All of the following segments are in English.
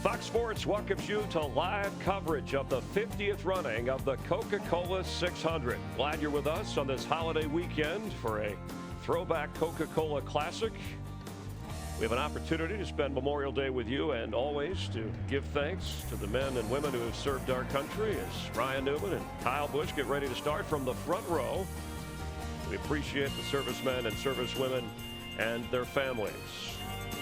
Fox Sports welcomes you to live coverage of the 50th running of the Coca-Cola 600. Glad you're with us on this holiday weekend for a throwback Coca-Cola classic. We have an opportunity to spend Memorial Day with you and always to give thanks to the men and women who have served our country as Ryan Newman and Kyle Busch get ready to start from the front row. We appreciate the servicemen and servicewomen and their families.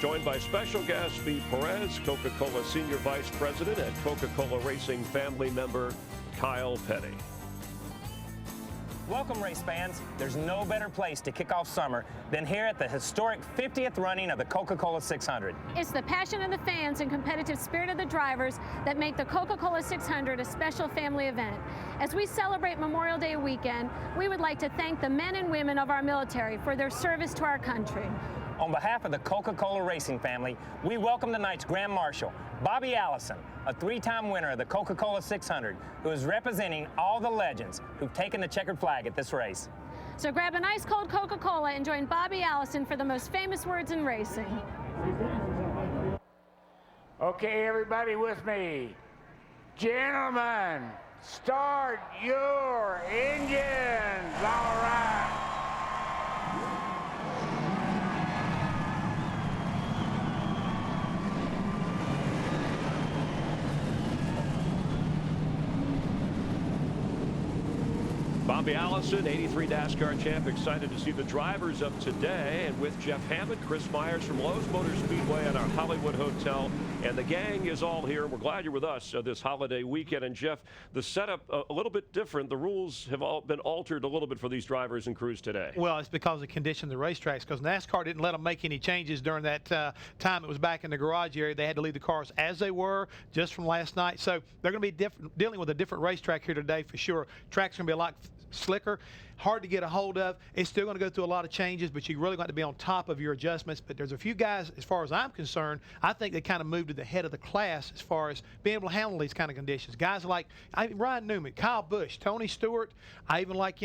Joined by special guest Steve Perez, Coca-Cola Senior Vice President, and Coca-Cola Racing family member Kyle Petty. Welcome, race fans. There's no better place to kick off summer than here at the historic 50th running of the Coca-Cola 600. It's the passion of the fans and competitive spirit of the drivers that make the Coca-Cola 600 a special family event. As we celebrate Memorial Day weekend, we would like to thank the men and women of our military for their service to our country. On behalf of the Coca-Cola Racing family, we welcome tonight's Grand Marshal, Bobby Allison, a three-time winner of the Coca-Cola 600, who is representing all the legends who've taken the checkered flag at this race. So grab an ice cold Coca-Cola and join Bobby Allison for the most famous words in racing. Okay, everybody with me. Gentlemen, start your engines. All right. Bobby Allison, 83 NASCAR champ, excited to see the drivers of today. And with Jeff Hammond, Chris Myers from Lowe's Motor Speedway and our Hollywood Hotel. And the gang is all here. We're glad you're with us this holiday weekend. And Jeff, the setup a little bit different. The rules have all been altered a little bit for these drivers and crews today. Well, it's because of the condition of the racetracks, because NASCAR didn't let them make any changes during that time it was back in the garage area. They had to leave the cars as they were just from last night. So they're going to be dealing with a different racetrack here today for sure. Track's going to be a lot slicker, hard to get a hold of. It's still going to go through a lot of changes, but you really got to be on top of your adjustments. But there's a few guys, as far as I'm concerned, I think they kind of moved to the head of the class as far as being able to handle these kind of conditions. Guys like Ryan Newman, Kyle Busch, Tony Stewart. I even like,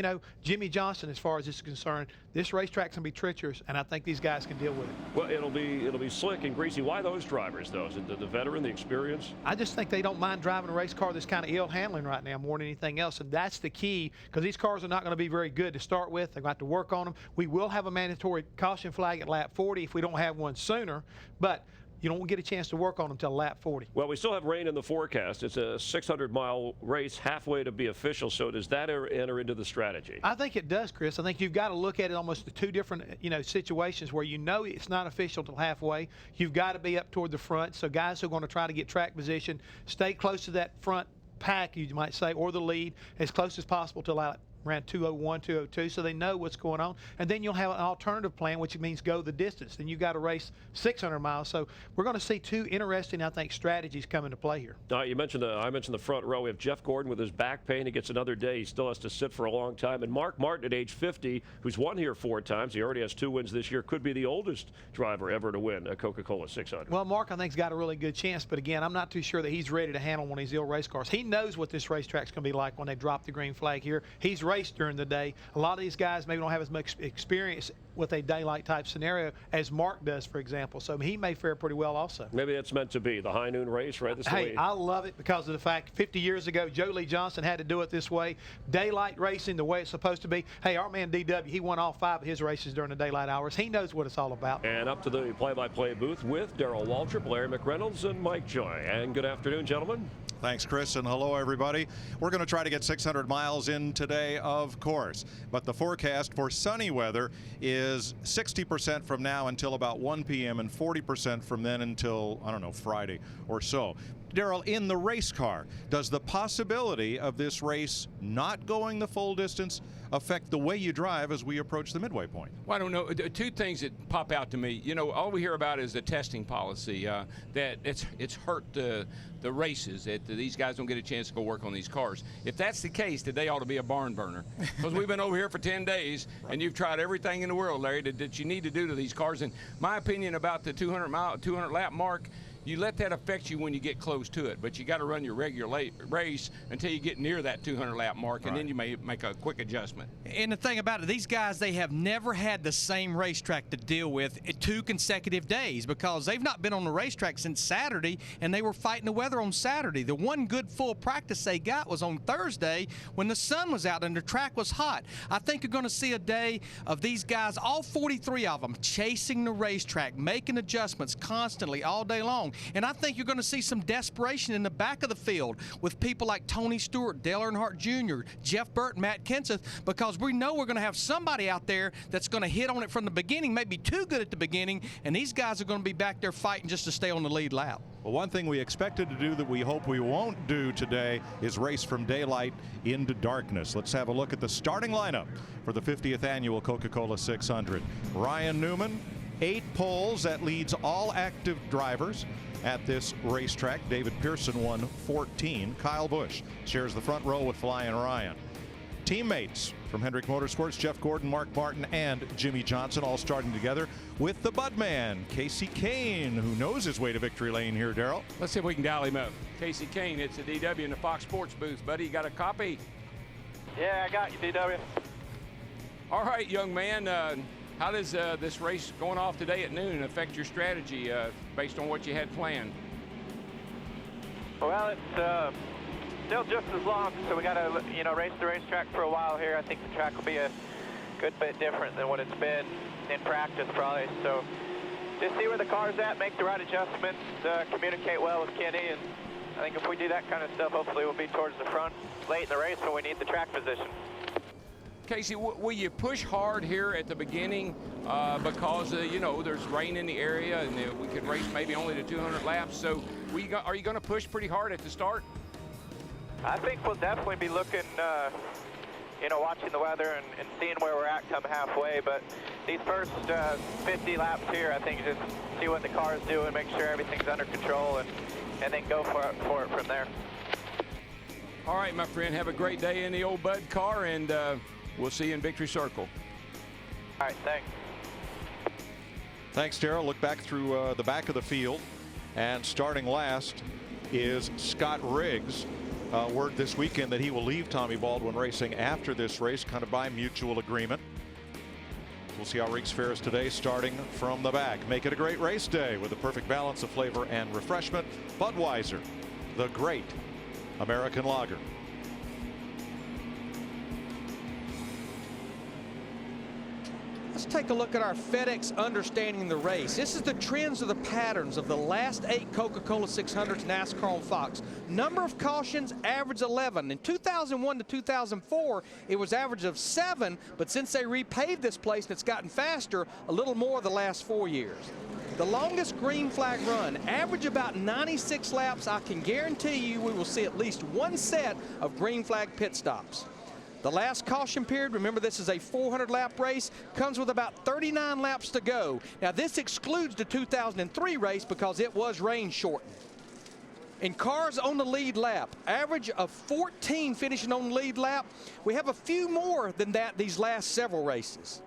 Jimmy Johnson as far as this is concerned. This racetrack's going to be treacherous, and I think these guys can deal with it. Well, it'll be slick and greasy. Why those drivers, though? Is it the veteran, the experience? I just think they don't mind driving a race car that's kind of ill handling right now more than anything else, and that's the key, because these cars are not going to be very good to start with. They're going to have to work on them. We will have a mandatory caution flag at lap 40 if we don't have one sooner, but you don't get a chance to work on them until lap 40. Well, we still have rain in the forecast. It's a 600-mile race, halfway to be official. So does that enter into the strategy? I think it does, Chris. I think you've got to look at it almost the two different, situations where it's not official till halfway. You've got to be up toward the front. So guys who are going to try to get track position, stay close to that front pack, you might say, or the lead, as close as possible to around 201, 202, so they know what's going on. And then you'll have an alternative plan, which means go the distance. Then you've got to race 600 miles. So we're going to see two interesting, I think, strategies come into play here. I mentioned the front row. We have Jeff Gordon with his back pain. He gets another day. He still has to sit for a long time. And Mark Martin at age 50, who's won here 4 times. He already has 2 wins this year. Could be the oldest driver ever to win a Coca-Cola 600. Well, Mark, I think, has got a really good chance. But, again, I'm not too sure that he's ready to handle one of these ill race cars. He knows what this racetrack's going to be like when they drop the green flag here. He's raced during the day. A lot of these guys maybe don't have as much experience with a daylight type scenario as Mark does, for example. So he may fare pretty well also. Maybe it's meant to be the high noon race, right? I love it because of the fact 50 years ago, Joe Lee Johnson had to do it this way. Daylight racing the way it's supposed to be. Hey, our man DW, he won all 5 of his races during the daylight hours. He knows what it's all about. And up to the play-by-play booth with Darrell Waltrip, Larry McReynolds, and Mike Joy. And good afternoon, gentlemen. Thanks, Chris, and hello, everybody. We're going to try to get 600 miles in today, of course. But the forecast for sunny weather is 60% from now until about 1 p.m. and 40% from then until, Friday or so. Darrell, in the race car, does the possibility of this race not going the full distance affect the way you drive as we approach the midway point? Well, I don't know. 2 things that pop out to me. All we hear about is the testing policy, that it's hurt the races, that these guys don't get a chance to go work on these cars. If that's the case, today ought to be a barn burner. Because we've been over here for 10 days, and you've tried everything in the world, Larry, that you need to do to these cars. And my opinion about the 200 lap mark, you let that affect you when you get close to it, but you got to run your regular race until you get near that 200 lap mark, and then you may make a quick adjustment. And the thing about it, these guys, they have never had the same racetrack to deal with 2 consecutive days, because they've not been on the racetrack since Saturday, and they were fighting the weather on Saturday. The one good full practice they got was on Thursday when the sun was out and the track was hot. I think you're going to see a day of these guys, all 43 of them, chasing the racetrack, making adjustments constantly all day long. And I think you're going to see some desperation in the back of the field with people like Tony Stewart, Dale Earnhardt Jr., Jeff Burt, Matt Kenseth, because we know we're going to have somebody out there that's going to hit on it from the beginning, maybe too good at the beginning, and these guys are going to be back there fighting just to stay on the lead lap. Well, one thing we expected to do that we hope we won't do today is race from daylight into darkness. Let's have a look at the starting lineup for the 50th annual Coca-Cola 600. Ryan Newman, 8 poles. That leads all active drivers at this racetrack. David Pearson won 14. Kyle Busch shares the front row with Flying Ryan. Teammates from Hendrick Motorsports, Jeff Gordon, Mark Martin, and Jimmy Johnson, all starting together with the Budman, Casey Kane, who knows his way to victory lane here, Darrell. Let's see if we can dial him up. Casey Kane, it's a DW in the Fox Sports booth. Buddy, you got a copy? Yeah, I got you, DW. All right, young man. How does this race going off today at noon affect your strategy based on what you had planned? Well, it's still just as long, so we got to, race the racetrack for a while here. I think the track will be a good bit different than what it's been in practice, probably. So just see where the car's at, make the right adjustments, communicate well with Kenny, and I think if we do that kind of stuff, hopefully we'll be towards the front late in the race when we need the track position. Casey, will you push hard here at the beginning because, there's rain in the area and we could race maybe only to 200 laps? So are you going to push pretty hard at the start? I think we'll definitely be looking, watching the weather and seeing where we're at come halfway. But these first 50 laps here, I think just see what the car is doing, make sure everything's under control, and then go for it from there. All right, my friend, have a great day in the old Bud car, and we'll see you in Victory Circle. All right, thanks. Thanks, Darrell. Look back through the back of the field, and starting last is Scott Riggs. Word this weekend that he will leave Tommy Baldwin Racing after this race, kind of by mutual agreement. We'll see how Riggs fares today, starting from the back. Make it a great race day with a perfect balance of flavor and refreshment. Budweiser, the great American lager. Let's take a look at our FedEx Understanding the Race. This is the trends of the patterns of the last 8 Coca-Cola 600s NASCAR on Fox. Number of cautions, average 11. In 2001 to 2004, it was average of 7, but since they repaved this place and it's gotten faster, a little more the last 4 years. The longest green flag run, average about 96 laps. I can guarantee you we will see at least one set of green flag pit stops. The last caution period, remember this is a 400-lap race, comes with about 39 laps to go. Now this excludes the 2003 race because it was rain shortened. In cars on the lead lap, average of 14 finishing on the lead lap. We have a few more than that these last several races.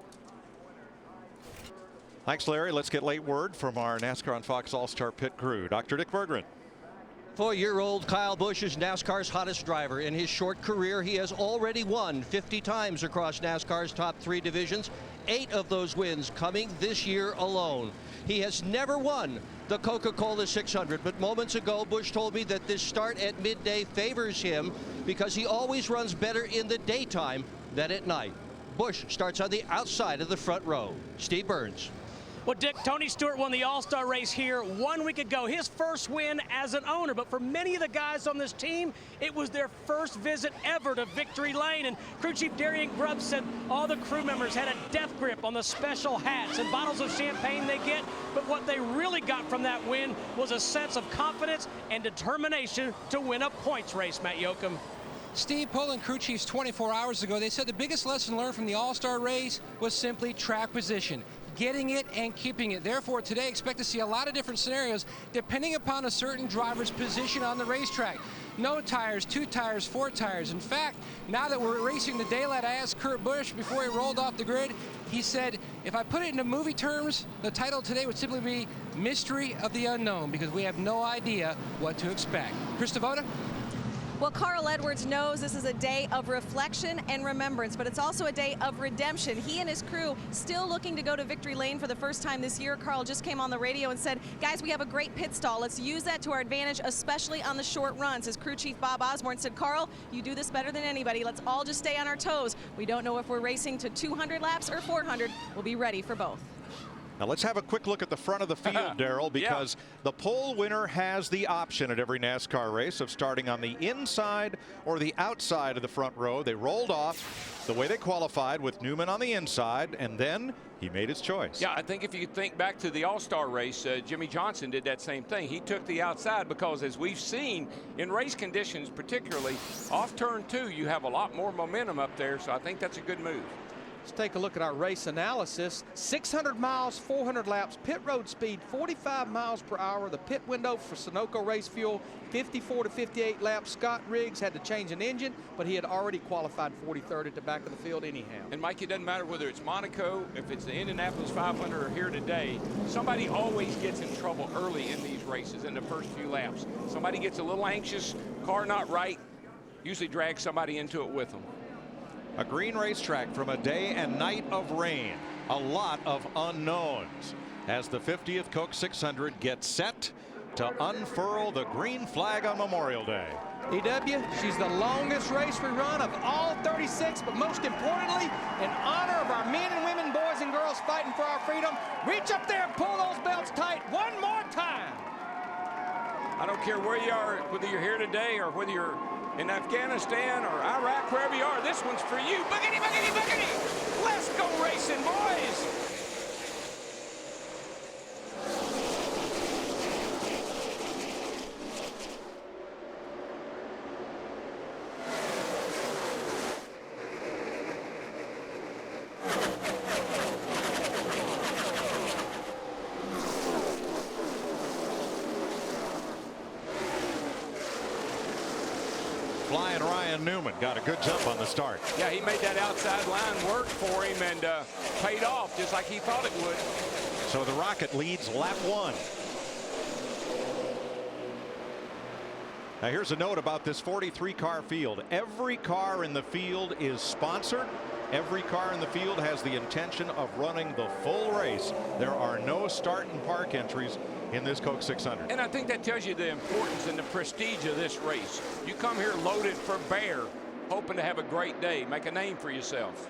Thanks, Larry. Let's get late word from our NASCAR on Fox All-Star pit crew. Dr. Dick Berggren. 4-year-old Kyle Busch is NASCAR's hottest driver. In his short career, he has already won 50 times across NASCAR's top 3 divisions, 8 of those wins coming this year alone. He has never won the Coca-Cola 600, but moments ago, Busch told me that this start at midday favors him because he always runs better in the daytime than at night. Busch starts on the outside of the front row. Steve Burns. Well, Dick, Tony Stewart won the All-Star race here 1 week ago, his first win as an owner. But for many of the guys on this team, it was their first visit ever to Victory Lane. And crew chief Darian Grubb said all the crew members had a death grip on the special hats and bottles of champagne they get. But what they really got from that win was a sense of confidence and determination to win a points race, Matt Yoakum. Steve Poland, crew chiefs 24 hours ago, they said the biggest lesson learned from the All-Star race was simply track position. getting it and keeping it. Therefore, today expect to see a lot of different scenarios depending upon a certain driver's position on the racetrack. No tires, 2 tires, 4 tires. In fact, now that we're racing the daylight, I asked Kurt Busch before he rolled off the grid, he said, if I put it into movie terms, the title today would simply be Mystery of the Unknown, because we have no idea what to expect. Chris Devoda? Well, Carl Edwards knows this is a day of reflection and remembrance, but it's also a day of redemption. He and his crew still looking to go to victory lane for the first time this year. Carl just came on the radio and said, guys, we have a great pit stall. Let's use that to our advantage, especially on the short runs. His crew chief, Bob Osborne, said, Carl, you do this better than anybody. Let's all just stay on our toes. We don't know if we're racing to 200 laps or 400. We'll be ready for both. Now let's have a quick look at the front of the field, Darrell, because the pole winner has the option at every NASCAR race of starting on the inside or the outside of the front row. They rolled off the way they qualified with Newman on the inside, and then he made his choice. Yeah, I think if you think back to the All-Star race, Jimmy Johnson did that same thing. He took the outside because, as we've seen in race conditions, particularly off turn 2, you have a lot more momentum up there, so I think that's a good move. Let's take a look at our race analysis. 600 miles, 400 laps, pit road speed 45 miles per hour. The pit window for Sunoco race fuel 54 to 58 laps. Scott Riggs had to change an engine, but he had already qualified 43rd at the back of the field anyhow. And Mike, it doesn't matter whether it's Monaco, if it's the Indianapolis 500 or here today, somebody always gets in trouble early in these races in the first few laps. Somebody gets a little anxious, car not right, usually drags somebody into it with them. A green racetrack from a day and night of rain. A lot of unknowns as the 50th Coke 600 gets set to unfurl the green flag on Memorial Day. EW, she's the longest race we run of all 36, but most importantly, in honor of our men and women, boys and girls fighting for our freedom, reach up there and pull those belts tight one more time. I don't care where you are, whether you're here today or whether you're in Afghanistan or Iraq, wherever you are, this one's for you. Boogity, boogity, boogity. Let's go racing, boys. Flying Ryan Newman got a good jump on the start. Yeah, he made that outside line work for him and paid off just like he thought it would. So the Rocket leads lap 1. Now here's a note about this 43-car field. Every car in the field is sponsored. Every car in the field has the intention of running the full race. There are no start and park entries in this Coke 600. And I think that tells you the importance and the prestige of this race. You come here loaded for bear, hoping to have a great day, make a name for yourself.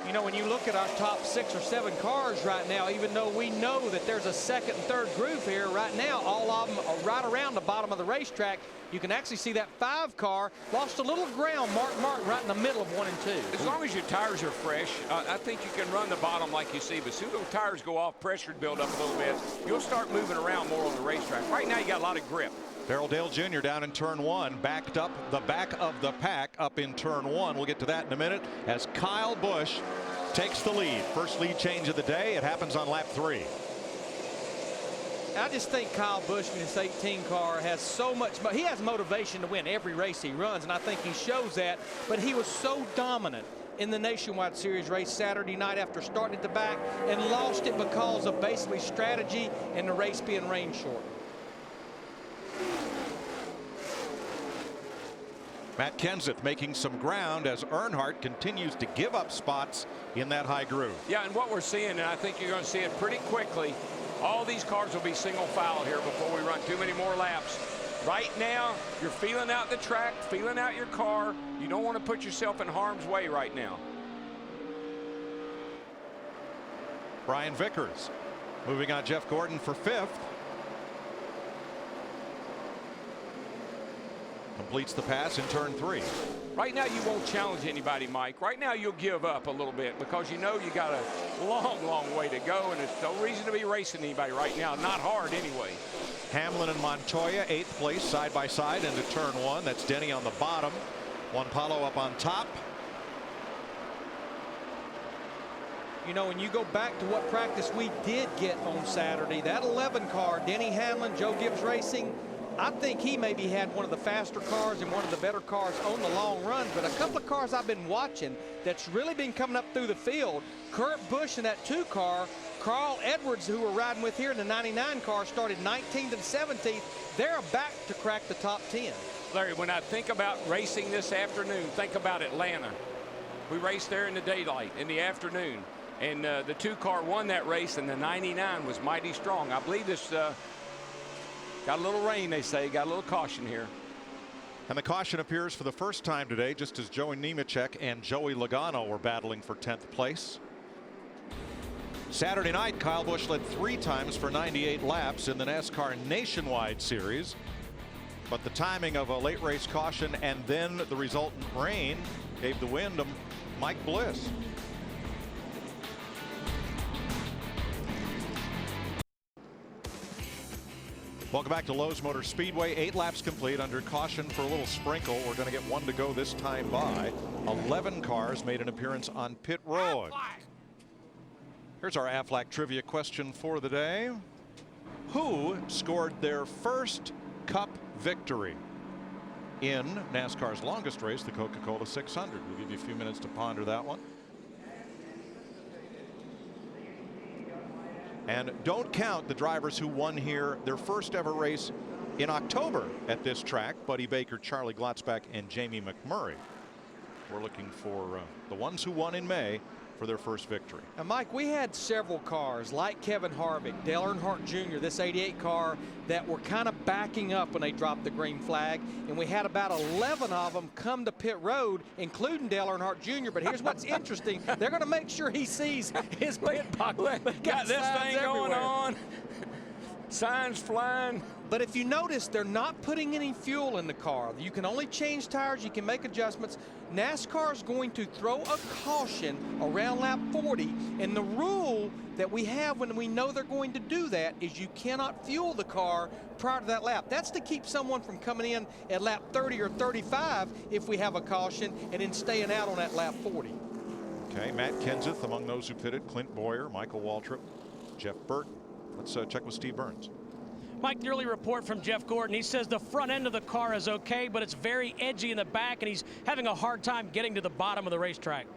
You know, when you look at our top 6 or 7 cars right now, even though we know that there's a second and third group here right now, all of them are right around the bottom of the racetrack. You can actually see that 5 car lost a little ground, Mark Martin, right in the middle of 1 and 2. As long as your tires are fresh, I think you can run the bottom like you see. But as soon as those tires go off, pressure build up a little bit, you'll start moving around more on the racetrack. Right now, you got a lot of grip. Darrell Dale Jr. down in turn 1, backed up the back of the pack up in turn 1. We'll get to that in a minute as Kyle Busch takes the lead. First lead change of the day. It happens on lap 3. I just think Kyle Busch in this 18 car has so much, he has motivation to win every race he runs, and I think he shows that, but he was so dominant in the Nationwide Series race Saturday night after starting at the back and lost it because of basically strategy and the race being rain short. Matt Kenseth making some ground as Earnhardt continues to give up spots in that high groove. Yeah, and what we're seeing, and I think you're going to see it pretty quickly, all these cars will be single file here before we run too many more laps. Right now, you're feeling out the track, feeling out your car. You don't want to put yourself in harm's way right now. Brian Vickers moving on Jeff Gordon for 5th. Completes the pass in turn 3. Right now, you won't challenge anybody, Mike. Right now, you'll give up a little bit because you know you got a long, long way to go, and there's no reason to be racing anybody right now. Not hard anyway. Hamlin and Montoya 8th place side by side into turn 1. That's Denny on the bottom. Juan Palo up on top. You know, when you go back to what practice we did get on Saturday, that 11 car, Denny Hamlin, Joe Gibbs Racing, I think he maybe had one of the faster cars and one of the better cars on the long runs. But a couple of cars I've been watching that's really been coming up through the field, Kurt Busch in that 2 car, Carl Edwards, who we're riding with here in the 99 car, started 19th and 17th. They're back to crack the top 10. Larry, when I think about racing this afternoon, think about Atlanta. We raced there in the daylight, in the afternoon. And the 2 car won that race, and the 99 was mighty strong. I believe this got a little rain, they say, got a little caution here. And the caution appears for the first time today, just as Joey Nemechek and Joey Logano were battling for 10th place. Saturday night, Kyle Busch led 3 times for 98 laps in the NASCAR Nationwide Series. But the timing of a late race caution and then the resultant rain gave the win to Mike Bliss. Welcome back to Lowe's Motor Speedway. 8 laps complete under caution for a little sprinkle. We're going to get 1 to go this time by. 11 cars made an appearance on pit road. Here's our Aflac trivia question for the day. Who scored their first Cup victory in NASCAR's longest race, the Coca-Cola 600? We'll give you a few minutes to ponder that one. And don't count the drivers who won here their first ever race in October at this track. Buddy Baker, Charlie Glotzback, and Jamie McMurray. We're looking for the ones who won in May for their first victory. And Mike, we had several cars like Kevin Harvick, Dale Earnhardt Jr., this 88 car, that were kind of backing up when they dropped the green flag. And we had about 11 of them come to pit road, including Dale Earnhardt Jr. But here's what's interesting. They're going to make sure he sees his pit pocket. Got this thing going on. Signs flying. But if you notice, they're not putting any fuel in the car. You can only change tires. You can make adjustments. NASCAR is going to throw a caution around lap 40. And the rule that we have when we know they're going to do that is you cannot fuel the car prior to that lap. That's to keep someone from coming in at lap 30 or 35 if we have a caution, and then staying out on that lap 40. Okay, Matt Kenseth among those who pitted, Clint Boyer, Michael Waltrip, Jeff Burton. Let's check with Steve Burns. Mike, the early report from Jeff Gordon, he says the front end of the car is okay, but it's very edgy in the back, and he's having a hard time getting to the bottom of the racetrack.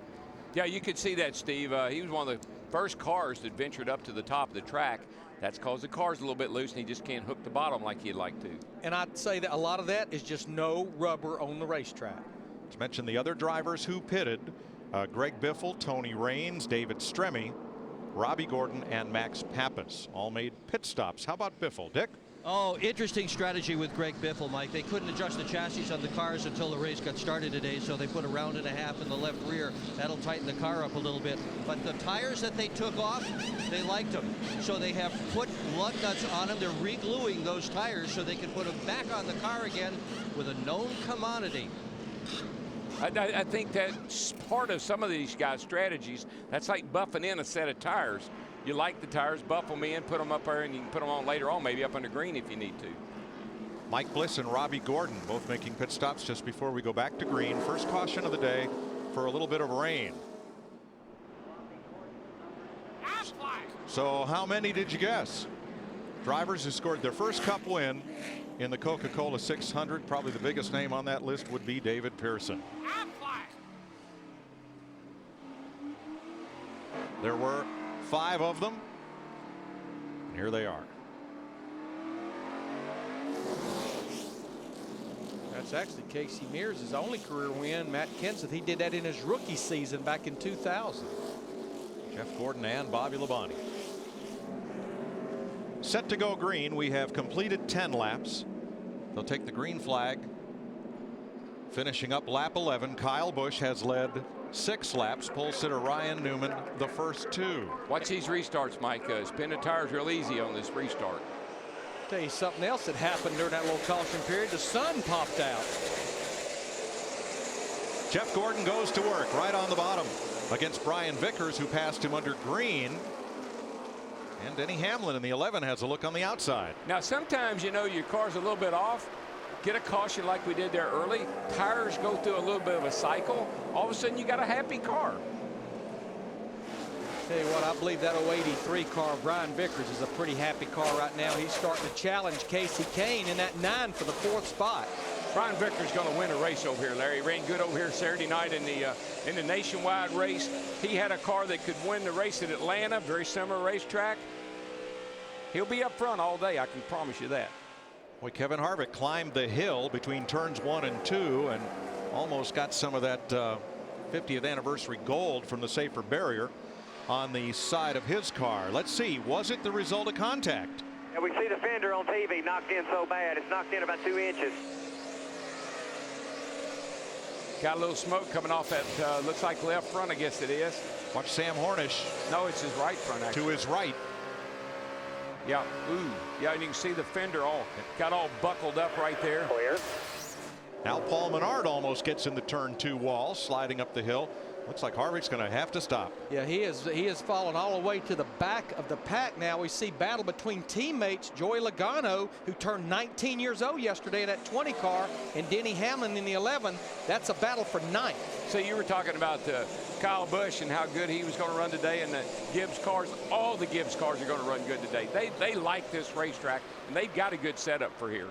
Yeah, you could see that, Steve. He was one of the first cars that ventured up to the top of the track. That's because the car's a little bit loose, and he just can't hook the bottom like he'd like to. And I'd say that a lot of that is just no rubber on the racetrack. Let's mention the other drivers who pitted. Greg Biffle, Tony Raines, David Stremme, Robbie Gordon, and Max Pappas all made pit stops. How about Biffle, Dick? Oh, interesting strategy with Greg Biffle, Mike. They couldn't adjust the chassis on the cars until the race got started today, so they put a round and a half in the left rear. That'll tighten the car up a little bit. But the tires that they took off, they liked them. So they have put lug nuts on them. They're re-gluing those tires so they can put them back on the car again with a known commodity. I think that's part of some of these guys' strategies. That's like buffing in a set of tires. You like the tires, buff them in, put them up there, and you can put them on later on, maybe up under green if you need to. Mike Bliss and Robbie Gordon both making pit stops just before we go back to green. First caution of the day for a little bit of rain. So how many did you guess? Drivers who scored their first Cup win in the Coca-Cola 600. Probably the biggest name on that list would be David Pearson. There were 5 of them, and here they are. That's actually Casey Mears' only career win. Matt Kenseth, he did that in his rookie season back in 2000. Jeff Gordon and Bobby Labonte. Set to go green. We have completed 10 laps. They'll take the green flag. Finishing up lap 11, Kyle Busch has led 6 laps. Pole sitter Ryan Newman the first 2. Watch these restarts, Mike. Spin the tires real easy on this restart. Tell you something else that happened during that little caution period. The sun popped out. Jeff Gordon goes to work right on the bottom against Brian Vickers, who passed him under green. And Denny Hamlin in the 11 has a look on the outside. Now, sometimes, you know, your car's a little bit off. Get a caution like we did there early. Tires go through a little bit of a cycle. All of a sudden, you got a happy car. Tell you what, I believe that 083 car, Brian Vickers, is a pretty happy car right now. He's starting to challenge Casey Kane in that 9 for the 4th spot. Brian Vickers going to win a race over here, Larry. He ran good over here Saturday night in the nationwide race. He had a car that could win the race at Atlanta, very similar racetrack. He'll be up front all day, I can promise you that. Boy, Kevin Harvick climbed the hill between turns 1 and 2 and almost got some of that 50th anniversary gold from the safer barrier on the side of his car. Let's see, was it the result of contact? And we see the fender on TV knocked in so bad. It's knocked in about 2 inches. Got a little smoke coming off that, looks like left front, I guess it is. Watch Sam Hornish. No, it's his right front, actually. To his right. Yeah, ooh, yeah, and you can see the fender got all buckled up right there. Clear. Now Paul Menard almost gets in the turn 2 wall, sliding up the hill. Looks like Harvick's going to have to stop. Yeah, he is fallen all the way to the back of the pack now. We see battle between teammates Joey Logano, who turned 19 years old yesterday in that 20 car, and Denny Hamlin in the 11. That's a battle for 9th. So you were talking about Kyle Busch and how good he was going to run today, and the Gibbs cars, all the Gibbs cars are going to run good today. They like this racetrack, and they've got a good setup for here.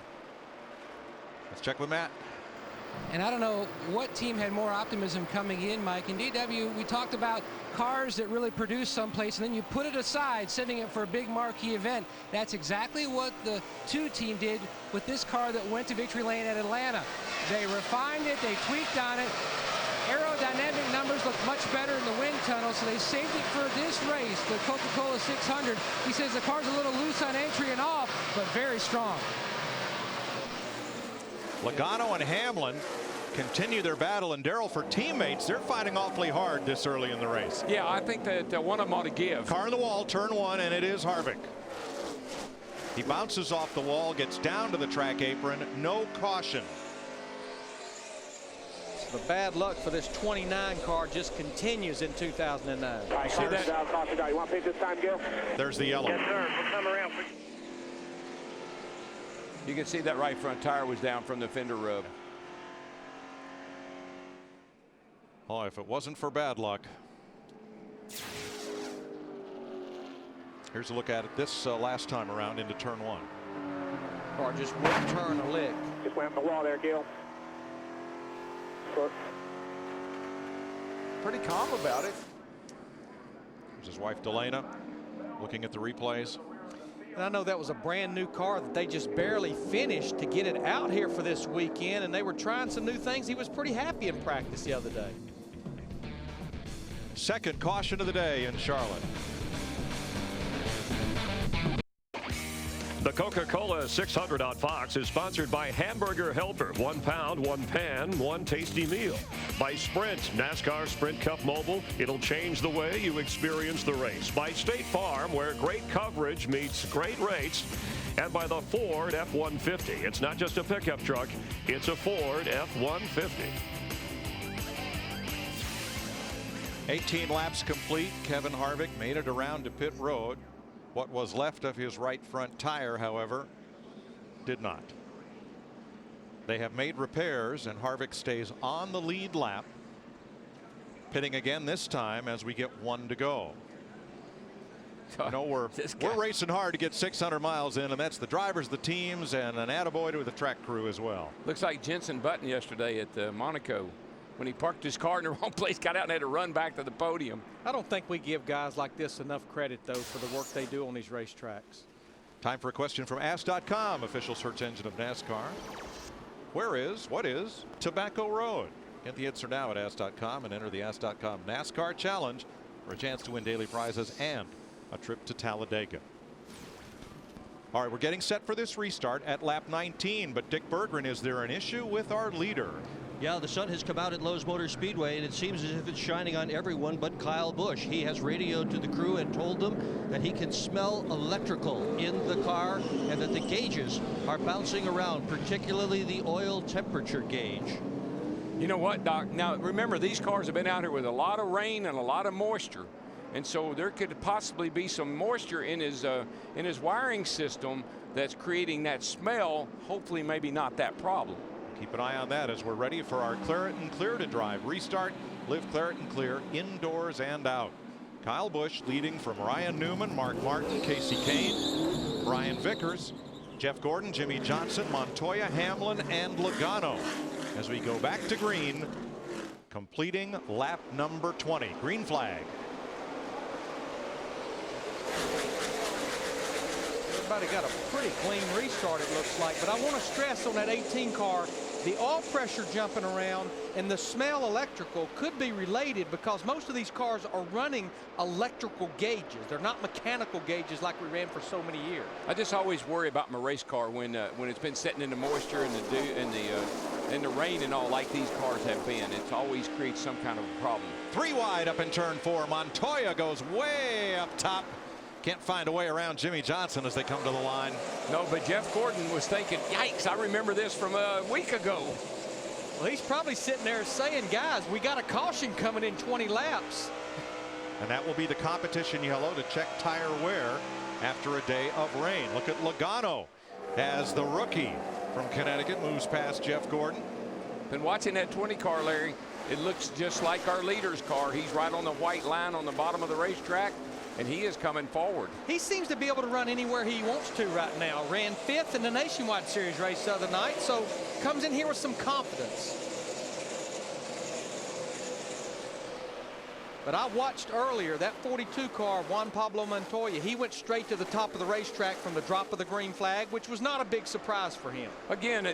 Let's check with Matt. And I don't know what team had more optimism coming in, Mike. In DW, we talked about cars that really produce someplace, and then you put it aside, sending it for a big marquee event. That's exactly what the 2 team did with this car that went to victory lane at Atlanta. They refined it, they tweaked on it. Aerodynamic numbers look much better in the wind tunnel, so they saved it for this race, the Coca-Cola 600. He says the car's a little loose on entry and off, but very strong. Logano and Hamlin continue their battle, and Darrell, for teammates, they're fighting awfully hard this early in the race. Yeah, I think that one of them ought to give. Car in the wall, turn 1, and it is Harvick. He bounces off the wall, gets down to the track apron, no caution. The bad luck for this 29 car just continues in 2009. All right, caution down, caution down. You want to pick this time, Gil? There's the yellow. Yes, sir. We'll come around. You can see that right front tire was down from the fender rub. Oh, if it wasn't for bad luck. Here's a look at it this last time around into turn 1. Car just wouldn't turn a lick. Just went up the wall there, Gil. Pretty calm about it. There's his wife Delana looking at the replays. And I know that was a brand new car that they just barely finished to get it out here for this weekend, and they were trying some new things. He was pretty happy in practice the other day. Second caution of the day in Charlotte. The Coca-Cola 600 on Fox is sponsored by Hamburger Helper, 1 pound, 1 pan, 1 tasty meal. By Sprint, NASCAR Sprint Cup Mobile, it'll change the way you experience the race. By State Farm, where great coverage meets great rates. And by the Ford F-150. It's not just a pickup truck, it's a Ford F-150. 18 laps complete. Kevin Harvick made it around to pit road. What was left of his right front tire, however, did not. They have made repairs, and Harvick stays on the lead lap, pitting again this time as we get 1 to go. You know, we're racing hard to get 600 miles in, and that's the drivers, the teams, and an attaboy to the track crew as well. Looks like Jenson Button yesterday at Monaco. When he parked his car in the wrong place, got out and had to run back to the podium. I don't think we give guys like this enough credit, though, for the work they do on these racetracks. Time for a question from Ask.com, official search engine of NASCAR. What is Tobacco Road? Get the answer now at Ask.com and enter the Ask.com NASCAR Challenge for a chance to win daily prizes and a trip to Talladega. All right, we're getting set for this restart at lap 19, but Dick Berggren, is there an issue with our leader? Yeah, the sun has come out at Lowe's Motor Speedway, and it seems as if it's shining on everyone but Kyle Busch. He has radioed to the crew and told them that he can smell electrical in the car and that the gauges are bouncing around, particularly the oil temperature gauge. You know what, Doc? Now, remember, these cars have been out here with a lot of rain and a lot of moisture. And so there could possibly be some moisture in his wiring system that's creating that smell. Hopefully, maybe not that problem. Keep an eye on that as we're ready for our Claret and Clear to drive. Restart, live Claret and Clear indoors and out. Kyle Busch leading from Ryan Newman, Mark Martin, Casey Kane, Brian Vickers, Jeff Gordon, Jimmy Johnson, Montoya, Hamlin, and Logano as we go back to green, completing lap number 20. Green flag. Everybody got a pretty clean restart, it looks like, but I want to stress on that 18 car, the oil pressure jumping around and the smell electrical could be related because most of these cars are running electrical gauges. They're not mechanical gauges like we ran for so many years. I just always worry about my race car when it's been sitting in the moisture and the dew and the rain and all like these cars have been. It always creates some kind of problem. 3 wide up in turn 4. Montoya goes way up top. Can't find a way around Jimmy Johnson as they come to the line. No, but Jeff Gordon was thinking, yikes, I remember this from a week ago. Well, he's probably sitting there saying, guys, we got a caution coming in 20 laps. And that will be the competition yellow to check tire wear after a day of rain. Look at Logano as the rookie from Connecticut moves past Jeff Gordon. Been watching that 20 car, Larry. It looks just like our leader's car. He's right on the white line on the bottom of the racetrack, and he is coming forward. He seems to be able to run anywhere he wants to right now. Ran 5th in the Nationwide Series race the other night, so comes in here with some confidence. But I watched earlier that 42 car, Juan Pablo Montoya, he went straight to the top of the racetrack from the drop of the green flag, which was not a big surprise for him. Again,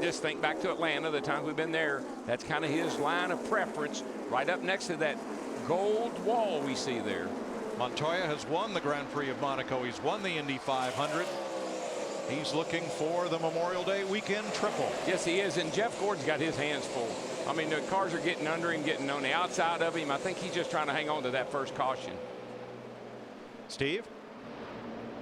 just think back to Atlanta, the times we've been there. That's kind of his line of preference, right up next to that gold wall we see there. Montoya has won the Grand Prix of Monaco. He's won the Indy 500. He's looking for the Memorial Day weekend triple. Yes, he is, and Jeff Gordon's got his hands full. I mean, the cars are getting under him, getting on the outside of him. I think he's just trying to hang on to that first caution. Steve?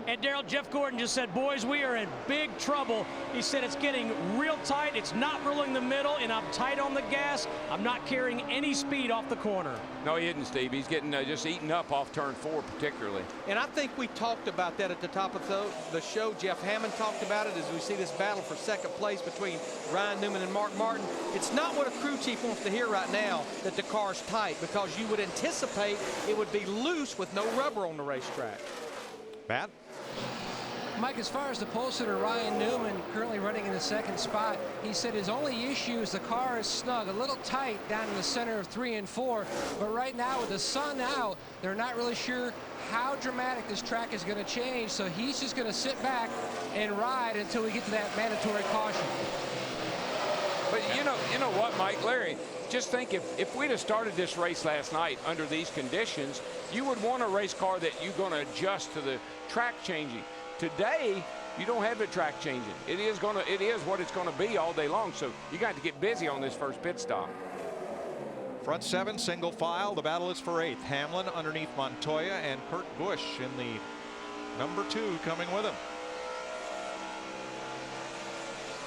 And Darrell, Jeff Gordon just said, boys, we are in big trouble. He said it's getting real tight. It's not ruling the middle, and I'm tight on the gas. I'm not carrying any speed off the corner. No, he isn't, Steve. He's getting just eaten up off turn 4 particularly. And I think we talked about that at the top of the show. Jeff Hammond talked about it as we see this battle for second place between Ryan Newman and Mark Martin. It's not what a crew chief wants to hear right now, that the car's tight, because you would anticipate it would be loose with no rubber on the racetrack. Matt? Mike, as far as the pole sitter Ryan Newman, currently running in the 2nd spot, he said his only issue is the car is snug, a little tight down in the center of 3 and 4. But right now, with the sun out, they're not really sure how dramatic this track is going to change. So he's just going to sit back and ride until we get to that mandatory caution. But you know what, Mike, Larry, just think if we'd have started this race last night under these conditions, you would want a race car that you're going to adjust to the track changing. Today, you don't have the track changing. It is what it's going to be all day long. So you got to get busy on this first pit stop. Front 7, single file. The battle is for 8th. Hamlin underneath Montoya, and Kurt Busch in the number 2 coming with him.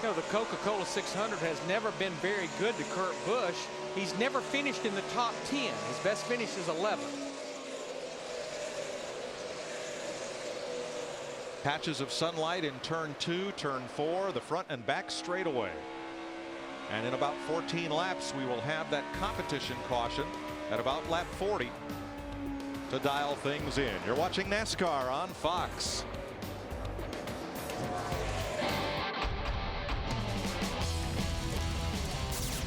You know, the Coca-Cola 600 has never been very good to Kurt Busch. He's never finished in the top 10. His best finish is 11th. Patches of sunlight in turn 2, turn 4, the front and back straightaway. And in about 14 laps, we will have that competition caution at about lap 40 to dial things in. You're watching NASCAR on Fox.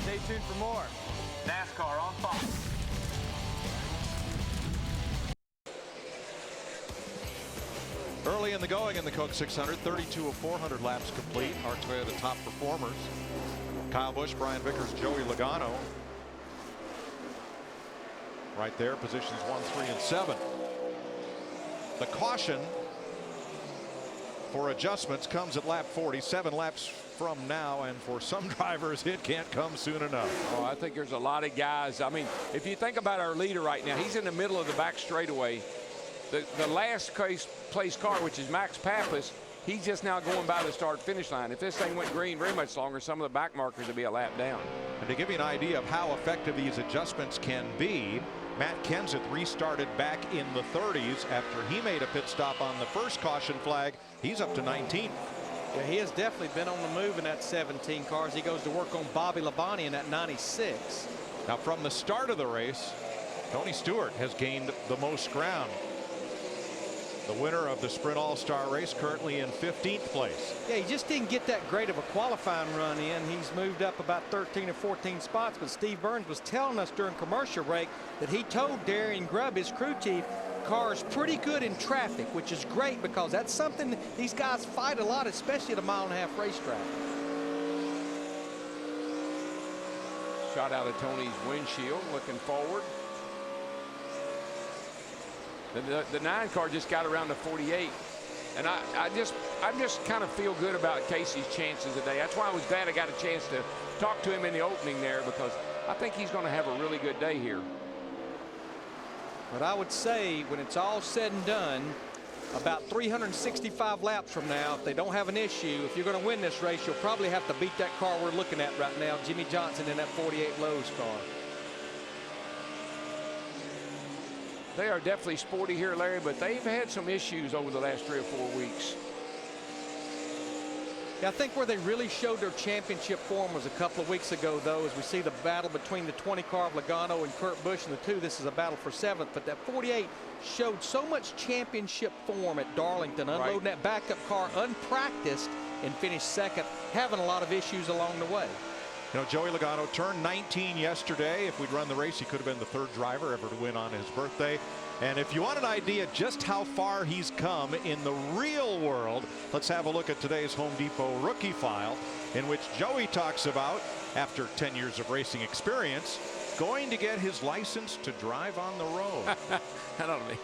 Stay tuned for more NASCAR on Fox. Early in the going in the Coke 600, 32 of 400 laps complete. Our Toyota top performers: Kyle Busch, Brian Vickers, Joey Logano. Right there, positions 1, 3, and 7. The caution for adjustments comes at lap 40, 7 laps from now, and for some drivers, it can't come soon enough. Oh, I think there's a lot of guys. I mean, if you think about our leader right now, he's in the middle of the back straightaway. The last place car, which is Max Pappas, he's just now going by the start-finish line. If this thing went green very much longer, some of the back markers would be a lap down. And to give you an idea of how effective these adjustments can be, Matt Kenseth restarted back in the 30s after he made a pit stop on the first caution flag. He's up to 19th. Yeah, he has definitely been on the move in that 17 car as he goes to work on Bobby Labonte in that 96. Now, from the start of the race, Tony Stewart has gained the most ground. The winner of the Sprint All-Star race, currently in 15th place. Yeah, he just didn't get that great of a qualifying run in. He's moved up about 13 or 14 spots, but Steve Burns was telling us during commercial break that he told Darian Grubb, his crew chief, car's pretty good in traffic, which is great because that's something these guys fight a lot, especially at a mile-and-a-half racetrack. Shot out of Tony's windshield, looking forward. The 9 car just got around to 48, and I just kind of feel good about Casey's chances today. That's why I was glad I got a chance to talk to him in the opening there, because I think he's going to have a really good day here. But I would say when it's all said and done, about 365 laps from now, if they don't have an issue, if you're going to win this race, you'll probably have to beat that car we're looking at right now, Jimmy Johnson in that 48 Lowe's car. They are definitely sporty here, Larry, but they've had some issues over the last 3 or 4 weeks. Yeah, I think where they really showed their championship form was a couple of weeks ago, though, as we see the battle between the 20 car of Logano and Kurt Busch and the 2. This is a battle for 7th, but that 48 showed so much championship form at Darlington, unloading that backup car unpracticed and finished 2nd, having a lot of issues along the way. You know, Joey Logano turned 19 yesterday. If we'd run the race, he could have been the 3rd driver ever to win on his birthday. And if you want an idea just how far he's come in the real world, let's have a look at today's Home Depot rookie file, in which Joey talks about, after 10 years of racing experience, going to get his license to drive on the road. That ought to be.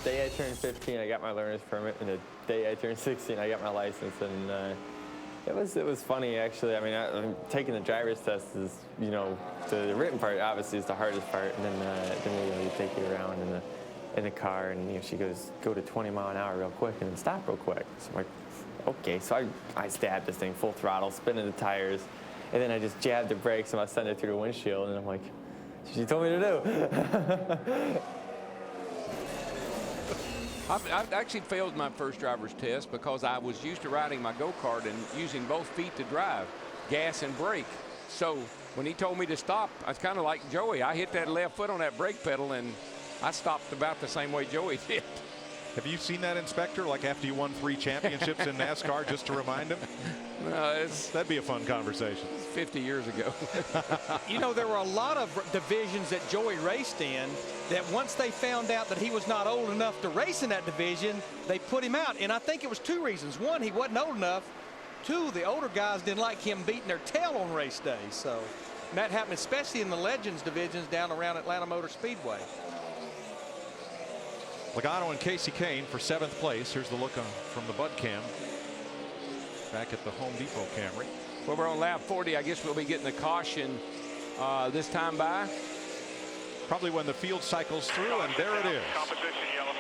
The day I turned 15, I got my learner's permit, and the day I turned 16, I got my license. And it was funny, actually. I mean, taking the driver's test is, you know, the written part obviously is the hardest part, and then they take you around in the car, and you know, she goes, go to 20 mile an hour real quick and then stop real quick. So I'm like, okay. So I stabbed this thing full throttle, spinning the tires, and then I just jabbed the brakes and I sent it through the windshield, and I'm like, she told me to do. I've actually failed my first driver's test because I was used to riding my go-kart and using both feet to drive, gas and brake. So when he told me to stop, I was kind of like Joey. I hit that left foot on that brake pedal, and I stopped about the same way Joey did. Have you seen that inspector, like after you won 3 championships in NASCAR, just to remind him? No, that'd be a fun conversation. 50 years ago. You know, there were a lot of divisions that Joey raced in that once they found out that he was not old enough to race in that division, they put him out. And I think it was 2 reasons. 1, he wasn't old enough. 2, the older guys didn't like him beating their tail on race day. So and that happened especially in the Legends divisions down around Atlanta Motor Speedway. Logano and Casey Kane for 7th place. Here's the look from the Bud Cam back at the Home Depot Camry. Well, we're on lap 40. I guess we'll be getting the caution this time by. Probably when the field cycles through, and there it is. Competition yellow.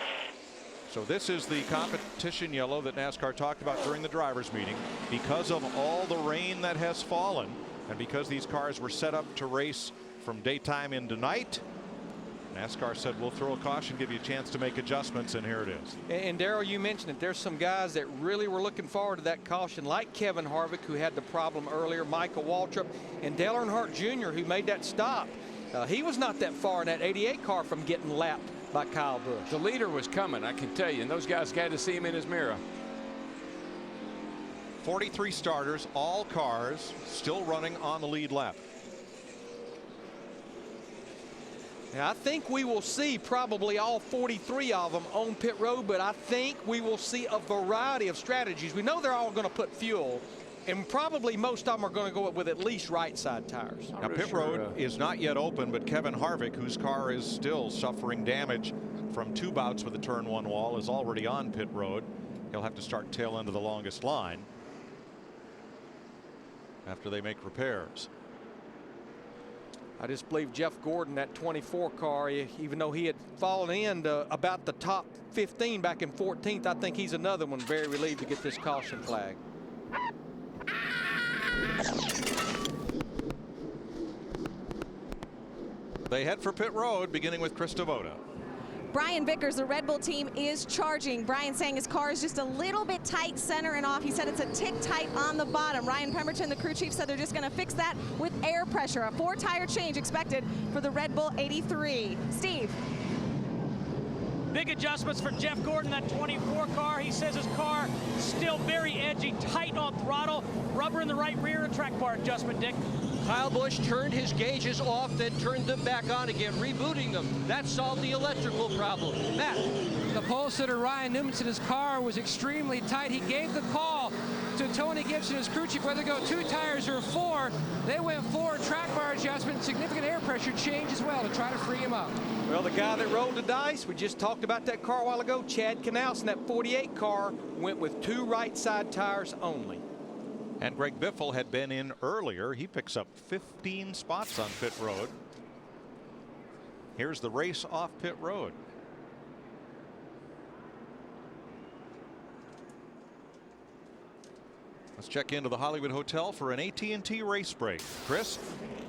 So this is the competition yellow that NASCAR talked about during the drivers' meeting. Because of all the rain that has fallen, and because these cars were set up to race from daytime into night, NASCAR said we'll throw a caution, give you a chance to make adjustments, and here it is. And Darrell, you mentioned it. There's some guys that really were looking forward to that caution, like Kevin Harvick, who had the problem earlier, Michael Waltrip, and Dale Earnhardt Jr., who made that stop. He was not that far in that 88 car from getting lapped by Kyle Busch. The leader was coming, I can tell you, and those guys got to see him in his mirror. 43 starters, all cars still running on the lead lap. Now, I think we will see probably all 43 of them on pit road, but I think we will see a variety of strategies. We know they're all going to put fuel, and probably most of them are going to go with at least right side tires. Now, pit road is not yet open, but Kevin Harvick, whose car is still suffering damage from 2 bouts with the turn 1 wall, is already on pit road. He'll have to start tail end of the longest line after they make repairs. I just believe Jeff Gordon, that 24 car, even though he had fallen in to about the top 15 back in 14th, I think he's another one very relieved to get this caution flag. They head for pit road, beginning with Chris Devoto. Brian Vickers, the Red Bull team, is charging. Brian saying his car is just a little bit tight center and off. He said it's a tick tight on the bottom. Ryan Pemberton, the crew chief, said they're just going to fix that with air pressure. A 4-tire change expected for the Red Bull 83. Steve. Big adjustments for Jeff Gordon, that 24 car. He says his car still very edgy, tight on throttle, rubber in the right rear, a track bar adjustment, Dick. Kyle Busch turned his gauges off, then turned them back on again, rebooting them. That solved the electrical problem. Matt. The pole sitter Ryan Newman said his car was extremely tight. He gave the call to Tony Gibson, his crew chief, whether to go 2 tires or 4. They went 4, track bar adjustment, significant air pressure change as well to try to free him up. Well, the guy that rolled the dice, we just talked about that car a while ago, Chad Knaus, that 48 car went with 2 right side tires only. And Greg Biffle had been in earlier. He picks up 15 spots on pit road. Here's the race off pit road. Let's check into the Hollywood Hotel for an AT&T race break. Chris?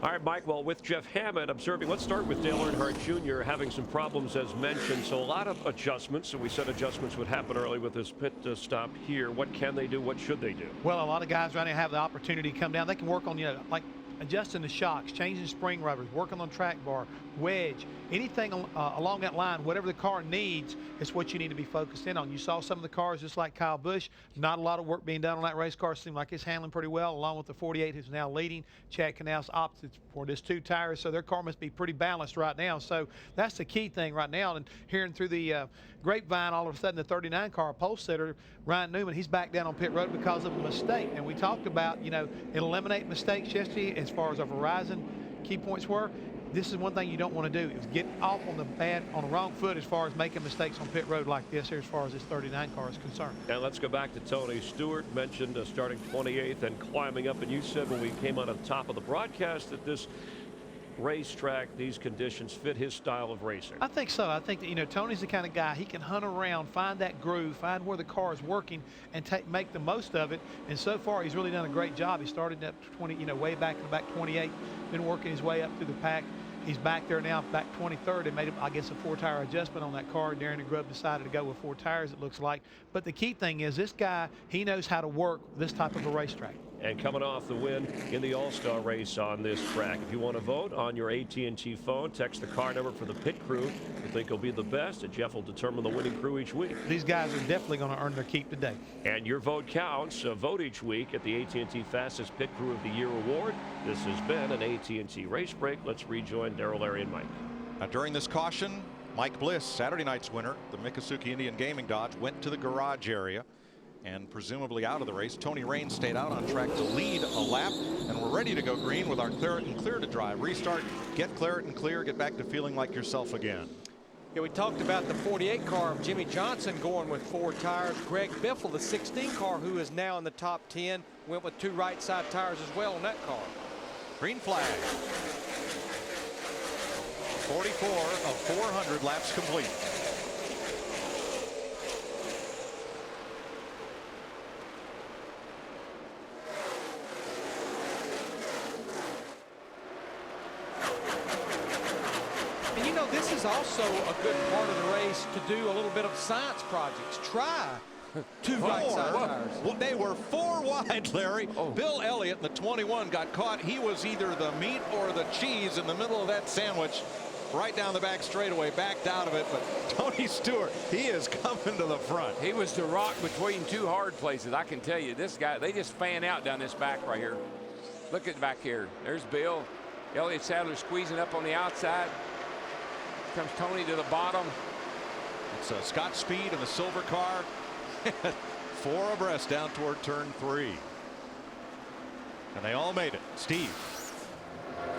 All right, Mike, well, with Jeff Hammond observing, let's start with Dale Earnhardt Jr. having some problems as mentioned, so a lot of adjustments, and we said adjustments would happen early with this pit stop here. What can they do? What should they do? Well, a lot of guys right now have the opportunity to come down. They can work on, like adjusting the shocks, changing spring rubbers, working on track bar, wedge, anything along that line, whatever the car needs is what you need to be focused in on. You saw some of the cars just like Kyle Busch, not a lot of work being done on that race car. Seemed like it's handling pretty well, along with the 48 who's now leading. Chad Knaus opted for this 2 tires, so their car must be pretty balanced right now. So that's the key thing right now. And hearing through the grapevine, all of a sudden the 39 car pole sitter, Ryan Newman, he's back down on pit road because of a mistake. And we talked about, eliminate mistakes yesterday as far as our Verizon key points were. This is one thing you don't want to do, is get off on the wrong foot as far as making mistakes on pit road like this here as far as this 39 car is concerned. And let's go back to Tony Stewart, mentioned starting 28th and climbing up. And you said when we came on the top of the broadcast that this racetrack, these conditions fit his style of racing. I think so. I think that, Tony's the kind of guy, he can hunt around, find that groove, find where the car is working, and make the most of it. And so far, he's really done a great job. He started at 20, way back in the back 28, been working his way up through the pack. He's back there now, back 23rd, and made, I guess, a 4-tire adjustment on that car. Darren and Grubb decided to go with 4 tires, it looks like. But the key thing is this guy, he knows how to work this type of a racetrack. And coming off the win in the All-Star race on this track. If you want to vote on your AT&T phone, text the car number for the pit crew you think will be the best, and Jeff will determine the winning crew each week. These guys are definitely going to earn their keep today. And your vote counts. Vote each week at the AT&T Fastest Pit Crew of the Year award. This has been an AT&T race break. Let's rejoin Darrell, Larry, and Mike. During this caution, Mike Bliss, Saturday night's winner, the Miccosukee Indian Gaming Dodge, went to the garage area and presumably out of the race. Tony Raines stayed out on track to lead a lap, and we're ready to go green with our Claret and Clear to drive. Restart, get Claret and Clear, get back to feeling like yourself again. Yeah, we talked about the 48 car of Jimmy Johnson going with 4 tires. Greg Biffle, the 16 car, who is now in the top 10, went with 2 right side tires as well on that car. Green flag. 44 of 400 laps complete. This is also a good part of the race to do a little bit of science projects. Try 2 right side tires. Well, they were 4 wide, Larry. Bill Elliott, the 21, got caught. He was either the meat or the cheese in the middle of that sandwich, right down the back straightaway, backed out of it. But Tony Stewart, he is coming to the front. He was the rock between 2 hard places. I can tell you, this guy, they just fan out down this back right here. Look at back here. There's Bill. Elliott Sadler squeezing up on the outside. Comes Tony to the bottom. It's Scott Speed in the silver car. 4 abreast down toward turn 3. And they all made it. Steve.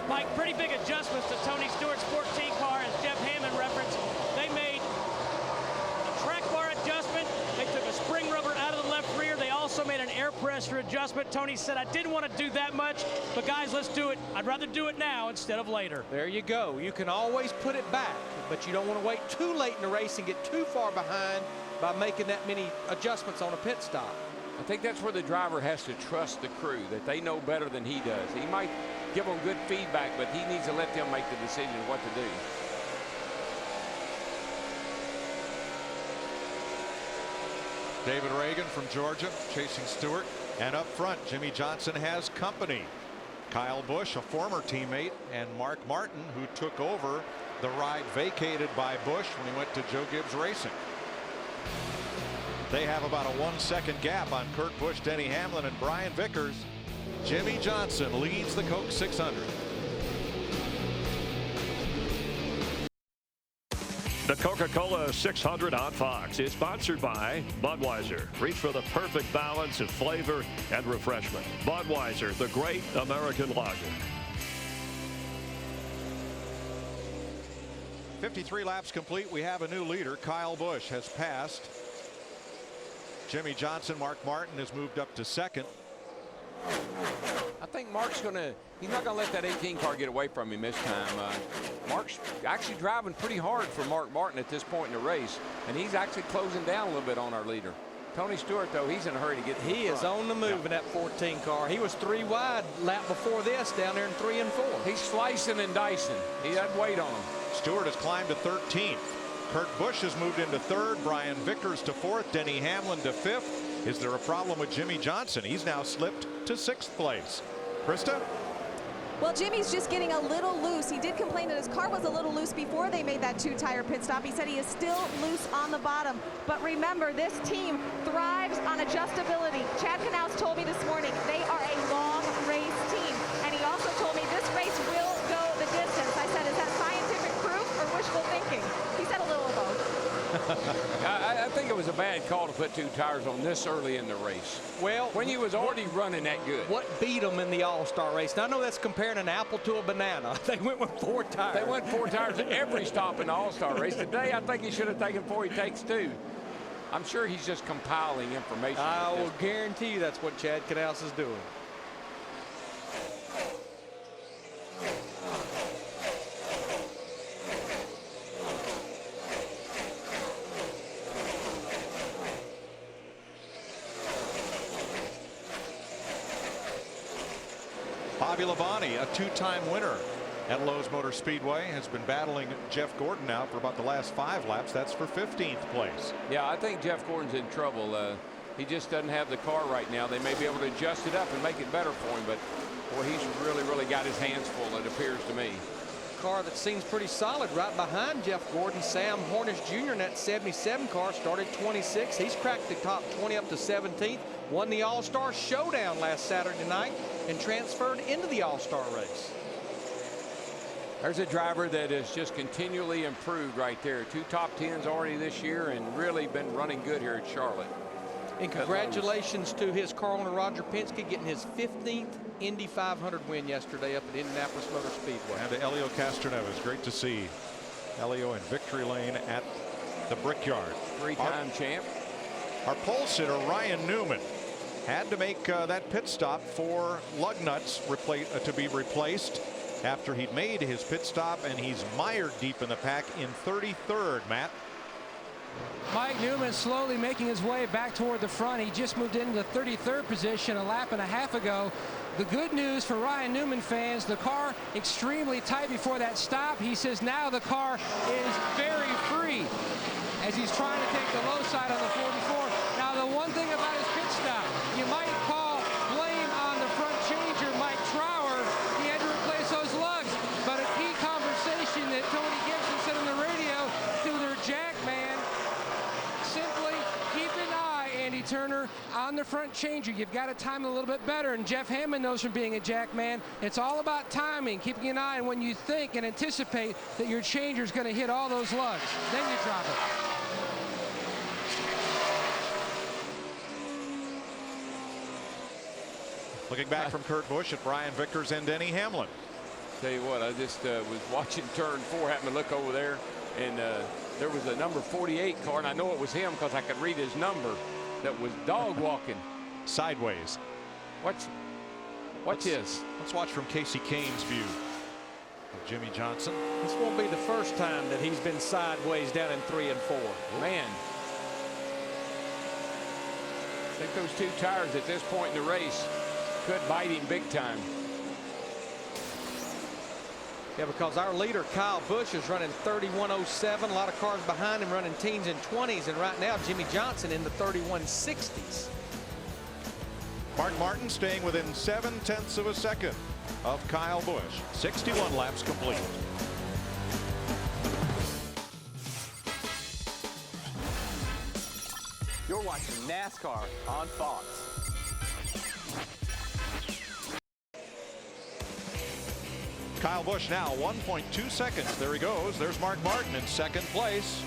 Mike, pretty big adjustments to Tony Stewart's 14 car, as Jeff Hammond referenced. They made a track bar adjustment. They took a spring rubber out of the left rear. They also made an air pressure adjustment. Tony said, I didn't want to do that much, but guys, let's do it. I'd rather do it now instead of later. There you go. You can always put it back, but you don't want to wait too late in the race and get too far behind by making that many adjustments on a pit stop. I think that's where the driver has to trust the crew, that they know better than he does. He might give them good feedback, but he needs to let them make the decision of what to do. David Reagan from Georgia chasing Stewart. And up front, Jimmy Johnson has company. Kyle Busch, a former teammate, and Mark Martin, who took over the ride vacated by Busch when he went to Joe Gibbs Racing. They have about a 1 second gap on Kurt Busch, Denny Hamlin, and Brian Vickers. Jimmy Johnson leads the Coke 600. The Coca-Cola 600 on Fox is sponsored by Budweiser. Reach for the perfect balance of flavor and refreshment. Budweiser, the great American lager. 53 laps complete. We have a new leader. Kyle Busch has passed Jimmy Johnson. Mark Martin has moved up to second. I think Mark's he's not gonna let that 18 car get away from him this time. Mark's actually driving pretty hard for Mark Martin at this point in the race, and he's actually closing down a little bit on our leader. Tony Stewart, though, he's in a hurry to get. He is on the move in that 14 car. He was 3 wide lap before this, down there in 3 and 4. He's slicing and dicing. He had weight on him. Stewart has climbed to 13th. Kurt Busch has moved into 3rd. Brian Vickers to 4th. Denny Hamlin to 5th. Is there a problem with Jimmy Johnson? He's now slipped to 6th place. Krista? Well, Jimmy's just getting a little loose. He did complain that his car was a little loose before they made that 2-tire pit stop. He said he is still loose on the bottom. But remember, this team thrives on adjustability. Chad Knaus told me this morning they are a long race team. And he also told me this race will go the distance. I said, is that scientific proof or wishful thinking? He said a little of both. I think it was a bad call to put 2 tires on this early in the race. Well, when he was already running that good. What beat them in the All-Star race? Now, I know that's comparing an apple to a banana. They went with 4 tires. They went 4 tires at every stop in the All-Star race. Today, I think he should have taken 4. He takes 2. I'm sure he's just compiling information. I will guarantee you that's what Chad Knaus is doing. Bobby Labonte, a 2-time winner at Lowe's Motor Speedway, has been battling Jeff Gordon now for about the last 5 laps. That's for 15th place. Yeah, I think Jeff Gordon's in trouble. He just doesn't have the car right now. They may be able to adjust it up and make it better for him, but boy, he's really got his hands full, it appears to me. Car that seems pretty solid right behind Jeff Gordon. Sam Hornish Jr. in that 77 car started 26. He's cracked the top 20 up to 17th. Won the All-Star Showdown last Saturday night and transferred into the All-Star race. There's a driver that has just continually improved right there. 2 top 10s already this year and really been running good here at Charlotte. And congratulations to his car owner, Roger Penske, getting his 15th Indy 500 win yesterday up at Indianapolis Motor Speedway. And to Elio Castroneves, great to see Elio in victory lane at the Brickyard. 3-time champ. Our pole sitter, Ryan Newman, had to make that pit stop for lug nuts to be replaced after he'd made his pit stop, and he's mired deep in the pack in 33rd, Matt. Mike Newman slowly making his way back toward the front. He just moved into the 33rd position a lap and a half ago. The good news for Ryan Newman fans, the car extremely tight before that stop. He says now the car is very free as he's trying to take the low side on the 44. Now the one thing about his pit stop, you might call blame on the front changer, Mike Trower. He had to replace those lugs. But a key conversation that Tony Gibson said on the radio to their jack man, simply keep an eye, Andy Turner, on the front changer. You've got to time it a little bit better, and Jeff Hammond knows from being a jack man, it's all about timing, keeping an eye on when you think and anticipate that your changer is going to hit all those lugs. Then you drop it. Looking back from Kurt Busch at Brian Vickers and Denny Hamlin. Tell you what, I just was watching turn 4, happened to look over there, and there was a number 48 car, and I know it was him because I could read his number, that was dog walking sideways. What's his? Let's watch from Casey Kane's view of Jimmy Johnson. This won't be the first time that he's been sideways down in 3 and 4. Man, I think those 2 tires at this point in the race could bite him big time. Yeah, because our leader, Kyle Busch, is running 31.07. A lot of cars behind him running teens and 20s. And right now, Jimmy Johnson in the 31.60s. Mark Martin staying within 0.7 of a second of Kyle Busch. 61 laps complete. You're watching NASCAR on Fox. Kyle Busch now 1.2 seconds. There he goes. There's Mark Martin in second place.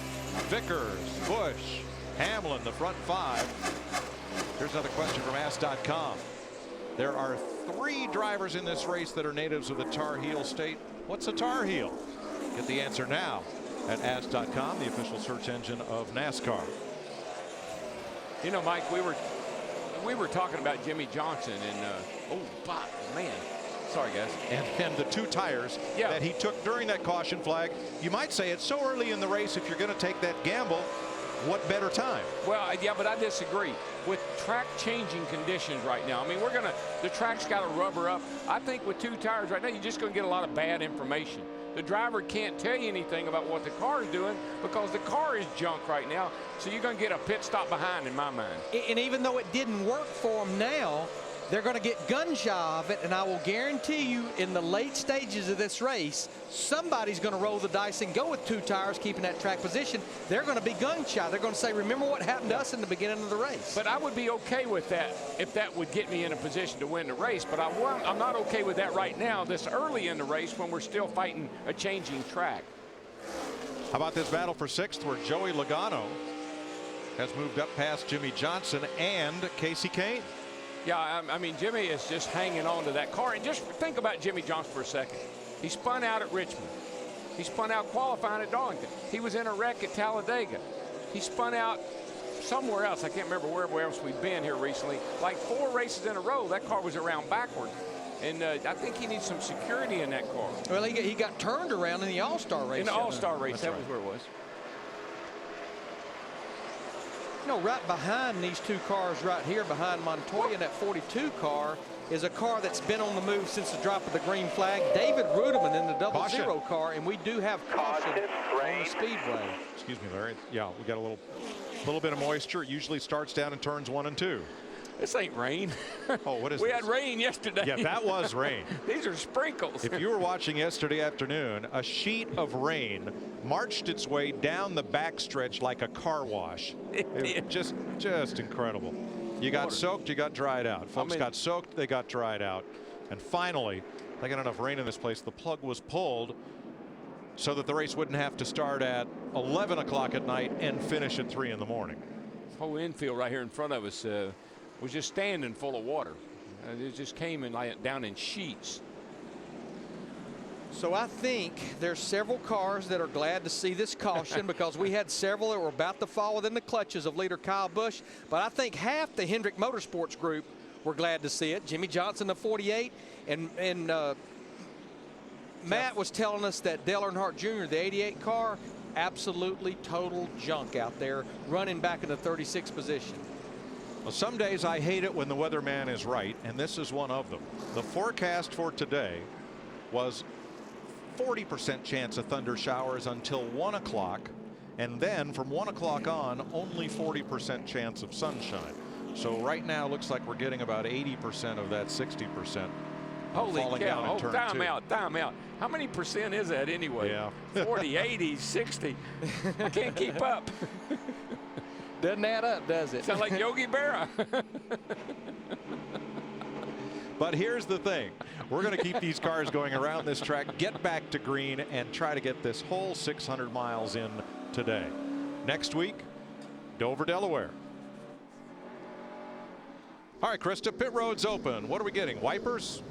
Vickers, Busch, Hamlin, the front five. Here's another question from Ask.com. There are 3 drivers in this race that are natives of the Tar Heel state. What's a Tar Heel? Get the answer now at Ask.com, the official search engine of NASCAR. You know, Mike, we were talking about Jimmy Johnson and man. Sorry, guys. And the 2 tires that he took during that caution flag. You might say it's so early in the race, if you're going to take that gamble, what better time? Well, yeah, but I disagree. With track changing conditions right now, I mean, the track's got to rubber up. I think with 2 tires right now, you're just going to get a lot of bad information. The driver can't tell you anything about what the car is doing because the car is junk right now. So you're going to get a pit stop behind, in my mind. And even though it didn't work for them now, they're going to get gun shy of it, and I will guarantee you in the late stages of this race, somebody's going to roll the dice and go with 2 tires, keeping that track position. They're going to be gun shy. They're going to say, remember what happened to us in the beginning of the race. But I would be okay with that if that would get me in a position to win the race. But I'm not okay with that right now, this early in the race when we're still fighting a changing track. How about this battle for 6th where Joey Logano has moved up past Jimmy Johnson and Casey Kane? Yeah, I mean, Jimmy is just hanging on to that car. And just think about Jimmy Johnson for a second. He spun out at Richmond. He spun out qualifying at Darlington. He was in a wreck at Talladega. He spun out somewhere else. I can't remember where else we've been here recently. Like 4 races in a row, that car was around backward. And I think he needs some security in that car. Well, he got turned around in the All-Star race. In the All-Star race, that was where it was. You know, right behind these 2 cars right here, behind Montoya in that 42 car, is a car that's been on the move since the drop of the green flag. David Ruderman in the 00 car, and we do have caution on the Speedway. Excuse me, Larry. Yeah, we got a little bit of moisture. It usually starts down in turns 1 and 2. This ain't rain. Oh, what is we this? had rain yesterday. Yeah, that was rain. These are sprinkles. If you were watching yesterday afternoon, a sheet of rain marched its way down the backstretch like a car wash. It just incredible. You got soaked, you got dried out. Folks got soaked, they got dried out. And finally, they got enough rain in this place, the plug was pulled so that the race wouldn't have to start at 11 o'clock at night and finish at 3 in the morning. This whole infield right here in front of us was just standing full of water. It just came in down in sheets. So I think there's several cars that are glad to see this caution because we had several that were about to fall within the clutches of leader Kyle Busch. But I think half the Hendrick Motorsports group were glad to see it. Jimmy Johnson, the 48, and Matt was telling us that Dale Earnhardt Jr., the 88 car, absolutely total junk out there, running back in the 36th position. Well, some days I hate it when the weatherman is right, and this is one of them. The forecast for today was 40% chance of thunder showers until 1 o'clock, and then from 1 o'clock on, only 40% chance of sunshine. So right now, looks like we're getting about 80% of that 60%. Holy falling cow. down in turn Time 2. out. How many percent is that anyway? Yeah. 40, 80, 60. I can't keep up. Doesn't add up, does it? Sound like Yogi Berra. But here's the thing. We're going to keep these cars going around this track, get back to green, and try to get this whole 600 miles in today. Next week, Dover, Delaware. All right, Krista, pit road's open. What are we getting? Wipers?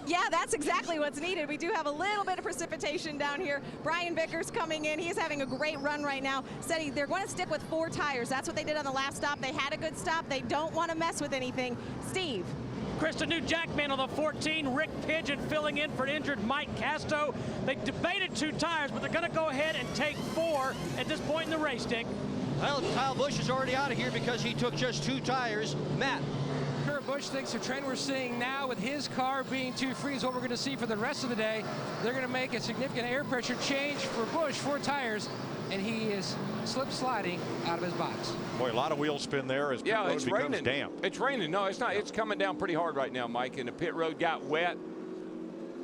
Yeah, that's exactly what's needed. We do have a little bit of precipitation down here. Brian Vickers coming in. He is having a great run right now. Said they're going to stick with 4 tires. That's what they did on the last stop. They had a good stop. They don't want to mess with anything. Steve. Krista, new jackman on the 14, Rick Pigeon filling in for injured Mike Casto. They debated 2 tires, but they're going to go ahead and take 4 at this point in the race, Dick. Well, Kyle Busch is already out of here because he took just 2 tires. Matt. Busch thinks the trend we're seeing now with his car being too free is what we're going to see for the rest of the day. They're going to make a significant air pressure change for Busch, 4 tires, and he is slip sliding out of his box. Boy, a lot of wheel spin there as pit road becomes damp. It's raining. No, it's not. It's coming down pretty hard right now, Mike, and the pit road got wet.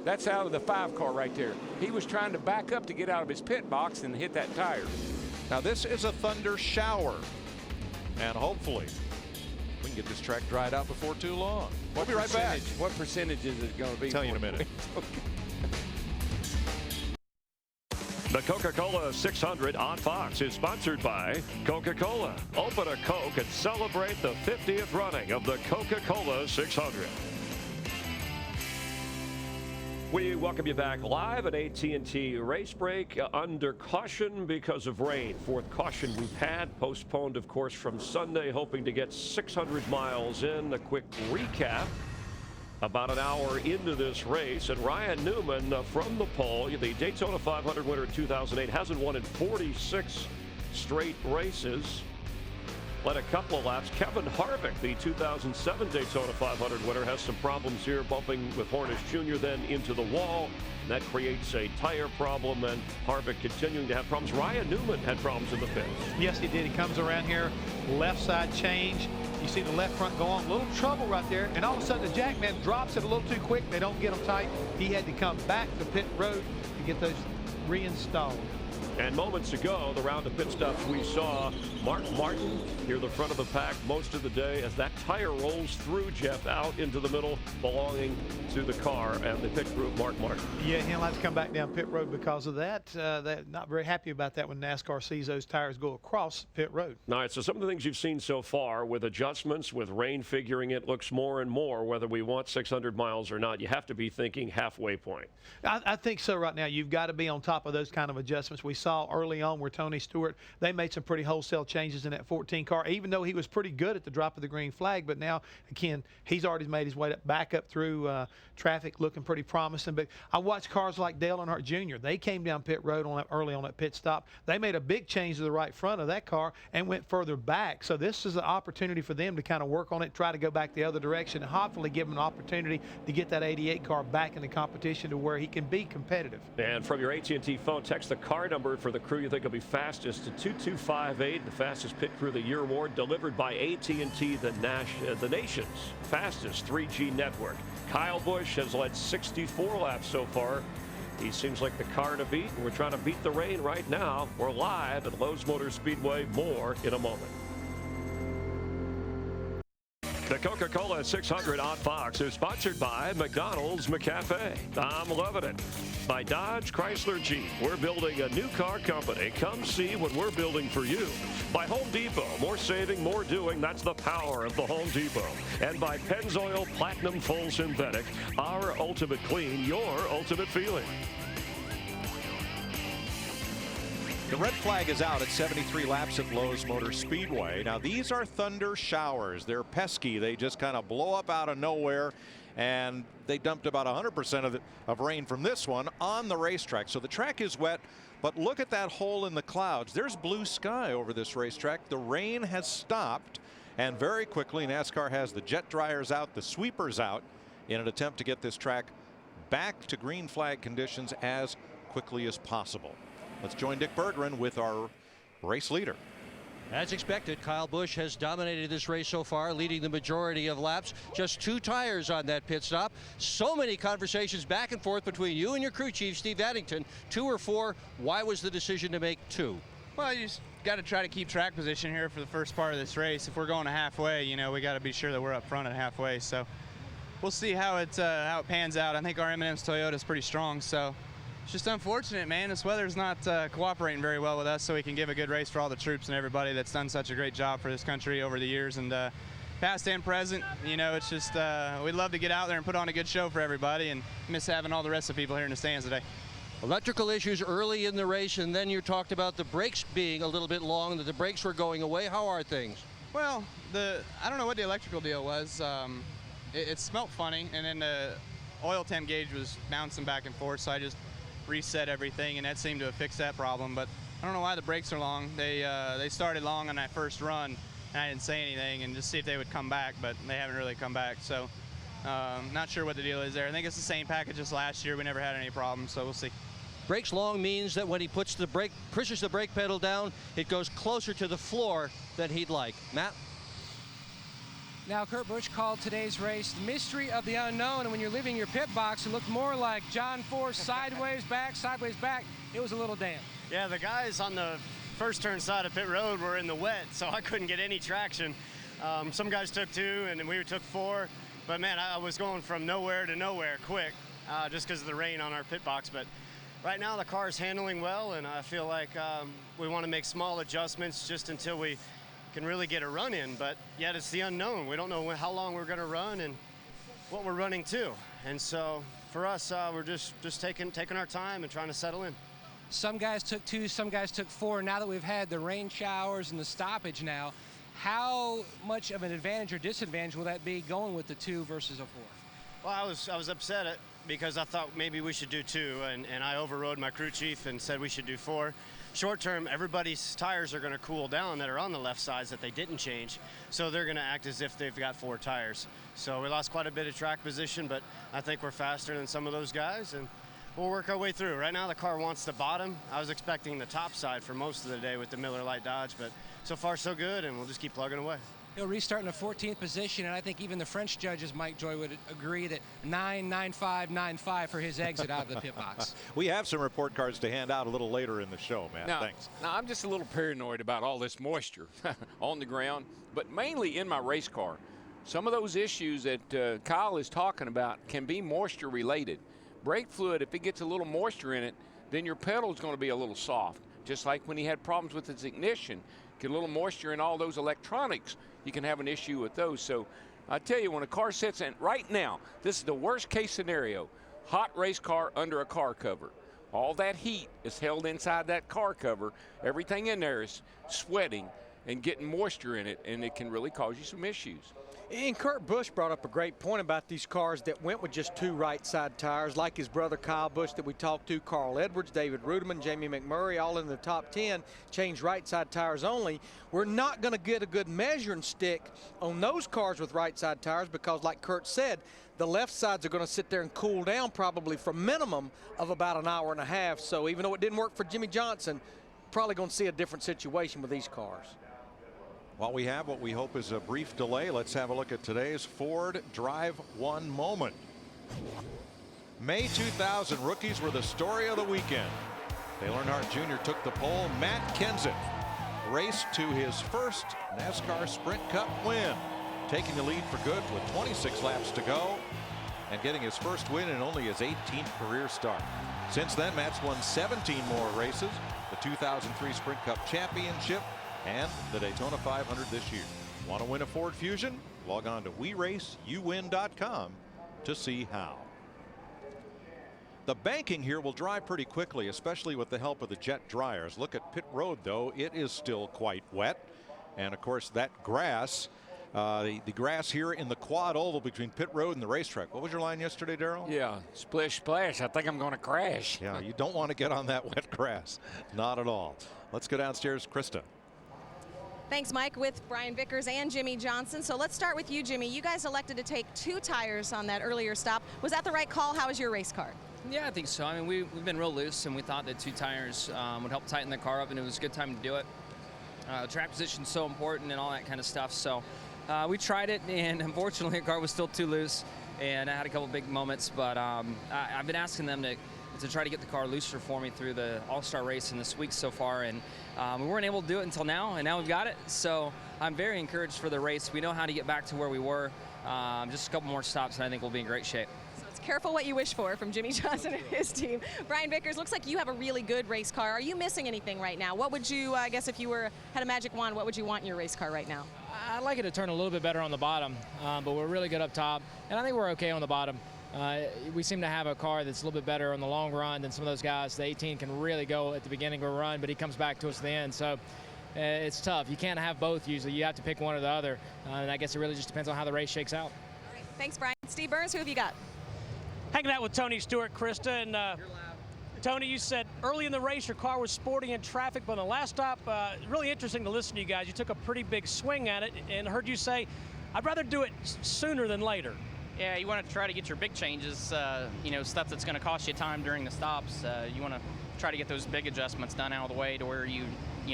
That's out of the 5 car right there. He was trying to back up to get out of his pit box and hit that tire. Now this is a thunder shower, and hopefully we can get this track dried out before too long. We'll be right back. What percentage is it going to be? Tell you in a minute. The Coca-Cola 600 on Fox is sponsored by Coca-Cola. Open a Coke and celebrate the 50th running of the Coca-Cola 600. We welcome you back live at AT&T Race Break under caution because of rain. 4th caution we've had, postponed, of course, from Sunday, hoping to get 600 miles in. A quick recap. About an hour into this race, and Ryan Newman from the pole, the Daytona 500 winner in 2008, hasn't won in 46 straight races. Led a couple of laps. Kevin Harvick, the 2007 Daytona 500 winner, has some problems here, bumping with Hornish Jr. then into the wall. That creates a tire problem, and Harvick continuing to have problems. Ryan Newman had problems in the pits. Yes, he did. He comes around here, left side change. You see the left front go on, a little trouble right there, and all of a sudden the jackman drops it a little too quick. They don't get him tight. He had to come back to pit road to get those reinstalled. And moments ago, the round of pit stops, we saw Mark Martin near the front of the pack most of the day as that tire rolls through, Jeff, out into the middle, belonging to the car and the pit crew of Mark Martin. Yeah, he'll have to come back down pit road because of that. They're not very happy about that when NASCAR sees those tires go across pit road. All right, so some of the things you've seen so far with adjustments, with rain figuring it looks more and more, whether we want 600 miles or not, you have to be thinking halfway point. I think so right now. You've got to be on top of those kind of adjustments. We saw early on where Tony Stewart, they made some pretty wholesale changes in that 14 car, even though he was pretty good at the drop of the green flag. But now, again, he's already made his way back up through traffic, looking pretty promising. But I watched cars like Dale Earnhardt Jr. They came down pit road early on that pit stop. They made a big change to the right front of that car and went further back. So this is an opportunity for them to kind of work on it, try to go back the other direction, and hopefully give him an opportunity to get that 88 car back in the competition to where he can be competitive. And from your AT&T phone, text the car number for the crew you think will be fastest to 22558. The fastest pit crew of the year award delivered by AT&T, the nation's fastest 3G network. Kyle Busch has led 64 laps so far. He seems like the car to beat, and we're trying to beat the rain right now. We're live at Lowe's Motor Speedway. More in a moment. The Coca-Cola 600 on Fox is sponsored by McDonald's McCafe. I'm loving it. By Dodge Chrysler Jeep. We're building a new car company. Come see what we're building for you. By Home Depot. More saving, more doing. That's the power of the Home Depot. And by Pennzoil Platinum Full Synthetic. Our ultimate clean, your ultimate feeling. The red flag is out at 73 laps at Lowe's Motor Speedway. Now these are thunder showers. They're pesky. They just kind of blow up out of nowhere, and they dumped about 100% of rain from this one on the racetrack. So the track is wet, but look at that hole in the clouds. There's blue sky over this racetrack. The rain has stopped, and very quickly NASCAR has the jet dryers out, the sweepers out, in an attempt to get this track back to green flag conditions as quickly as possible. Let's join Dick Berggren with our race leader. As expected, Kyle Busch has dominated this race so far, leading the majority of laps. Just 2 tires on that pit stop. So many conversations back and forth between you and your crew chief, Steve Addington. 2 or 4. Why was the decision to make 2? Well, you just got to try to keep track position here for the first part of this race. If we're going to halfway, you know, we got to be sure that we're up front at halfway. So we'll see how it pans out. I think our M&M's Toyota is pretty strong, so it's just unfortunate, man. This weather's not cooperating very well with us, so we can give a good race for all the troops and everybody that's done such a great job for this country over the years, and past and present. You know, it's just we'd love to get out there and put on a good show for everybody, and miss having all the rest of the people here in the stands today. Electrical issues early in the race, and then you talked about the brakes being a little bit long, that the brakes were going away. How are things? Well, I don't know what the electrical deal was. It smelled funny, and then the oil temp gauge was bouncing back and forth, so I just reset everything, and that seemed to have fixed that problem. But I don't know why the brakes are long. They started long on that first run, and I didn't say anything and just see if they would come back, but they haven't really come back. So not sure what the deal is there. I think it's the same package as last year. We never had any problems, so we'll see. Brakes long means that when he pushes the brake pedal down, it goes closer to the floor than he'd like. Matt? Now, Kurt Busch called today's race the mystery of the unknown, and when you're leaving your pit box, it looked more like John Force sideways back, sideways back. It was a little damp. Yeah, the guys on the first turn side of pit road were in the wet, so I couldn't get any traction. Some guys took 2, and then we took 4. But, man, I was going from nowhere to nowhere quick just because of the rain on our pit box. But right now the car is handling well, and I feel like we want to make small adjustments just until we can really get a run in, but yet it's the unknown. We don't know how long we're going to run and what we're running to. And so for us, we're just taking our time and trying to settle in. Some guys took 2, some guys took 4. Now that we've had the rain showers and the stoppage now, how much of an advantage or disadvantage will that be going with the 2 versus a 4? Well, I was upset because I thought maybe we should do 2, and I overrode my crew chief and said we should do 4. Short term, everybody's tires are going to cool down that are on the left sides that they didn't change, so they're going to act as if they've got 4 tires. So we lost quite a bit of track position, but I think we're faster than some of those guys, and we'll work our way through. Right now the car wants the bottom. I was expecting the top side for most of the day with the Miller Lite Dodge, but so far so good, and we'll just keep plugging away. He'll restart in the 14th position, and I think even the French judges, Mike Joy, would agree that 9.9595 for his exit out of the pit box. We have some report cards to hand out a little later in the show, Matt. Thanks. Now, I'm just a little paranoid about all this moisture on the ground, but mainly in my race car. Some of those issues that Kyle is talking about can be moisture related. Brake fluid, if it gets a little moisture in it, then your pedal is going to be a little soft. Just like when he had problems with his ignition, get a little moisture in all those electronics, you can have an issue with those. So I tell you, when a car sits in, right now, this is the worst case scenario, hot race car under a car cover. All that heat is held inside that car cover. Everything in there is sweating and getting moisture in it, and it can really cause you some issues. And Kurt Busch brought up a great point about these cars that went with just 2 right side tires, like his brother Kyle Busch that we talked to, Carl Edwards, David Ruderman, Jamie McMurray, all in the top 10, changed right side tires only. We're not going to get a good measuring stick on those cars with right side tires because, like Kurt said, the left sides are going to sit there and cool down probably for a minimum of about an hour and a half. So even though it didn't work for Jimmy Johnson, probably going to see a different situation with these cars. While we have what we hope is a brief delay, let's have a look at today's Ford Drive 1 moment. May 2000 rookies were the story of the weekend. Dale Earnhardt Jr. took the pole. Matt Kenseth raced to his first NASCAR Sprint Cup win, taking the lead for good with 26 laps to go and getting his first win in only his 18th career start. Since then, Matt's won 17 more races, the 2003 Sprint Cup Championship, and the Daytona 500 this year. Want to win a Ford Fusion? Log on to WeRaceYouWin.com to see how. The banking here will dry pretty quickly, especially with the help of the jet dryers. Look at pit road, though. It is still quite wet. And, of course, that grass, the grass here in the quad oval between pit road and the racetrack. What was your line yesterday, Darrell? Yeah, splish, splash. I think I'm going to crash. Yeah, you don't want to get on that wet grass. Not at all. Let's go downstairs. Krista. Thanks, Mike, with Brian Vickers and Jimmy Johnson. So let's start with you, Jimmy. You guys elected to take 2 tires on that earlier stop. Was that the right call? How was your race car? Yeah, I think so. I mean, we've been real loose, and we thought that 2 tires would help tighten the car up, and it was a good time to do it. Track position's so important and all that kind of stuff. So we tried it, and unfortunately, the car was still too loose, and I had a couple big moments. But I've been asking them to try to get the car looser for me through the All-Star race in this week so far, and we weren't able to do it until now, and now we've got it. So I'm very encouraged for the race. We know how to get back to where we were. Just a couple more stops, and I think we'll be in great shape. So it's careful what you wish for from Jimmy Johnson and his team. Brian Vickers, looks like you have a really good race car. Are you missing anything right now? What would you, I guess if you had a magic wand, what would you want in your race car right now? I'd like it to turn a little bit better on the bottom, but we're really good up top, and I think we're okay on the bottom. We seem to have a car that's a little bit better on the long run than some of those guys. The 18 can really go at the beginning of a run, but he comes back to us at the end. So it's tough. You can't have both usually. You have to pick one or the other. And I guess it really just depends on how the race shakes out. All right. Thanks, Brian. Steve Burns, who have you got? Hanging out with Tony Stewart, Krista, and Tony, you said early in the race your car was sporty in traffic, but on the last stop, really interesting to listen to you guys. You took a pretty big swing at it, and heard you say, I'd rather do it sooner than later. Yeah, you want to try to get your big changes, you know, stuff that's going to cost you time during the stops. You want to try to get those big adjustments done out of the way to where you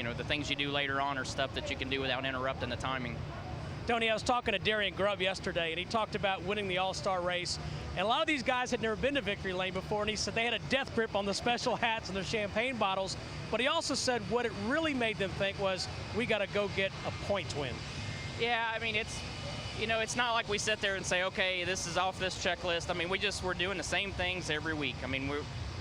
know, the things you do later on are stuff that you can do without interrupting the timing. Tony, I was talking to Darian Grubb yesterday, and he talked about winning the All-Star race. And a lot of these guys had never been to Victory Lane before, and he said they had a death grip on the special hats and the champagne bottles. But he also said what it really made them think was, we got to go get a points win. Yeah, I mean, it's, you know, it's not like we sit there and say, okay, this is off this checklist. I mean, we're doing the same things every week. I mean,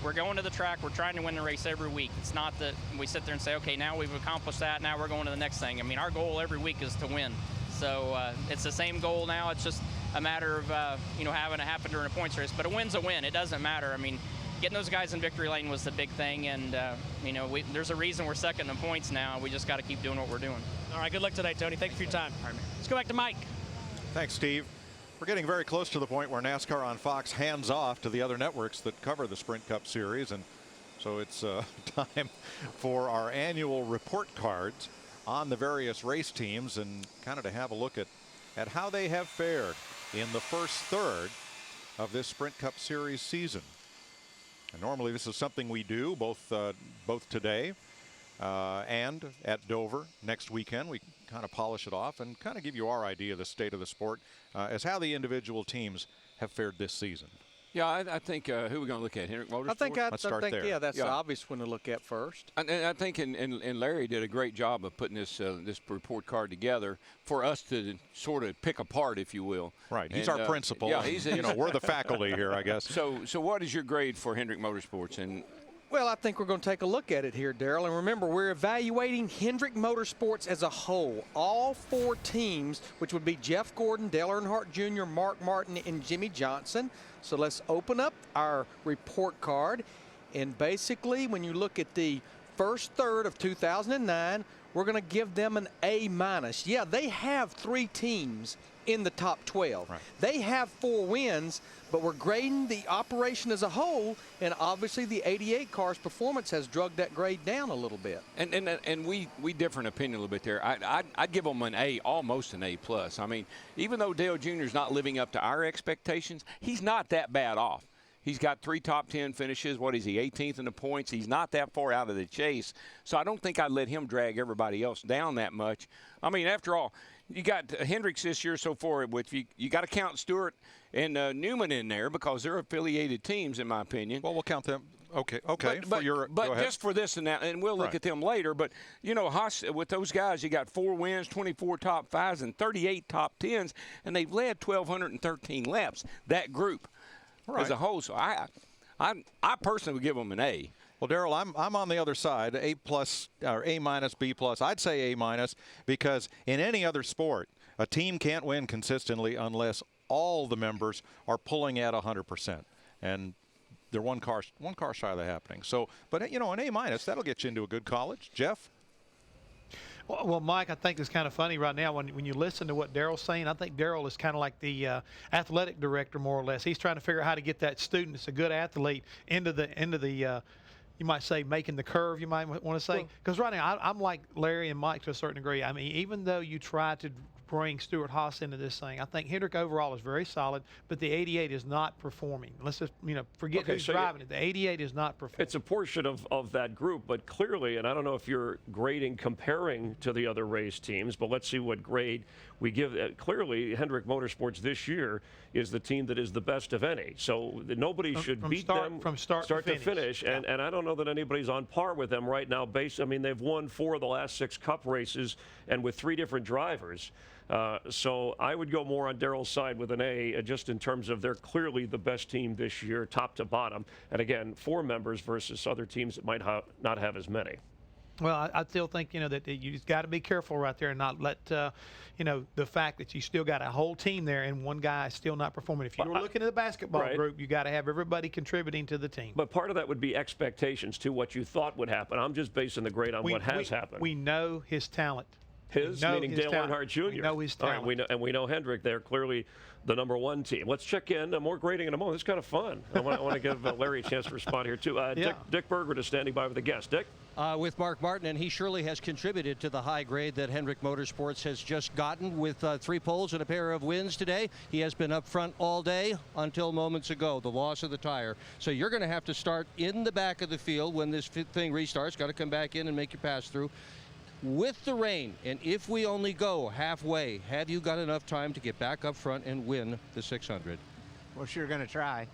we're going to the track, we're trying to win the race every week. It's not that we sit there and say, okay, now we've accomplished that, now we're going to the next thing. I mean, our goal every week is to win. So it's the same goal now. It's just a matter of, you know, having it happen during a points race. But a win's a win. It doesn't matter. I mean, getting those guys in Victory Lane was the big thing. And, you know, there's a reason we're second in points now. We just got to keep doing what we're doing. All right, good luck today, Tony. Thank you for your time. All right, let's go back to Mike. Thanks, Steve. We're getting very close to the point where NASCAR on Fox hands off to the other networks that cover the Sprint Cup Series. And so it's time for our annual report cards on the various race teams and kind of to have a look at how they have fared in the first third of this Sprint Cup Series season. And normally this is something we do both today and at Dover next weekend. We kind of polish it off and kind of give you our idea of the state of the sport as how the individual teams have fared this season. Yeah, I think who are we going to look at? Hendrick Motorsports? I think yeah, that's the obvious one to look at first. And I think and Larry did a great job of putting this report card together for us to sort of pick apart, if you will. Right. He's our principal. Yeah, you know, we're the faculty here, I guess. So what is your grade for Hendrick Motorsports? And well, I think we're going to take a look at it here, Darrell. And remember, we're evaluating Hendrick Motorsports as a whole. All four teams, which would be Jeff Gordon, Dale Earnhardt Jr., Mark Martin, and Jimmy Johnson. So let's open up our report card. And basically, when you look at the first third of 2009, we're going to give them an A-. Yeah, they have 3 teams in the top 12. Right. They have 4 wins, but we're grading the operation as a whole, and obviously the 88 car's performance has drugged that grade down a little bit. And we differ in opinion a little bit there. I'd give them an A, almost an A+. I mean, even though Dale Jr. is not living up to our expectations, he's not that bad off. He's got 3 top 10 finishes. What is he, 18th in the points? He's not that far out of the chase. So I don't think I'd let him drag everybody else down that much. I mean, after all, you got Hendricks this year so far. With you got to count Stewart and Newman in there because they're affiliated teams, in my opinion. Well, we'll count them. Okay. But just for this and that, and we'll look at them later. But you know, Haas, with those guys, you got 4 wins, 24 top 5s, and 38 top 10s, and they've led 1,213 laps. That group as a whole. So I personally would give them an A. Well, Darrell, I'm on the other side, A+ or A-, B+. I'd say A- because in any other sport, a team can't win consistently unless all the members are pulling at 100%, and they're one car shy of that happening. So, but you know, an A-, that'll get you into a good college. Jeff? Well, Mike, I think it's kind of funny right now when you listen to what Darrell's saying. I think Darrell is kind of like the athletic director, more or less. He's trying to figure out how to get that student that's a good athlete into the you might say making the curve, you might want to say. Because right now, I'm like Larry and Mike to a certain degree. I mean, even though you try to bring Stewart Haas into this thing, I think Hendrick overall is very solid, but the 88 is not performing. Let's just, forget who's driving it. The 88 is not performing. It's a portion of that group, but clearly, and I don't know if you're grading comparing to the other race teams, but let's see what grade we give. Clearly, Hendrick Motorsports this year is the team that is the best of any. So nobody should beat them from start to finish. And I don't know that anybody's on par with them right now. They've won 4 of the last 6 Cup races, and with 3 different drivers. So I would go more on Darrell's side with an A, just in terms of they're clearly the best team this year, top to bottom. And again, 4 members versus other teams that might not have as many. Well, I still think, that you've got to be careful right there and not let, the fact that you still got a whole team there and one guy is still not performing. If you were looking at the basketball group, you got to have everybody contributing to the team. But part of that would be expectations to what you thought would happen. I'm just basing the grade on what has happened. We know his talent. His, know meaning his Dale talent. Earnhardt Jr. We know his All right, talent. we know Hendrick. They're clearly the #1 team. Let's check in. More grading in a moment. This is kind of fun. I want to give Larry a chance to respond here, too. Yeah. Dick Berger is standing by with a guest. Dick? With Mark Martin, and he surely has contributed to the high grade that Hendrick Motorsports has just gotten with 3 poles and a pair of wins today. He has been up front all day until moments ago, the loss of the tire. So you're going to have to start in the back of the field when this thing restarts. Got to come back in and make your pass through. With the rain, and if we only go halfway, have you got enough time to get back up front and win the 600? We're sure going to try.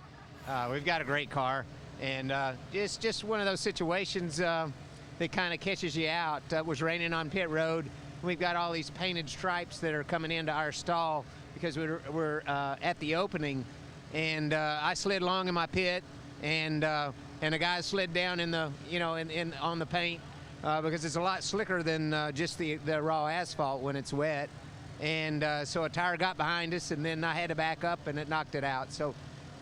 We've got a great car, and it's just one of those situations that kind of catches you out. It was raining on pit road. We've got all these painted stripes that are coming into our stall because we're at the opening, and I slid along in my pit, and the guys slid down in the on the paint. Because it's a lot slicker than just the raw asphalt when it's wet. And so a tire got behind us, and then I had to back up, and it knocked it out. So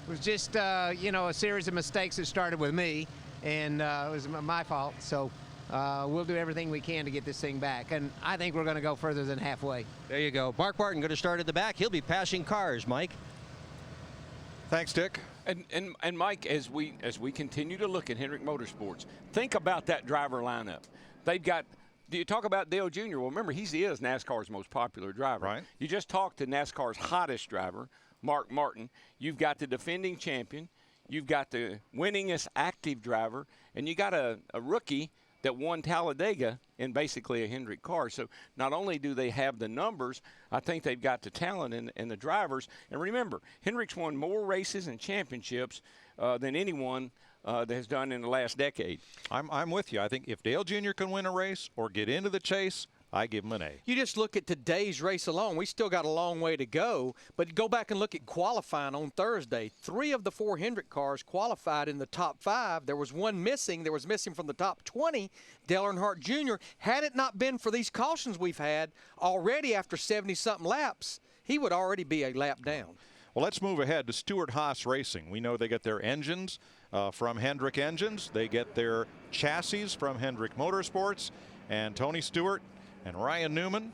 it was just, a series of mistakes that started with me, and it was my fault. So we'll do everything we can to get this thing back. And I think we're going to go further than halfway. There you go. Mark Martin going to start at the back. He'll be passing cars, Mike. Thanks, Dick. And Mike, as we continue to look at Hendrick Motorsports, think about that driver lineup. They've got. Do you talk about Dale Jr.? Well, remember he is NASCAR's most popular driver. Right. You just talked to NASCAR's hottest driver, Mark Martin. You've got the defending champion. You've got the winningest active driver, and you got a rookie that won Talladega in basically a Hendrick car. So not only do they have the numbers, I think they've got the talent and the drivers. And remember, Hendrick's won more races and championships than anyone that has done in the last decade. I'm with you. I think if Dale Jr. can win a race or get into the chase, I give him an A. You just look at today's race alone. We still got a long way to go, but go back and look at qualifying on Thursday. 3 of the 4 Hendrick cars qualified in the top 5. There was one missing. There was missing from the top 20, Dale Earnhardt Jr. Had it not been for these cautions we've had already after 70-something laps, he would already be a lap down. Well, let's move ahead to Stewart-Haas Racing. We know they get their engines from Hendrick Engines. They get their chassis from Hendrick Motorsports. And Tony Stewart and Ryan Newman.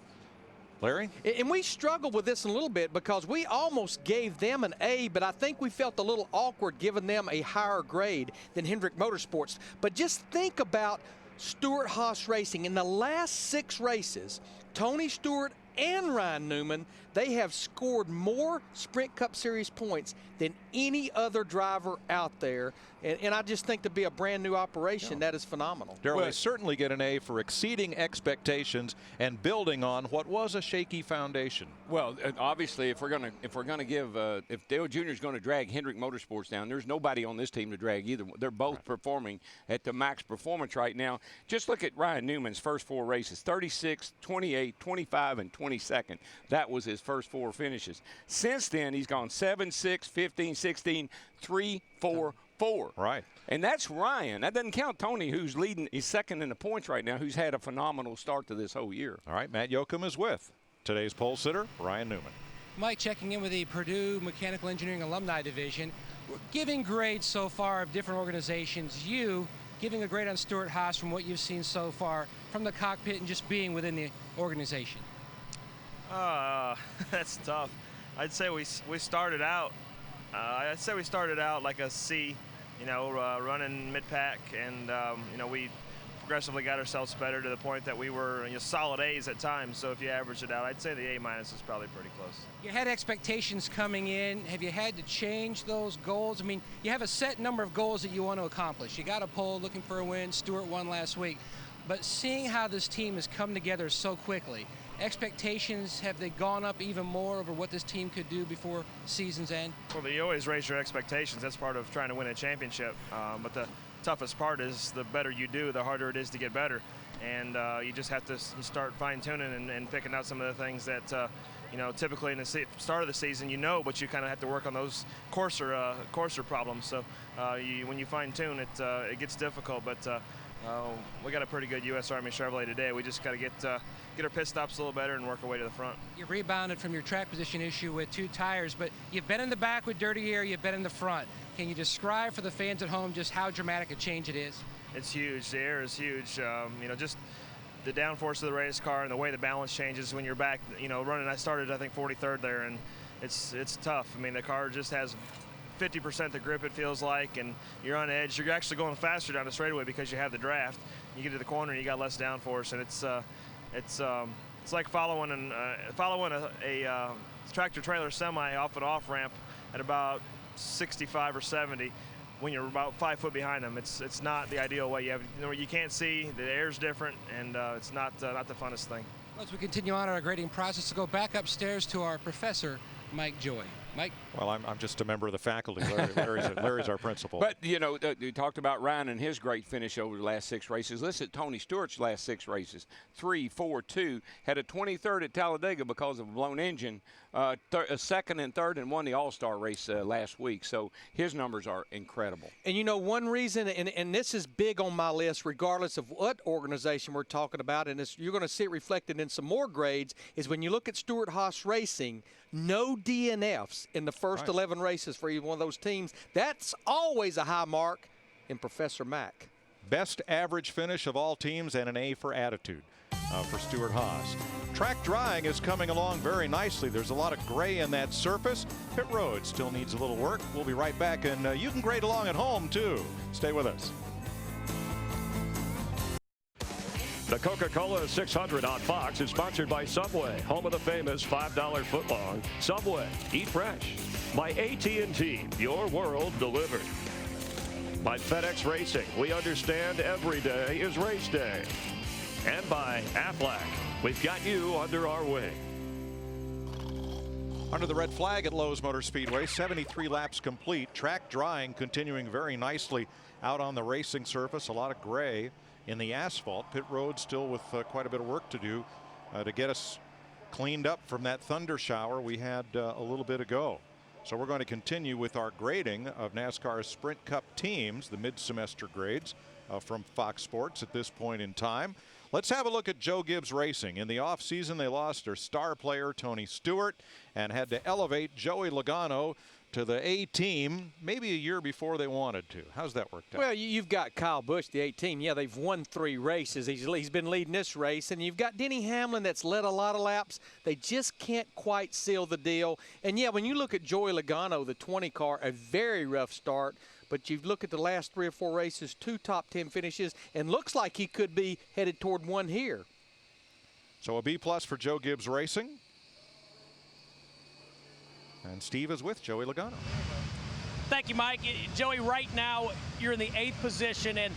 Larry? And we struggled with this a little bit because we almost gave them an A, but I think we felt a little awkward giving them a higher grade than Hendrick Motorsports. But just think about Stewart-Haas Racing. In the last 6 races, Tony Stewart and Ryan Newman, they have scored more Sprint Cup Series points than any other driver out there. And I just think to be a brand new operation, that is phenomenal. Darrell, they certainly get an A for exceeding expectations and building on what was a shaky foundation. Well, obviously, if Dale Jr. is going to drag Hendrick Motorsports down, there's nobody on this team to drag either. They're both performing at the max performance right now. Just look at Ryan Newman's first 4 races: 36, 28, 25, and 22nd. That was his first 4 finishes. Since then, he's gone 7, 6, 15, 16, 3, 4, 4. Right. And that's Ryan. That doesn't count Tony, who's leading. He's second in the points right now, who's had a phenomenal start to this whole year. All right, Matt Yoakum is with today's pole sitter, Ryan Newman. Mike checking in with the Purdue Mechanical Engineering Alumni Division. We're giving grades so far of different organizations. You giving a grade on Stewart-Haas from what you've seen so far from the cockpit and just being within the organization. That's tough. I'd say we started out. I'd say we started out like a C, running mid-pack, and we progressively got ourselves better to the point that we were solid A's at times. So if you average it out, I'd say the A- is probably pretty close. You had expectations coming in. Have you had to change those goals? I mean, you have a set number of goals that you want to accomplish. You got a pole, looking for a win. Stewart won last week. But seeing how this team has come together so quickly, expectations, have they gone up even more over what this team could do before season's end? Well, you always raise your expectations. That's part of trying to win a championship. But the toughest part is the better you do, the harder it is to get better. And you just have to start fine-tuning and picking out some of the things that, typically in the start of the season, but you kind of have to work on those coarser problems. So when you fine-tune, it gets difficult. But we got a pretty good U.S. Army Chevrolet today. We just got to get our pit stops a little better and work our way to the front. You rebounded from your track position issue with 2 tires, but you've been in the back with dirty air, you've been in the front. Can you describe for the fans at home just how dramatic a change it is? It's huge. The air is huge. Just the downforce of the race car and the way the balance changes when you're back, running. I started, I think, 43rd there, and it's tough. I mean, the car just has 50% the grip, it feels like, and you're on edge. You're actually going faster down the straightaway because you have the draft. You get to the corner and you got less downforce, and it's like following a tractor trailer semi off an off ramp at about 65 or 70 when you're about 5 foot behind them. It's not the ideal way. You can't see, the air's different, and it's not the funnest thing. As we continue on our grading process, to go back upstairs to our professor, Mike Joy. Mike? Well, I'm just a member of the faculty. Larry's our principal. But, you talked about Ryan and his great finish over the last 6 races. Listen to Tony Stewart's last 6 races. 3, 4, 2. Had a 23rd at Talladega because of a blown engine. A 2nd and 3rd, and won the All-Star race last week. So his numbers are incredible. And one reason, and this is big on my list, regardless of what organization we're talking about, and you're going to see it reflected in some more grades, is when you look at Stewart-Haas Racing, no DNFs in the first 11 races for either one of those teams. That's always a high mark in Professor Mack. Best average finish of all teams and an A for attitude for Stewart-Haas. Track drying is coming along very nicely. There's a lot of gray in that surface. Pit road still needs a little work. We'll be right back, and you can grade along at home too. Stay with us. The Coca-Cola 600 on Fox is sponsored by Subway, home of the famous $5 footlong. Subway, eat fresh. By AT&T, your world delivered. By FedEx Racing, we understand every day is race day. And by Aflac, we've got you under our wing. Under the red flag at Lowe's Motor Speedway, 73 laps complete. Track drying continuing very nicely out on the racing surface. A lot of gray in the asphalt. Pit road still with quite a bit of work to do to get us cleaned up from that thunder shower we had a little bit ago. So we're going to continue with our grading of NASCAR's Sprint Cup teams, the mid-semester grades from Fox Sports at this point in time. Let's have a look at Joe Gibbs Racing. In the offseason, they lost their star player, Tony Stewart, and had to elevate Joey Logano to the A team maybe a year before they wanted to. How's that worked out? Well, you've got Kyle Busch, the 18. Yeah, they've won 3 races. He's been leading this race. And you've got Denny Hamlin that's led a lot of laps. They just can't quite seal the deal. And, yeah, when you look at Joey Logano, the 20 car, a very rough start. But you look at the last 3 or 4 races, 2 top 10 finishes, and looks like he could be headed toward one here. So a B+ for Joe Gibbs Racing. And Steve is with Joey Logano. Thank you, Mike. Joey, right now you're in the 8th position, and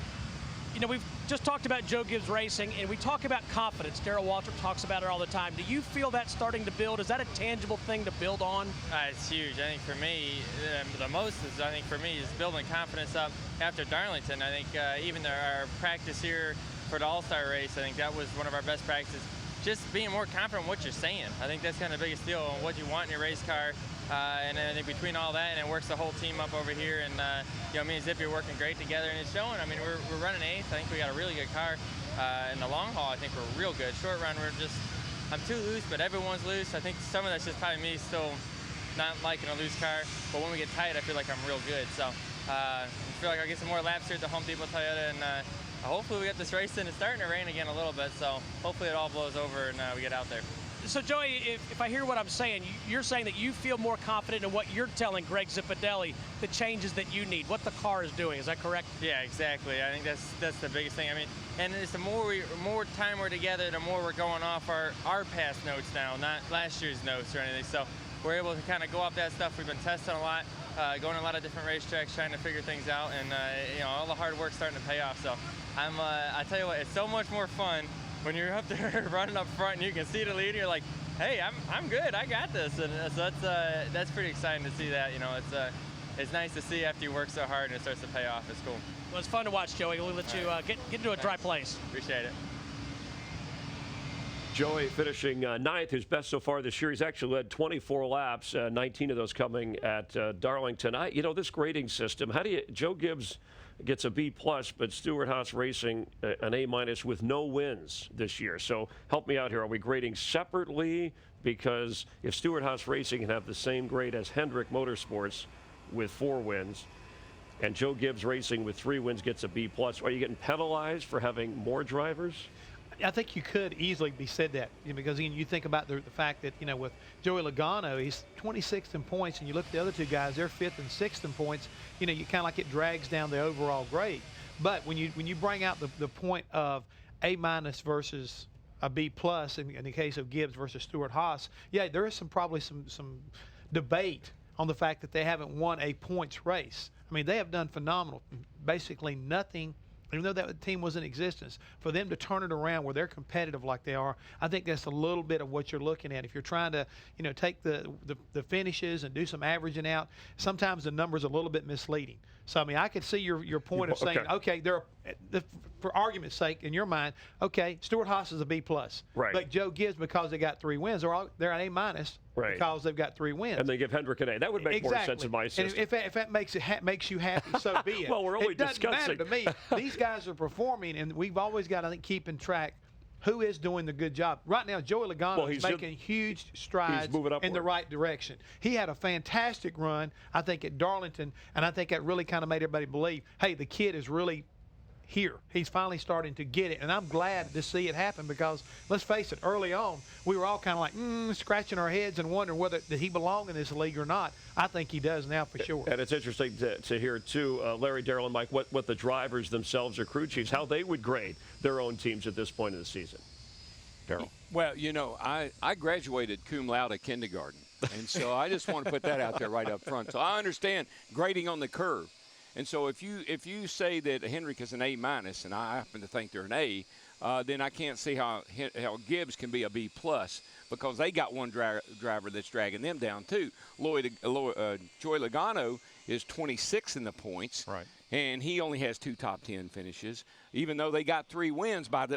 we've just talked about Joe Gibbs Racing, and we talk about confidence. Darrell Waltrip talks about it all the time. Do you feel that starting to build? Is that a tangible thing to build on? It's huge. I think for me, is building confidence up after Darlington. I think even our practice here for the All-Star race, I think that was one of our best practices. Just being more confident in what you're saying. I think that's kind of the biggest deal, what you want in your race car. And I think between all that, and it works the whole team up over here, and me and Zippy are working great together, and it's showing. I mean, we're running 8th. I think we got a really good car. In the long haul, I think we're real good. Short run, I'm too loose, but everyone's loose. I think some of that's just probably me still not liking a loose car. But when we get tight, I feel like I'm real good. So I feel like I'll get some more laps here at the Home Depot Toyota, and hopefully we get this race in. It's starting to rain again a little bit, so hopefully it all blows over and we get out there. So, Joey, if I hear what I'm saying, you're saying that you feel more confident in what you're telling Greg Zipadelli, the changes that you need, what the car is doing. Is that correct? Yeah, exactly. I think that's the biggest thing. I mean, and it's the more time we're together, the more we're going off our past notes now, not last year's notes or anything. So we're able to kind of go off that stuff. We've been testing a lot, going to a lot of different racetracks, trying to figure things out, and all the hard work's starting to pay off. So I tell you what, it's so much more fun when you're up there running up front and you can see the leader. You're like, hey, I'm good, I got this. And so that's pretty exciting to see that. It's nice to see after you work so hard and it starts to pay off. It's cool. Well, it's fun to watch, Joey. We'll let you get into a dry place. Appreciate it. Joey finishing 9th, his best so far this year. He's actually led 24 laps, 19 of those coming at Darlington. This grading system, Joe Gibbs gets a B+, but Stewart-Haas Racing an A- with no wins this year. So help me out here. Are we grading separately? Because if Stewart-Haas Racing can have the same grade as Hendrick Motorsports with 4 wins, and Joe Gibbs Racing with 3 wins gets a B+, are you getting penalized for having more drivers? I think you could easily be said that, because again, you think about the fact that, with Joey Logano, he's 26th in points, and you look at the other two guys, they're 5th and 6th in points. You kind of like it drags down the overall grade. But when you bring out the point of A- versus a B+ in the case of Gibbs versus Stewart-Haas, yeah, there is probably some debate on the fact that they haven't won a points race. I mean, they have done phenomenal. Basically nothing. Even though that team was in existence, for them to turn it around where they're competitive like they are, I think that's a little bit of what you're looking at. If you're trying to, take the finishes and do some averaging out, sometimes the number's a little bit misleading. So, I mean, I could see your point of saying, okay, for argument's sake, in your mind, okay, Stewart-Haas is a B+. Right. But Joe Gibbs, because they got 3 wins, they're an A- right. because they've got 3 wins. And they give Hendrick an A. That would make more sense in my system. And if that makes you happy, so be it. Well, we're only it doesn't discussing. matter to me. These guys are performing, and we've always got to keep in track who is doing the good job. Right now, Joey Logano is making huge strides in the right direction. He had a fantastic run, I think, at Darlington, and I think that really kind of made everybody believe, hey, the kid is really here. He's finally starting to get it, and I'm glad to see it happen because, let's face it, early on, we were all kind of like scratching our heads and wondering whether did he belong in this league or not. I think he does now for sure. And it's interesting to hear, too, Larry, Darrell, and Mike, what the drivers themselves or crew chiefs, how they would grade their own teams at this point of the season. Darrell? Well, I graduated cum laude kindergarten, and so I just want to put that out there right up front. So I understand grading on the curve. And so if you say that Hendrick is an A-, and I happen to think they're an A, then I can't see how Gibbs can be a B+, because they got one driver that's dragging them down too. Joey Logano is 26 in the points, right, and he only has 2 top 10 finishes, even though they got 3 wins by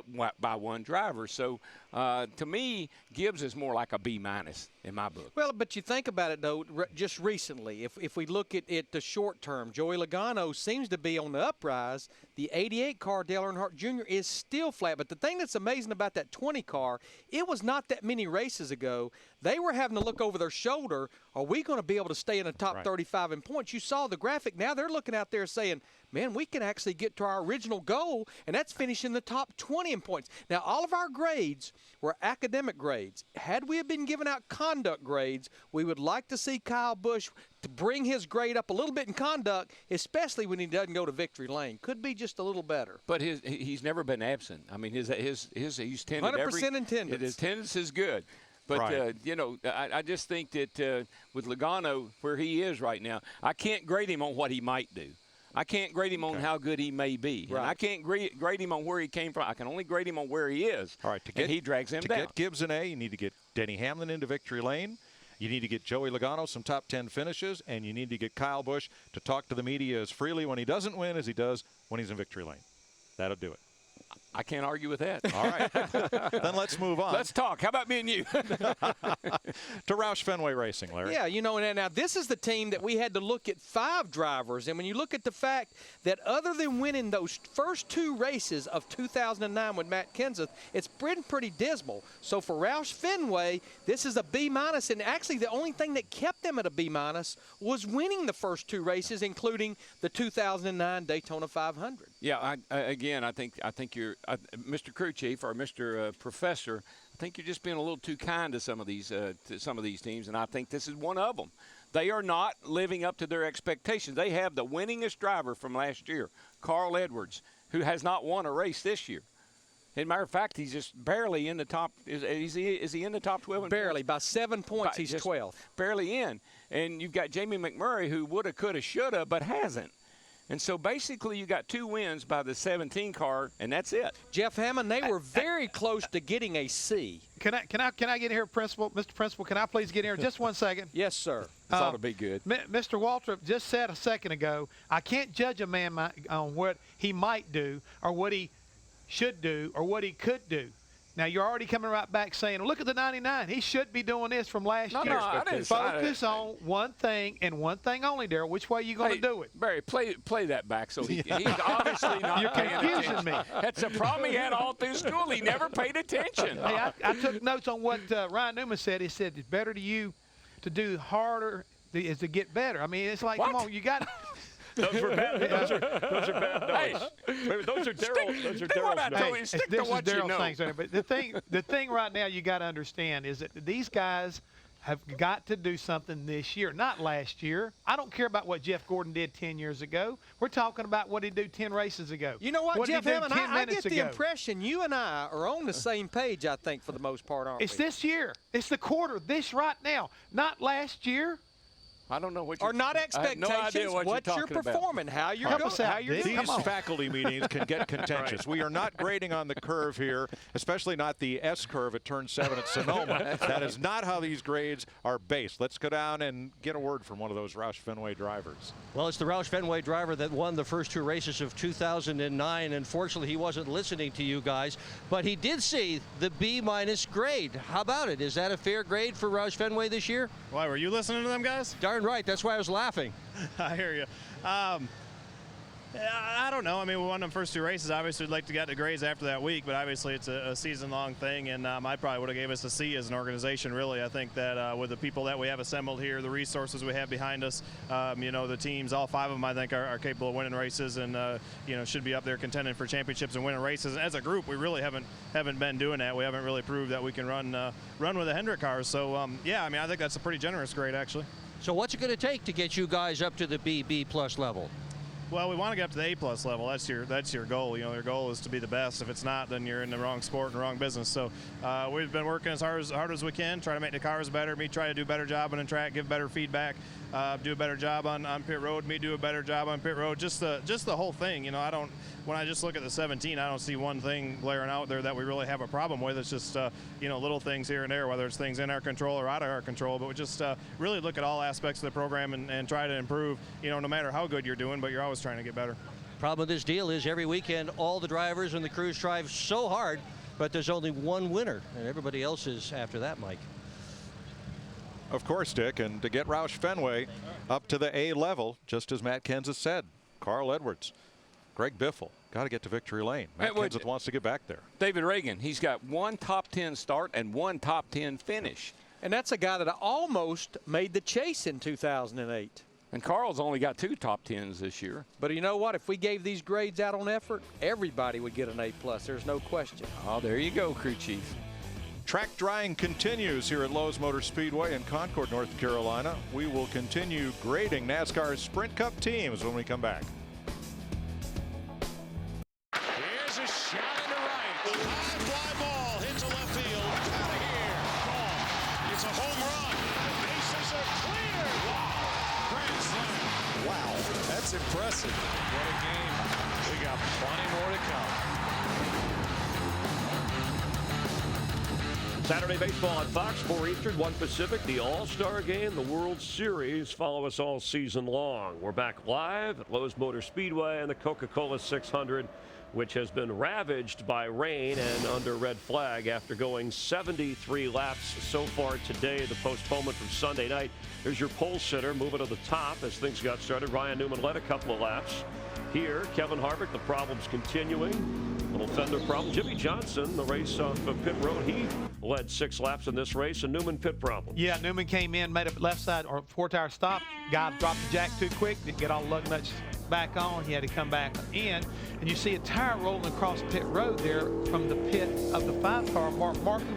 one driver. So to me, Gibbs is more like a B- in my book. Well, but you think about it, though, just recently, if we look at it the short term, Joey Logano seems to be on the uprise. The 88 car, Dale Earnhardt Jr., is still flat. But the thing that's amazing about that 20 car, it was not that many races ago. They were having to look over their shoulder. Are we going to be able to stay in the top 35 in points? You saw the graphic. Now they're looking out there saying, man, we can actually get to our original goal, and that's finishing the top 20 in points. Now, all of our grades were academic grades. Had we been giving out conduct grades, we would like to see Kyle Busch to bring his grade up a little bit in conduct, especially when he doesn't go to victory lane. Could be just a little better. But he's never been absent. I mean, he's tended 100% attendance. His attendance is good. But, I just think that with Logano, where he is right now, I can't grade him on what he might do. I can't grade him on how good he may be. Right. And I can't grade him on where he came from. I can only grade him on where he is. All right, and he drags him down. To get Gibbs an A, you need to get Denny Hamlin into victory lane. You need to get Joey Logano some top 10 finishes, and you need to get Kyle Busch to talk to the media as freely when he doesn't win as he does when he's in victory lane. That'll do it. I can't argue with that. All right. Then let's move on. Let's talk. How about me and you? To Roush Fenway Racing, Larry. Yeah, now this is the team that we had to look at 5 drivers. And when you look at the fact that other than winning those first 2 races of 2009 with Matt Kenseth, it's been pretty dismal. So for Roush Fenway, this is a B-. And actually the only thing that kept them at a B- was winning the first 2 races, including the 2009 Daytona 500. Yeah, I think you're Mr. Crew Chief or Mr. Professor. I think you're just being a little too kind to some of these teams, and I think this is one of them. They are not living up to their expectations. They have the winningest driver from last year, Carl Edwards, who has not won a race this year. As a matter of fact, he's just barely in the top. Is he in the top 12? Barely. By 7 points, he's 12th. Barely in. And you've got Jamie McMurray, who woulda, coulda, shoulda, but hasn't. And so basically you got 2 wins by the 17 car, and that's it. Jeff Hammond, they were very close to getting a C. Can I get in here, Principal? Mr. Principal, can I please get in here just 1 second? Yes, sir. This ought to be good. Mr. Waltrip just said a second ago, I can't judge a man on what he might do or what he should do or what he could do. Now, you're already coming right back saying, look at the 99. He should be doing this from last year. No, I didn't Focus on one thing and one thing only, Darrell. Which way are you going to do it? Barry, play that back. So he's obviously not You're paying confusing attention. me. That's a problem he had all through school. He never paid attention. Hey, I took notes on what Ryan Newman said. He said it's better to you to do harder is to get better. I mean, it's like, come on, you got Those were bad. Those are bad notes. Maybe those are Daryl. Those are Daryl's notes. Stick to what you know. Things, but the thing right now you got to understand is that these guys have got to do something this year, not last year. I don't care about what Jeff Gordon did 10 years ago. We're talking about what he did 10 races ago. You know what, Jeff Hammond, I get the ago. impression you and I are on the same page, I think, for the most part, aren't we? It's this year. It's the quarter, this right now, not last year. I don't know what you're Or not expectations, I have no idea what you're performing, how you're going, how you're doing. These faculty meetings can get contentious. We are not grading on the curve here, especially not the S curve at turn 7 at Sonoma. That is not how these grades are based. Let's go down and get a word from one of those Roush Fenway drivers. Well, it's the Roush Fenway driver that won the first 2 races of 2009. Unfortunately, he wasn't listening to you guys, but he did see the B- grade. How about it? Is that a fair grade for Roush Fenway this year? Why, were you listening to them guys? Darn right. That's why I was laughing. I hear you. I don't know. I mean, we won them first 2 races. Obviously, we'd like to get the grades after that week, but obviously it's a season-long thing, and I probably would have gave us a C as an organization, really. I think that with the people that we have assembled here, the resources we have behind us, you know, the teams, all 5 of them, I think, are capable of winning races and, you know, should be up there contending for championships and winning races. And as a group, we really haven't been doing that. We haven't really proved that we can run with the Hendrick cars. So, yeah, I mean, I think that's a pretty generous grade, actually. So what's it going to take to get you guys up to the B+ level? Well, we want to get up to the A+ level. That's your goal. You know, your goal is to be the best. If it's not, then you're in the wrong sport and the wrong business. So we've been working as hard as we can, try to make the cars better. Me try to do a better job on the track, give better feedback, do a better job on pit road. Me do a better job on pit road. Just the whole thing. You know, when I just look at the 17, I don't see one thing glaring out there that we really have a problem with. It's just you know, little things here and there, whether it's things in our control or out of our control. But we just really look at all aspects of the program and try to improve. You know, no matter how good you're doing, but you're always trying to get better. Problem with this deal is every weekend all the drivers and the crews drive so hard, but there's only one winner, and everybody else is after that, Mike. Of course, Dick, and to get Roush Fenway up to the A level, just as Matt Kenseth said, Carl Edwards, Greg Biffle, got to get to victory lane. Matt Kenseth wants to get back there. David Reagan, he's got 1 top 10 start and 1 top 10 finish. And that's a guy that almost made the chase in 2008. And Carl's only got 2 top 10s this year. But you know what? If we gave these grades out on effort, everybody would get an A+. There's no question. Oh, there you go, crew chief. Track drying continues here at Lowe's Motor Speedway in Concord, North Carolina. We will continue grading NASCAR's Sprint Cup teams when we come back. Here's a shot into right. High fly ball hits a left field. Out of here. Ball. It's a home run. The bases are clear. Wow. Grand slam. Wow. That's impressive. What a game. We got plenty more to come. Saturday baseball on Fox, 4 Eastern, 1 Pacific, the All-Star Game, the World Series. Follow us all season long. We're back live at Lowe's Motor Speedway and the Coca-Cola 600, which has been ravaged by rain and under red flag after going 73 laps so far today. The postponement from Sunday night. There's your pole sitter moving to the top as things got started. Ryan Newman led a couple of laps. Here, Kevin Harvick, the problem's continuing. Little fender problem. Jimmy Johnson, the race off of pit road, he led 6 laps in this race, and Newman pit problem. Yeah, Newman came in, made a left side or 4-tire stop. Guy dropped the jack too quick, didn't get all the lug nuts back on. He had to come back in, and you see a tire rolling across pit road there from the pit of the 5-car, Mark Martin.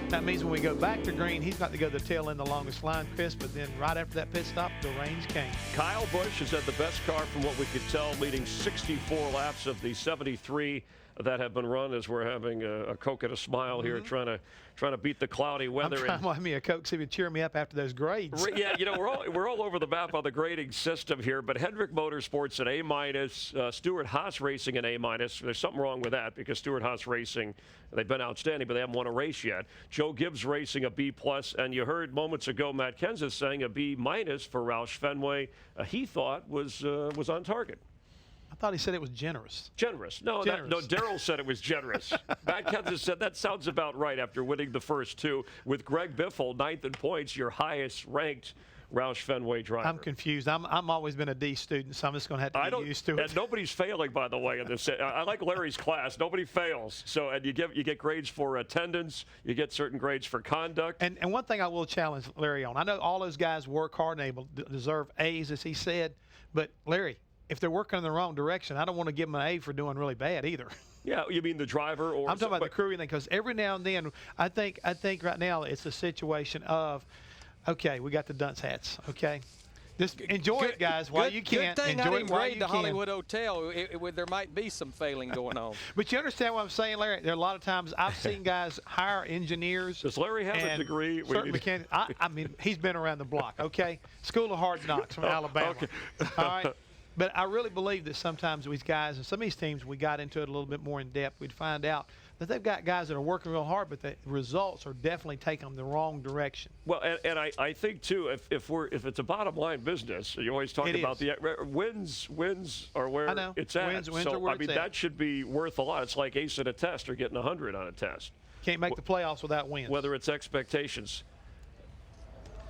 That means when we go back to green, he's got to go to the tail end the longest line, Chris, but then right after that pit stop, the rains came. Kyle Busch has had the best car from what we could tell, leading 64 laps of the 73 that have been run as we're having a Coke and a smile here, trying to beat the cloudy weather. I'm trying to buy me a Coke, see if you cheer me up after those grades. Yeah, you know, we're all over the map on the grading system here, but Hendrick Motorsports an A-, Stewart-Haas Racing an A-. There's something wrong with that because Stewart-Haas Racing, they've been outstanding, but they haven't won a race yet. Joe Gibbs Racing a B+, and you heard moments ago Matt Kenseth saying a B- for Roush Fenway. He thought was on target. I thought he said it was generous. Generous. No, Daryl said it was generous. Matt Kenseth said that sounds about right after winning the first 2. With Greg Biffle, 9th in points, your highest ranked Roush Fenway driver. I'm confused. I'm always been a D student, so I'm just going to have to get used to it. And nobody's failing, by the way, in this. I like Larry's class. Nobody fails. So, and you get grades for attendance. You get certain grades for conduct. And one thing I will challenge Larry on. I know all those guys work hard and able to deserve A's, as he said. But Larry, if they're working in the wrong direction, I don't want to give them an A for doing really bad either. Yeah, you mean the driver, or I'm talking about the crew and because every now and then, I think right now it's a situation of, okay, we got the dunce hats, okay. Just enjoy it, guys, while you can. Good thing enjoy I didn't it while grade you the can. Hollywood Hotel. There might be some failing going on. But you understand what I'm saying, Larry? There are a lot of times I've seen guys hire engineers. Does Larry have a degree? Certain mechanics. I mean, he's been around the block, okay? School of Hard Knocks from Alabama. Okay. All right? But I really believe that sometimes these guys and some of these teams, we got into it a little bit more in depth, we'd find out that they've got guys that are working real hard, but the results are definitely taking them the wrong direction. Well, and I think too, if it's a bottom line business, you always talk about the wins are where it's at. Wins so are where I mean it's at. that should be worth a lot. It's like acing a test or getting 100 on a test. Can't make the playoffs without wins. Whether it's expectations.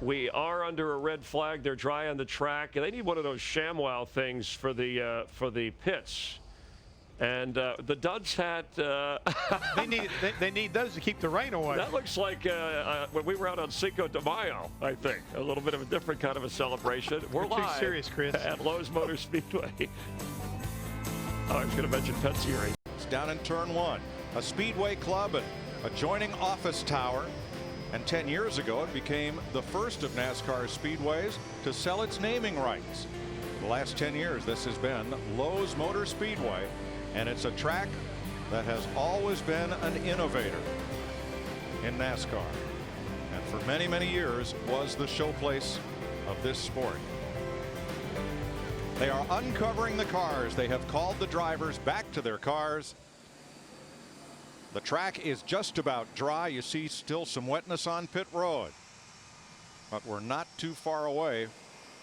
We are under a red flag. They're dry on the track. They need one of those ShamWow things for the pits. And the Duds hat. they need those to keep the rain away. That looks like when we were out on Cinco de Mayo, I think. A little bit of a different kind of a celebration. We're You're live too serious, Chris. at Lowe's Motor Speedway. I was going to mention Penske Racing. It's down in turn 1. A Speedway club and adjoining office tower. And 10 years ago, it became the first of NASCAR's speedways to sell its naming rights. For the last 10 years, this has been Lowe's Motor Speedway, and it's a track that has always been an innovator in NASCAR. And for many, many years was the showplace of this sport. They are uncovering the cars. They have called the drivers back to their cars. The track is just about dry. You see still some wetness on pit road. But we're not too far away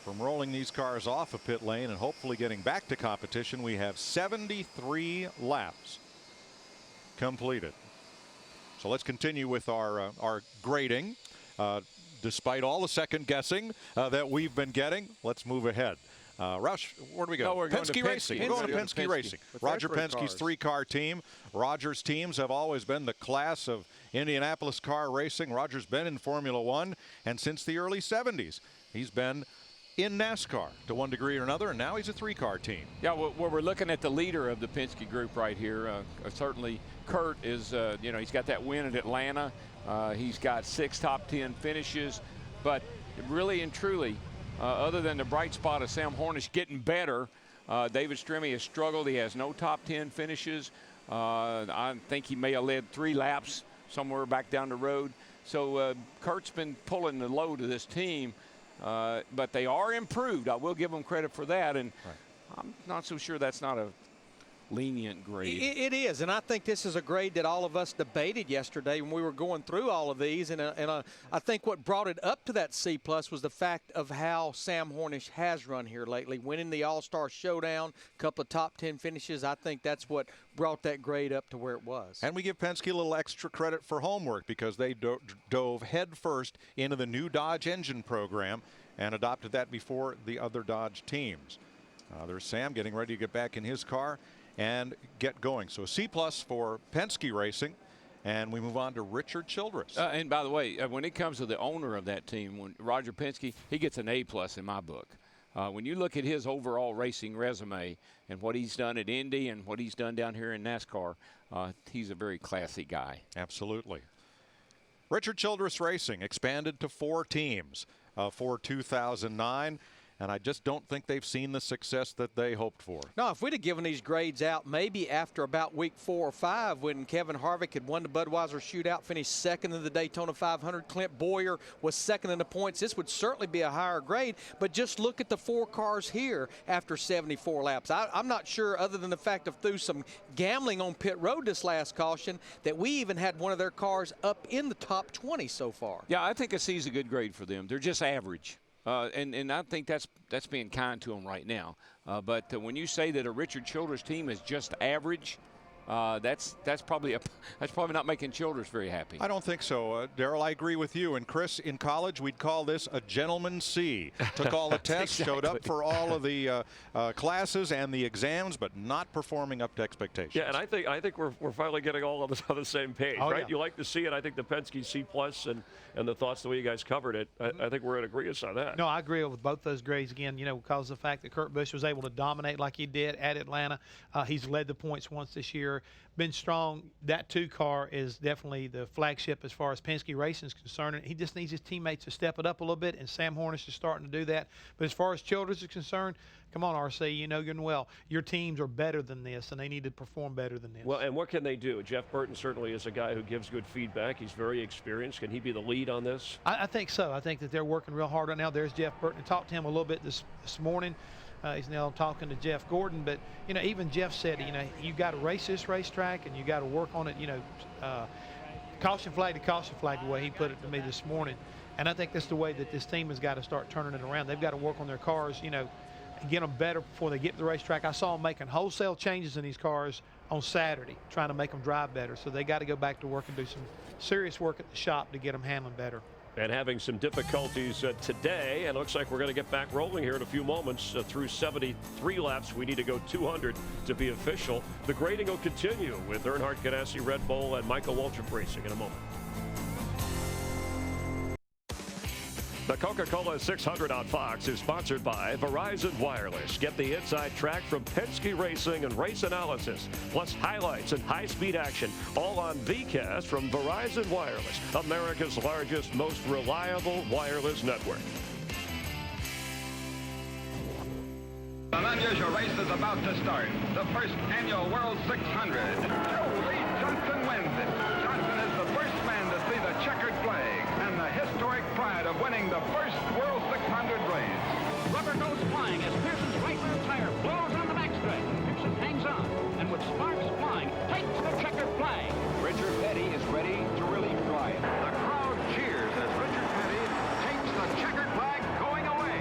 from rolling these cars off of pit lane and hopefully getting back to competition. We have 73 laps completed. So let's continue with our grading. Despite all the second guessing that we've been getting, let's move ahead. Roush, where do we go? No, we're going to Penske Racing. We're going to Penske Racing. Roger Penske's 3-car team. Roger's teams have always been the class of Indianapolis car racing. Roger's been in Formula One, and since the early 70s, he's been in NASCAR to one degree or another, and now he's a 3-car team. Yeah, well, we're looking at the leader of the Penske group right here. Certainly, Kurt is, he's got that win at Atlanta. He's got 6 top 10 finishes, but really and truly, other than the bright spot of Sam Hornish getting better, David Stremme has struggled. He has no top 10 finishes. I think he may have led 3 laps somewhere back down the road. So Kurt's been pulling the load of this team, but they are improved. I will give them credit for that, and I'm not so sure that's not a lenient grade. It is, and I think this is a grade that all of us debated yesterday when we were going through all of these, and I think what brought it up to that C+ was the fact of how Sam Hornish has run here lately, winning the All-Star Showdown, a couple of top 10 finishes. I think that's what brought that grade up to where it was. And we give Penske a little extra credit for homework because they dove headfirst into the new Dodge engine program and adopted that before the other Dodge teams. There's Sam getting ready to get back in his car and get going. So a C+ for Penske Racing, and we move on to Richard Childress. And by the way, when it comes to the owner of that team, when Roger Penske, he gets an A+ in my book. When you look at his overall racing resume and what he's done at Indy and what he's done down here in NASCAR, he's a very classy guy. Absolutely. Richard Childress Racing expanded to 4 teams for 2009. And I just don't think they've seen the success that they hoped for. No, if we'd have given these grades out maybe after about week 4 or 5 when Kevin Harvick had won the Budweiser Shootout, finished second in the Daytona 500, Clint Boyer was second in the points, this would certainly be a higher grade. But just look at the 4 cars here after 74 laps. I'm not sure, other than the fact of through some gambling on pit road this last caution, that we even had one of their cars up in the top 20 so far. Yeah, I think a C is a good grade for them. They're just average. And I think that's being kind to them right now. But when you say that a Richard Childress team is just average, that's probably not making Childress very happy. I don't think so, Darrell. I agree with you. And Chris, in college, we'd call this a gentleman's C. Took all the tests, showed up for all of the classes and the exams, but not performing up to expectations. Yeah, and I think we're finally getting all of us on the same page, right? Yeah. You like to see it. I think the Penske C+ and the thoughts, the way you guys covered it, I think we're in agreement on that. No, I agree with both those grades again, because of the fact that Kurt Busch was able to dominate like he did at Atlanta. He's led the points once this year, been strong. That 2 car is definitely the flagship as far as Penske Racing is concerned. And he just needs his teammates to step it up a little bit, and Sam Hornish is starting to do that. But as far as Childress is concerned, come on, RC, you know good and well, your teams are better than this, and they need to perform better than this. Well, and what can they do? Jeff Burton certainly is a guy who gives good feedback. He's very experienced. Can he be the lead on this? I think so. I think that they're working real hard right now. There's Jeff Burton. I talked to him a little bit this morning. He's now talking to Jeff Gordon, but even Jeff said, you got to race this racetrack and you got to work on it. Caution flag to caution flag, the way he put it to me this morning. And I think that's the way that this team has got to start turning it around. They've got to work on their cars, and get them better before they get to the racetrack. I saw them making wholesale changes in these cars on Saturday, trying to make them drive better. So they got to go back to work and do some serious work at the shop to get them handling better. And having some difficulties today, and it looks like we're going to get back rolling here in a few moments. Through 73 laps, we need to go 200 to be official. The grading will continue with Earnhardt Ganassi, Red Bull, and Michael Waltrip Racing in a moment. The Coca-Cola 600 on Fox is sponsored by Verizon Wireless. Get the inside track from Penske Racing and race analysis, plus highlights and high-speed action, all on VCast from Verizon Wireless, America's largest, most reliable wireless network. An unusual race is about to start. The first annual World 600. Jolie Johnson wins it. Johnson is the first man to see the checkered flag and the historic pride of winning the first World 600 race. Rubber goes flying as Pearson's right rear tire blows on the backstretch. Pearson hangs on, and with sparks flying, takes the checkered flag. Richard Petty is ready to relieve drive. The crowd cheers as Richard Petty takes the checkered flag going away.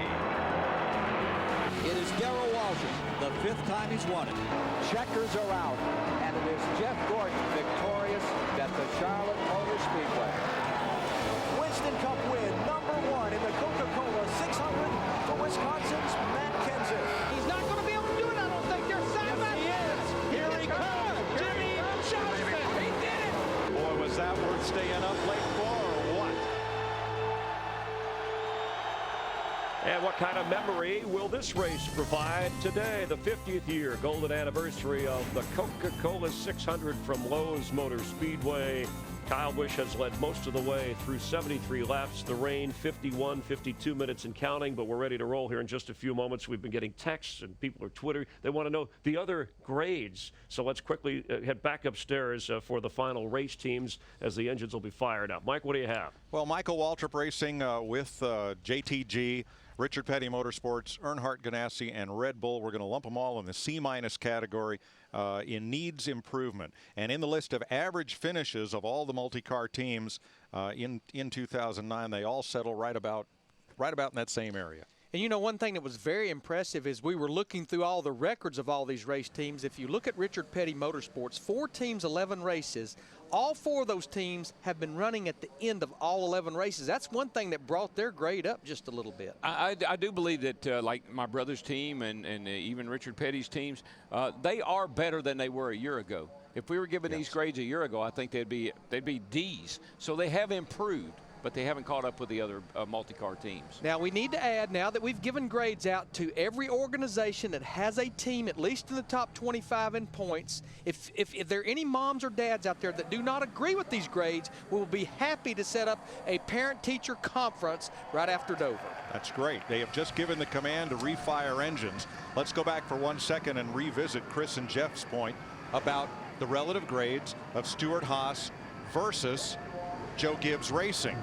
It is Darrell Waltrip, the 5th time he's won it. Checkers are out, and it is Jeff Gordon victorious at the Charlotte Motor Speedway. Winston Cup win, #1 in the Coca-Cola 600 for Wisconsin's Matt Kenseth. He's not going to be able to do it, I don't think. There's Simon. Yes, he is. Here he comes. Jimmy Johnson. He did it. Boy, was that worth staying up late for, or what? And what kind of memory will this race provide today? The 50th year golden anniversary of the Coca-Cola 600 from Lowe's Motor Speedway. Kyle Busch has led most of the way through 73 laps. The rain, 51, 52 minutes and counting, but we're ready to roll here in just a few moments. We've been getting texts and people are Twitter. They want to know the other grades. So let's quickly head back upstairs for the final race teams as the engines will be fired up. Mike, what do you have? Well, Michael Waltrip Racing with JTG, Richard Petty Motorsports, Earnhardt Ganassi, and Red Bull. We're going to lump them all in the C- category in needs improvement. And in the list of average finishes of all the multi-car teams in 2009, they all settle right about in that same area. And one thing that was very impressive is we were looking through all the records of all these race teams. If you look at Richard Petty Motorsports, 4 teams, 11 races. All 4 of those teams have been running at the end of all 11 races. That's one thing that brought their grade up just a little bit. I do believe that, like my brother's team and even Richard Petty's teams, they are better than they were a year ago. If we were given these grades a year ago, I think they'd be D's. So they have improved, but they haven't caught up with the other multi-car teams. Now, we need to add, now that we've given grades out to every organization that has a team at least in the top 25 in points, if there are any moms or dads out there that do not agree with these grades, we will be happy to set up a parent-teacher conference right after Dover. That's great. They have just given the command to refire engines. Let's go back for 1 second and revisit Chris and Jeff's point about the relative grades of Stuart Haas versus Joe Gibbs Racing.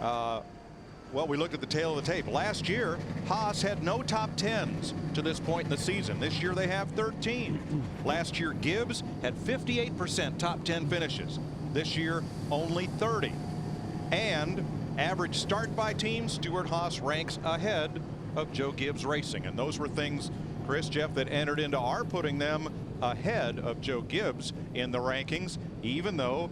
Well, we looked at the tail of the tape. Last year, Haas had no top 10s to this point in the season. This year, they have 13. Last year, Gibbs had 58% top 10 finishes. This year, only 30. And average start by team, Stuart Haas ranks ahead of Joe Gibbs Racing. And those were things Chris, Jeff, that entered into our putting them ahead of Joe Gibbs in the rankings, even though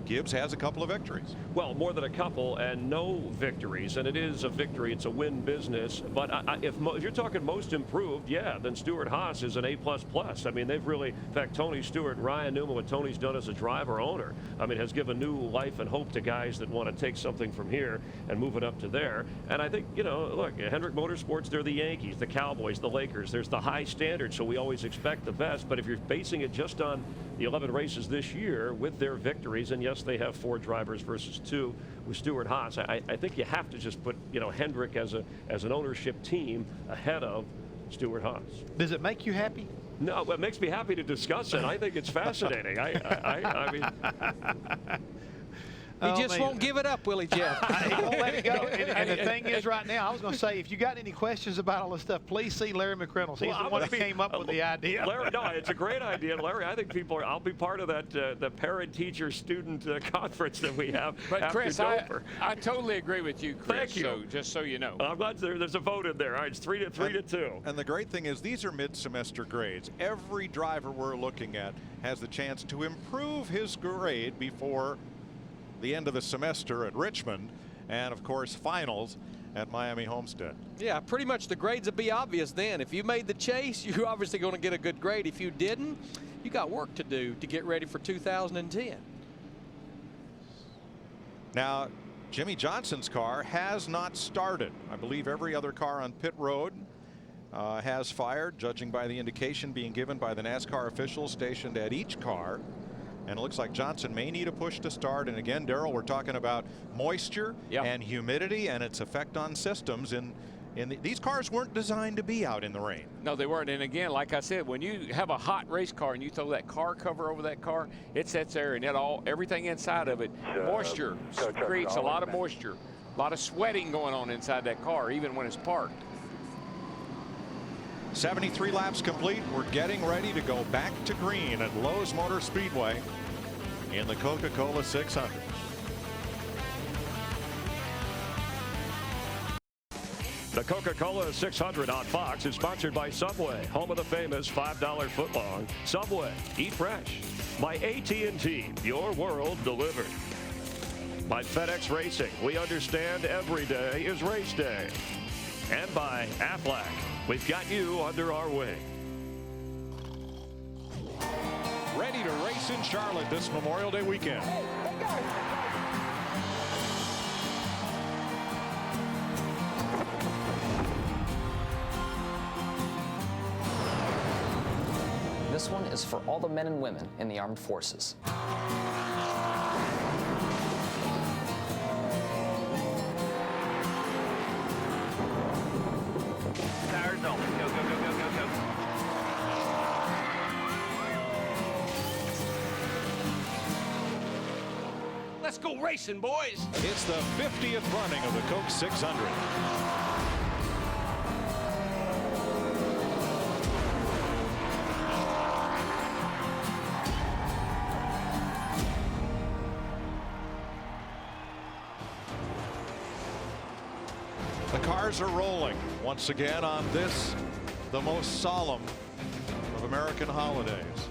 Gibbs has a couple of victories. Well, more than a couple and no victories, and it is a victory. It's a win business. But if you're talking most improved, yeah, then Stewart-Haas is an A++. I mean, they've really, in fact, Tony Stewart and Ryan Newman, what Tony's done as a driver owner, I mean, has given new life and hope to guys that want to take something from here and move it up to there. And I think, you know, look, Hendrick Motorsports, they're the Yankees, the Cowboys, the Lakers. There's the high standard, so we always expect the best. But if you're basing it just on the 11 races this year with their victories, and yes, they have 4 drivers versus 2 with Stewart-Haas, I think you have to just put, you know, Hendrick as an ownership team ahead of Stewart-Haas. Does it make you happy? No, it makes me happy to discuss it. I think it's fascinating. I mean, He just won't give it up, will he, Jeff? He won't let it go. And the thing is, right now, I was going to say, if you got any questions about all this stuff, please see Larry McReynolds. He's the one that came up with the idea. Larry, no, it's a great idea, Larry. I think I'll be part of that the parent-teacher-student conference that we have. But after Chris, Dover. I totally agree with you, Chris. Thank you. So, just so you know. I'm glad there's a vote in there. All right, it's 3-2. And the great thing is, these are mid-semester grades. Every driver we're looking at has the chance to improve his grade before the end of the semester at Richmond, and of course finals at Miami Homestead. Yeah, pretty much the grades would be obvious then. If you made the chase, you're obviously going to get a good grade. If you didn't, you got work to do to get ready for 2010. Now, Jimmy Johnson's car has not started. I believe every other car on pit road has fired, judging by the indication being given by the NASCAR officials stationed at each car. And it looks like Johnson may need a push to start. And again, Darrell, we're talking about moisture and humidity and its effect on systems. These cars weren't designed to be out in the rain. No, they weren't. And again, like I said, when you have a hot race car and you throw that car cover over that car, it sits there and everything inside of it, moisture creates a lot of moisture, a lot of sweating going on inside that car, even when it's parked. 73 laps complete. We're getting ready to go back to green at Lowe's Motor Speedway in the Coca-Cola 600. The Coca-Cola 600 on Fox is sponsored by Subway, home of the famous $5 footlong. Subway, eat fresh. By AT&T, your world delivered. By FedEx Racing, we understand every day is race day. And by Aflac, we've got you under our wing. Ready to race in Charlotte this Memorial Day weekend. This one is for all the men and women in the armed forces. Let's go racing, boys. It's the 50th running of the Coke 600. The cars are rolling once again on this, the most solemn of American holidays.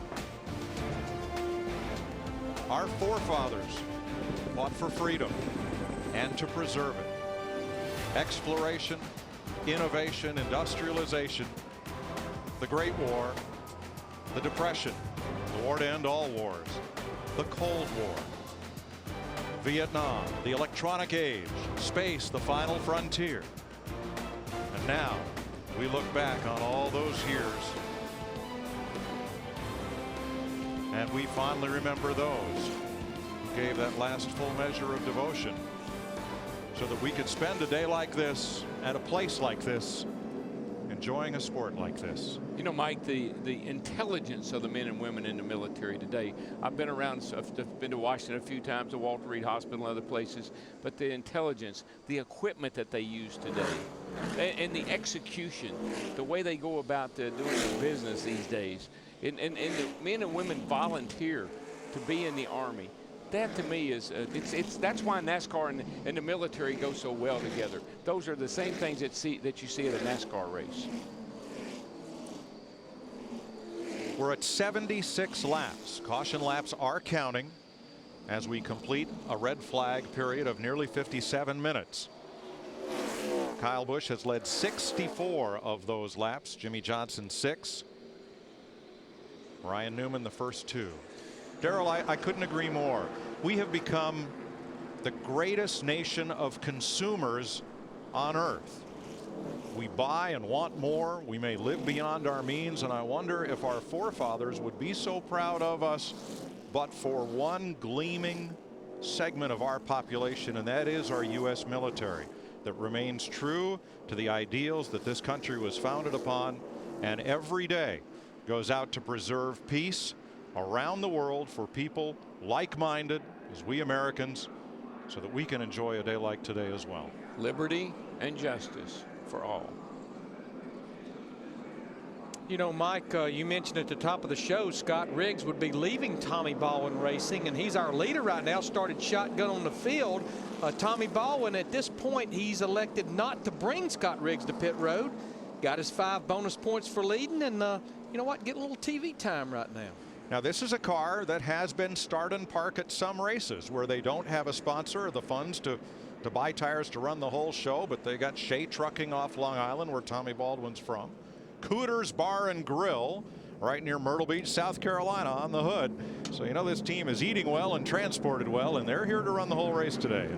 Our forefathers fought for freedom and to preserve it. Exploration, innovation, industrialization, the Great War, the Depression, the war to end all wars, the Cold War, Vietnam, the electronic age, space, the final frontier. And now we look back on all those years and we fondly remember those who gave that last full measure of devotion so that we could spend a day like this at a place like this enjoying a sport like this. You know, Mike, the intelligence of the men and women in the military today, I've been around, I've been to Washington a few times, to Walter Reed Hospital and other places, but the intelligence, the equipment that they use today, and the execution, the way they go about doing their business these days, and the men and women volunteer to be in the Army. That to me is that's why NASCAR and the military go so well together. Those are the same things that you see at a NASCAR race. We're at 76 laps. Caution laps are counting as we complete a red flag period of nearly 57 minutes. Kyle Busch has led 64 of those laps. Jimmy Johnson 6. Ryan Newman the first 2. Darrell, I couldn't agree more. We have become the greatest nation of consumers on earth. We buy and want more. We may live beyond our means, and I wonder if our forefathers would be so proud of us but for one gleaming segment of our population, and that is our U.S. military, that remains true to the ideals that this country was founded upon, and every day goes out to preserve peace around the world for people like-minded as we Americans, so that we can enjoy a day like today as well. Liberty and justice for all. You know, Mike, you mentioned at the top of the show Scott Riggs would be leaving Tommy Baldwin Racing, and he's our leader right now. Started shotgun on the field. Tommy Baldwin, at this point, he's elected not to bring Scott Riggs to pit road. Got his 5 bonus points for leading, and you know what? Get a little TV time right now. Now, this is a car that has been start and park at some races where they don't have a sponsor or the funds to buy tires to run the whole show, but they got Shea Trucking off Long Island, where Tommy Baldwin's from. Cooter's Bar and Grill right near Myrtle Beach, South Carolina, on the hood. So you know this team is eating well and transported well, and they're here to run the whole race today.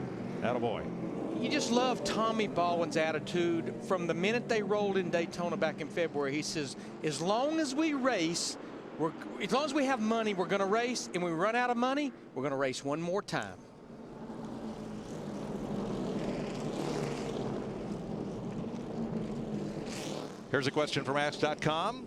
Attaboy. You just love Tommy Baldwin's attitude from the minute they rolled in Daytona back in February. He says, as long as we race, as long as we have money, we're going to race, and when we run out of money, we're going to race one more time. Here's a question from Ask.com.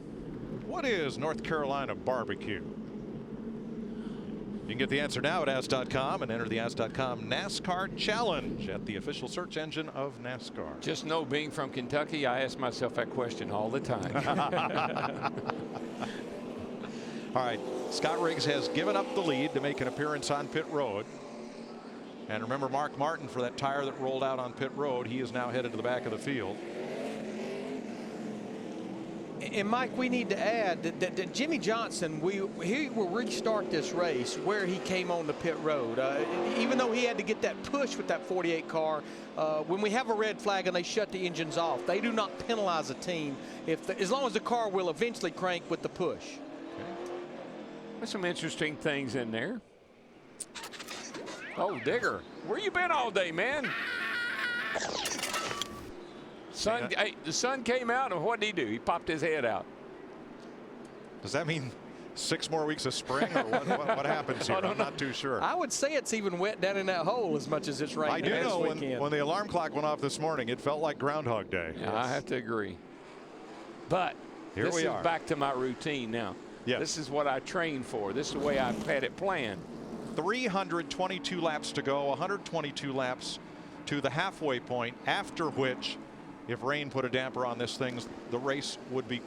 What is North Carolina barbecue? You can get the answer now at Ask.com and enter the Ask.com NASCAR Challenge at the official search engine of NASCAR. Just know, being from Kentucky, I ask myself that question all the time. All right, Scott Riggs has given up the lead to make an appearance on pit road. And remember Mark Martin for that tire that rolled out on pit road. He is now headed to the back of the field. And Mike, we need to add that Jimmy Johnson, he will restart this race where he came on the pit road. Even though he had to get that push with that 48 car, when we have a red flag and they shut the engines off, they do not penalize a team as long as the car will eventually crank with the push. Okay. There's some interesting things in there. Oh, Digger, where you been all day, man? The sun came out, and what did he do? He popped his head out. Does that mean 6 more weeks of spring, or what happens here? I'm not too sure. I would say it's even wet down in that hole as much as it's raining. I do know when the alarm clock went off this morning, it felt like Groundhog Day. Yeah, I have to agree. But here we are. Back to my routine now. Yes. This is what I trained for. This is the way I've had it planned. 322 laps to go, 122 laps to the halfway point, after which, if rain put a damper on this thing, the race would be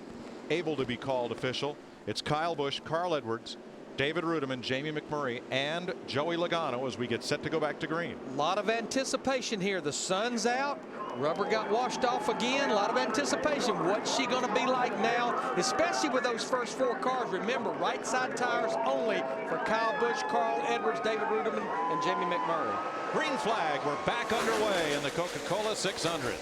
able to be called official. It's Kyle Busch, Carl Edwards, David Rudiman, Jamie McMurray, and Joey Logano as we get set to go back to green. A lot of anticipation here. The sun's out. Rubber got washed off again. A lot of anticipation. What's she going to be like now, especially with those first 4 cars? Remember, right side tires only for Kyle Busch, Carl Edwards, David Rudiman, and Jamie McMurray. Green flag. We're back underway in the Coca-Cola 600.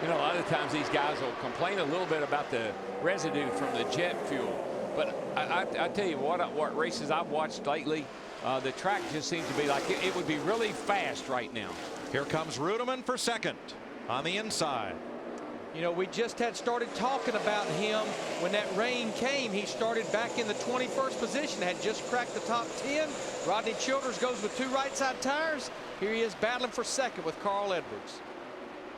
You know, a lot of times these guys will complain a little bit about the residue from the jet fuel. But I tell you what races I've watched lately, the track just seems to be like it would be really fast right now. Here comes Rudiman for second on the inside. You know, we just had started talking about him when that rain came. He started back in the 21st position, had just cracked the top 10. Rodney Childers goes with 2 right side tires. Here he is battling for second with Carl Edwards.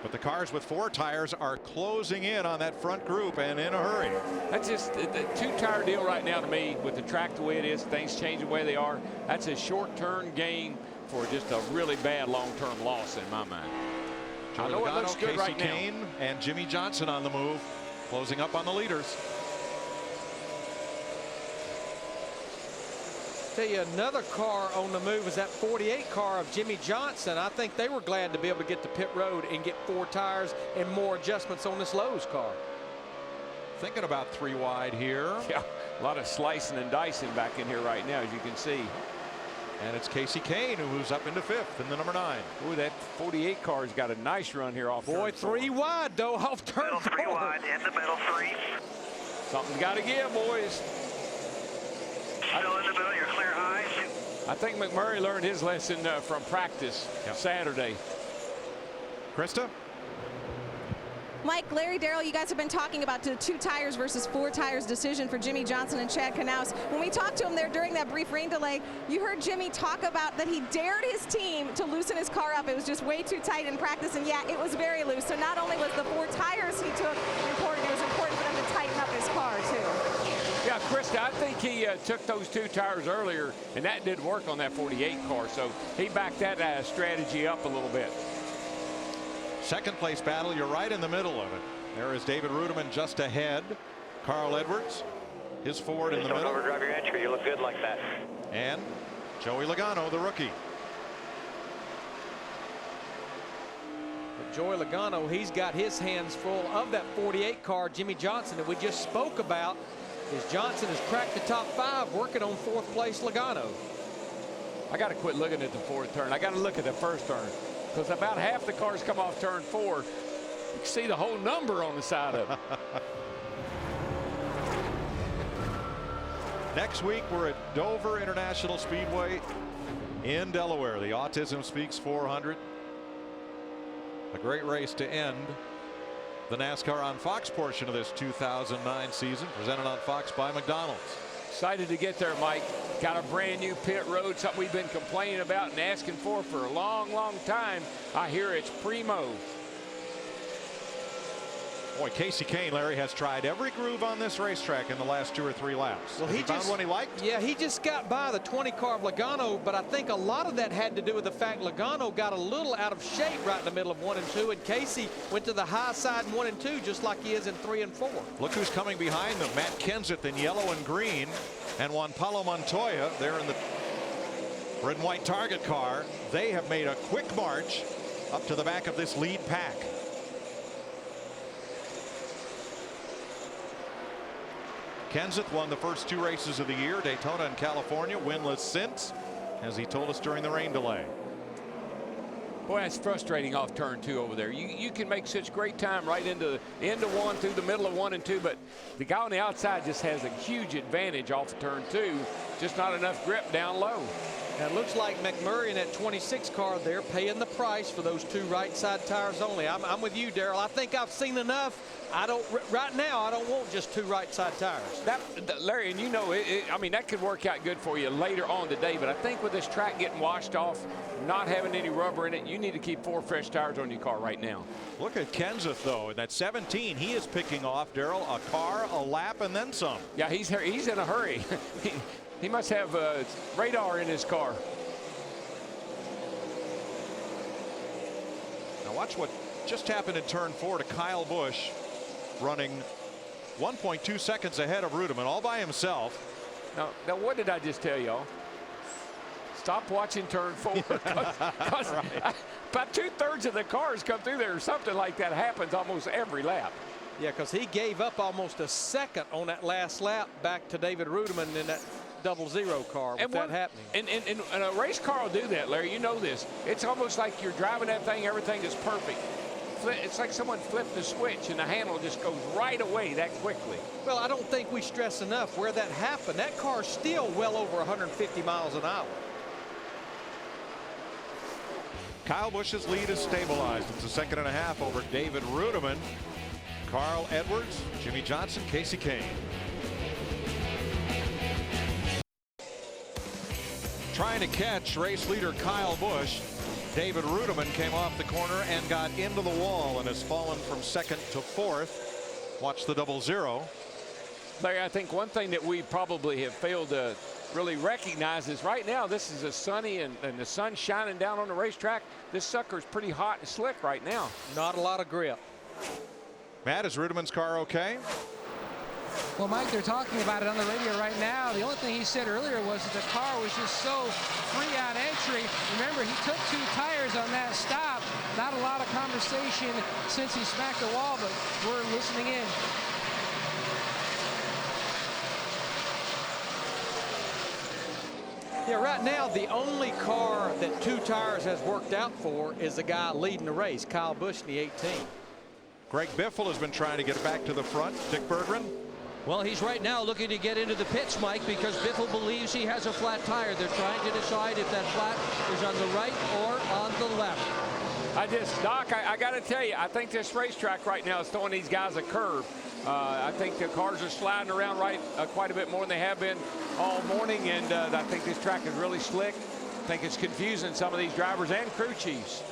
But the cars with 4 tires are closing in on that front group and in a hurry. That's just the 2-tire deal right now to me, with the track the way it is, things change the way they are. That's a short-term gain for just a really bad long-term loss in my mind. I know it looks good right now. Kane and Jimmy Johnson on the move, closing up on the leaders. Tell you, another car on the move is that 48 car of Jimmy Johnson. I think they were glad to be able to get to pit road and get 4 tires and more adjustments on this Lowe's car. Thinking about 3 wide here. Yeah, a lot of slicing and dicing back in here right now, as you can see. And it's Casey Kane who moves up into 5th in the number 9. Ooh, that 48 car's got a nice run here off. Boy, 3 wide though, off turn 4. 3 wide in the middle 3. Something's got to give, boys. Still in the middle, you're clear high. I think McMurray learned his lesson from practice Saturday. Krista? Mike, Larry, Darrell, you guys have been talking about the 2 tires versus 4 tires decision for Jimmy Johnson and Chad Knaus. When we talked to him there during that brief rain delay, you heard Jimmy talk about that he dared his team to loosen his car up. It was just way too tight in practice, and yeah, it was very loose. So not only was the 4 tires he took important, it was important for them to tighten up his car too. Yeah, Krista, I think he took those 2 tires earlier, and that didn't work on that 48 car, so he backed that strategy up a little bit. Second place battle, you're right in the middle of it. There is David Rudiman just ahead. Carl Edwards, his Ford in the middle. Don't overdrive your entry, you look good like that. And Joey Logano, the rookie. But Joey Logano, he's got his hands full of that 48 car, Jimmy Johnson, that we just spoke about. As Johnson has cracked the top 5, working on 4th place Logano. I got to quit looking at the 4th turn. I got to look at the 1st turn, because about half the cars come off turn 4. You can see the whole number on the side of it. Next week, we're at Dover International Speedway in Delaware. The Autism Speaks 400. A great race to end the NASCAR on Fox portion of this 2009 season, presented on Fox by McDonald's. Excited to get there, Mike. Got a brand new pit road, something we've been complaining about and asking for a long, long time. I hear it's primo. Boy, Casey Kane, Larry, has tried every groove on this racetrack in the last 2 or 3 laps. Well, he found one he liked? Yeah, he just got by the 20 car of Logano, but I think a lot of that had to do with the fact Logano got a little out of shape right in the middle of 1 and 2, and Casey went to the high side in 1 and 2, just like he is in 3 and 4. Look who's coming behind them. Matt Kenseth in yellow and green, and Juan Pablo Montoya there in the red and white target car. They have made a quick march up to the back of this lead pack. Kenseth won the first 2 races of the year, Daytona and California, winless since, as he told us during the rain delay. Boy, that's frustrating off turn 2 over there. You can make such great time right into the end of 1 through the middle of 1 and 2, but the guy on the outside just has a huge advantage off of turn 2. Just not enough grip down low. And it looks like McMurray in that 26 car, they're paying the price for those 2 right side tires only. I'm with you, Darrell. I think I've seen enough. Right now, I don't want just 2 right side tires. Larry, and you know, I mean, that could work out good for you later on today, but I think with this track getting washed off, not having any rubber in it, you need to keep 4 fresh tires on your car right now. Look at Kenseth, though. In that 17, he is picking off, Darrell, a car, a lap, and then some. Yeah, he's in a hurry. He must have radar in his car. Now watch what just happened in turn 4 to Kyle Busch, running 1.2 seconds ahead of Rudiman all by himself. Now what did I just tell y'all? Stop watching turn 4. Because about 2/3 of the cars come through there, or something like that happens almost every lap. Yeah, because he gave up almost a second on that last lap back to David Rudiman in that 00 car with that happening. And a race car will do that, Larry. You know this. It's almost like you're driving that thing, everything is perfect. It's like someone flipped the switch and the handle just goes right away that quickly. Well, I don't think we stress enough where that happened. That car's still well over 150 miles an hour. Kyle Busch's lead is stabilized. It's a 2.5 seconds over David Rudiman, Carl Edwards, Jimmy Johnson, Casey Kane. Trying to catch race leader Kyle Busch. David Rudiman came off the corner and got into the wall and has fallen from 2nd to 4th. Watch the 00. Larry, I think one thing that we probably have failed to really recognize is right now this is a sunny and the sun's shining down on the racetrack. This sucker's pretty hot and slick right now. Not a lot of grip. Matt, is Rudiman's car okay? Well, Mike, they're talking about it on the radio right now. The only thing he said earlier was that the car was just so free on entry. Remember, he took 2 tires on that stop. Not a lot of conversation since he smacked the wall, but we're listening in. Yeah, right now, the only car that 2 tires has worked out for is the guy leading the race, Kyle Busch in the 18. Greg Biffle has been trying to get back to the front. Dick Berggren. Well, he's right now looking to get into the pits, Mike, because Biffle believes he has a flat tire. They're trying to decide if that flat is on the right or on the left. Doc, I got to tell you, I think this racetrack right now is throwing these guys a curve. I think the cars are sliding around quite a bit more than they have been all morning, and I think this track is really slick. I think it's confusing some of these drivers and crew chiefs.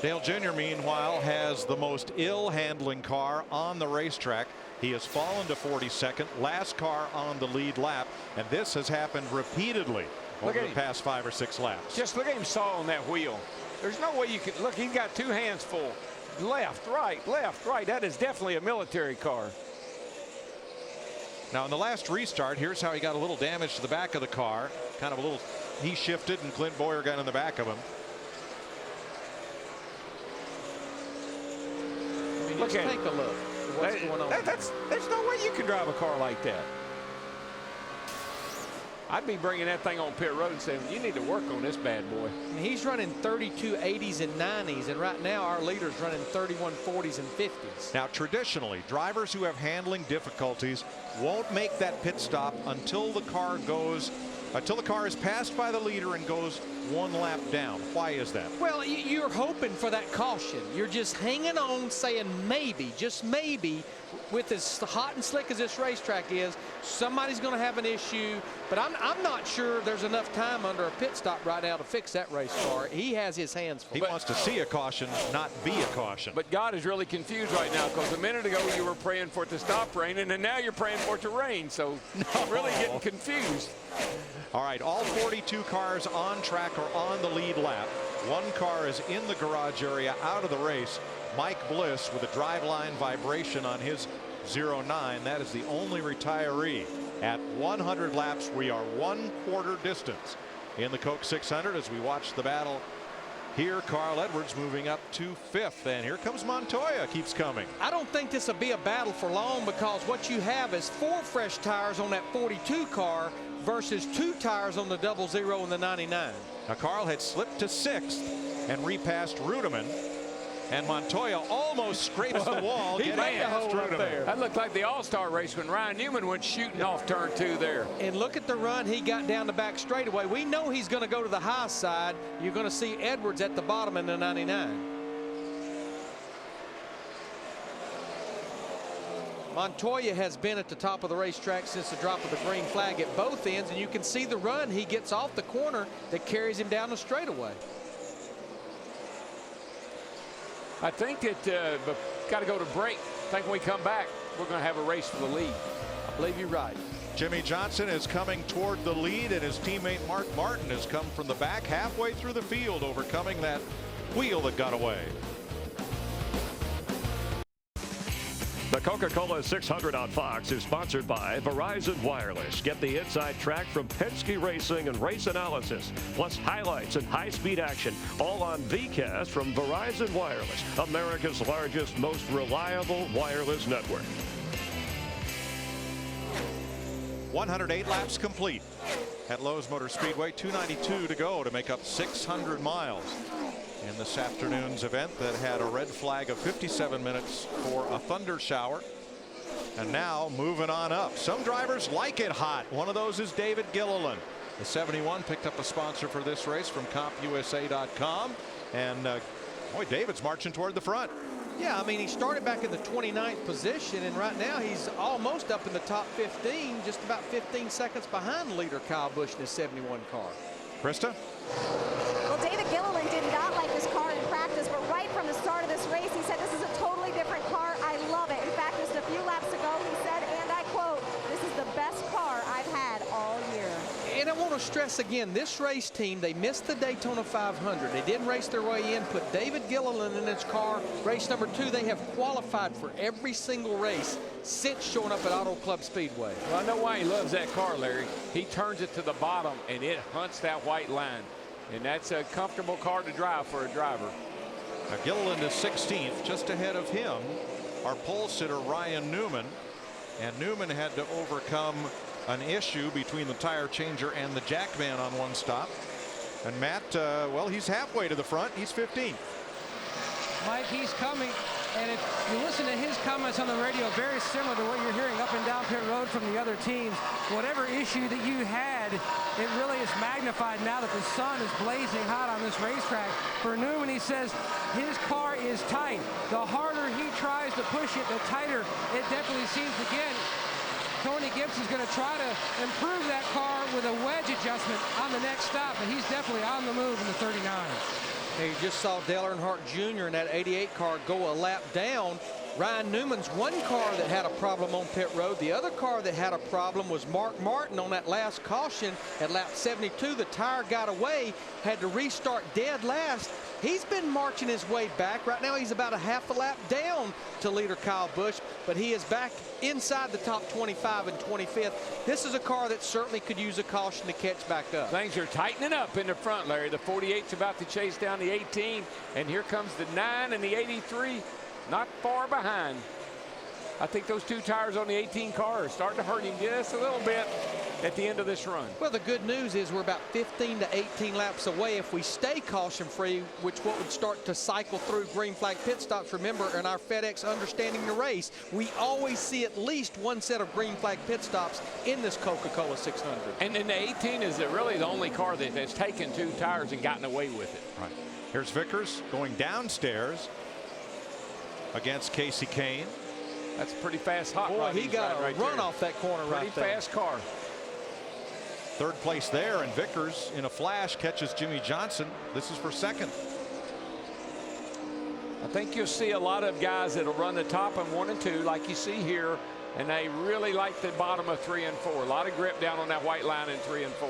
Dale Jr., meanwhile, has the most ill-handling car on the racetrack. He has fallen to 42nd, last car on the lead lap, and this has happened repeatedly over the past 5 or 6 laps. Just look at him sawing that wheel. There's no way you can look. He's got 2 hands full. Left, right, left, right. That is definitely a military car. Now, in the last restart, here's how he got a little damage to the back of the car. Kind of a little, he shifted and Clint Boyer got in the back of him. I mean, Look at take a look at what's going on. There's no way you can drive a car like that. I'd be bringing that thing on pit road and saying, you need to work on this bad boy. And he's running 32 80s and 90s, and right now our leader's running 31 40s and 50s. Now, traditionally, drivers who have handling difficulties won't make that pit stop until the car is passed by the leader and goes 1 lap down. Why is that? Well, you're hoping for that caution. You're just hanging on, saying maybe, just maybe, with as hot and slick as this racetrack is, somebody's going to have an issue. But I'm not sure there's enough time under a pit stop right now to fix that race car. He has his hands full. He wants to see a caution, not be a caution. But God is really confused right now, because a minute ago you were praying for it to stop raining, and now you're praying for it to rain. So I'm really getting confused. All right, all 42 cars on track or on the lead lap. 1 car is in the garage area, out of the race. Mike Bliss with a driveline vibration on his 09. That is the only retiree. At 100 laps, we are 1/4 distance in the Coke 600 as we watch the battle here. Carl Edwards moving up to 5th, and here comes Montoya, keeps coming. I don't think this will be a battle for long, because what you have is 4 fresh tires on that 42 car versus 2 tires on the 00 and the 99. Now, Carl had slipped to 6th and repassed Rudeman. And Montoya almost scrapes the wall. He made a hole up there. That looked like the All-Star race when Ryan Newman went shooting off turn 2 there. And look at the run he got down the back straightaway. We know he's going to go to the high side. You're going to see Edwards at the bottom in the 99. Montoya has been at the top of the racetrack since the drop of the green flag at both ends, and you can see the run he gets off the corner that carries him down the straightaway. I think that we've got to go to break. I think when we come back, we're going to have a race for the lead. I believe you're right. Jimmy Johnson is coming toward the lead, and his teammate Mark Martin has come from the back halfway through the field, overcoming that wheel that got away. The Coca-Cola 600 on Fox is sponsored by Verizon Wireless. Get the inside track from Penske Racing and race analysis, plus highlights and high-speed action, all on VCast from Verizon Wireless, America's largest, most reliable wireless network. 108 laps complete at Lowe's Motor Speedway. 292 to go to make up 600 miles. In this afternoon's event that had a red flag of 57 minutes for a thunder shower. And now moving on up. Some drivers like it hot. One of those is David Gilliland. The 71 picked up a sponsor for this race from CompUSA.com. And boy, David's marching toward the front. Yeah, I mean, he started back in the 29th position, and right now he's almost up in the top 15, just about 15 seconds behind leader Kyle Busch in his 71 car. Krista? Well, David Gilliland did not like this car in practice, but right from the start of this race, he said, this is a totally different car. I love it. In fact, just a few laps ago, he said, and I quote, this is the best car I've had all year. And I want to stress again, this race team, they missed the Daytona 500. They didn't race their way in, put David Gilliland in his car. Race number 2, they have qualified for every single race since showing up at Auto Club Speedway. Well, I know why he loves that car, Larry. He turns it to the bottom, and it hunts that white line. And that's a comfortable car to drive for a driver. Now Gilliland is 16th, just ahead of him, our pole sitter Ryan Newman. And Newman had to overcome an issue between the tire changer and the jackman on one stop. And Matt, well, he's halfway to the front. He's 15th. Mike, he's coming. And if you listen to his comments on the radio, very similar to what you're hearing up and down pit road from the other teams. Whatever issue that you had, it really is magnified now that the sun is blazing hot on this racetrack. For Newman, he says his car is tight. The harder he tries to push it, the tighter it definitely seems to get. Tony Gibson's going to try to improve that car with a wedge adjustment on the next stop, but he's definitely on the move in the 39. Hey, you just saw Dale Earnhardt Jr. in that 88 car go a lap down. Ryan Newman's one car that had a problem on pit road. The other car that had a problem was Mark Martin on that last caution at lap 72. The tire got away, had to restart dead last. He's been marching his way back. Right now he's about a half a lap down to leader Kyle Busch, but he is back inside the top 25 and 25th. This is a car that certainly could use a caution to catch back up. Things are tightening up in the front, Larry. The 48's about to chase down the 18, and here comes the 9 and the 83, not far behind. I think those 2 tires on the 18 car are starting to hurt him just a little bit at the end of this run. Well, the good news is we're about 15 to 18 laps away if we stay caution-free, which what would start to cycle through green flag pit stops. Remember, in our FedEx Understanding the Race, we always see at least one set of green flag pit stops in this Coca-Cola 600. And then the 18 is really the only car that has taken 2 tires and gotten away with it. Right. Here's Vickers going downstairs against Casey Kane. That's a pretty fast hot rod. Boy, he got a right run there. off that corner right there. Pretty fast car. Third place there, and Vickers in a flash catches Jimmy Johnson. This is for second. I think you'll see a lot of guys that'll run the top in 1 and 2 like you see here, and they really like the bottom of 3 and 4. A lot of grip down on that white line in 3 and 4.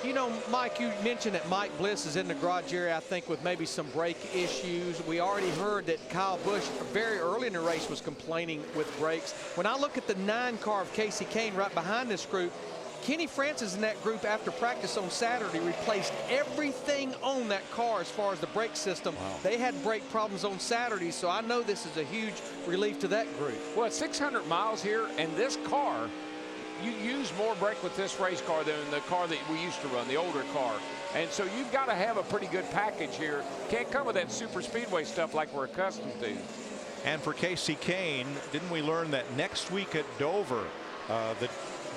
You know, Mike, you mentioned that Mike Bliss is in the garage area, I think, with maybe some brake issues. We already heard that Kyle Busch very early in the race was complaining with brakes. When I look at the 9 car of Casey Kane right behind this group, Kenny Francis in that group after practice on Saturday replaced everything on that car as far as the brake system. Wow. They had brake problems on Saturday, so I know this is a huge relief to that group. Well, it's 600 miles here, and this car, you use more brake with this race car than the car that we used to run, the older car. And so you've got to have a pretty good package here. Can't come with that super speedway stuff like we're accustomed to. And for Casey Kane, didn't we learn that next week at Dover,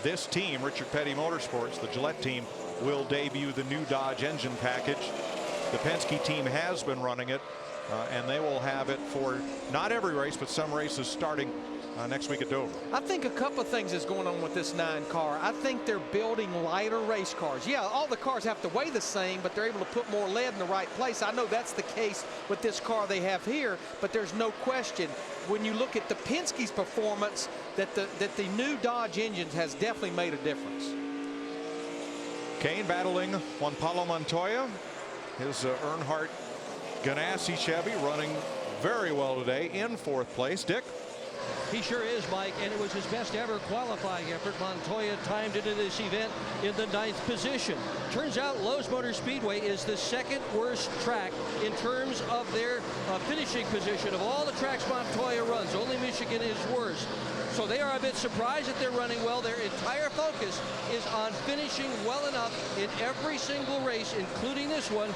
this team, Richard Petty Motorsports, the Gillette team, will debut the new Dodge engine package. The Penske team has been running it, and they will have it for not every race, but some races starting next week at Dover. I think a couple of things is going on with this 9 car. I think they're building lighter race cars. Yeah, all the cars have to weigh the same, but they're able to put more lead in the right place. I know that's the case with this car they have here, but there's no question when you look at the Penske's performance that the new Dodge engines has definitely made a difference. Kane battling Juan Pablo Montoya. His Earnhardt Ganassi Chevy running very well today in 4th place. Dick? He sure is, Mike, and it was his best ever qualifying effort. Montoya timed into this event in the 9th position. Turns out Lowe's Motor Speedway is the 2nd worst track in terms of their finishing position of all the tracks Montoya runs. Only Michigan is worse. So they are a bit surprised that they're running well. Their entire focus is on finishing well enough in every single race, including this one,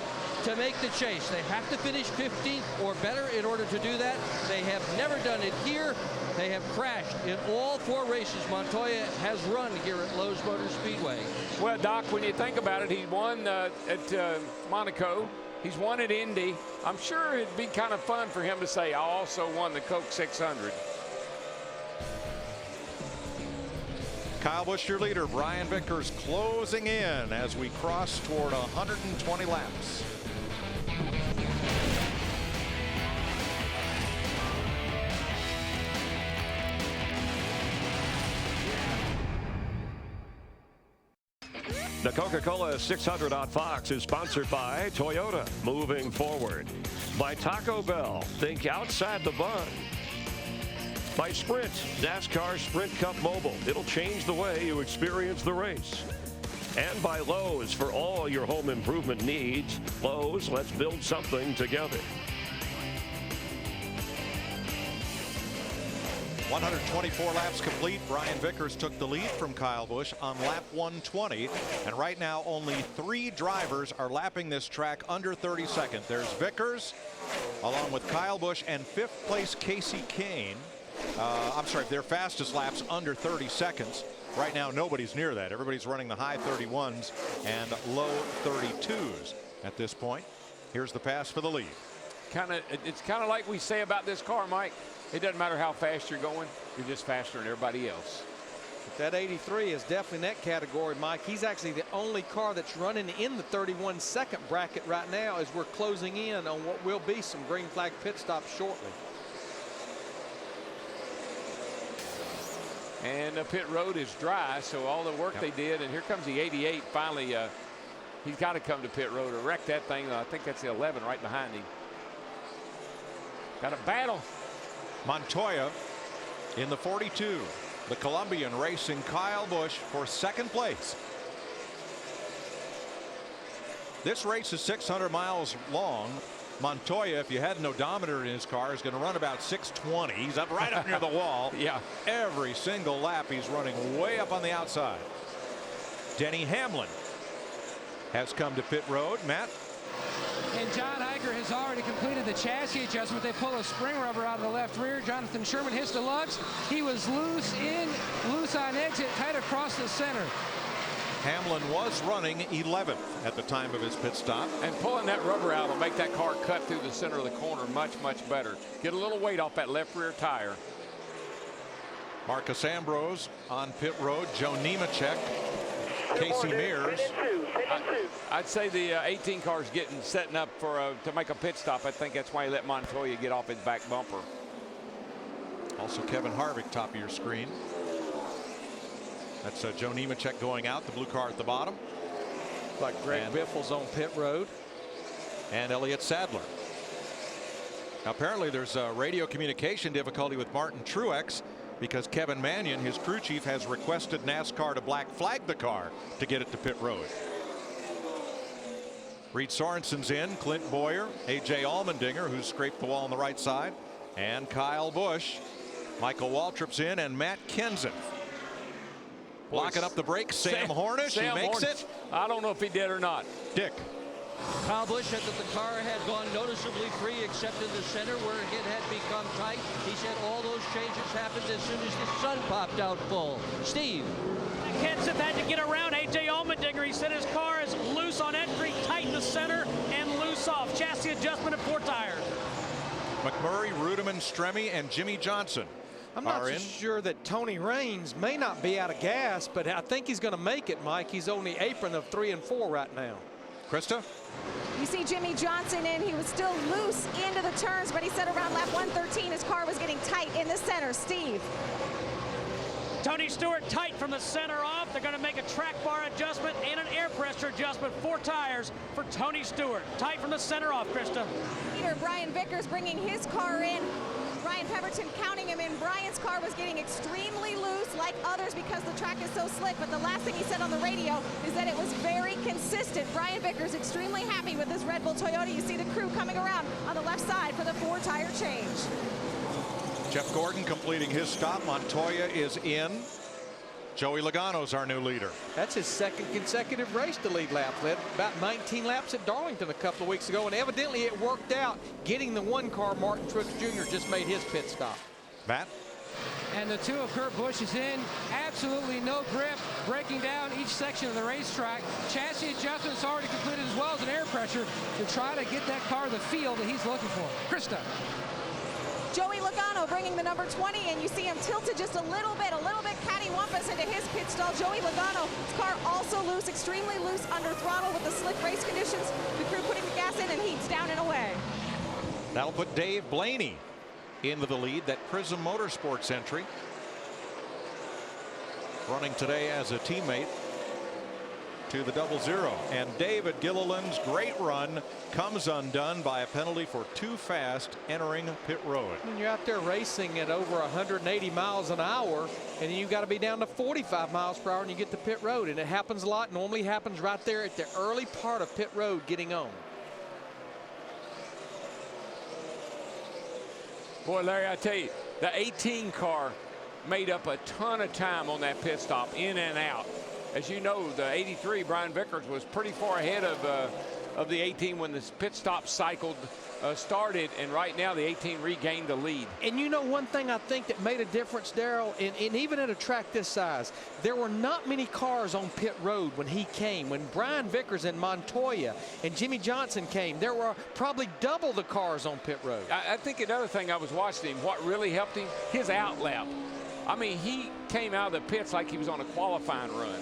to make the chase. They have to finish 15th or better in order to do that. They have never done it here. They have crashed in all 4 races Montoya has run here at Lowe's Motor Speedway. Well, Doc, when you think about it, he won at Monaco. He's won at Indy. I'm sure it'd be kind of fun for him to say, I also won the Coke 600. Kyle Busch, your leader. Brian Vickers closing in as we cross toward 120 laps. The Coca-Cola 600 on Fox is sponsored by Toyota, moving forward. By Taco Bell, think outside the bun. By Sprint, NASCAR Sprint Cup Mobile. It'll change the way you experience the race. And by Lowe's, for all your home improvement needs. Lowe's, let's build something together. 124 laps complete. Brian Vickers took the lead from Kyle Busch on lap 120. And right now, only 3 drivers are lapping this track under 30 seconds. There's Vickers, along with Kyle Busch, and 5th place Casey Kane. I'm sorry, their fastest laps under 30 seconds. Right now, nobody's near that. Everybody's running the high 31s and low 32s at this point. Here's the pass for the lead. It's kind of like we say about this car, Mike. It doesn't matter how fast you're going, you're just faster than everybody else. But that 83 is definitely in that category, Mike. He's actually the only car that's running in the 31-second bracket right now as we're closing in on what will be some green flag pit stops shortly. And the pit road is dry, so all the work they did, and here comes the 88 finally. He's got to come to pit road or wreck that thing. I think that's the 11 right behind him. Got a battle. Montoya in the 42. The Colombian racing Kyle Busch for 2nd place. This race is 600 miles long. Montoya, if you had an odometer in his car, is going to run about 620. He's up right up near the wall. Yeah. Every single lap he's running way up on the outside. Denny Hamlin has come to pit road. Matt? And John Hiker has already completed the chassis adjustment. They pull a spring rubber out of the left rear. Jonathan Sherman hits the lugs. He was loose on exit, tight across the center. Hamlin was running 11th at the time of his pit stop. And pulling that rubber out will make that car cut through the center of the corner much, much better. Get a little weight off that left rear tire. Marcus Ambrose on pit road. Joe Nemechek, Casey Mears. I'd say the 18 car's setting up for to make a pit stop. I think that's why he let Montoya get off his back bumper. Also Kevin Harvick, top of your screen. That's Joe Nemechek going out, the blue car at the bottom. Like Greg Biffle's on pit road. And Elliott Sadler. Now, apparently there's a radio communication difficulty with Martin Truex because Kevin Mannion, his crew chief, has requested NASCAR to black flag the car to get it to pit road. Reed Sorensen's in, Clint Boyer, A.J. Allmendinger, who scraped the wall on the right side, and Kyle Busch. Michael Waltrip's in, and Matt Kenseth. Blocking up the brakes, Sam Hornish. He makes it. I don't know if he did or not. Dick. Kyle Busch said that the car had gone noticeably free except in the center where it had become tight. He said all those changes happened as soon as the sun popped out full. Steve. Kenseth had to get around A.J. Allmendinger. He said his car is loose on entry, tight in the center, and loose off. Chassis adjustment of 4 tires. McMurray, Rudeman, Stremme, and Jimmy Johnson. I'm not so sure that Tony Raines may not be out of gas, but I think he's going to make it, Mike. He's on the apron of 3 and 4 right now. Krista? You see Jimmy Johnson in. He was still loose into the turns, but he said around lap 113 his car was getting tight in the center. Steve. Tony Stewart tight from the center off. They're going to make a track bar adjustment and an air pressure adjustment. 4 tires for Tony Stewart. Tight from the center off, Krista. Leader Brian Vickers bringing his car in. Brian Pemberton counting him in. Brian's car was getting extremely loose like others because the track is so slick, but the last thing he said on the radio is that it was very consistent. Brian Vickers extremely happy with this Red Bull Toyota. You see the crew coming around on the left side for the 4-tire change. Jeff Gordon completing his stop. Montoya is in. Joey Logano's our new leader. That's his 2nd consecutive race to lead lap. Led about 19 laps at Darlington a couple of weeks ago, and evidently it worked out. Getting the 1 car, Martin Truex Jr. just made his pit stop. Matt? And the 2 of Kurt Busch is in. Absolutely no grip. Breaking down each section of the racetrack. Chassis adjustments already completed as well as an air pressure to try to get that car the feel that he's looking for. Krista. Joey Logano bringing the number 20, and you see him tilted just a little bit cattywampus into his pit stall. Joey Logano's car also loose, extremely loose under throttle with the slick race conditions. The crew putting the gas in and heats down and away. That'll put Dave Blaney into the lead. That Prism Motorsports entry. Running today as a teammate to the 0-0. And David Gilliland's great run comes undone by a penalty for too fast entering pit road. When you're out there racing at over 180 miles an hour, and you've got to be down to 45 miles per hour and you get to pit road, and it happens a lot. Normally happens right there at the early part of pit road getting on. Boy, Larry, I tell you, the 18 car made up a ton of time on that pit stop, in and out. As you know, the 83, Brian Vickers, was pretty far ahead of the 18 when the pit stop cycle started, and right now the 18 regained the lead. And you know, one thing I think that made a difference, Darrell, and even at a track this size, there were not many cars on pit road when he came. When Brian Vickers and Montoya and Jimmy Johnson came, there were probably double the cars on pit road. I think another thing, I was watching him, what really helped him, his outlap. I mean, he came out of the pits like he was on a qualifying run.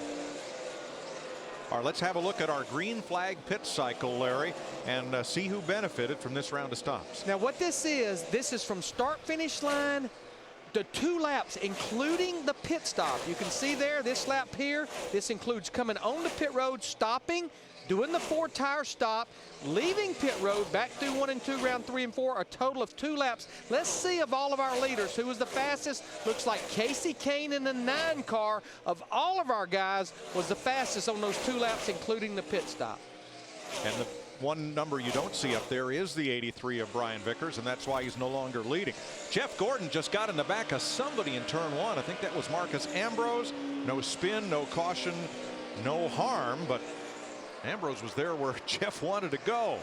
All right, let's have a look at our green flag pit cycle, Larry, and see who benefited from this round of stops. Now, what this is from start finish line, the 2 laps, including the pit stop. You can see there, this lap here, this includes coming on the pit road, stopping, doing the 4-tire stop, leaving pit road, back through 1 and 2, round 3 and 4, a total of 2 laps. Let's see of all of our leaders who was the fastest. Looks like Casey Kane in the 9 car of all of our guys was the fastest on those 2 laps, including the pit stop. And the one number you don't see up there is the 83 of Brian Vickers, and that's why he's no longer leading. Jeff Gordon just got in the back of somebody in turn 1. I think that was Marcus Ambrose. No spin, no caution, no harm, but Ambrose was there where Jeff wanted to go.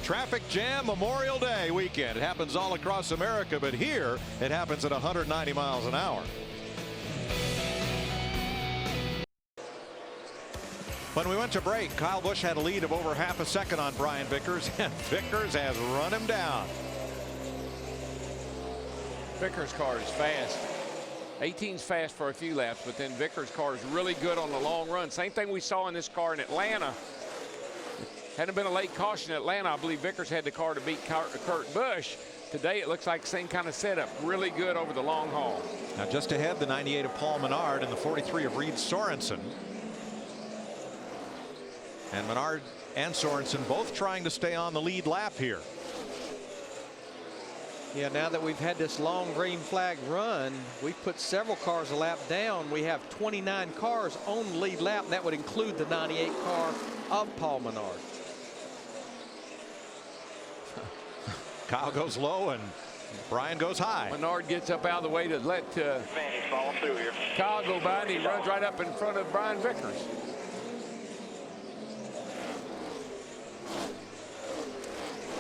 Traffic jam Memorial Day weekend. It happens all across America, but here it happens at 190 miles an hour. When we went to break, Kyle Busch had a lead of over half a second on Brian Vickers, and Vickers has run him down. Vickers' car is fast. 18's fast for a few laps, but then Vickers' car is really good on the long run. Same thing we saw in this car in Atlanta. Hadn't been a late caution in Atlanta, I believe Vickers had the car to beat Kurt Busch. Today it looks like the same kind of setup. Really good over the long haul. Now just ahead, the 98 of Paul Menard and the 43 of Reed Sorensen. And Menard and Sorensen both trying to stay on the lead lap here. Yeah, now that we've had this long green flag run, we've put several cars a lap down. We have 29 cars on the lead lap, and that would include the 98 car of Paul Menard. Kyle goes low and Brian goes high. Menard gets up out of the way to let Kyle go by, and he runs right up in front of Brian Vickers.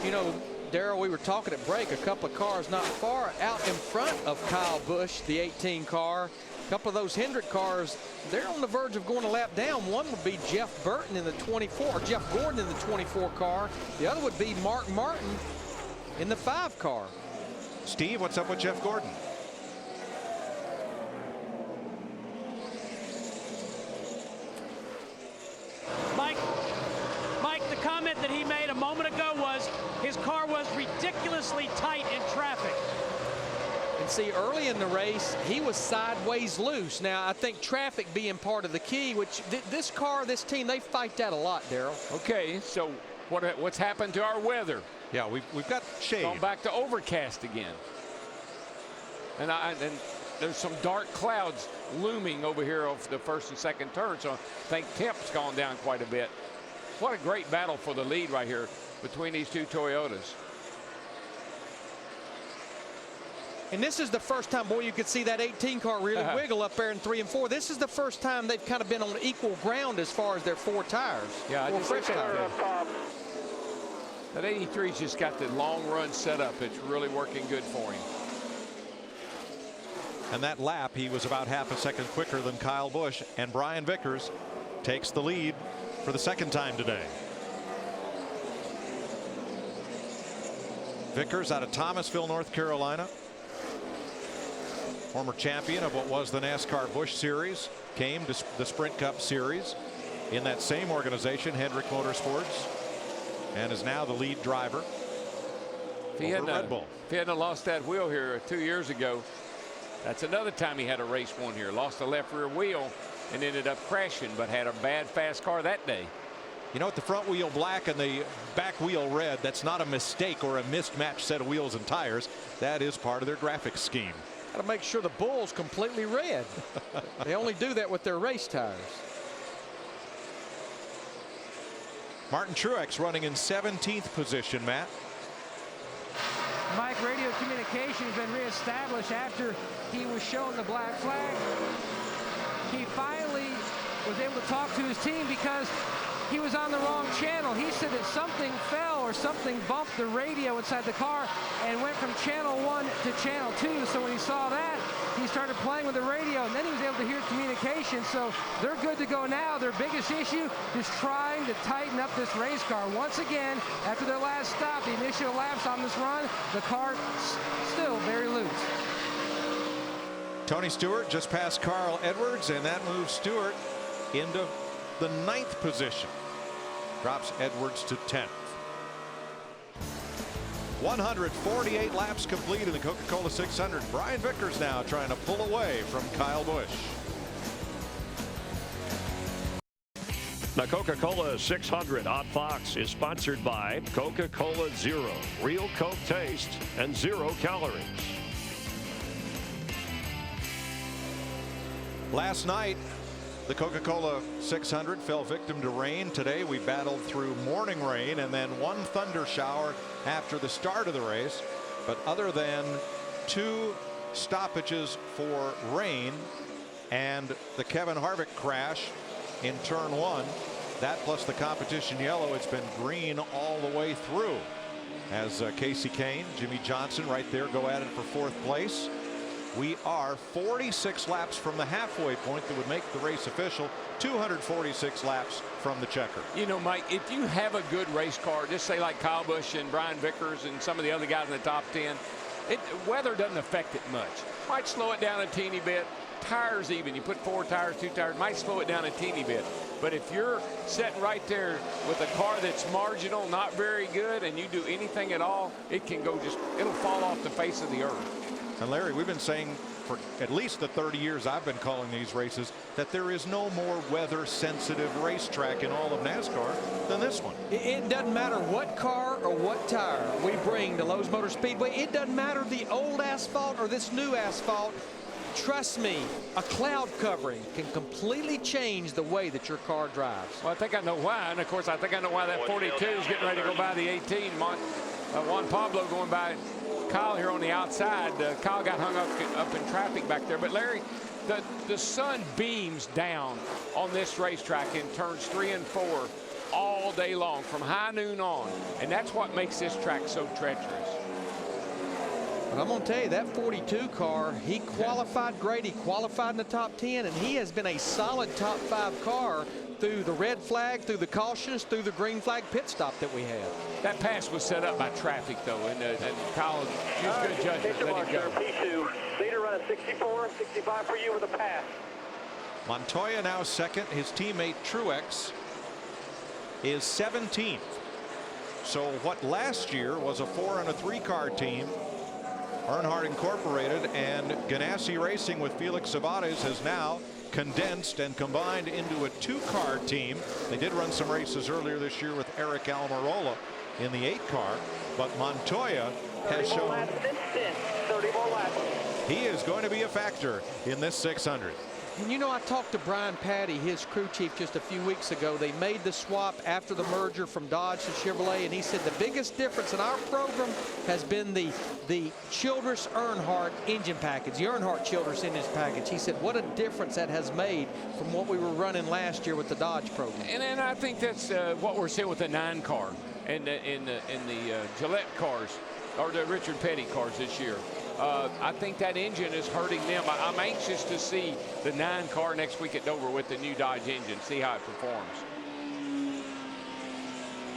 You know, Darrell, we were talking at break, a couple of cars not far out in front of Kyle Busch, the 18 car. A couple of those Hendrick cars, they're on the verge of going a lap down. One would be Jeff Burton in the 24, or Jeff Gordon in the 24 car. The other would be Mark Martin in the 5 car. Steve, what's up with Jeff Gordon? Mike, the comment that he made a moment ago was his car was ridiculously tight in traffic. And see, early in the race, he was sideways loose. Now, I think traffic being part of the key, which this car, this team, they fight that a lot, Darrell. Okay, so what's happened to our weather? Yeah, we've got shade. Gone back to overcast again. And there's some dark clouds looming over here off the first and second turn, so I think temp's gone down quite a bit. What a great battle for the lead right here between these two Toyotas. And this is the first time, boy, you could see that 18 car really wiggle up there in 3 and 4. This is the first time they've kind of been on equal ground as far as their 4 tires. Yeah, I just fresh tires. That 83's just got the long run set up. It's really working good for him. And that lap, he was about half a second quicker than Kyle Busch, and Brian Vickers takes the lead for the second time today. Vickers out of Thomasville, North Carolina. Former champion of what was the NASCAR Busch Series, came to the Sprint Cup Series in that same organization, Hendrick Motorsports, and is now the lead driver over Red Bull. If he hadn't lost that wheel here 2 years ago, that's another time he had a race won here. Lost the left rear wheel and ended up crashing, but had a bad fast car that day. You know, with the front wheel black and the back wheel red, that's not a mistake or a mismatched set of wheels and tires. That is part of their graphics scheme. Got to make sure the bull's completely red. They only do that with their race tires. Martin Truex running in 17th position, Matt. Mike, radio communication has been reestablished after he was shown the black flag. He finally was able to talk to his team because he was on the wrong channel. He said that something fell or something bumped the radio inside the car and went from channel 1 to channel 2. So when he saw that, he started playing with the radio, and then he was able to hear communication. So they're good to go now. Their biggest issue is trying to tighten up this race car. Once again, after their last stop, the initial laps on this run, the car still very loose. Tony Stewart just passed Carl Edwards, and that moves Stewart into the 9th position. Drops Edwards to 10th. 148 laps complete in the Coca-Cola 600. Brian Vickers now trying to pull away from Kyle Busch. The Coca-Cola 600 on Fox is sponsored by Coca-Cola Zero, real Coke taste and 0 calories. Last night, the Coca-Cola 600 fell victim to rain. Today we battled through morning rain and then one thunder shower after the start of the race. But other than 2 stoppages for rain and the Kevin Harvick crash in turn 1, that plus the competition yellow, it's been green all the way through. As Casey Kane, Jimmy Johnson right there go at it for 4th place. We are 46 laps from the halfway point that would make the race official, 246 laps from the checker. You know, Mike, if you have a good race car, just say like Kyle Busch and Brian Vickers and some of the other guys in the top 10, weather doesn't affect it much. Might slow it down a teeny bit. Tires even, you put 4 tires, 2 tires, might slow it down a teeny bit. But if you're sitting right there with a car that's marginal, not very good, and you do anything at all, it can go it'll fall off the face of the earth. And Larry, we've been saying for at least the 30 years I've been calling these races that there is no more weather sensitive racetrack in all of NASCAR than this one. It doesn't matter what car or what tire we bring to Lowe's Motor Speedway. It doesn't matter the old asphalt or this new asphalt. Trust me, a cloud covering can completely change the way that your car drives. Well, I think I know why. And of course, I think I know why that 42 is getting ready to go by the 18. Juan Pablo going by Kyle here on the outside. Kyle got hung up in traffic back there. But Larry, the sun beams down on this racetrack in turns 3 and 4 all day long from high noon on. And that's what makes this track so treacherous. But I'm going to tell you, that 42 car, he qualified great. He qualified in the top 10, and he has been a solid top 5 car through the red flag, through the cautions, through the green flag pit stop that we had. That pass was set up by traffic, though, and Kyle used good judgment. Let him go. P2, leader running 64, 65 for you with a pass. Montoya now 2nd. His teammate Truex is 17th. So what last year was a 4 and a 3 car team, Earnhardt Incorporated and Ganassi Racing with Felix Sabates has now condensed and combined into a 2-car team. They did run some races earlier this year with Eric Almirola in the 8 car, but Montoya has shown 30 more laps. he is going to be a factor in this 600. And you know, I talked to Brian Patty, his crew chief, just a few weeks ago. They made the swap after the merger from Dodge to Chevrolet, and he said the biggest difference in our program has been the Childress Earnhardt engine package, the Earnhardt Childress engine package. He said what a difference that has made from what we were running last year with the Dodge program. And I think that's what we're seeing with the 9 car and in the Gillette cars or the Richard Petty cars this year. I think that engine is hurting them. I'm anxious to see the 9 car next week at Dover with the new Dodge engine, see how it performs.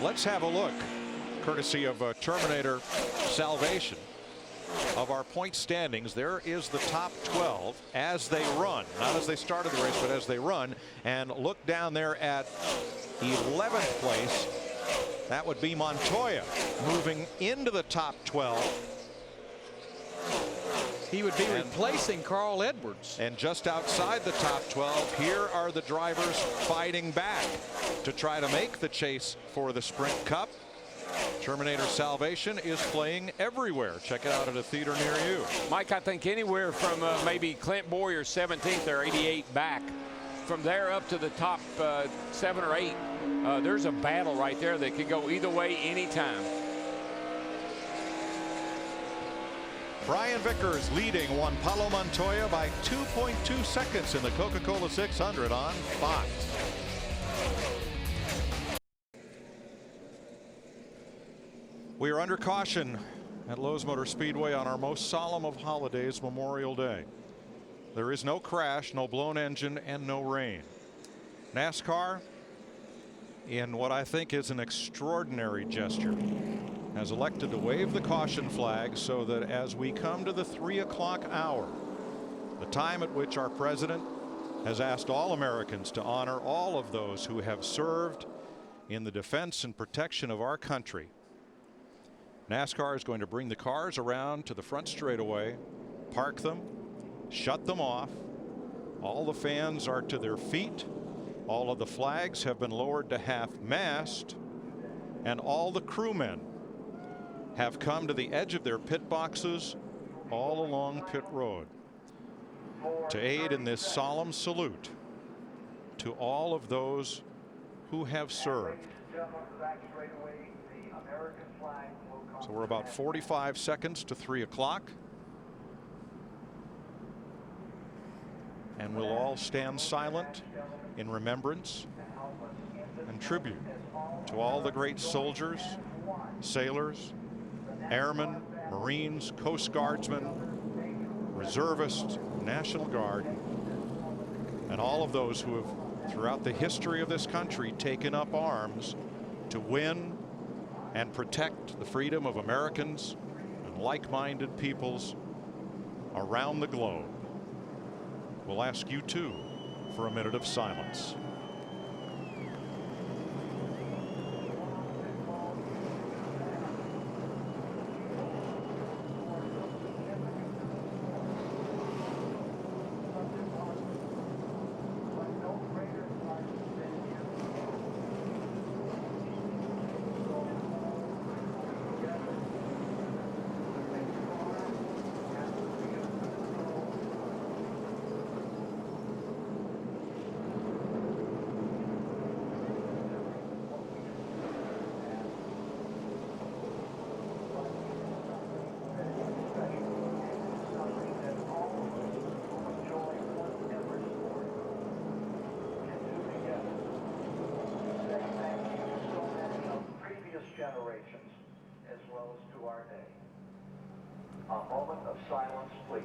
Let's have a look, courtesy of Terminator Salvation, of our point standings. There is the top 12 as they run, not as they started the race, but as they run. And look down there at 11th place. That would be Montoya moving into the top 12. He would be replacing Carl Edwards. And just outside the top 12, here are the drivers fighting back to try to make the chase for the Sprint Cup. Terminator Salvation is playing everywhere. Check it out at a theater near you. Mike, I think anywhere from maybe Clint Boyer 17th or 88 back, from there up to the top 7 or 8, there's a battle right there that could go either way anytime. Brian Vickers leading Juan Pablo Montoya by 2.2 seconds in the Coca-Cola 600 on Fox. We are under caution at Lowe's Motor Speedway on our most solemn of holidays, Memorial Day. There is no crash, no blown engine, and no rain. NASCAR, in what I think is an extraordinary gesture, has elected to wave the caution flag so that as we come to the 3 o'clock hour, the time at which our president has asked all Americans to honor all of those who have served in the defense and protection of our country, NASCAR is going to bring the cars around to the front straightaway, park them, shut them off. All the fans are to their feet. All of the flags have been lowered to half-mast, and all the crewmen have come to the edge of their pit boxes all along pit road to aid in this solemn salute to all of those who have served. So we're about 45 seconds to 3 o'clock. And we'll all stand silent in remembrance and tribute to all the great soldiers, sailors, airmen, Marines, Coast Guardsmen, reservists, National Guard, and all of those who have, throughout the history of this country, taken up arms to win and protect the freedom of Americans and like-minded peoples around the globe. We'll ask you too for a minute of silence. Generations as well as to our day. A moment of silence, please.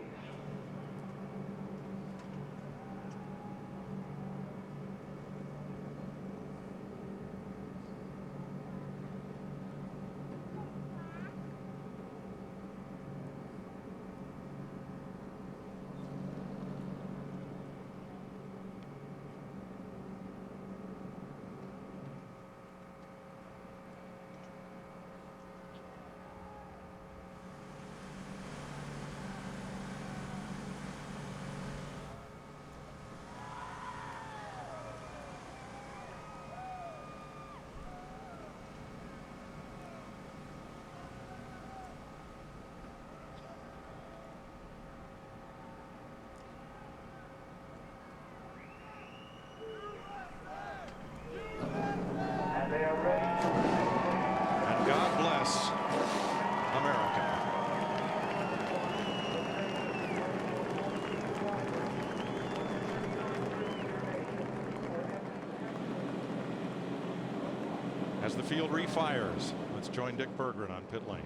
And God bless America. As the field refires, let's join Dick Berggren on pit lane.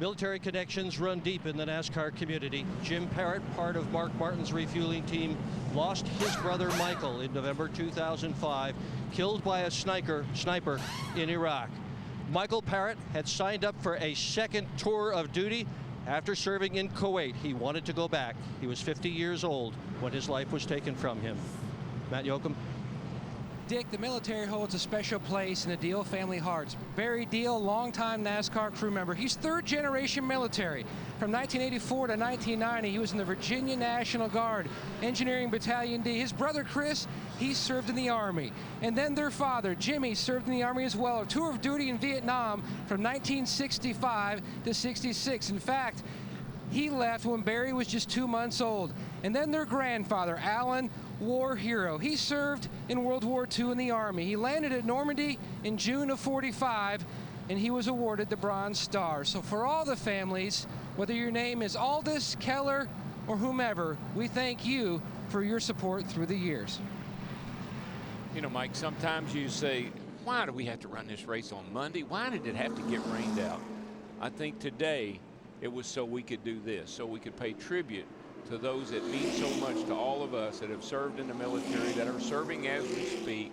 Military connections run deep in the NASCAR community. Jim Parrott, part of Mark Martin's refueling team, lost his brother Michael in November 2005, killed by a sniper in Iraq. Michael Parrott had signed up for a second tour of duty after serving in Kuwait. He wanted to go back. He was 50 years old when his life was taken from him. Matt Yoakum. Dick, the military holds a special place in the Deal family hearts. Barry Deal, longtime NASCAR crew member. He's third-generation military. From 1984 to 1990, he was in the Virginia National Guard, Engineering Battalion D. His brother, Chris, he served in the Army. And then their father, Jimmy, served in the Army as well, a tour of duty in Vietnam from 1965 to 66. In fact, he left when Barry was just 2 months old. And then their grandfather, Alan, war hero. He served in World War II in the Army. He landed at Normandy in June of '45, and he was awarded the Bronze Star. So for all the families, whether your name is Aldous, Keller, or whomever, we thank you for your support through the years. You know, Mike, sometimes you say, why do we have to run this race on Monday? Why did it have to get rained out? I think today it was so we could do this, so we could pay tribute to those that mean so much to all of us that have served in the military, that are serving as we speak,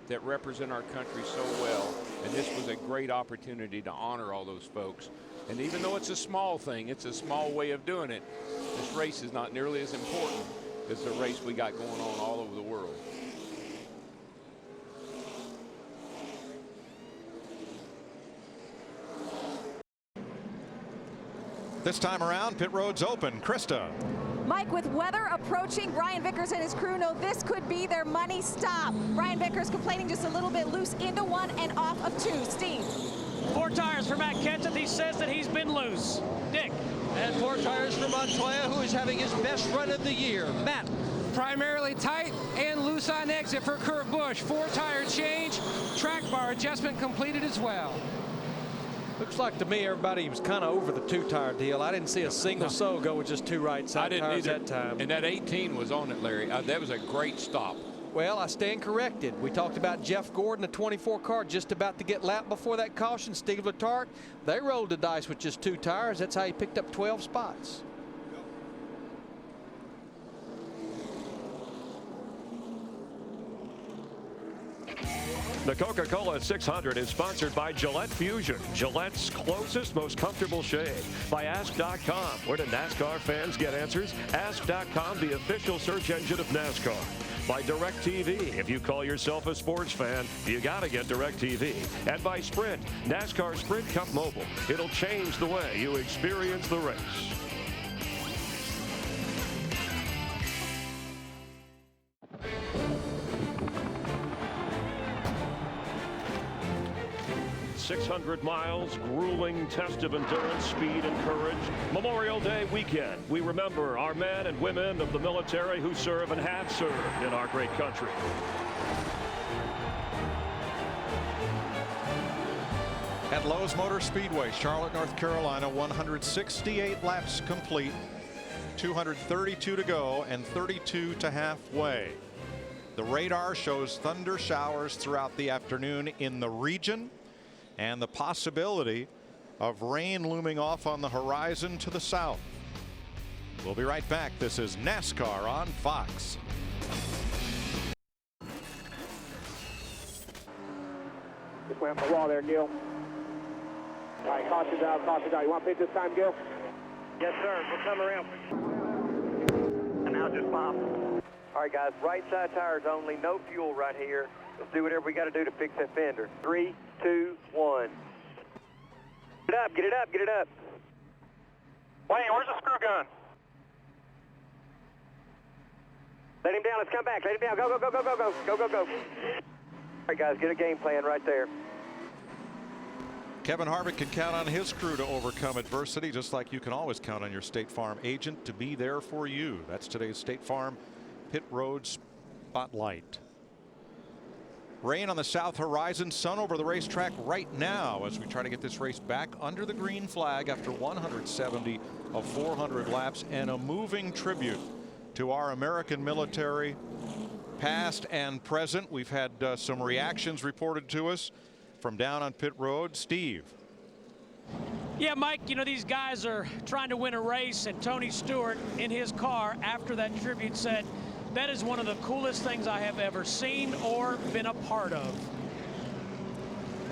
that represent our country so well. And this was a great opportunity to honor all those folks. And even though it's a small thing, it's a small way of doing it, this race is not nearly as important as the race we got going on all over the world. This time around, pit road's open. Krista. Mike, with weather approaching, Brian Vickers and his crew know this could be their money stop. Brian Vickers complaining just a little bit loose into one and off of two. Steve. 4 tires for Matt Kenseth. He says that he's been loose. Dick. And 4 tires for Montoya, who is having his best run of the year. Matt. Primarily tight and loose on exit for Kurt Busch. 4 tire change. Track bar adjustment completed as well. Looks like to me everybody was kind of over the 2-tire deal. I didn't see a single soul go with just 2 right side tires that time. And that 18 was on it, Larry. That was a great stop. Well, I stand corrected. We talked about Jeff Gordon, the 24 car, just about to get lapped before that caution. Steve Letarte, they rolled the dice with just 2 tires. That's how he picked up 12 spots. The Coca-Cola 600 is sponsored by Gillette Fusion, Gillette's closest, most comfortable shave. By Ask.com, where do NASCAR fans get answers? Ask.com, the official search engine of NASCAR. By DirecTV, if you call yourself a sports fan, you got to get DirecTV. And by Sprint, NASCAR Sprint Cup Mobile. It'll change the way you experience the race. .600 miles, grueling test of endurance, speed, and courage. Memorial Day weekend, we remember our men and women of the military who serve and have served in our great country. At Lowe's Motor Speedway, Charlotte, North Carolina, 168 laps complete, 232 to go, and 32 to halfway. The radar shows thunder showers throughout the afternoon in the region, and the possibility of rain looming off on the horizon to the south. We'll be right back. This is NASCAR on Fox. Just went on the wall there, Gil. All right, caution down, caution down. You want to pitch this time, Gil? Yes, sir. We'll come around. And now just pop. All right, guys, right side tires only, no fuel right here. Let's do whatever we got to do to fix that fender. 3, 2, 1. Get it up, get it up, get it up. Wayne, where's the screw gun? Let him down, let's come back, let him down. Go, go, go, go, go, go, go, go, go. All right, guys, get a game plan right there. Kevin Harvick can count on his crew to overcome adversity, just like you can always count on your State Farm agent to be there for you. That's today's State Farm Pit Road Spotlight. Rain on the south horizon, sun over the racetrack right now as we try to get this race back under the green flag after 170 of 400 laps, and a moving tribute to our American military, past and present. We've had some reactions reported to us from down on pit road. Steve. Yeah, Mike, you know, these guys are trying to win a race, and Tony Stewart in his car after that tribute said, "That is one of the coolest things I have ever seen or been a part of."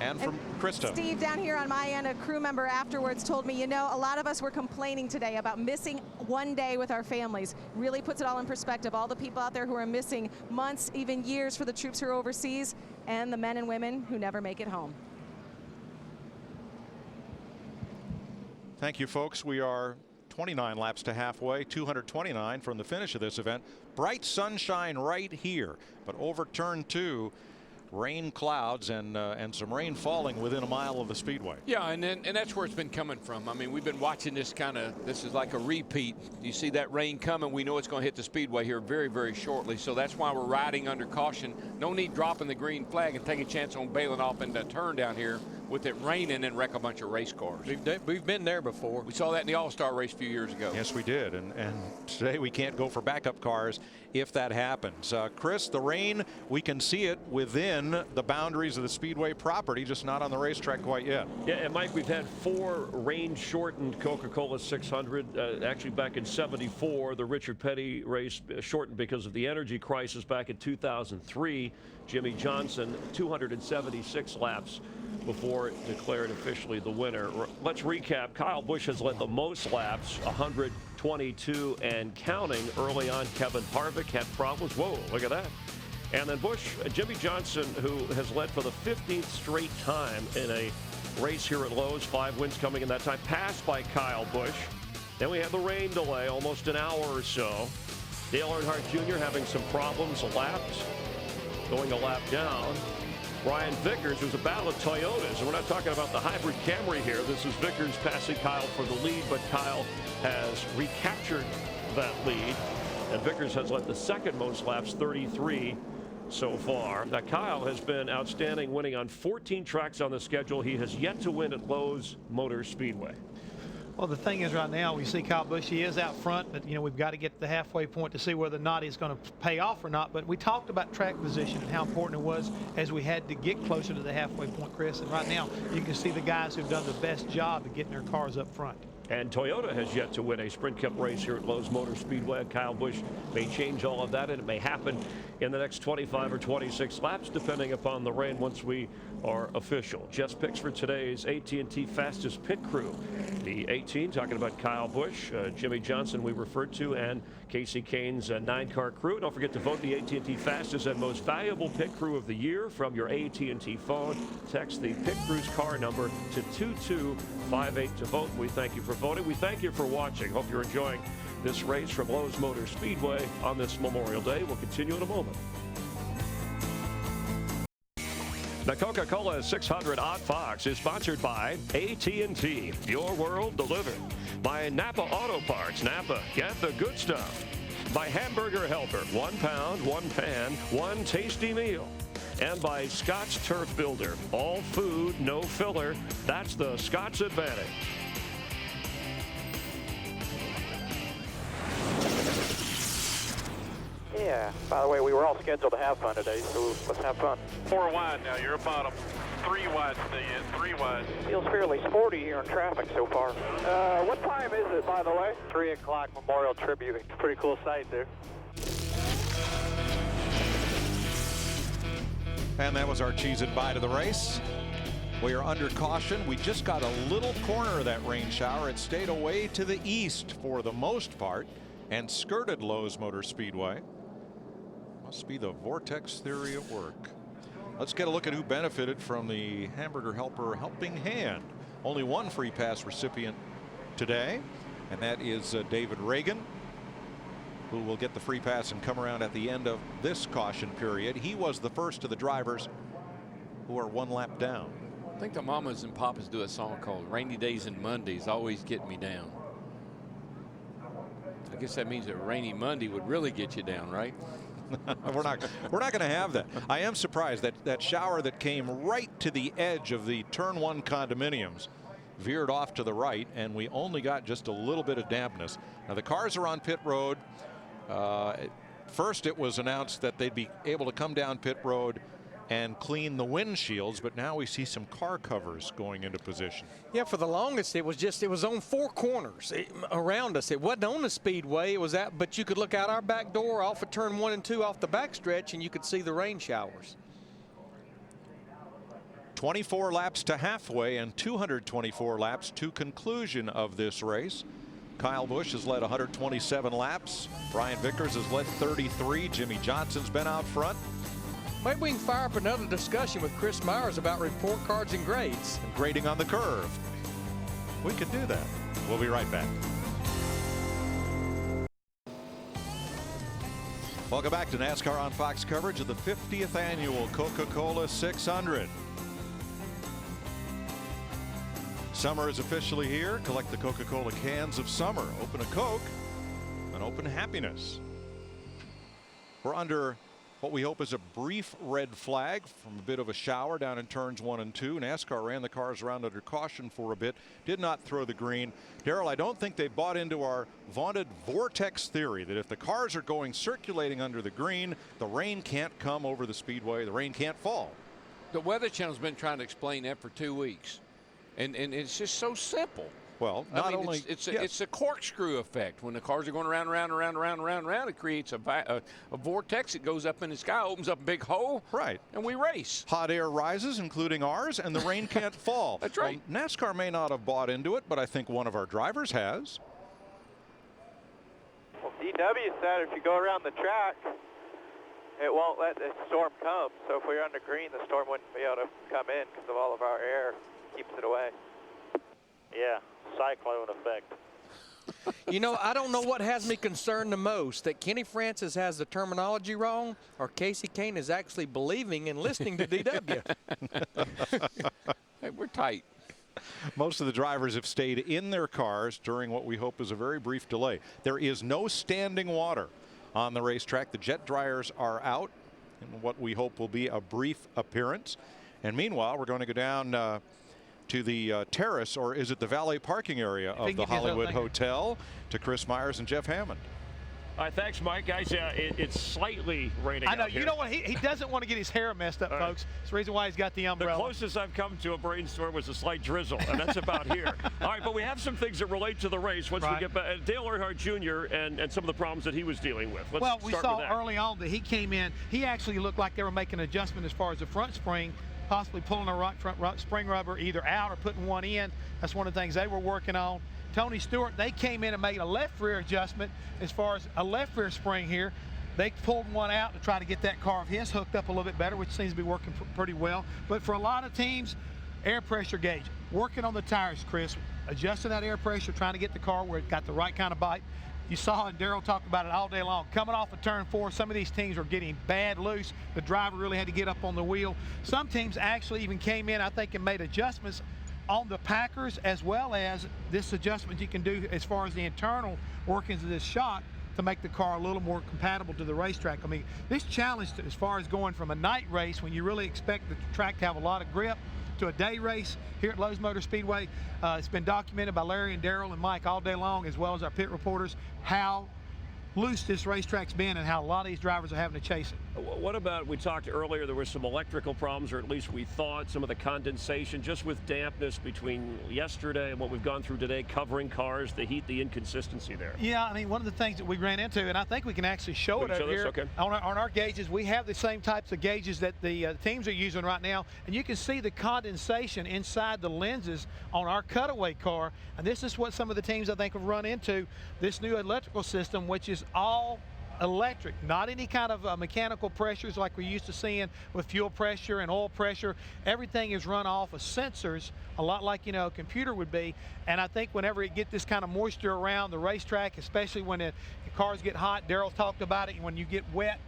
And from Krista. Steve, down here on my end, a crew member afterwards told me, you know, a lot of us were complaining today about missing one day with our families. Really puts it all in perspective. All the people out there who are missing months, even years for the troops who are overseas, and the men and women who never make it home. Thank you, folks. We are 29 laps to halfway, 229 from the finish of this event. Bright sunshine right here, but over turn 2, rain clouds and some rain falling within a mile of the speedway. Yeah, and that's where it's been coming from. I mean, we've been watching this this is like a repeat. You see that rain coming, we know it's going to hit the speedway here very, very shortly. So that's why we're riding under caution. No need dropping the green flag and taking a chance on bailing off into a turn down here with it raining and wreck a bunch of race cars. We've been there before. We saw that in the All-Star race a few years ago. Yes, we did. And today we can't go for backup cars if that happens. Chris, the rain, we can see it within the boundaries of the Speedway property, just not on the racetrack quite yet. Yeah, and Mike, we've had 4 rain-shortened Coca-Cola 600. Actually, back in '74, the Richard Petty race shortened because of the energy crisis back in 2003. Jimmy Johnson, 276 laps before declared officially the winner. Let's recap. Kyle Busch has led the most laps, 122 and counting. Early on, Kevin Harvick had problems. Whoa, look at that. And then Jimmy Johnson, who has led for the 15th straight time in a race here at Lowe's, 5 wins coming in that time, passed by Kyle Busch. Then we had the rain delay, almost an hour or so. Dale Earnhardt Jr. having some problems, lapped, going a lap down. Brian Vickers, who's a battle of Toyotas, and we're not talking about the hybrid Camry here. This is Vickers passing Kyle for the lead, but Kyle has recaptured that lead, and Vickers has led the second most laps, 33 so far. Now, Kyle has been outstanding, winning on 14 tracks on the schedule. He has yet to win at Lowe's Motor Speedway. Well, the thing is, right now we see Kyle Busch. He is out front, but we've got to get to the halfway point to see whether or not he's going to pay off or not. But we talked about track position and how important it was as we had to get closer to the halfway point, Chris. And right now you can see the guys who've done the best job of getting their cars up front. And Toyota has yet to win a Sprint Cup race here at Lowe's Motor Speedway. Kyle Busch may change all of that, and it may happen in the next 25 or 26 laps, depending upon the rain once we are official. Just picks for today's AT&T fastest pit crew. The 18, talking about Kyle Busch, Jimmy Johnson we referred to, and Casey Kane's 9-car crew. Don't forget to vote the AT&T fastest and most valuable pit crew of the year from your AT&T phone. Text the pit crew's car number to 2258 to vote. We thank you for voting. We thank you for watching. Hope you're enjoying this race from Lowe's Motor Speedway on this Memorial Day. We'll continue in a moment. The Coca-Cola 600 Odd Fox is sponsored by AT&T, your world delivered. By Napa Auto Parts. Napa, get the good stuff. By Hamburger Helper, 1 pound, 1 pan, 1 tasty meal. And by Scott's Turf Builder, all food, no filler. That's the Scott's advantage. Yeah, by the way, we were all scheduled to have fun today, so let's have fun. 4 wide now, you're about them. 3 wide today, 3 wide. Feels fairly sporty here in traffic so far. What time is it, by the way? 3 o'clock Memorial Tribute. It's a pretty cool sight there. And that was our Cheese It Bye to the race. We are under caution. We just got a little corner of that rain shower. It stayed away to the east for the most part and skirted Lowe's Motor Speedway. Must be the Vortex theory at work. Let's get a look at who benefited from the Hamburger Helper helping hand. Only one free pass recipient today, and that is David Reagan, who will get the free pass and come around at the end of this caution period. He was the first of the drivers who are 1 lap down. I think the mamas and papas do a song called Rainy Days and Mondays Always Get Me Down. I guess that means that rainy Monday would really get you down, right? We're not going to have that. I am surprised that that shower that came right to the edge of the turn 1 condominiums veered off to the right, and we only got just a little bit of dampness. Now the cars are on pit road. First it was announced that they'd be able to come down pit road and clean the windshields, but now we see some car covers going into position. Yeah, for the longest it was on 4 corners around us. It wasn't on the speedway. It was out, but you could look out our back door off of turn 1 and 2 off the backstretch, and you could see the rain showers. 24 laps to halfway and 224 laps to conclusion of this race. Kyle Busch has led 127 laps. Brian Vickers has led 33. Jimmy Johnson's been out front. Maybe we can fire up another discussion with Chris Myers about report cards and grades. And grading on the curve. We could do that. We'll be right back. Welcome back to NASCAR on Fox coverage of the 50th annual Coca-Cola 600. Summer is officially here. Collect the Coca-Cola cans of summer. Open a Coke and open happiness. We're under what we hope is a brief red flag from a bit of a shower down in turns 1 and 2. NASCAR ran the cars around under caution for a bit, did not throw the green. Darrell, I don't think they bought into our vaunted Vortex theory that if the cars are going circulating under the green, the rain can't come over the speedway, the rain can't fall. The Weather Channel's been trying to explain that for 2 weeks, and it's just so simple. Well, it's a corkscrew effect. When the cars are going around, it creates a vortex. It goes up in the sky, opens up a big hole. Right. And we race. Hot air rises, including ours, and the rain can't fall. That's right. Well, NASCAR may not have bought into it, but I think one of our drivers has. Well, DW said if you go around the track, it won't let the storm come. So if we were under green, the storm wouldn't be able to come in because of all of our air keeps it away. Yeah, cyclone effect. You know, I don't know what has me concerned the most, that Kenny Francis has the terminology wrong or Casey Kane is actually believing and listening to DW. Hey, we're tight. Most of the drivers have stayed in their cars during what we hope is a very brief delay. There is no standing water on the racetrack. The jet dryers are out in what we hope will be a brief appearance. And meanwhile, we're going to go down to the terrace, or is it the valet parking area of the Hollywood Hotel, to Chris Myers and Jeff Hammond. All right, thanks, Mike. Guys, it's slightly raining. I know. Out here. You know what? He doesn't want to get his hair messed up, folks. It's the reason why he's got the umbrella. The closest I've come to a brainstorm was a slight drizzle, and that's about here. All right, but we have some things that relate to the race once we get back. Dale Earnhardt Jr. and some of the problems that he was dealing with. Let's we start saw with that. early on that he came in. He actually looked like they were making an adjustment as far as the front spring, possibly pulling a front spring rubber either out or putting one in. That's one of the things they were working on. Tony Stewart, they came in and made a left rear adjustment as far as a left rear spring here. They pulled one out to try to get that car of his hooked up a little bit better, which seems to be working pretty well. But for a lot of teams, air pressure gauge, working on the tires, Chris, adjusting that air pressure, trying to get the car where it got the right kind of bite. You saw, and Darrell talked about it all day long, coming off of turn 4, some of these teams were getting bad loose. The driver really had to get up on the wheel. Some teams actually even came in, I think, and made adjustments on the Packers, as well as this adjustment you can do as far as the internal workings of this shock to make the car a little more compatible to the racetrack. I mean, this challenge as far as going from a night race when you really expect the track to have a lot of grip to a day race here at Lowe's Motor Speedway. It's been documented by Larry and Darrell and Mike all day long, as well as our pit reporters, how loose this racetrack's been and how a lot of these drivers are having to chase it. What about, we talked earlier, there were some electrical problems, or at least we thought, some of the condensation just with dampness between yesterday and what we've gone through today, covering cars, the heat, the inconsistency there. Yeah, I mean, one of the things that we ran into, and I think we can actually show it over here on our gauges, we have the same types of gauges that the teams are using right now, and you can see the condensation inside the lenses on our cutaway car, and this is what some of the teams I think have run into, this new electrical system, which is all electric, not any kind of mechanical pressures like we're used to seeing with fuel pressure and oil pressure. Everything is run off of sensors, a lot like, you know, a computer would be. And I think whenever you get this kind of moisture around the racetrack, especially when the cars get hot, Darrell talked about it, when you get wet,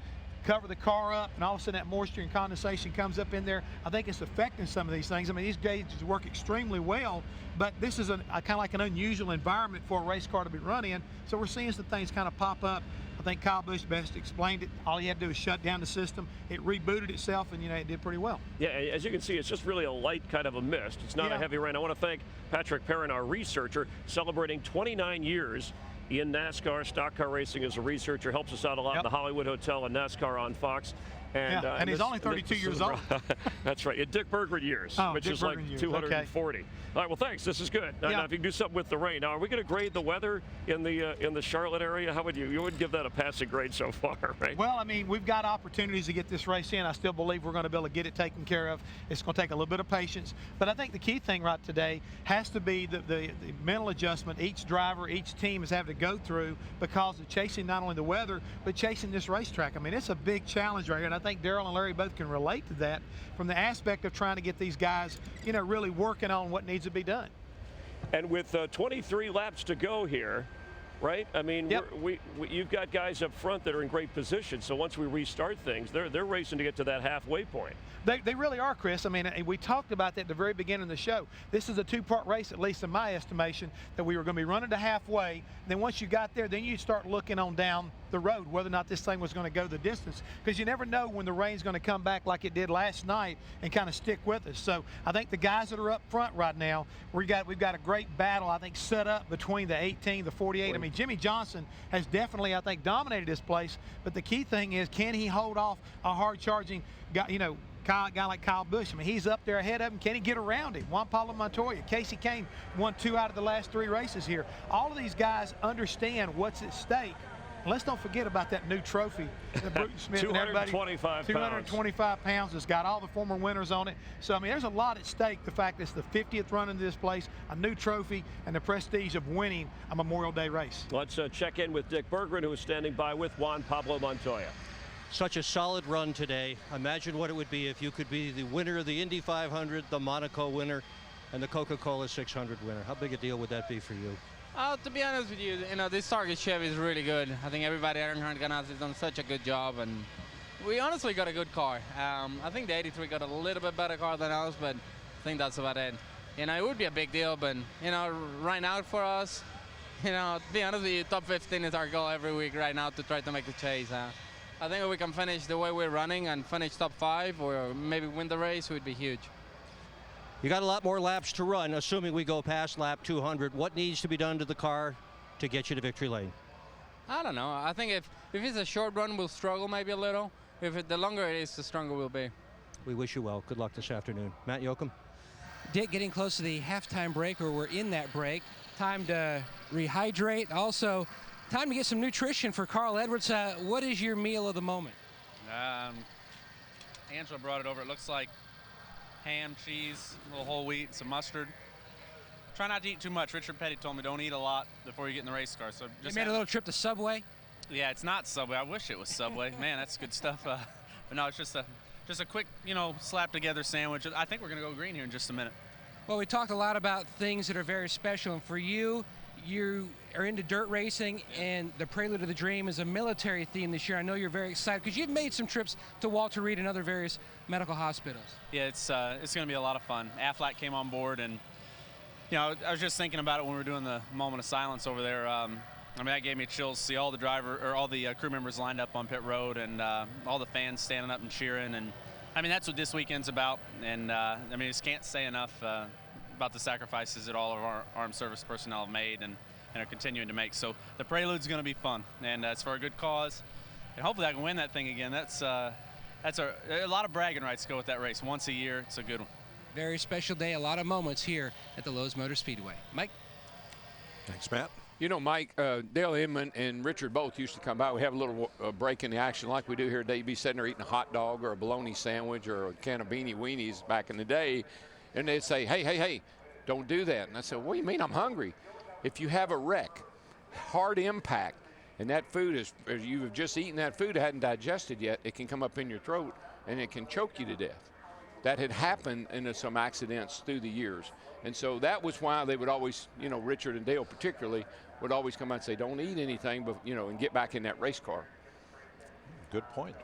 cover the car up, and all of a sudden that moisture and condensation comes up in there. I think it's affecting some of these things. I mean, these gauges work extremely well, but this is a kind of like an unusual environment for a race car to be run in. So we're seeing some things kind of pop up. I think Kyle Busch best explained it. All he had to do is shut down the system. It rebooted itself, and, you know, it did pretty well. Yeah, as you can see, it's just really a light kind of a mist. It's not a heavy rain. I want to thank Patrick Perrin, our researcher, celebrating 29 years in NASCAR stock car racing as a researcher. Helps us out a lot in the Hollywood Hotel and NASCAR on Fox. And he's only 32 years old. That's right. In Dick Berggren years, which Dick is like Berggren years. 240. Okay. All right. Well, thanks. This is good. Now, if you can do something with the rain. Now, are we going to grade the weather in the Charlotte area? How would you would give that a passing grade so far, right? Well, I mean, we've got opportunities to get this race in. I still believe we're going to be able to get it taken care of. It's going to take a little bit of patience. But I think the key thing right today has to be the mental adjustment each driver, each team is having to go through because of chasing not only the weather, but chasing this racetrack. I mean, it's a big challenge right here. And I think Darrell and Larry both can relate to that from the aspect of trying to get these guys, really working on what needs to be done. And with 23 laps to go here, right? I mean, you've got guys up front that are in great position. So once we restart things, they're racing to get to that halfway point. They really are, Chris. I mean, we talked about that at the very beginning of the show. This is a two-part race, at least in my estimation, that we were going to be running to halfway. And then once you got there, then you start looking on down the road whether or not this thing was going to go the distance, because you never know when the rain's going to come back like it did last night and kind of stick with us. So I think the guys that are up front right now, we've got a great battle, I think, set up between the 18, the 48. I mean, Jimmy Johnson has definitely, I think, dominated this place. But the key thing is, can he hold off a hard-charging guy, guy like Kyle Busch? I mean, he's up there ahead of him. Can he get around him? Juan Pablo Montoya, Casey Kane won 2 out of the last 3 races here. All of these guys understand what's at stake. And let's don't forget about that new trophy that Bruton Smith and everybody. 225 pounds. It's got all the former winners on it. So, I mean, there's a lot at stake. The fact that it's the 50th run into this place, a new trophy, and the prestige of winning a Memorial Day race. Let's check in with Dick Berggren, who is standing by with Juan Pablo Montoya. Such a solid run today. Imagine what it would be if you could be the winner of the Indy 500, the Monaco winner, and the Coca-Cola 600 winner. How big a deal would that be for you? To be honest with you, this Target Chevy is really good. I think everybody at Earnhardt Ganassi has done such a good job, and we honestly got a good car. I think the 83 got a little bit better car than ours, but I think that's about it. It would be a big deal, but, right now for us, to be honest with you, top 15 is our goal every week right now to try to make the chase. I think if we can finish the way we're running and finish top 5 or maybe win the race, it would be huge. You got a lot more laps to run, assuming we go past lap 200. What needs to be done to the car to get you to victory lane? I don't know. I think if it's a short run, we'll struggle maybe a little. The longer it is, the stronger we'll be. We wish you well. Good luck this afternoon. Matt Yoakum. Dick, getting close to the halftime break, or we're in that break. Time to rehydrate. Also, time to get some nutrition for Carl Edwards. What is your meal of the moment? Angela brought it over. It looks like ham, cheese, a little whole wheat, some mustard. Try not to eat too much. Richard Petty told me don't eat a lot before you get in the race car. So just you made a little trip to Subway? Yeah, it's not Subway. I wish it was Subway. Man, that's good stuff. But no, it's just a quick, slap together sandwich. I think we're gonna go green here in just a minute. Well, we talked a lot about things that are very special, and for you are into dirt racing, and the Prelude of the Dream is a military theme this year. I know you're very excited because you've made some trips to Walter Reed and other various medical hospitals. Yeah, it's going to be a lot of fun. Aflac came on board, and I was just thinking about it when we were doing the moment of silence over there. That gave me chills to see all the crew members lined up on pit road, and all the fans standing up and cheering. And that's what this weekend's about. And just can't say enough about the sacrifices that all of our armed service personnel have made and are continuing to make. So the Prelude's going to be fun, and it's for a good cause. And hopefully I can win that thing again. That's a lot of bragging rights go with that race. Once a year, it's a good one. Very special day, a lot of moments here at the Lowe's Motor Speedway. Mike? Thanks, Matt. Mike, Dale Inman and Richard both used to come by. We have a little break in the action like we do here today. You'd be sitting there eating a hot dog or a bologna sandwich or a can of Beanie Weenies back in the day, and they'd say, hey, don't do that. And I said, what do you mean I'm hungry? If you have a wreck, hard impact, and that food is, you have just eaten that food, it hadn't digested yet, it can come up in your throat and it can choke you to death. That had happened in some accidents through the years. And so that was why they would always, Richard and Dale particularly, would always come out and say, don't eat anything, but, and get back in that race car. Good point.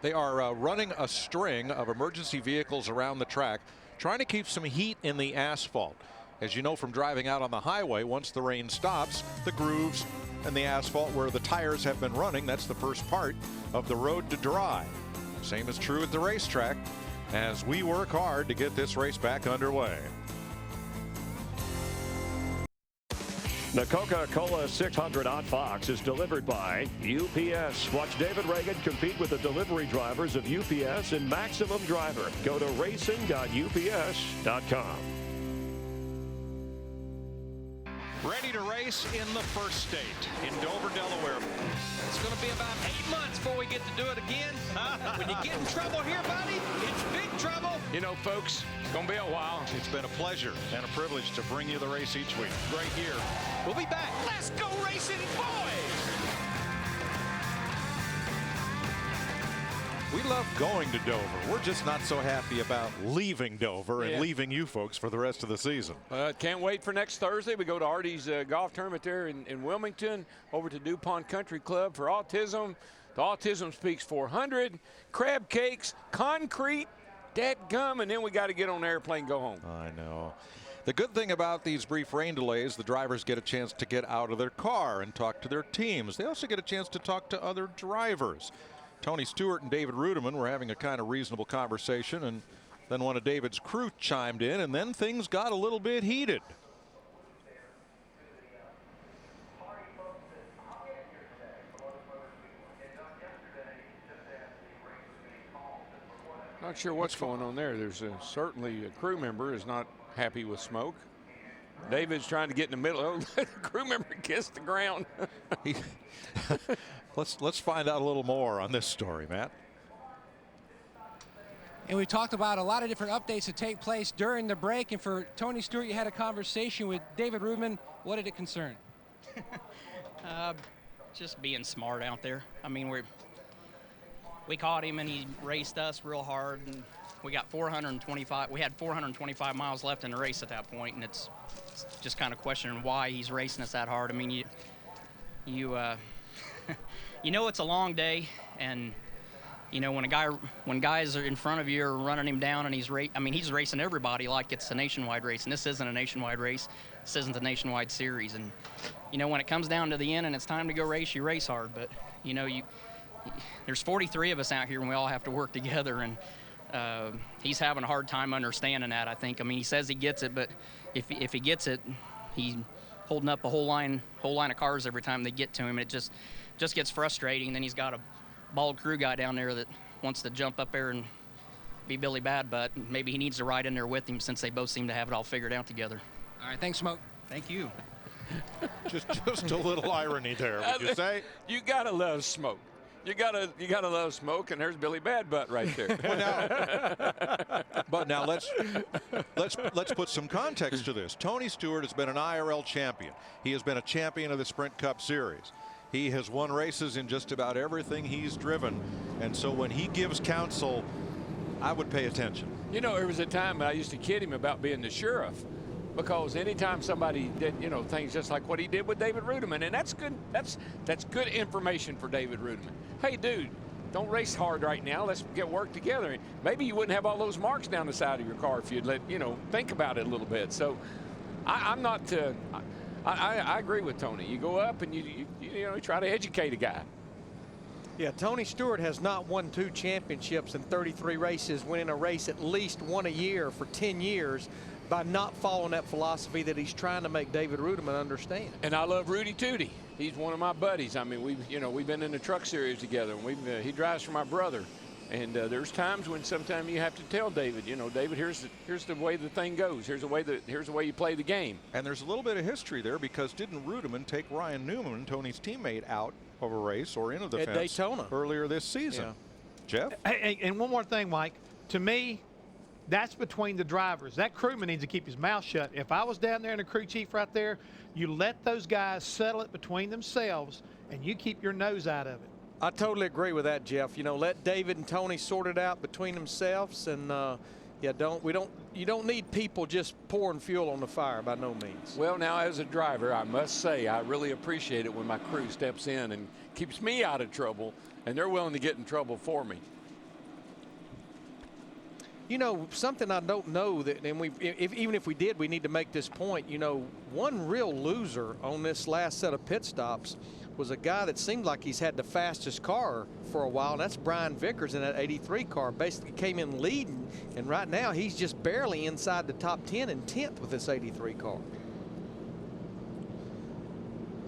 They are running a string of emergency vehicles around the track, trying to keep some heat in the asphalt. As you know from driving out on the highway, once the rain stops, the grooves and the asphalt where the tires have been running, that's the first part of the road to dry. Same is true at the racetrack as we work hard to get this race back underway. The Coca-Cola 600 on Fox is delivered by UPS. Watch David Reagan compete with the delivery drivers of UPS and Maximum Driver. Go to racing.ups.com. Ready to race in the first state, in Dover, Delaware. It's going to be about 8 months before we get to do it again. When you get in trouble here, buddy, it's big trouble. You know, folks, it's going to be a while. It's been a pleasure and a privilege to bring you the race each week. Great year. We'll be back. Let's go racing, boys! We love going to Dover. We're just not so happy about leaving Dover and leaving you folks for the rest of the season. Can't wait for next Thursday. We go to Artie's golf tournament there in Wilmington, over to DuPont Country Club for autism. The Autism Speaks 400, crab cakes, concrete, dadgum, and then we got to get on the airplane and go home. I know. The good thing about these brief rain delays, the drivers get a chance to get out of their car and talk to their teams. They also get a chance to talk to other drivers. Tony Stewart and David Rudiman were having a kind of reasonable conversation, and then one of David's crew chimed in, and then things got a little bit heated. Not sure what's going on there. There's certainly a crew member is not happy with smoke. David's trying to get in the middle. Oh, the crew member kissed the ground. Let's find out a little more on this story, Matt. And we talked about a lot of different updates that take place during the break. And for Tony Stewart, you had a conversation with David Rudiman. What did it concern? Just being smart out there. I mean, we caught him and he raced us real hard, and we got 425. We had 425 miles left in the race at that point, and it's just kind of questioning why he's racing us that hard. I mean, you know it's a long day, and you know when guys are in front of you are running him down, and he's racing everybody like it's a nationwide race, and this isn't a nationwide race. This isn't a nationwide series, and you know when it comes down to the end and it's time to go race, you race hard, but you know there's 43 of us out here and we all have to work together, and he's having a hard time understanding that, I think. I mean, he says he gets it, but if he gets it, he's holding up a whole line of cars every time they get to him. It just gets frustrating. Then he's got a bald crew guy down there that wants to jump up there and be Billy Bad Butt. Maybe he needs to ride in there with him since they both seem to have it all figured out together. All right, thanks, Smoke. Thank you. just a little irony there, would you say? You gotta love smoke. You gotta love smoke, and there's Billy Bad Butt right there. But now let's put some context to this. Tony Stewart has been an IRL champion. He has been a champion of the Sprint Cup Series. He has won races in just about everything he's driven, and so when he gives counsel, I would pay attention. You know, there was a time I used to kid him about being the sheriff, because anytime somebody did, you know, things just like what he did with David Rudiman, and that's good. That's good information for David Rudiman. Hey, dude, don't race hard right now. Let's get work together. And maybe you wouldn't have all those marks down the side of your car if you'd think about it a little bit. So, I'm not. I agree with Tony. You go up and you try to educate a guy. Yeah, Tony Stewart has not won 2 championships in 33 races, winning a race at least one a year for 10 years. By not following that philosophy that he's trying to make David Rudiman understand. And I love Rudy Tootie. He's one of my buddies. I mean, we've been in the truck series together, and he drives for my brother. And there's times when sometimes you have to tell David, David, here's the way the thing goes. Here's the way you play the game. And there's a little bit of history there, because didn't Rudiman take Ryan Newman, Tony's teammate, out of a race or into the fence at Daytona earlier this season? Yeah. Jeff? Hey, and one more thing, Mike. To me, that's between the drivers. That crewman needs to keep his mouth shut. If I was down there and a crew chief right there, you let those guys settle it between themselves, and you keep your nose out of it. I totally agree with that, Jeff. Let David and Tony sort it out between themselves, and you don't need people just pouring fuel on the fire, by no means. Well, now as a driver, I must say I really appreciate it when my crew steps in and keeps me out of trouble, and they're willing to get in trouble for me. Something I don't know that, and even if we did, we need to make this point. One real loser on this last set of pit stops was a guy that seemed like he's had the fastest car for a while, and that's Brian Vickers in that 83 car. Basically came in leading, and right now he's just barely inside the top 10 and 10th with this 83 car.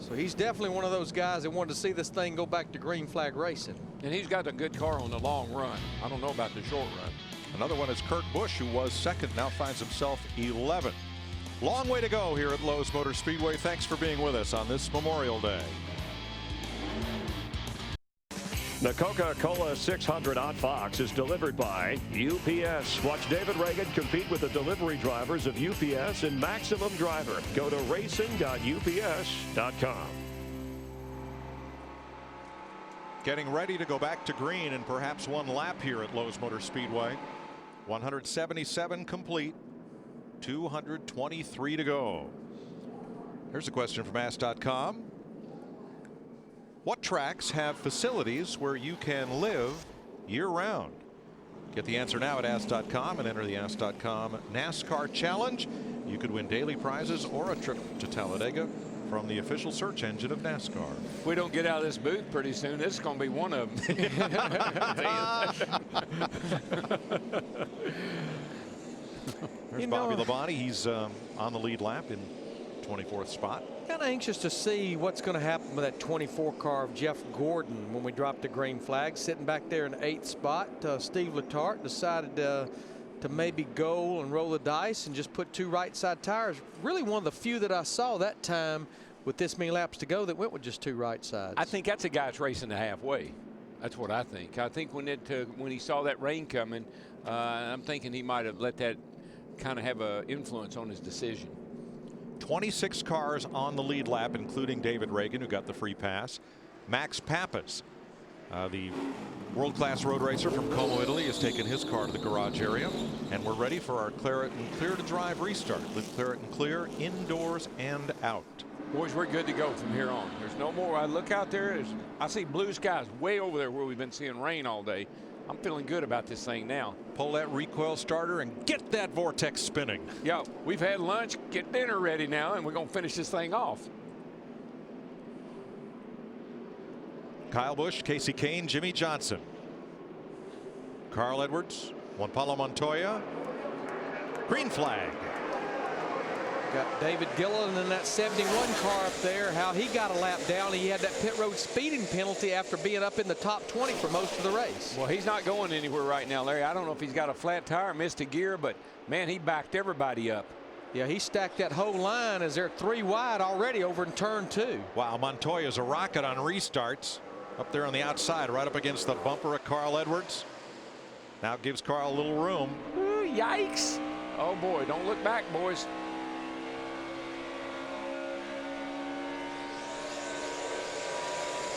So he's definitely one of those guys that wanted to see this thing go back to green flag racing. And he's got a good car on the long run. I don't know about the short run. Another one is Kurt Busch, who was second, now finds himself 11th. Long way to go here at Lowe's Motor Speedway. Thanks for being with us on this Memorial Day. The Coca-Cola 600 on Fox is delivered by UPS. Watch David Reagan compete with the delivery drivers of UPS and Maximum Driver. Go to racing.ups.com. Getting ready to go back to green and perhaps one lap here at Lowe's Motor Speedway. 177 complete, 223 to go. Here's a question from Ask.com. What tracks have facilities where you can live year-round? Get the answer now at Ask.com and enter the Ask.com NASCAR Challenge. You could win daily prizes or a trip to Talladega from the official search engine of NASCAR. If we don't get out of this booth pretty soon, this is going to be one of them. There's Bobby Labonte. He's on the lead lap in 24th spot. Kind of anxious to see what's going to happen with that 24 car of Jeff Gordon when we drop the green flag. Sitting back there in the 8th spot, Steve Letarte decided to maybe go and roll the dice and just put 2 right side tires. Really one of the few that I saw that time with this many laps to go that went with just 2 right sides. I think that's a guy that's racing the halfway. That's what I think. I think when he saw that rain coming, I'm thinking he might have let that kind of have an influence on his decision. 26 cars on the lead lap, including David Reagan, who got the free pass. Max Pappas, the world-class road racer from Como, Italy, has taken his car to the garage area, and we're ready for our Claret and Clear to Drive restart with Claret and Clear indoors and out. Boys, we're good to go from here on. There's no more. I look out there, I see blue skies way over there where we've been seeing rain all day. I'm feeling good about this thing now. Pull that recoil starter and get that Vortex spinning. Yeah, we've had lunch, get dinner ready now, and we're going to finish this thing off. Kyle Busch, Casey Kane, Jimmy Johnson, Carl Edwards, Juan Pablo Montoya. Green flag. Got David Gilliland in that 71 car up there. How he got a lap down. He had that pit road speeding penalty after being up in the top 20 for most of the race. Well, he's not going anywhere right now, Larry. I don't know if he's got a flat tire, missed a gear, but man, he backed everybody up. Yeah, he stacked that whole line as they're 3 wide already over in turn 2. Wow, Montoya's a rocket on restarts. Up there on the outside, right up against the bumper of Carl Edwards. Now gives Carl a little room. Ooh, yikes. Oh boy, don't look back, boys.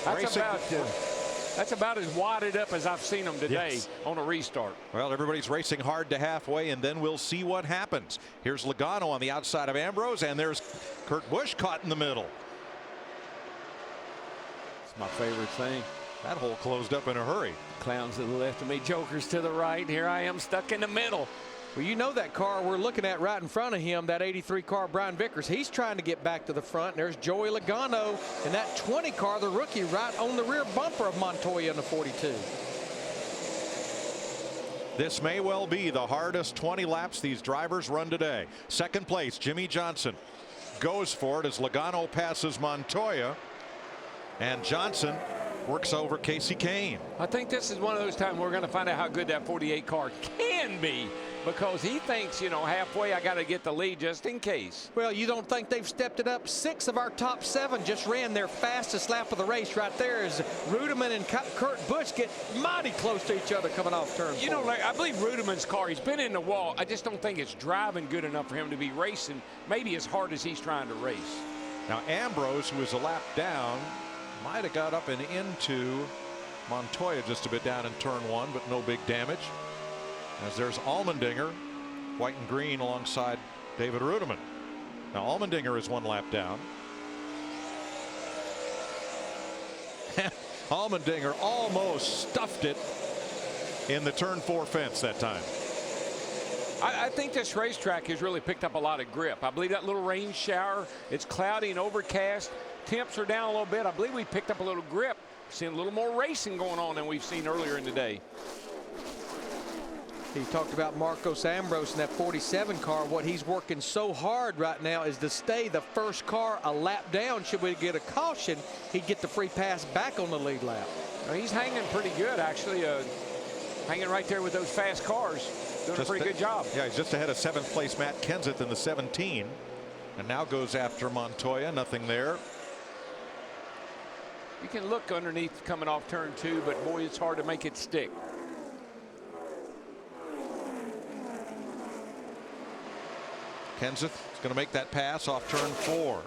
That's about as wadded up as I've seen them today on a restart. Well, everybody's racing hard to halfway, and then we'll see what happens. Here's Logano on the outside of Ambrose, and there's Kurt Busch caught in the middle. It's my favorite thing. That hole closed up in a hurry. Clowns to the left of me, jokers to the right. Here I am stuck in the middle. Well, you know that car we're looking at right in front of him, that 83 car, Brian Vickers. He's trying to get back to the front. And there's Joey Logano in that 20 car, the rookie, right on the rear bumper of Montoya in the 42. This may well be the hardest 20 laps these drivers run today. Second place, Jimmy Johnson goes for it as Logano passes Montoya, and Johnson works over Casey Kane. I think this is one of those times we're going to find out how good that 48 car can be, because he thinks, you know, halfway I got to get the lead just in case. Well, you don't think they've stepped it up? 6 of our top 7 just ran their fastest lap of the race right there as Rudeman and Kurt Busch get mighty close to each other coming off turn 4. You know, like, I believe Rudeman's car, he's been in the wall. I just don't think it's driving good enough for him to be racing maybe as hard as he's trying to race. Now Ambrose, who was a lap down, might have got up and into Montoya just a bit down in turn 1, but no big damage. As there's Allmendinger, white and green alongside David Rudeman. Now Allmendinger is 1 lap down. Allmendinger almost stuffed it in the turn 4 fence that time. I think this racetrack has really picked up a lot of grip. I believe that little rain shower, it's cloudy and overcast. Temps are down a little bit. I believe we picked up a little grip. Seeing a little more racing going on than we've seen earlier in the day. He talked about Marcos Ambrose in that 47 car. What he's working so hard right now is to stay the first car a lap down. Should we get a caution, he'd get the free pass back on the lead lap. Well, he's hanging pretty good, actually. Hanging right there with those fast cars. Doing a pretty good job. Yeah, he's just ahead of 7th place Matt Kenseth in the 17. And now goes after Montoya. Nothing there. You can look underneath coming off turn 2, but boy, it's hard to make it stick. Kenseth is going to make that pass off turn 4.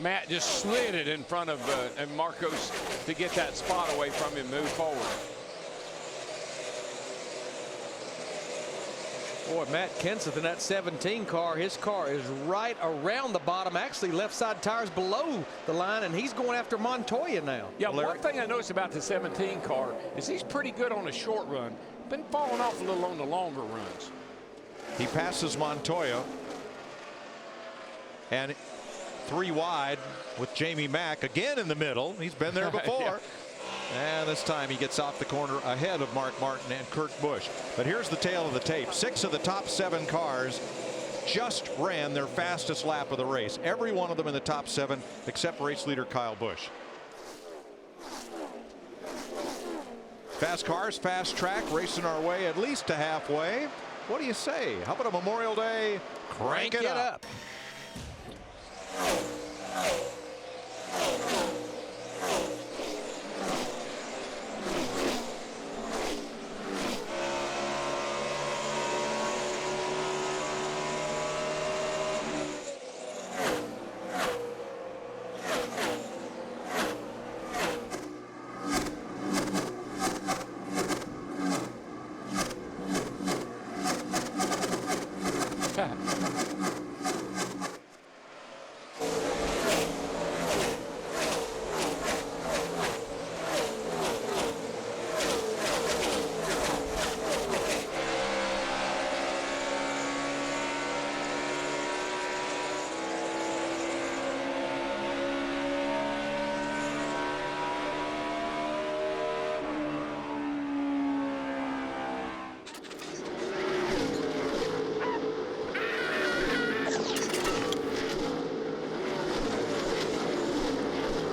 Matt just slid it in front of Marcos to get that spot away from him, move forward. Boy, Matt Kenseth in that 17 car, his car is right around the bottom, actually left side tires below the line, and he's going after Montoya now. Yeah, one thing I noticed about the 17 car is he's pretty good on a short run, been falling off a little on the longer runs. He passes Montoya, and 3 wide with Jamie Mack again in the middle. He's been there before. Yeah. And this time he gets off the corner ahead of Mark Martin and Kurt Busch. But here's the tail of the tape. 6 of the top 7 cars just ran their fastest lap of the race. Every one of them in the top 7 except race leader Kyle Busch. Fast cars, fast track, racing our way at least to halfway. What do you say? How about a Memorial Day? Crank it up.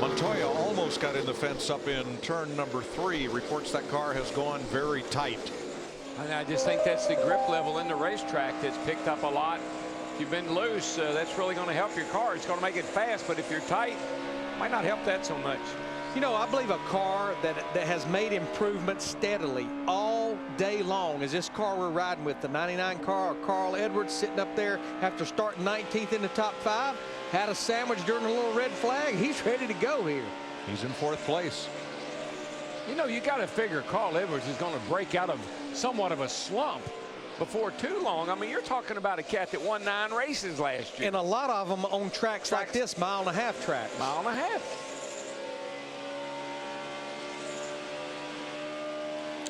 Montoya almost got in the fence up in turn number 3. Reports that car has gone very tight. And I just think that's the grip level in the racetrack that's picked up a lot. If you've been loose, that's really going to help your car. It's going to make it fast, but if you're tight, might not help that so much. You know, I believe a car that has made improvements steadily all day long is this car we're riding with, the 99 car. Carl Edwards sitting up there after starting 19th in the top 5. Had a sandwich during a little red flag. He's ready to go here. He's in 4th place. You know, you got to figure Carl Edwards is going to break out of somewhat of a slump before too long. I mean, you're talking about a cat that won 9 races last year. And a lot of them on tracks like this, 1.5 mile track. 1.5 miles.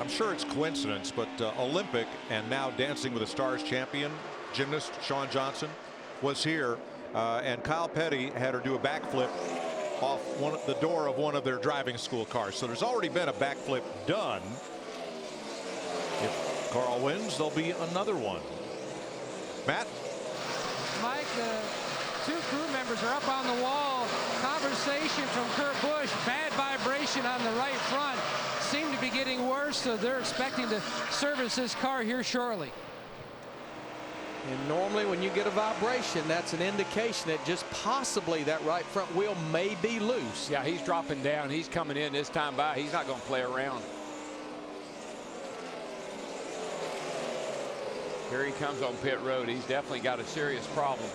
I'm sure it's coincidence, but Olympic and now Dancing with the Stars champion gymnast Shawn Johnson was here, and Kyle Petty had her do a backflip off the door of one of their driving school cars. So there's already been a backflip done. If Carl wins, there'll be another one. Matt? Mike, the 2 crew members are up on the wall. Conversation from Kurt Busch. Bad vibration on the right front. Seem to be getting worse, so they're expecting to service this car here shortly. And normally when you get a vibration, that's an indication that just possibly that right front wheel may be loose. Yeah, he's dropping down. He's coming in this time by. He's not going to play around. Here he comes on pit road. He's definitely got a serious problem.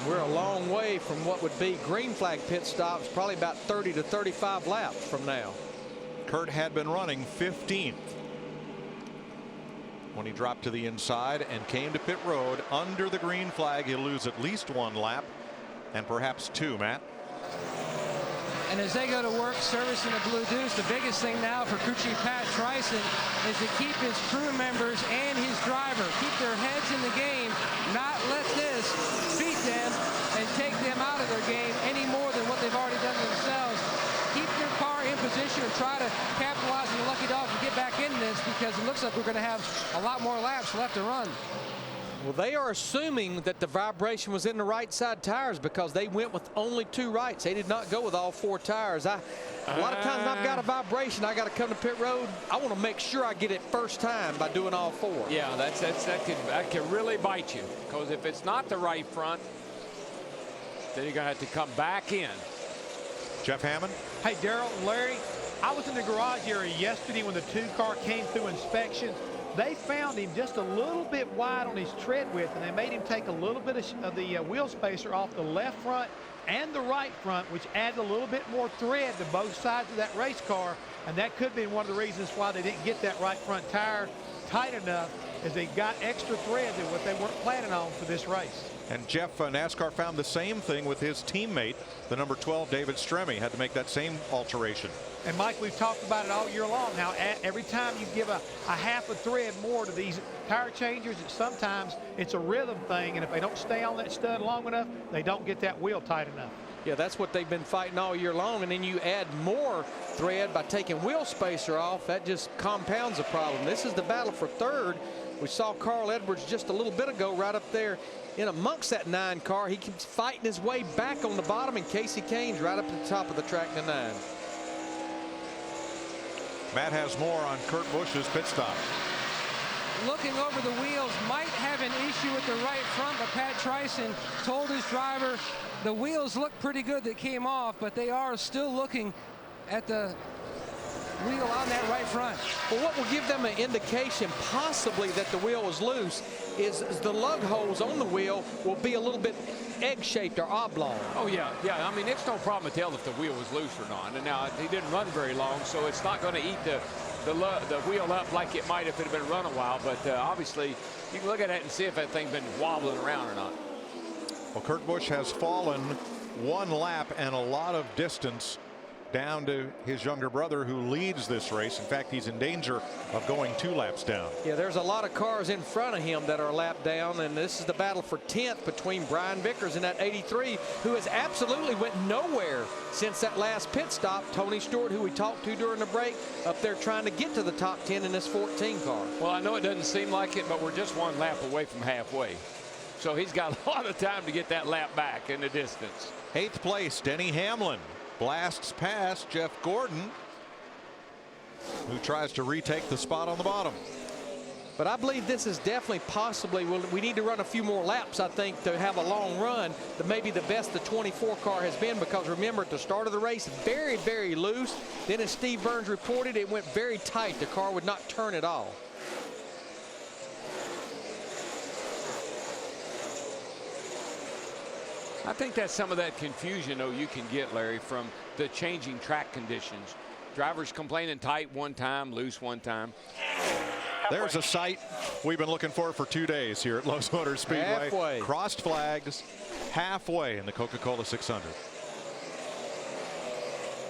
We're a long way from what would be green flag pit stops, probably about 30 to 35 laps from now. Kurt had been running 15th when he dropped to the inside and came to pit road under the green flag. He'll lose at least 1 lap and perhaps 2, Matt. And as they go to work servicing the Blue Deuce, the biggest thing now for crew chief Pat Tryson is to keep his crew members and his driver, keep their heads in the game, not let this beat them and take them out of their game any more than what they've already done themselves. Keep their car in position and try to capitalize on the lucky dog and get back in this, because it looks like we're going to have a lot more laps left to run. Well, they are assuming that the vibration was in the right side tires because they went with only 2 rights. They did not go with all 4 tires. A lot of times I've got a vibration, I got to come to pit road. I want to make sure I get it first time by doing all 4. Yeah, that can really bite you, because if it's not the right front, then you're going to have to come back in. Jeff Hammond. Hey, Daryl and Larry, I was in the garage area yesterday when the 2 car came through inspection. They found him just a little bit wide on his tread width, and they made him take a little bit of the wheel spacer off the left front and the right front, which adds a little bit more thread to both sides of that race car, and that could be one of the reasons why they didn't get that right front tire tight enough, as they got extra thread than what they weren't planning on for this race. And Jeff, NASCAR found the same thing with his teammate, the number 12, David Stremme, had to make that same alteration. And Mike, we've talked about it all year long. Now, every time you give a half a thread more to these tire changers, sometimes it's a rhythm thing, and if they don't stay on that stud long enough, they don't get that wheel tight enough. Yeah, that's what they've been fighting all year long, and then you add more thread by taking wheel spacer off. That just compounds the problem. This is the battle for third. We saw Carl Edwards just a little bit ago right up there in amongst that 9 car. He keeps fighting his way back on the bottom, and Casey Kane's right up at the top of the track in the 9. Matt has more on Kurt Busch's pit stop. Looking over the wheels, might have an issue with the right front, but Pat Tryson told his driver the wheels look pretty good that came off, but they are still looking at the wheel on that right front. Well, what will give them an indication possibly that the wheel was loose is the lug holes on the wheel will be a little bit egg-shaped or oblong. Oh, yeah. I mean, it's no problem to tell if the wheel was loose or not. And now, he didn't run very long, so it's not going to eat the wheel up like it might if it had been run a while. But obviously, you can look at it and see if that thing's been wobbling around or not. Well, Kurt Busch has fallen 1 lap and a lot of distance down to his younger brother, who leads this race. In fact, he's in danger of going 2 laps down. Yeah, there's a lot of cars in front of him that are a lap down, and this is the battle for 10th between Brian Vickers and that 83, who has absolutely went nowhere since that last pit stop. Tony Stewart, who we talked to during the break, up there trying to get to the top 10 in this 14 car. Well, I know it doesn't seem like it, but we're just 1 lap away from halfway. So he's got a lot of time to get that lap back in the distance. 8th place, Denny Hamlin blasts past Jeff Gordon, who tries to retake the spot on the bottom. But I believe this is definitely possibly, we need to run a few more laps, I think, to have a long run. That maybe the best the 24 car has been, because remember, at the start of the race, very, very loose. Then as Steve Burns reported, it went very tight. The car would not turn at all. I think that's some of that confusion, though, you can get, Larry, from the changing track conditions. Drivers complaining tight one time, loose one time. There's a sight we've been looking for 2 days here at Lowe Motor Speedway. Halfway. Crossed flags halfway in the Coca-Cola 600.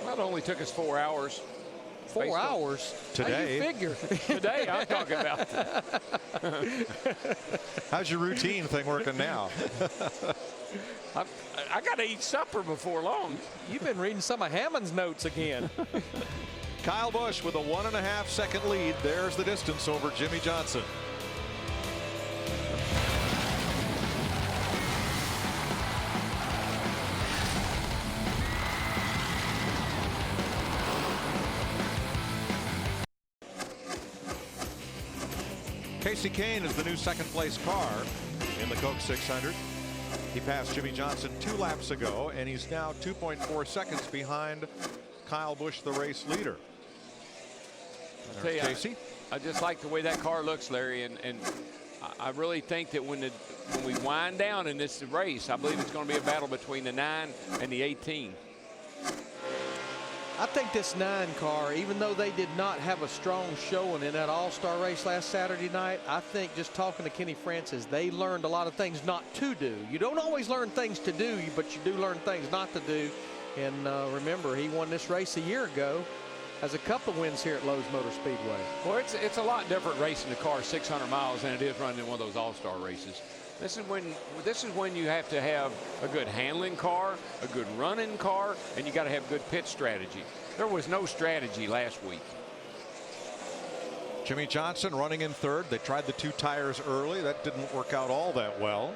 Well, it only took us 4 hours. 4 hours? Today. How you figure? Today, I'm talking about. How's your routine thing working now? I got to eat supper before long. You've been reading some of Hammond's notes again. Kyle Busch with a 1.5 second lead. There's the distance over Jimmy Johnson. Casey Kane is the new 2nd place car in the Coke 600. He passed Jimmy Johnson 2 laps ago, and he's now 2.4 seconds behind Kyle Busch, the race leader. Casey? I just like the way that car looks, Larry, and I really think that when we wind down in this race, I believe it's going to be a battle between the 9 and the 18. I think this 9 car, even though they did not have a strong showing in that All-Star race last Saturday night, I think just talking to Kenny Francis, they learned a lot of things not to do. You don't always learn things to do, but you do learn things not to do. And remember, he won this race a year ago. Has a couple wins here at Lowe's Motor Speedway. Well, it's a lot different racing the car 600 miles than it is running in one of those All-Star races. This is when you have to have a good handling car, a good running car, and you got to have good pit strategy. There was no strategy last week. Jimmy Johnson running in third. They tried the 2 tires early. That didn't work out all that well.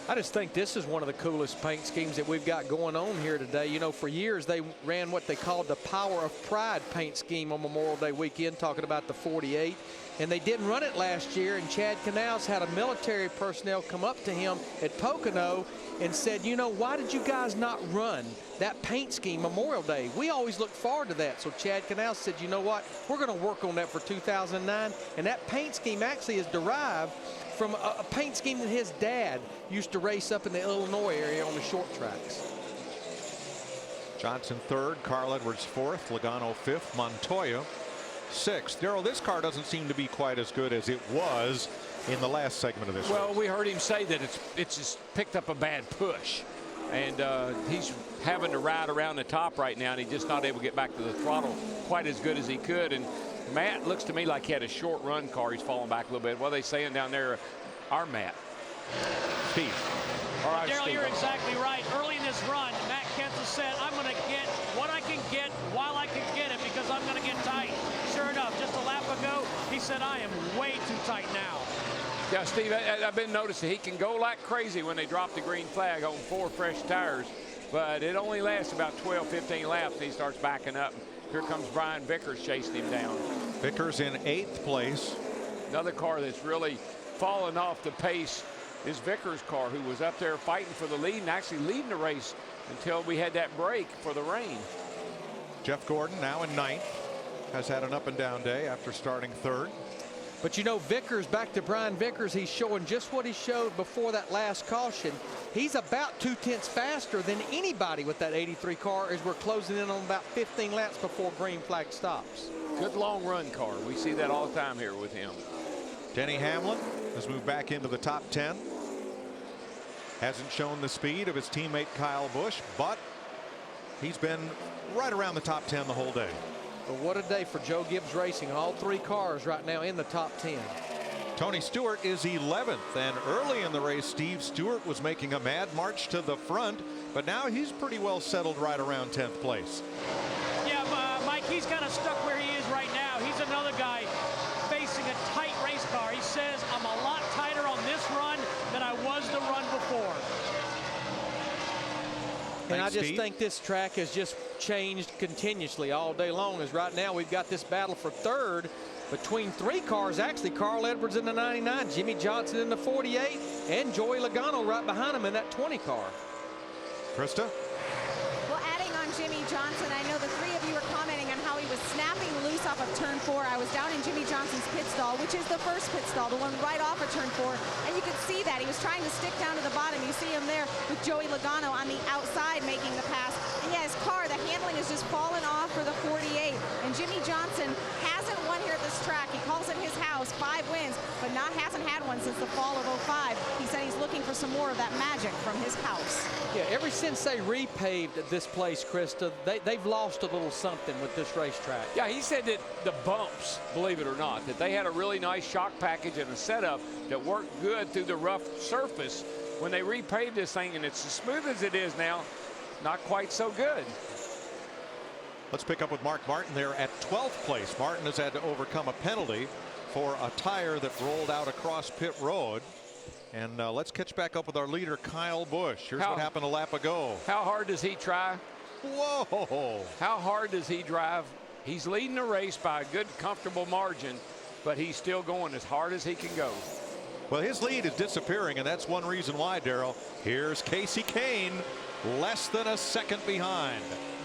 I just think this is one of the coolest paint schemes that we've got going on here today. You know, for years they ran what they called the Power of Pride paint scheme on Memorial Day weekend, talking about the 48. And they didn't run it last year, and Chad Canals had a military personnel come up to him at Pocono and said, you know, why did you guys not run that paint scheme Memorial Day? We always look forward to that. So Chad Canals said, you know what, we're going to work on that for 2009. And that paint scheme actually is derived from a paint scheme that his dad used to race up in the Illinois area on the short tracks. Johnson third, Carl Edwards fourth, Logano fifth, Montoya sixth. Darrell, this car doesn't seem to be quite as good as it was in the last segment of this Well, race. we heard him say that it's just picked up a bad push, and he's having to ride around the top right now, and he's just not able to get back to the throttle quite as good as he could. And Matt looks to me like he had a short run car. He's falling back a little bit. What are they saying down there? Our Matt. Steve. All right, Darrell, Steve. you're exactly right. Early in this run, Matt Kenseth said, I'm going to get what I can get while I can get it because I'm going to get tight. Sure enough, just a lap ago, he said, I am way too tight now. Yeah, Steve, I've been noticing he can go like crazy when they drop the green flag on 4 fresh tires, but it only lasts about 12, 15 laps, and he starts backing up. Here comes Brian Vickers chasing him down. Vickers in 8th place. Another car that's really fallen off the pace is Vickers' car, who was up there fighting for the lead and actually leading the race until we had that break for the rain. Jeff Gordon now in 9th. Has had an up and down day after starting 3rd. But you know, Vickers, back to Brian Vickers, he's showing just what he showed before that last caution. He's about 2/10 faster than anybody with that 83 car as we're closing in on about 15 laps before green flag stops. Good long run car. We see that all the time here with him. Denny Hamlin has moved back into the top 10. Hasn't shown the speed of his teammate Kyle Busch, but he's been right around the top 10 the whole day. But what a day for Joe Gibbs Racing. All 3 cars right now in the top 10. Tony Stewart is 11th, and early in the race Steve Stewart was making a mad march to the front, but now he's pretty well settled right around 10th place. Yeah, Mike, he's kind of stuck where he is right now. He's another guy facing a tight race car. He says, I'm a lot tighter on this run than I was the run before. And I just think this track has just changed continuously all day long, as right now we've got this battle for 3rd between 3 cars, actually. Carl Edwards in the 99, Jimmy Johnson in the 48, and Joey Logano right behind him in that 20 car. Krista? Well, adding on Jimmy Johnson, I know the 3 of you were commenting on how he was snapping loose off of turn 4. I was down in Jimmy Johnson's pit stall, which is the first pit stall, the one right off of turn 4, and you could see that. He was trying to stick down to the bottom. You see him there with Joey Logano on the outside making the pass. And yeah, his car, the handling has just fallen off for the 48. And Jimmy Johnson hasn't won here at this track. He calls it his house, 5 wins, but hasn't had one since the fall of 05. He said he's looking for some more of that magic from his house. Yeah, ever since they repaved this place, Krista, they've lost a little something with this racetrack. Yeah, he said that the bumps, believe it or not, that they had a really nice shock package and a setup that worked good through the rough surface. When they repaved this thing, and it's as smooth as it is now, not quite so good. Let's pick up with Mark Martin there at 12th place. Martin has had to overcome a penalty for a tire that rolled out across pit road. And let's catch back up with our leader, Kyle Busch. Here's what happened a lap ago. How hard does he try? Whoa! How hard does he drive? He's leading the race by a good, comfortable margin, but he's still going as hard as he can go. Well, his lead is disappearing, and that's one reason why, Darrell. Here's Casey Kane, less than a second behind.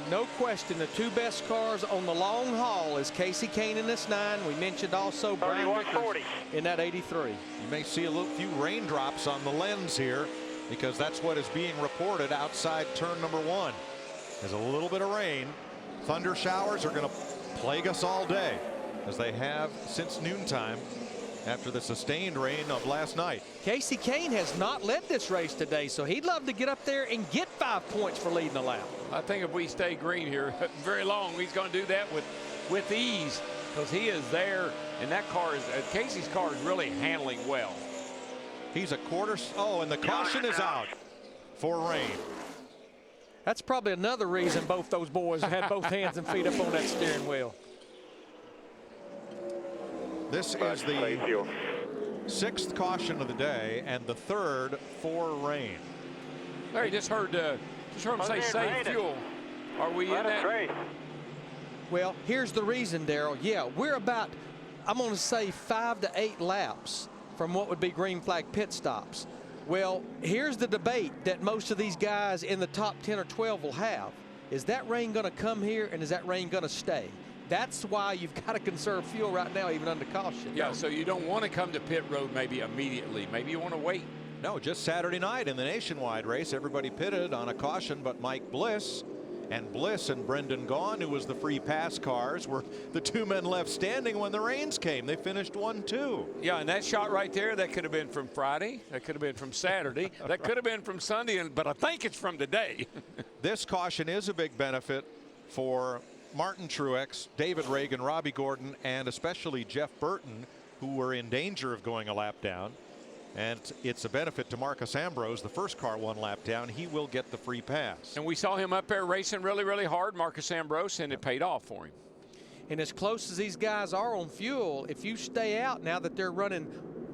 No question, the 2 best cars on the long haul is Casey Kane in this 9. We mentioned also Brian Vickers in that 83. You may see a few raindrops on the lens here, because that's what is being reported outside turn number 1. There's a little bit of rain. Thunder showers are going to plague us all day, as they have since noontime after the sustained rain of last night. Casey Kane has not led this race today, so he'd love to get up there and get 5 points for leading the lap. I think if we stay green here very long, he's going to do that with ease, because he is there, and that car is Casey's car is really handling well. He's a quarter. Oh, and the caution is out for rain. That's probably another reason both those boys had both hands and feet up on that steering wheel. This is the 6th caution of the day and the 3rd for rain. Larry, just heard him say save fuel. Are we in that? Well, here's the reason, Darrell. Yeah, we're about, I'm going to say 5 to 8 laps from what would be green flag pit stops. Well, here's the debate that most of these guys in the top 10 or 12 will have. Is that rain going to come here, and is that rain going to stay? That's why you've got to conserve fuel right now, even under caution. Yeah, so you don't want to come to pit road maybe immediately. Maybe you want to wait. No, just Saturday night in the nationwide race, everybody pitted on a caution but Mike Bliss. And Bliss and Brendan Gaughan, who was the free pass cars, were the 2 men left standing when the rains came. They finished 1-2. Yeah, and that shot right there, that could have been from Friday. That could have been from Saturday. That could have been from Sunday, but I think it's from today. This caution is a big benefit for Martin Truex, David Reagan, Robbie Gordon, and especially Jeff Burton, who were in danger of going a lap down. And it's a benefit to Marcus Ambrose, the first car 1 lap down. He will get the free pass. And we saw him up there racing really, really hard, Marcus Ambrose, and it paid off for him. And as close as these guys are on fuel, if you stay out now that they're running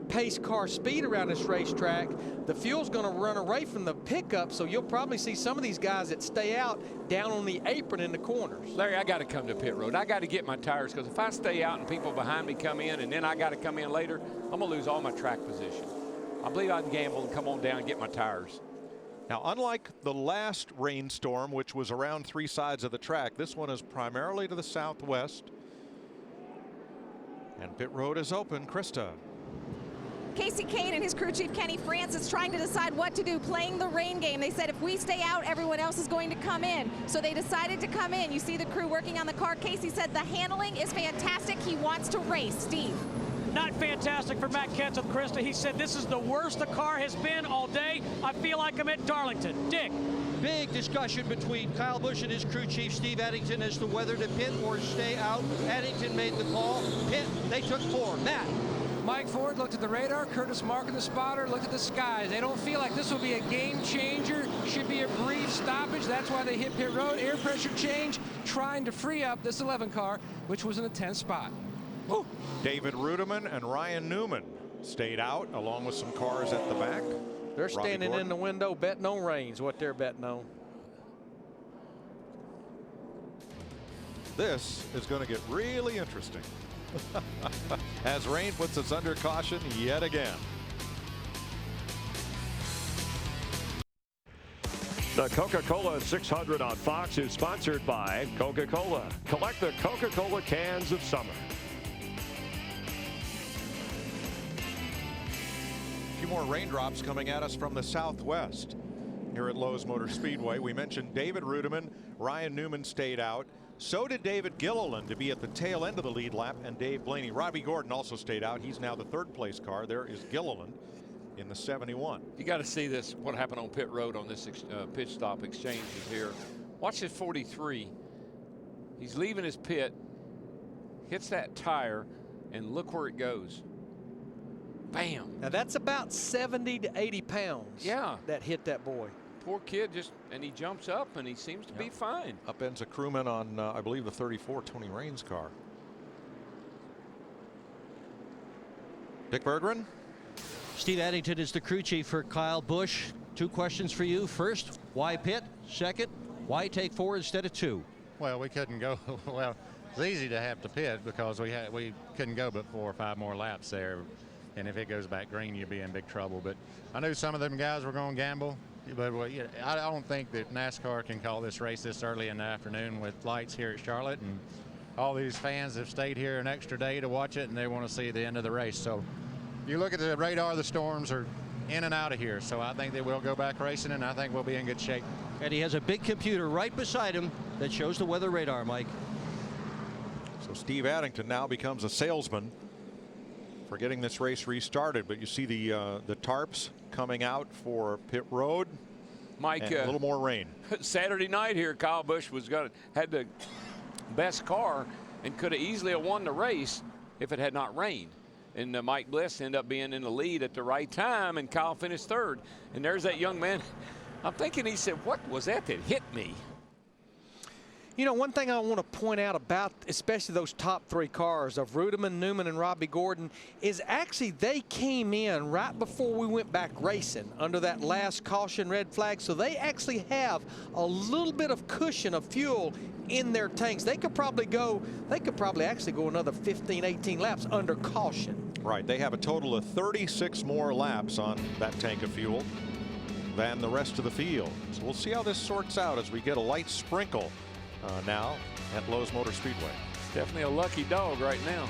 pace car speed around this racetrack, the fuel's going to run away from the pickup, so you'll probably see some of these guys that stay out down on the apron in the corners. Larry, I got to come to pit road. I got to get my tires, because if I stay out and people behind me come in and then I got to come in later, I'm going to lose all my track position. I believe I can gamble and come on down and get my tires. Now, unlike the last rainstorm, which was around 3 sides of the track, this one is primarily to the southwest. And pit road is open. Krista. Casey Kane and his crew chief Kenny Francis trying to decide what to do, playing the rain game. They said if we stay out, everyone else is going to come in. So they decided to come in. You see the crew working on the car. Casey said the handling is fantastic. He wants to race. Steve. Not fantastic for Matt Kenseth, Krista. He said this is the worst the car has been all day. I feel like I'm at Darlington. Dick. Big discussion between Kyle Busch and his crew chief Steve Addington as to whether to pit or stay out. Addington made the call. Pit. They took 4. Matt. Mike Ford looked at the radar. Curtis Mark and the spotter looked at the skies. They don't feel like this will be a game changer. Should be a brief stoppage. That's why they hit pit road. Air pressure change, trying to free up this 11 car, which was in the 10th spot. Ooh. David Rudiman and Ryan Newman stayed out along with some cars at the back. They're standing in the window betting on rains, what they're betting on. This is going to get really interesting as rain puts us under caution yet again. The Coca-Cola 600 on Fox is sponsored by Coca-Cola. Collect the Coca-Cola cans of summer. A few more raindrops coming at us from the southwest here at Lowe's Motor Speedway. We mentioned David Rudiman, Ryan Newman stayed out. So did David Gilliland to be at the tail end of the lead lap, and Dave Blaney. Robbie Gordon also stayed out. He's now the 3rd place car. There is Gilliland in the 71. You got to see this, what happened on pit road on this pit stop exchanges here. Watch this 43. He's leaving his pit, hits that tire, and look where it goes. Bam. Now that's about 70 to 80 pounds. Yeah. That hit that boy. Poor kid, and he jumps up and he seems to be fine. Upends a crewman on, I believe, the 34 Tony Raines car. Dick Berggren. Steve Addington is the crew chief for Kyle Busch. 2 questions for you. First, why pit? Second, why take 4 instead of 2? Well, we couldn't go. Well, it's easy to have to pit because we couldn't go but 4 or 5 more laps there. And if it goes back green, you'll be in big trouble. But I knew some of them guys were going to gamble. But I don't think that NASCAR can call this race this early in the afternoon with lights here at Charlotte. And all these fans have stayed here an extra day to watch it, and they want to see the end of the race. So you look at the radar, the storms are in and out of here. So I think they will go back racing, and I think we'll be in good shape. And he has a big computer right beside him that shows the weather radar, Mike. So Steve Addington now becomes a salesman for getting this race restarted. But you see the tarps coming out for pit road. Mike, and a little more rain. Saturday night here, Kyle Busch had the best car and could have easily won the race if it had not rained. And Mike Bliss ended up being in the lead at the right time, and Kyle finished 3rd. And there's that young man I'm thinking he said, what was that hit me? You know, one thing I want to point out about especially those top 3 cars of Rudiman, Newman, and Robbie Gordon is actually they came in right before we went back racing under that last caution red flag. So they actually have a little bit of cushion of fuel in their tanks. They could probably actually go another 15, 18 laps under caution. Right. They have a total of 36 more laps on that tank of fuel than the rest of the field. So we'll see how this sorts out as we get a light sprinkle now at Lowe's Motor Speedway. Definitely a lucky dog right now.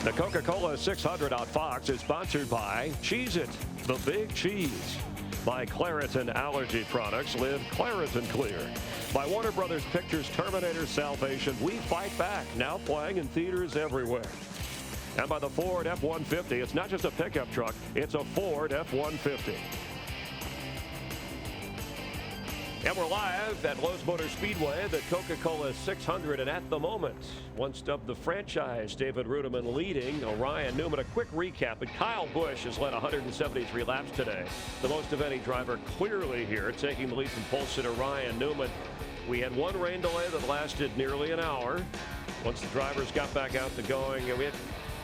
The Coca-Cola 600 on Fox is sponsored by Cheez-It, the Big Cheese. By Claritin Allergy Products, live Claritin Clear. By Warner Brothers Pictures Terminator Salvation, We Fight Back, now playing in theaters everywhere. And by the Ford F-150, it's not just a pickup truck, it's a Ford F-150. And we're live at Lowe's Motor Speedway, the Coca-Cola 600, and at the moment, once dubbed the franchise, David Rudiman leading Ryan Newman. A quick recap, and Kyle Busch has led 173 laps today, the most of any driver clearly here, taking the lead from pole sitter Ryan Newman. We had one rain delay that lasted nearly an hour. Once the drivers got back out to going, we had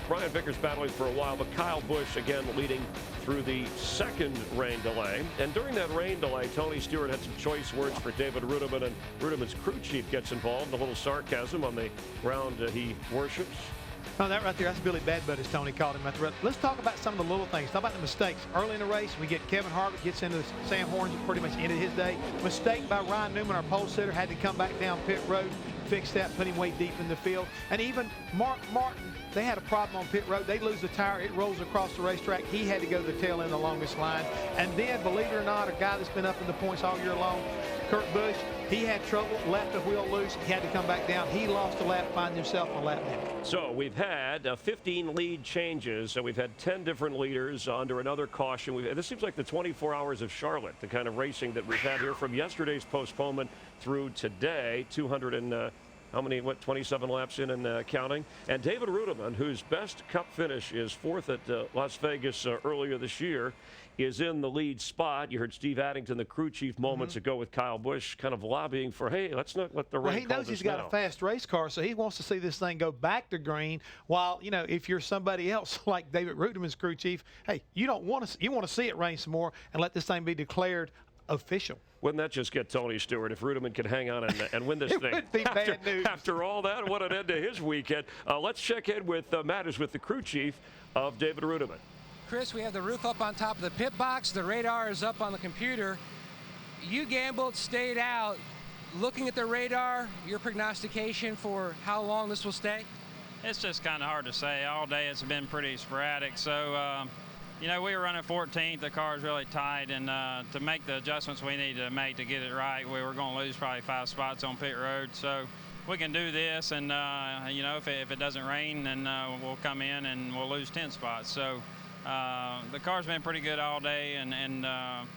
Brian Vickers battling for a while, but Kyle Busch again leading through the second rain delay. And during that rain delay, Tony Stewart had some choice words for David Rudiman, and Rudiman's crew chief gets involved. A little sarcasm on the ground he worships. Oh, that right there, that's Billy Badbutt, as Tony called him. Let's talk about some of the little things. Talk about the mistakes. Early in the race, we get Kevin Harvick gets into Sam Horns, pretty much ended his day. Mistake by Ryan Newman, our pole sitter, had to come back down pit road, fix that, put him way deep in the field. And even Mark Martin, they had a problem on pit road. They lose the tire, it rolls across the racetrack. He had to go to the tail end, the longest line. And then, believe it or not, a guy that's been up in the points all year long, Kurt Busch, he had trouble, left the wheel loose. He had to come back down. He lost a lap, finds himself on lap down. So we've had 15 lead changes, and we've had 10 different leaders under another caution. This seems like the 24 hours of Charlotte, the kind of racing that we've had here from yesterday's postponement through today. 27 laps in and counting. And David Rudiman, whose best Cup finish is fourth at Las Vegas earlier this year, is in the lead spot. You heard Steve Addington, the crew chief, moments ago with Kyle Busch, kind of lobbying for, hey, let's not let the rain. Well, he knows he's got a fast race car, so he wants to see this thing go back to green. While, you know, if you're somebody else like David Rudiman's crew chief, hey, you want to see it rain some more and let this thing be declared official. Wouldn't that just get Tony Stewart if Rudiman could hang on and win this it thing? Would be bad news. After all that, what an end to his weekend. Let's check in with Matters with the crew chief of David Rudiman. Chris, we have the roof up on top of the pit box. The radar is up on the computer. You gambled, stayed out. Looking at the radar, your prognostication for how long this will stay? It's just kind of hard to say. All day it's been pretty sporadic. So, you know, we were running 14th. The car's really tight, and to make the adjustments we need to make to get it right, we were going to lose probably 5 spots on pit road. So we can do this, and, you know, if it doesn't rain, then we'll come in and we'll lose 10 spots. So the car's been pretty good all day, and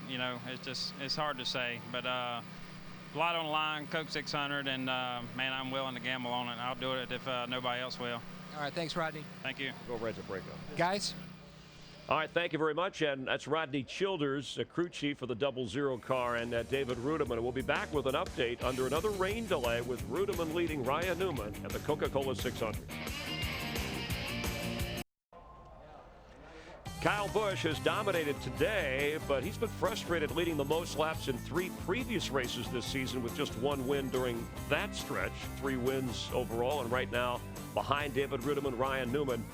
you know, it's hard to say. But a lot on the line, Coke 600, and, man, I'm willing to gamble on it. I'll do it if nobody else will. All right, thanks, Rodney. Thank you. Go right to breakup. Guys? All right, thank you very much. And that's Rodney Childers, crew chief for the 00 car, and David Rudiman. We'll be back with an update under another rain delay with Rudiman leading Ryan Newman at the Coca-Cola 600. Kyle Busch has dominated today, but he's been frustrated leading the most laps in 3 previous races this season with just 1 win during that stretch. 3 wins overall, and right now behind David Rudiman, Ryan Newman,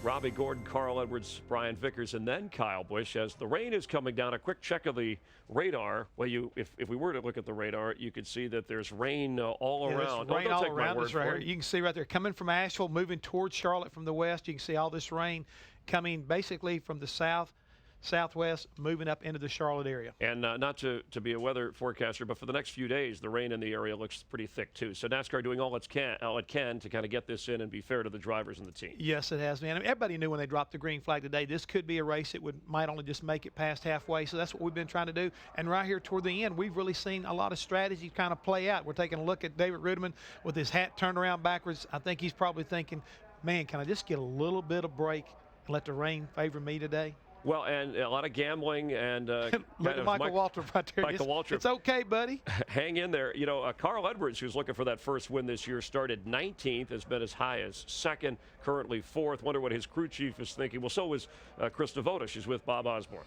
Robbie Gordon, Carl Edwards, Brian Vickers, and then Kyle Busch. As the rain is coming down, a quick check of the radar. Well, if we were to look at the radar, you could see that there's rain all around. Rain all around us right here. You can see right there, coming from Asheville, moving towards Charlotte from the west. You can see all this rain coming basically from the southwest, moving up into the Charlotte area. And not to be a weather forecaster, but for the next few days, the rain in the area looks pretty thick too. So NASCAR doing all it can to kind of get this in and be fair to the drivers and the team. Yes, it has, man. I mean, everybody knew when they dropped the green flag today, this could be a race that might only just make it past halfway. So that's what we've been trying to do. And right here toward the end, we've really seen a lot of strategy kind of play out. We're taking a look at David Rudiman with his hat turned around backwards. I think he's probably thinking, man, can I just get a little bit of break and let the rain favor me today? Well, and a lot of gambling and look at Michael Waltrip right there. Michael Waltrip. It's okay, buddy. Hang in there. You know, Carl Edwards, who's looking for that first win this year, started 19th, has been as high as second, currently fourth. Wonder what his crew chief is thinking. Well, so was Chris Devoto. She's with Bob Osborne.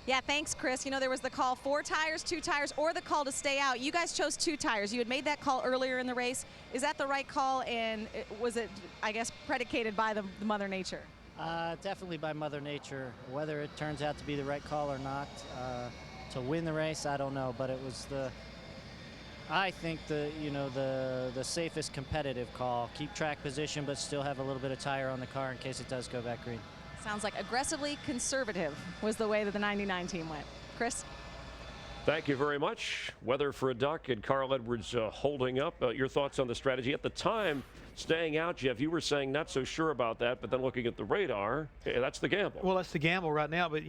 Yeah, thanks, Chris. You know, there was the call 4 tires, 2 tires, or the call to stay out. You guys chose 2 tires. You had made that call earlier in the race. Is that the right call, and was it, I guess, predicated by the Mother Nature? Definitely by Mother Nature. Whether it turns out to be the right call or not to win the race, I don't know. But it was I think the safest competitive call. Keep track position, but still have a little bit of tire on the car in case it does go back green. Sounds like aggressively conservative was the way that the 99 team went. Chris? Thank you very much. Weather for a duck and Carl Edwards holding up. Your thoughts on the strategy at the time, staying out, Jeff? You were saying not so sure about that, but then looking at the radar, that's the gamble. Well, that's the gamble right now. But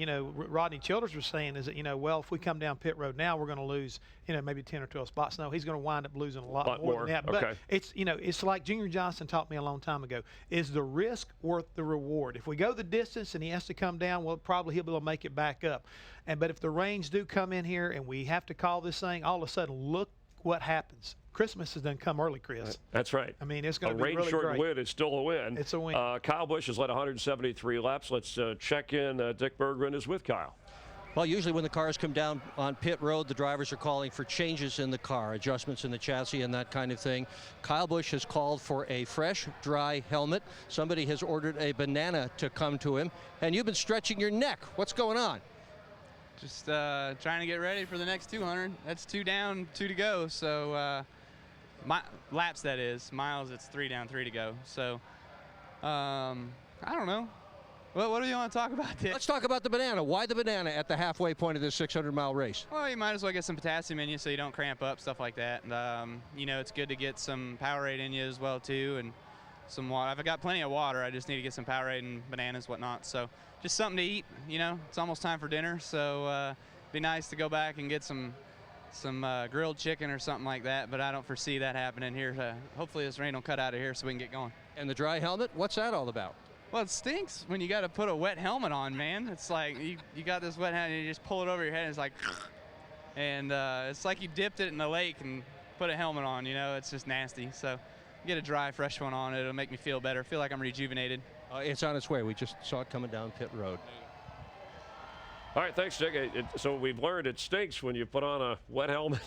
Rodney Childers was saying is that well, if we come down pit road now, we're going to lose maybe 10 or 12 spots. No, he's going to wind up losing a lot more than that. But it's like Junior Johnson taught me a long time ago. Is the risk worth the reward? If we go the distance and he has to come down, well, probably he'll be able to make it back up. But if the rains do come in here and we have to call this thing, all of a sudden, look what happens. Christmas has done come early, Chris. That's right. I mean, it's going to be really great. A rain-shortened win is still a win. It's a win. Kyle Busch has led 173 laps. Let's check in. Dick Berggren is with Kyle. Well, usually when the cars come down on pit road, the drivers are calling for changes in the car, adjustments in the chassis and that kind of thing. Kyle Busch has called for a fresh, dry helmet. Somebody has ordered a banana to come to him. And you've been stretching your neck. What's going on? Just trying to get ready for the next 200. That's 2 down, 2 to go. So laps, that is. Miles, it's 3 down, 3 to go. So I don't know. What do you want to talk about, Dick? Let's talk about the banana. Why the banana at the halfway point of this 600-mile race? Well, you might as well get some potassium in you so you don't cramp up, stuff like that. And, it's good to get some Powerade in you as well, too, and some water. I've got plenty of water. I just need to get some Powerade and bananas, whatnot. So just something to eat. It's almost time for dinner, so it'd be nice to go back and get some grilled chicken or something like that, but I don't foresee that happening here. Hopefully this rain will cut out of here so we can get going. And the dry helmet, what's that all about? Well, it stinks when you got to put a wet helmet on, man. It's like you got this wet helmet and you just pull it over your head and it's like, and it's like you dipped it in the lake and put a helmet on, it's just nasty. So get a dry, fresh one on. It'll make me feel better, feel like I'm rejuvenated. It's on its way. We just saw it coming down pit road. All right, thanks, Dick. So we've learned it stinks when you put on a wet helmet,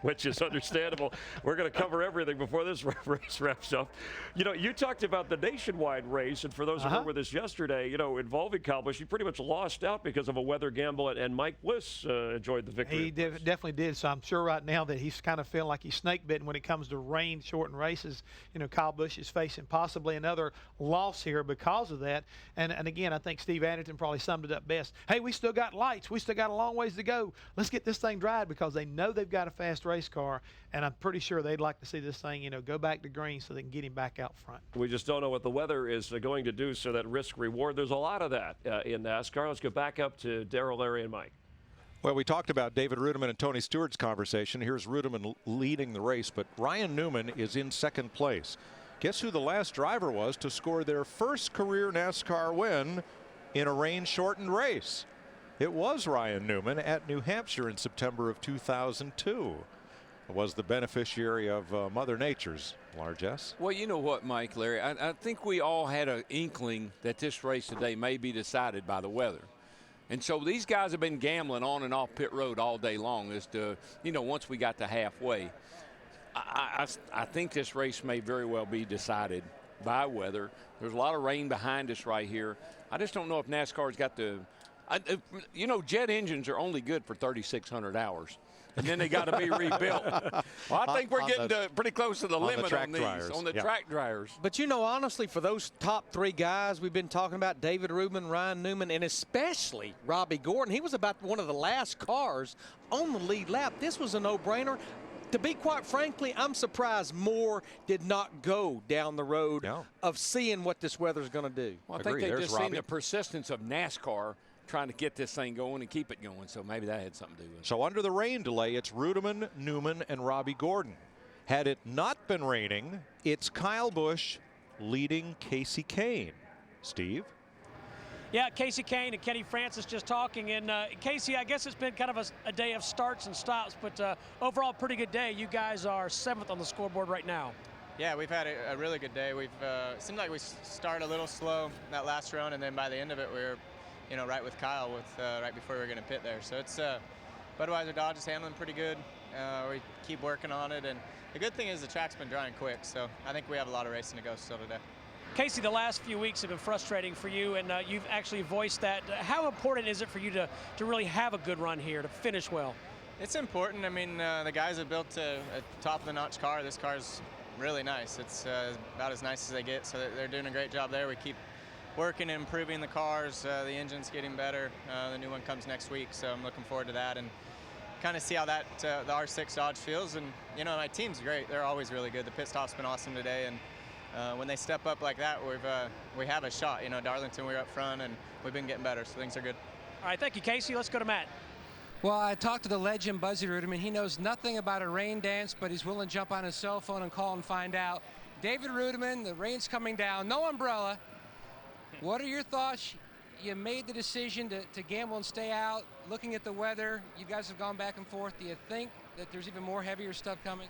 which is understandable. We're going to cover everything before this race wraps up. You talked about the nationwide race, and for those who were with us yesterday, involving Kyle Busch, he pretty much lost out because of a weather gamble, and Mike Bliss enjoyed the victory. He definitely did, so I'm sure right now that he's kind of feeling like he's snake-bitten when it comes to rain-shortened races. Kyle Busch is facing possibly another loss here because of that, and again, I think Steve Anderson probably summed it up best. Hey, we still got lights. We still got a long ways to go. Let's get this thing dried because they know they've got a fast race car, and I'm pretty sure they'd like to see this thing, go back to green so they can get him back out front. We just don't know what the weather is going to do, so that risk-reward, there's a lot of that in NASCAR. Let's go back up to Darrell, Larry, and Mike. Well, we talked about David Rudiman and Tony Stewart's conversation. Here's Rudiman leading the race, but Ryan Newman is in second place. Guess who the last driver was to score their first career NASCAR win in a rain-shortened race? It was Ryan Newman at New Hampshire in September of 2002. Was the beneficiary of Mother Nature's largesse. Well, you know what, Mike, Larry, I think we all had an inkling that this race today may be decided by the weather. And so these guys have been gambling on and off pit road all day long as to, once we got to halfway. I think this race may very well be decided by weather. There's a lot of rain behind us right here. I just don't know if NASCAR's got the jet engines are only good for 3,600 hours, and then they got to be rebuilt. Well, I think we're getting pretty close to the limit on these, on the track dryers. But, honestly, for those top 3 guys we've been talking about, David Rubin, Ryan Newman, and especially Robbie Gordon, he was about one of the last cars on the lead lap. This was a no-brainer. To be quite frankly, I'm surprised more did not go down the road of seeing what this weather's going to do. Well, I think they've just seen the persistence of NASCAR trying to get this thing going and keep it going, so maybe that had something to do with it. So under the rain delay, it's Rudiman, Newman, and Robbie Gordon. Had it not been raining, it's Kyle Busch leading Casey Kane. Steve? Yeah, Casey Kane and Kenny Francis just talking. And Casey, I guess it's been kind of a day of starts and stops, but overall pretty good day. You guys are 7th on the scoreboard right now. Yeah, we've had a really good day. We've it seemed like we started a little slow that last run, and then by the end of it, we were, right with Kyle right before we were going to pit there. So it's Budweiser Dodge is handling pretty good. We keep working on it, and the good thing is the track's been drying quick. So I think we have a lot of racing to go still today. Casey, the last few weeks have been frustrating for you, and you've actually voiced that. How important is it for you to really have a good run here, to finish well? It's important. I mean, the guys have built a top-of-the-notch car. This car's really nice. It's about as nice as they get, so they're doing a great job there. We keep working and improving the cars. The engine's getting better. The new one comes next week, so I'm looking forward to that and kind of see how that the R6 Dodge feels. And, my team's great. They're always really good. The pit stop's been awesome today, and when they step up like that, we have a shot. Darlington, we were up front, and we've been getting better, so things are good. All right, thank you, Casey. Let's go to Matt. Well, I talked to the legend, Buzzy Ruderman. He knows nothing about a rain dance, but he's willing to jump on his cell phone and call and find out. David Ruderman, the rain's coming down, no umbrella. What are your thoughts? You made the decision to gamble and stay out. Looking at the weather, you guys have gone back and forth. Do you think that there's even more heavier stuff coming?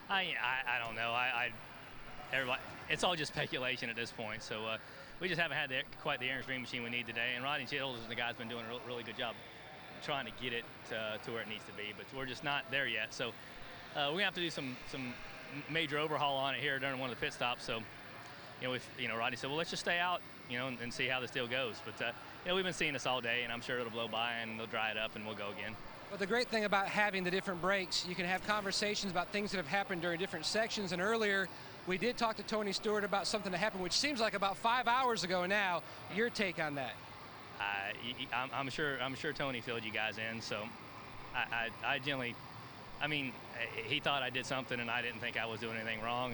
I don't know. Everybody, it's all just speculation at this point. So we just haven't had quite the air and stream machine we need today. And Rodney Childs and the guys been doing a really good job trying to get it to where it needs to be. But we're just not there yet. So we're gonna have to do some major overhaul on it here during one of the pit stops. So Rodney said, well, let's just stay out, and see how this deal goes. But we've been seeing this all day, and I'm sure it'll blow by and they'll dry it up and we'll go again. Well, the great thing about having the different breaks, you can have conversations about things that have happened during different sections. And earlier, we did talk to Tony Stewart about something that happened, which seems like about 5 hours ago now. Your take on that? I'm sure Tony filled you guys in. So I generally, he thought I did something, and I didn't think I was doing anything wrong.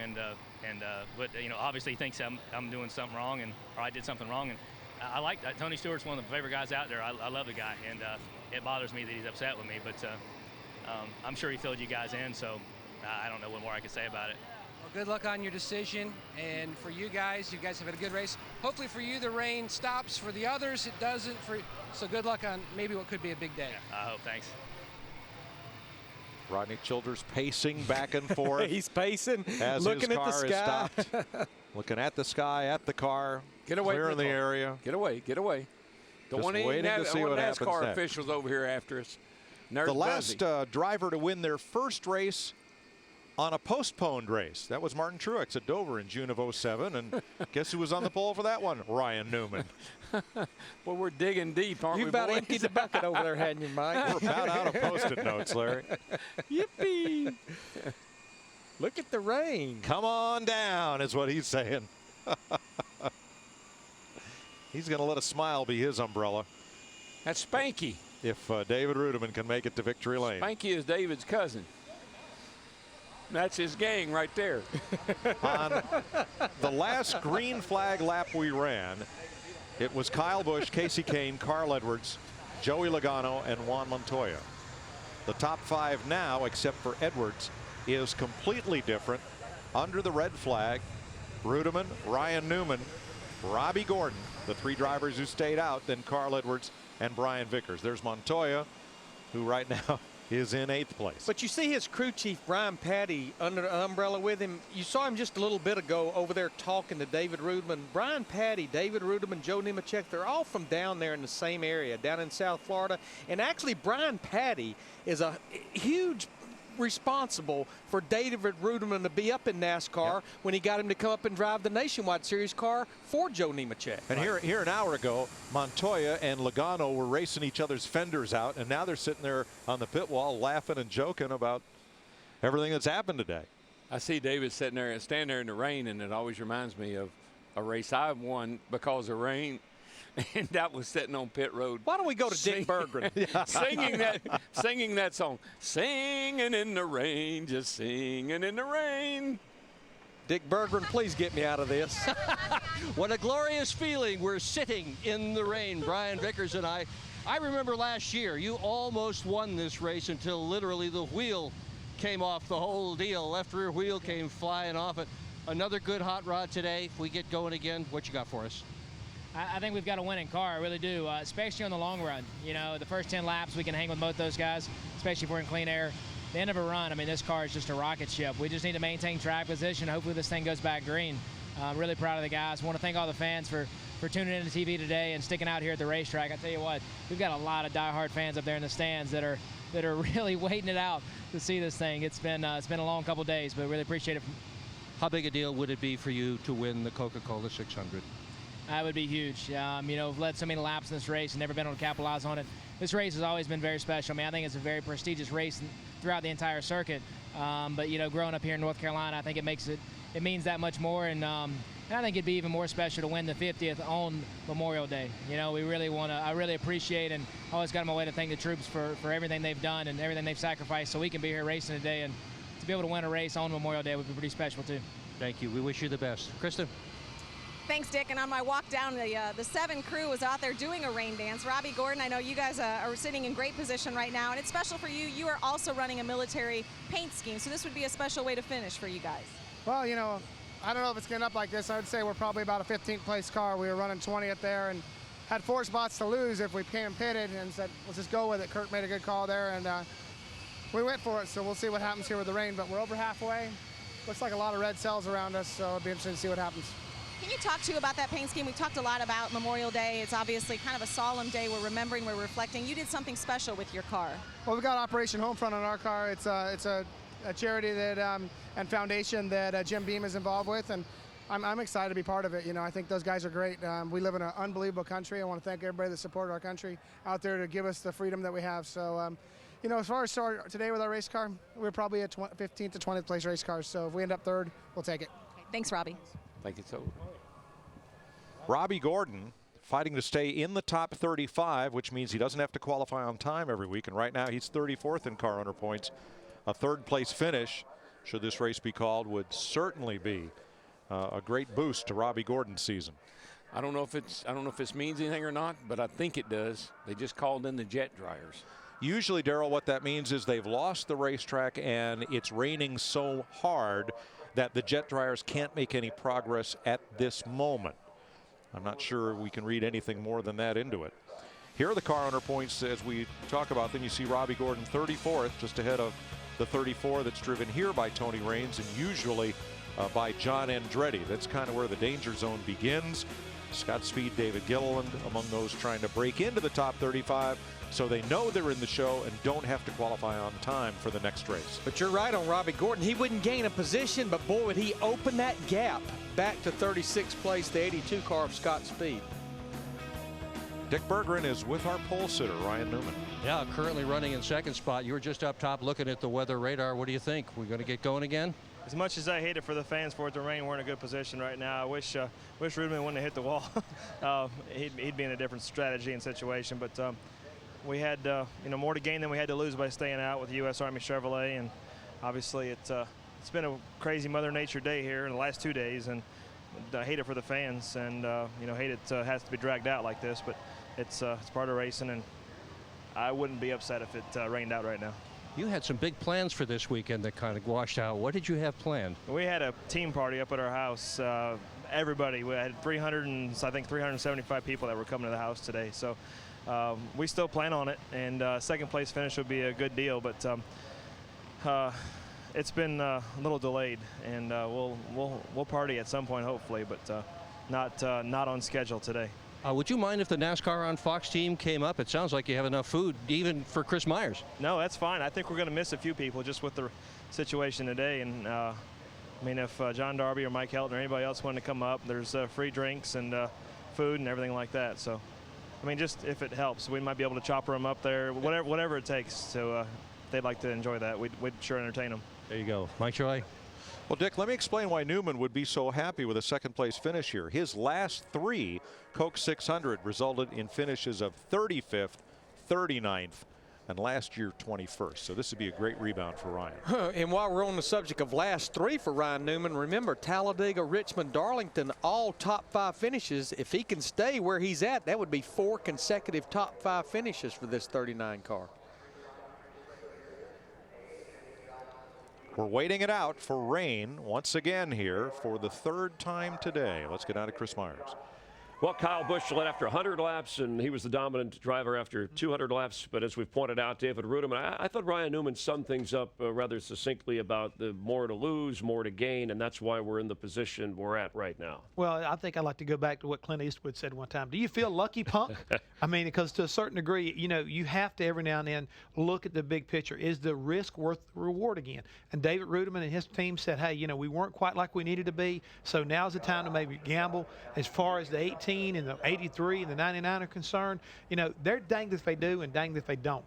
But obviously he thinks I'm doing something wrong, or I did something wrong. And I like that. Tony Stewart's one of the favorite guys out there. I love the guy, and it bothers me that he's upset with me. But I'm sure he filled you guys in, so I don't know what more I can say about it. Well, good luck on your decision, and for you guys have had a good race. Hopefully for you, the rain stops. For the others, it doesn't. So good luck on maybe what could be a big day. Yeah, I hope. Thanks. Rodney Childers pacing back and forth. He's pacing, as looking his at car the is sky. stopped. Looking at the sky, at the car. Get away clear from in the area. Get away. Don't Just want waiting to see what happens NASCAR next. officials over here after us. The last driver to win their first race on a postponed race. That was Martin Truex at Dover in June of '07. And guess who was on the pole for that one? Ryan Newman. Well, we're digging deep, aren't we, You've about boys? emptied the bucket over there, hadn't you, Mike? We're about out of Post-it notes, Larry. Yippee! Look at the rain. Come on down is what he's saying. He's going to let a smile be his umbrella. That's Spanky. If David Ruderman can make it to victory lane. Spanky is David's cousin. That's his gang right there. On the last green flag lap we ran, it was Kyle Busch, Casey Kane, Carl Edwards, Joey Logano, and Juan Montoya. The top 5 now, except for Edwards, is completely different. Under the red flag, Ruderman, Ryan Newman, Robbie Gordon, the 3 drivers who stayed out, then Carl Edwards and Brian Vickers. There's Montoya, who right now is in 8th place. But you see his crew chief, Brian Patty, under the umbrella with him. You saw him just a little bit ago over there talking to David Ruderman. Brian Patty, David Ruderman, Joe Nemechek, they're all from down there in the same area, down in South Florida. And actually, Brian Patty is a huge responsible for David Ruderman to be up in NASCAR when he got him to come up and drive the Nationwide Series car for Joe Nemechek. And here an hour ago, Montoya and Logano were racing each other's fenders out, and now they're sitting there on the pit wall laughing and joking about everything that's happened today. I see David sitting there and standing there in the rain, and it always reminds me of a race I won because of rain. And that was sitting on pit road. Why don't we go to Dick Berggren? singing that song, singing in the rain, just singing in the rain. Dick Berggren, please get me out of this. What a glorious feeling. We're sitting in the rain, Brian Vickers and I. I remember last year, you almost won this race until literally the wheel came off the whole deal. Left rear wheel came flying off it. Another good hot rod today. If we get going again, what you got for us? I think we've got a winning car. I really do, especially on the long run. You know, the first 10 laps, we can hang with both those guys, especially if we're in clean air. The end of a run, I mean, this car is just a rocket ship. We just need to maintain track position. Hopefully this thing goes back green. I'm really proud of the guys. I want to thank all the fans for tuning in to TV today and sticking out here at the racetrack. I tell you what, we've got a lot of diehard fans up there in the stands that are really waiting it out to see this thing. It's been a long couple days, but really appreciate it. How big a deal would it be for you to win the Coca-Cola 600? That would be huge. You know, we've led so many laps in this race and never been able to capitalize on it. This race has always been very special. I mean, I think it's a very prestigious race throughout the entire circuit. But you know, growing up here in North Carolina, I think it means that much more. And I think it'd be even more special to win the 50th on Memorial Day. You know, I really appreciate and always got on my way to thank the troops for everything they've done and everything they've sacrificed so we can be here racing today. And to be able to win a race on Memorial Day would be pretty special too. Thank you. We wish you the best. Kristen. Thanks, Dick. And on my walk down, the 7 crew was out there doing a rain dance. Robbie Gordon, I know you guys are sitting in great position right now, and it's special for you. You are also running a military paint scheme, so this would be a special way to finish for you guys. Well, you know, I don't know if it's getting up like this. I would say we're probably about a 15th place car. We were running 20th there and had 4 spots to lose if we came pitted and said, let's just go with it. Kurt made a good call there, and we went for it, so we'll see what happens here with the rain. But we're over halfway. Looks like a lot of red cells around us, so it'll be interesting to see what happens. Can you talk to about that paint scheme? We talked a lot about Memorial Day. It's obviously kind of a solemn day. We're remembering, we're reflecting. You did something special with your car. Well, we've got Operation Homefront on our car. It's a charity that and foundation that Jim Beam is involved with, and I'm excited to be part of it. You know, I think those guys are great. We live in an unbelievable country. I want to thank everybody that supported our country out there to give us the freedom that we have. So, you know, as far as today with our race car, we're probably a 15th to 20th place race car. So if we end up 3rd, we'll take it. Okay, thanks, Robbie. Thank you so much. Robbie Gordon fighting to stay in the top 35, which means he doesn't have to qualify on time every week. And right now he's 34th in car owner points. A 3rd place finish, should this race be called, would certainly be a great boost to Robbie Gordon's season. I don't know if this means anything or not, but I think it does. They just called in the jet dryers. Usually, Darrell, what that means is they've lost the racetrack and it's raining so hard that the jet dryers can't make any progress at this moment. I'm not sure we can read anything more than that into it. Here are the car owner points as we talk about them. You see Robbie Gordon 34th, just ahead of the 34 that's driven here by Tony Raines and usually by John Andretti. That's kind of where the danger zone begins. Scott Speed, David Gilliland among those trying to break into the top 35 so they know they're in the show and don't have to qualify on time for the next race. But you're right on Robbie Gordon. He wouldn't gain a position, but boy, would he open that gap back to 36th place, the 82 car of Scott Speed. Dick Berggren is with our pole sitter, Ryan Newman. Yeah, currently running in 2nd spot. You were just up top looking at the weather radar. What do you think? We're going to get going again? As much as I hate it for the fans for it to rain, we're in a good position right now. I wish Rudeman wouldn't have hit the wall. He'd be in a different strategy and situation. But we had more to gain than we had to lose by staying out with the U.S. Army Chevrolet, and obviously it's been a crazy Mother Nature day here in the last 2 days, and I hate it for the fans, and hate it has to be dragged out like this. But it's part of racing, and I wouldn't be upset if it rained out right now. You had some big plans for this weekend that kind of washed out. What did you have planned? We had a team party up at our house. Everybody, we had 375 people that were coming to the house today. So we still plan on it, and 2nd place finish would be a good deal. But it's been a little delayed, and we'll party at some point hopefully, but not on schedule today. Would you mind if the NASCAR on Fox team came up? It sounds like you have enough food even for Chris Myers. No, that's fine. I think we're going to miss a few people just with the situation today. And I mean, if John Darby or Mike Helton or anybody else wanted to come up, there's free drinks and food and everything like that. So, I mean, just if it helps, we might be able to chopper them up there, whatever it takes. So if they'd like to enjoy that, we'd sure entertain them. There you go. Mike Joy. Well, Dick, let me explain why Newman would be so happy with a 2nd place finish here. His last 3 Coke 600 resulted in finishes of 35th, 39th, and last year 21st. So this would be a great rebound for Ryan. And while we're on the subject of last 3 for Ryan Newman, remember Talladega, Richmond, Darlington, all top 5 finishes. If he can stay where he's at, that would be 4 consecutive top 5 finishes for this 39 car. We're waiting it out for rain once again here for the 3rd time today. Let's get out of Chris Myers. Well, Kyle Busch led after 100 laps, and he was the dominant driver after 200 laps. But as we've pointed out, David Rudeman, I thought Ryan Newman summed things up rather succinctly about the more to lose, more to gain, and that's why we're in the position we're at right now. Well, I think I'd like to go back to what Clint Eastwood said one time. Do you feel lucky, punk? I mean, because to a certain degree, you know, you have to every now and then look at the big picture. Is the risk worth the reward again? And David Rudeman and his team said, hey, you know, we weren't quite like we needed to be, so now's the time to maybe gamble. As far as the 18 and the 83 and the 99 are concerned, you know, they're danged if they do and danged if they don't.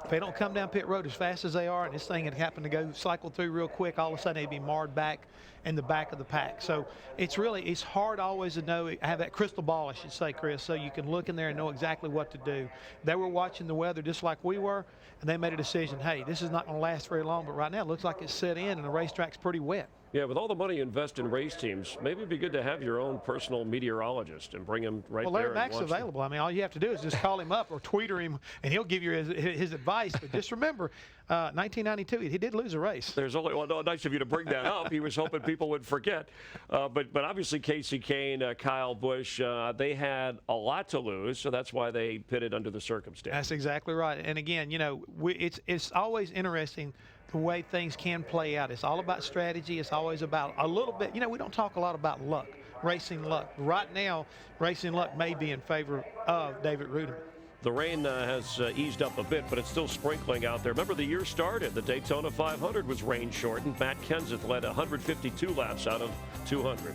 If they don't come down pit road as fast as they are, and this thing had happened to go cycle through real quick, all of a sudden they'd be marred back in the back of the pack. So it's hard always to know, have that crystal ball, I should say, Chris, so you can look in there and know exactly what to do. They were watching the weather just like we were, and they made a decision, hey, this is not going to last very long, but right now it looks like it's set in and the racetrack's pretty wet. Yeah, with all the money you invest in race teams, maybe it'd be good to have your own personal meteorologist and bring him right there. Well, Larry Mack's available. I mean, all you have to do is just call him up or tweeter him, and he'll give you his advice. But just remember, 1992, he did lose a race. There's only well, no, nice of you to bring that up. He was hoping people would forget. But obviously, Casey Kane, Kyle Busch, they had a lot to lose, so that's why they pitted under the circumstances. That's exactly right. And again, you know, it's always interesting the way things can play out. It's all about strategy. It's always about a little bit, you know, we don't talk a lot about luck, racing luck. Right now, racing luck may be in favor of David Rudeman. The rain has eased up a bit, but it's still sprinkling out there. Remember, the year started. The Daytona 500 was rain shortened. Matt Kenseth led 152 laps out of 200.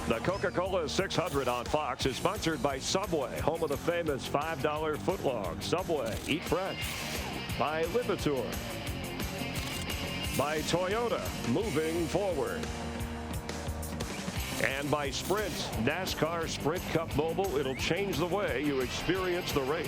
The Coca-Cola 600 on Fox is sponsored by Subway, home of the famous $5 footlong. Subway, eat fresh. By Lipitor. By Toyota, moving forward. And by Sprint, NASCAR Sprint Cup Mobile. It'll change the way you experience the race.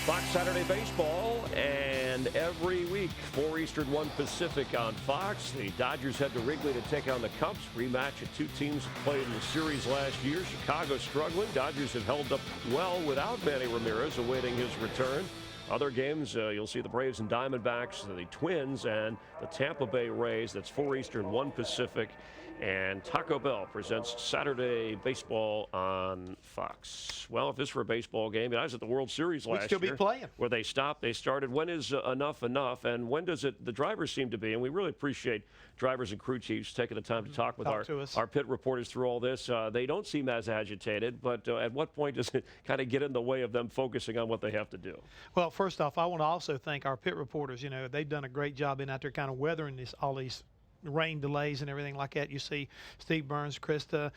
Fox Saturday Baseball, and every week, 4 Eastern, 1 Pacific on Fox. The Dodgers head to Wrigley to take on the Cubs. Rematch of two teams that played in the series last year. Chicago struggling. Dodgers have held up well without Manny Ramirez, awaiting his return. Other games, you'll see the Braves and Diamondbacks, the Twins, and the Tampa Bay Rays. That's 4 Eastern, 1 Pacific. And Taco Bell presents Saturday Baseball on Fox. Well, if this were a baseball game, I was at the World Series last year. We'd still be playing. Where they stopped, they started. When is enough enough? And when does it, the drivers seem to be, and we really appreciate drivers and crew chiefs taking the time to talk with our pit reporters through all this. They don't seem as agitated, but at what point does it kind of get in the way of them focusing on what they have to do? Well, first off, I want to also thank our pit reporters. You know, they've done a great job in out there kind of weathering all these rain delays and everything like that. You see Steve Burns, Krista,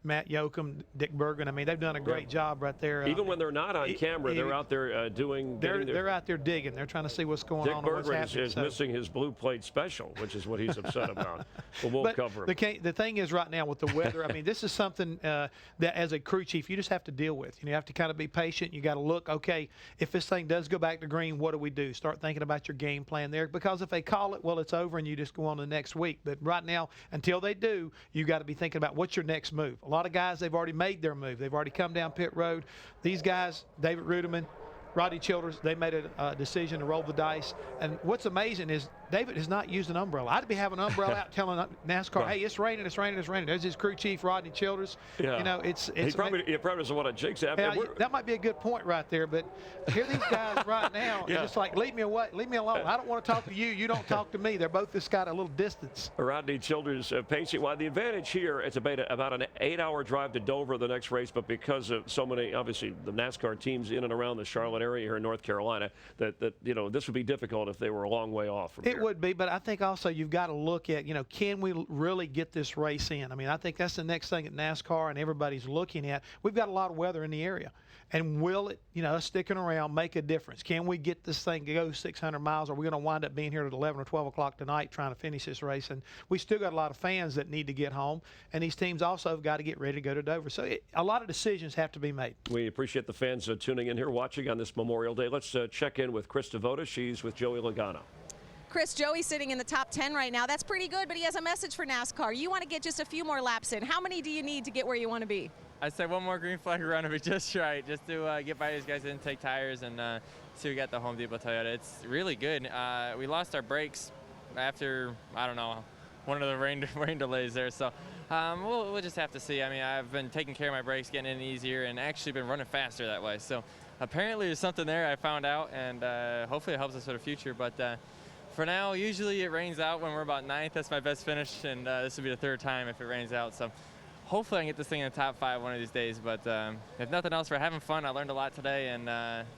Matt Yoakum, Dick Bergen. I mean, they've done a great job right there. Even when they're not on camera, they're out there doing. They're out there digging. They're trying to see what's going on. Dick Bergen is missing his blue plate special, which is what he's upset about. But we'll cover him. The thing is, right now with the weather, I mean, this is something that as a crew chief you just have to deal with. You have to kind of be patient. You got to look. Okay, if this thing does go back to green, what do we do? Start thinking about your game plan there. Because if they call it, well, it's over, and you just go on to the next week. But right now, until they do, you got to be thinking about what's your next move. A lot of guys, they've already made their move. They've already come down pit road. These guys, David Rudeman, Rodney Childers, they made a decision to roll the dice. And what's amazing is David has not used an umbrella. I'd be having an umbrella out telling NASCAR, hey, it's raining, it's raining, it's raining. There's his crew chief, Rodney Childers. Yeah. You know, it's he probably doesn't want to jinx it. That might be a good point right there. But here these guys right now, it's just like, leave me away, leave me alone. I don't want to talk to you. You don't talk to me. They're both just got a little distance. Rodney Childers pacing. Well, the advantage here, it's about an 8-hour drive to Dover, the next race. But because of so many, obviously, the NASCAR teams in and around the Charlotte area here in North Carolina, that you know, this would be difficult if they were a long way off from here. It would be, but I think also you've got to look at, you know, can we really get this race in? I mean, I think that's the next thing that NASCAR and everybody's looking at. We've got a lot of weather in the area. And will it, you know, us sticking around make a difference? Can we get this thing to go 600 miles? Or are we going to wind up being here at 11 or 12 o'clock tonight trying to finish this race? And we still got a lot of fans that need to get home. And these teams also have got to get ready to go to Dover. So a lot of decisions have to be made. We appreciate the fans tuning in here, watching on this Memorial Day. Let's check in with Chris Devoda. She's with Joey Logano. Chris, Joey's sitting in the top 10 right now. That's pretty good, but he has a message for NASCAR. You want to get just a few more laps in. How many do you need to get where you want to be? I said one more green flag run would be just right, just to get by these guys and take tires and see we got the Home Depot Toyota. It's really good. We lost our brakes after, I don't know, one of the rain delays there. So we'll just have to see. I mean, I've been taking care of my brakes, getting in easier, and actually been running faster that way. So apparently there's something there I found out, and hopefully it helps us for the future. But for now, usually it rains out when we're about 9th. That's my best finish, and this will be the 3rd time if it rains out. So hopefully I can get this thing in the top 5 one of these days. But if nothing else, we're having fun. I learned a lot today, and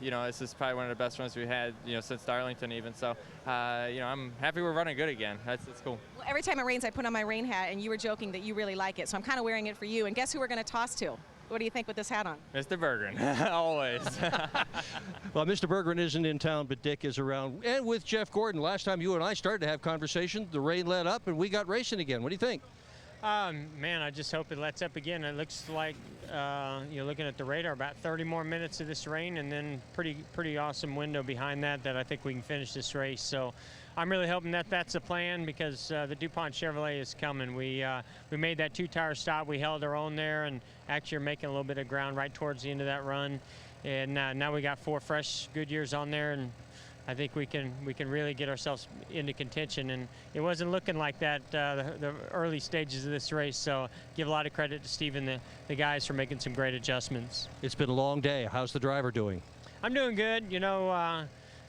this is probably one of the best runs we had, since Darlington even. So I'm happy we're running good again. That's cool. Well, every time it rains, I put on my rain hat, and you were joking that you really like it. So I'm kind of wearing it for you. And guess who we're going to toss to? What do you think with this hat on? Mr. Bergeron, always. Well, Mr. Bergeron isn't in town, but Dick is around. And with Jeff Gordon, last time you and I started to have conversation, the rain let up and we got racing again. What do you think? Man, I just hope it lets up again. It looks like, you're looking at the radar, about 30 more minutes of this rain, and then pretty awesome window behind that I think we can finish this race. So I'm really hoping that that's the plan, because the DuPont Chevrolet is coming. We made that 2-tire stop. We held our own there, and actually are making a little bit of ground right towards the end of that run. And now we got 4 fresh Goodyears on there, and I think we can really get ourselves into contention. And it wasn't looking like that the early stages of this race. So give a lot of credit to Steve and the guys for making some great adjustments. It's been a long day. How's the driver doing? I'm doing good.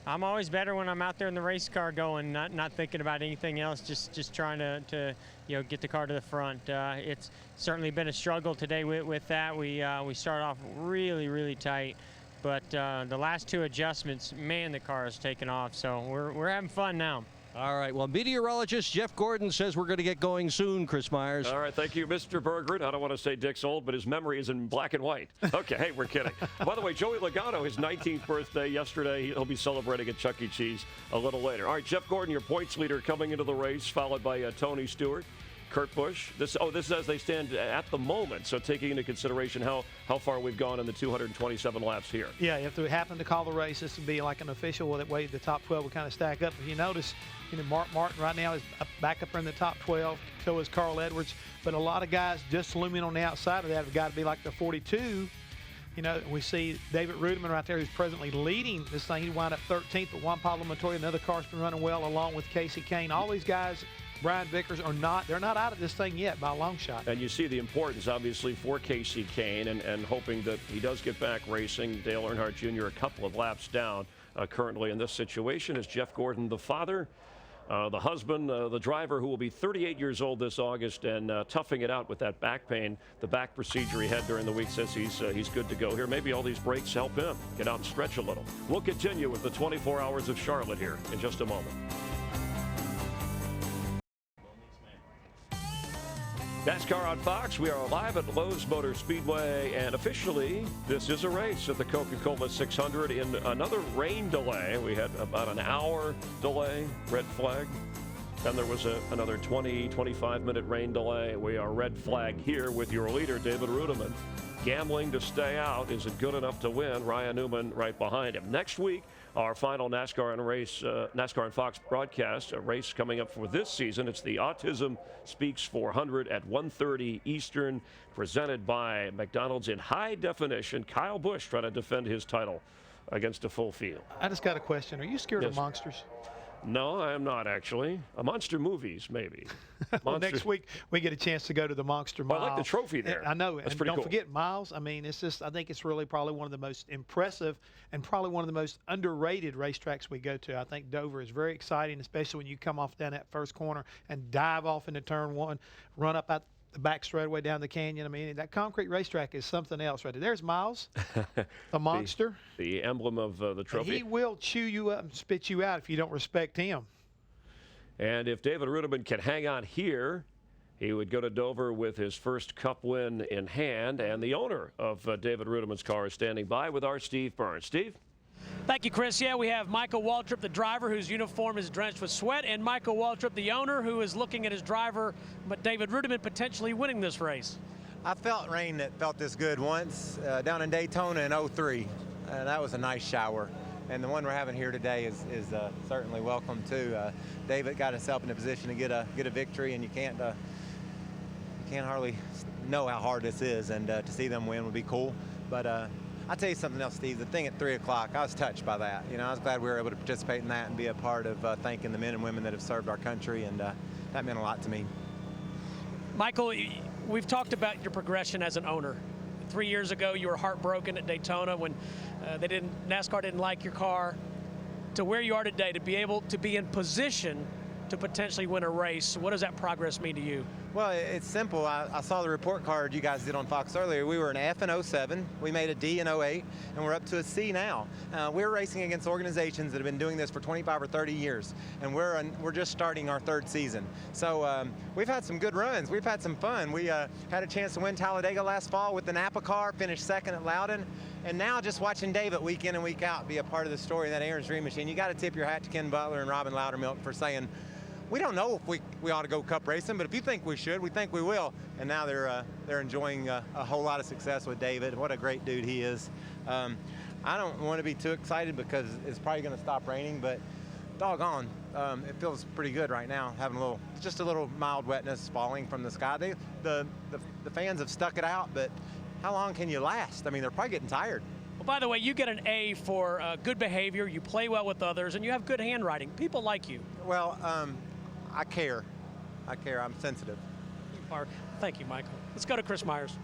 I'm always better when I'm out there in the race car going, not thinking about anything else, just trying to get the car to the front. It's certainly been a struggle today with that. We start off really tight, but the last 2 adjustments, man, the car has taken off. So we're having fun now. All right, well, meteorologist Jeff Gordon says we're going to get going soon, Chris Myers. All right, thank you, Mr. Bergeron. I don't want to say Dick's old, but his memory is in black and white. Okay, hey, we're kidding. By the way, Joey Logano, his 19th birthday yesterday. He'll be celebrating at Chuck E. Cheese a little later. All right, Jeff Gordon, your points leader coming into the race, followed by Tony Stewart, Kurt Busch. This is as they stand at the moment, so taking into consideration how far we've gone in the 227 laps here. Yeah, if we happen to call the race, this would be like an official that way the top 12 will kind of stack up. If you notice, Mark Martin right now is back up in the top 12, so is Carl Edwards. But a lot of guys just looming on the outside of that have got to be like the 42. We see David Rudiman right there, who's presently leading this thing. He wound up 13th, but Juan Pablo Montoya, another car's been running well, along with Casey Kane. All these guys, Brian Vickers, they're not out of this thing yet by a long shot. And you see the importance, obviously, for Casey Kane and hoping that he does get back racing. Dale Earnhardt Jr. a couple of laps down currently in this situation. Is Jeff Gordon the father, the husband, the driver, who will be 38 years old this August and toughing it out with that back pain. The back procedure he had during the week says he's good to go here. Maybe all these breaks help him get out and stretch a little. We'll continue with the 24 Hours of Charlotte here in just a moment. NASCAR on Fox. We are live at Lowe's Motor Speedway, and officially this is a race at the Coca-Cola 600 in another rain delay. We had about an hour delay, red flag. Then there was another 25-minute rain delay. We are red flag here with your leader, David Rudiman. Gambling to stay out. Is it good enough to win? Ryan Newman right behind him. Next week, our final NASCAR and Fox broadcast, a race coming up for this season. It's the Autism Speaks 400 at 1:30 Eastern, presented by McDonald's in high definition. Kyle Busch trying to defend his title against a full field. I just got a question. Are you scared of monsters? No, I am not, actually. Monster movies, maybe. Well, next week we get a chance to go to the Monster Mile. I like the trophy there. I know. That's and pretty don't cool. forget Miles. I mean, it's just, I think it's really probably one of the most impressive and probably one of the most underrated racetracks we go to. I think Dover is very exciting, especially when you come off down that first corner and dive off into turn 1, run up out the back straightaway down the canyon. I mean, that concrete racetrack is something else right there. There's Miles, the monster. The emblem of the trophy. And he will chew you up and spit you out if you don't respect him. And if David Rudiman can hang on here, he would go to Dover with his first Cup win in hand. And the owner of David Rudiman's car is standing by with our Steve Burns. Steve? Thank you, Chris. Yeah, we have Michael Waltrip, the driver, whose uniform is drenched with sweat, and Michael Waltrip, the owner, who is looking at his driver, but David Rudiman, potentially winning this race. I felt rain that felt this good once down in Daytona in 03. That was a nice shower. And the one we're having here today is certainly welcome too. David got himself in a position to get a victory, and you can't hardly know how hard this is, and to see them win would be cool. But I'll tell you something else, Steve. The thing at 3 o'clock, I was touched by that. You know, I was glad we were able to participate in that and be a part of thanking the men and women that have served our country, and that meant a lot to me. Michael, we've talked about your progression as an owner. 3 years ago, you were heartbroken at Daytona when NASCAR didn't like your car. To where you are today, to be able to be in position to potentially win a race, what does that progress mean to you? Well, it's simple. I saw the report card you guys did on Fox earlier. We were an F in 07, we made a D in 08, and we're up to a C now. We're racing against organizations that have been doing this for 25 or 30 years, and we're just starting our 3rd season. So we've had some good runs. We've had some fun. We had a chance to win Talladega last fall with the Napa car, finished 2nd at Loudon, and now just watching David week in and week out be a part of the story of that Aaron's Dream Machine. You got to tip your hat to Ken Butler and Robin Loudermilk for saying, we don't know if we ought to go cup racing, but if you think we should, we think we will. And now they're enjoying a whole lot of success with David. What a great dude he is. I don't want to be too excited because it's probably going to stop raining, but doggone, it feels pretty good right now, having just a little mild wetness falling from the sky. The fans have stuck it out, but how long can you last? I mean, they're probably getting tired. Well, by the way, you get an A for good behavior, you play well with others, and you have good handwriting. People like you. Well, I care. I'm sensitive. Thank you, Michael. Let's go to Chris Myers.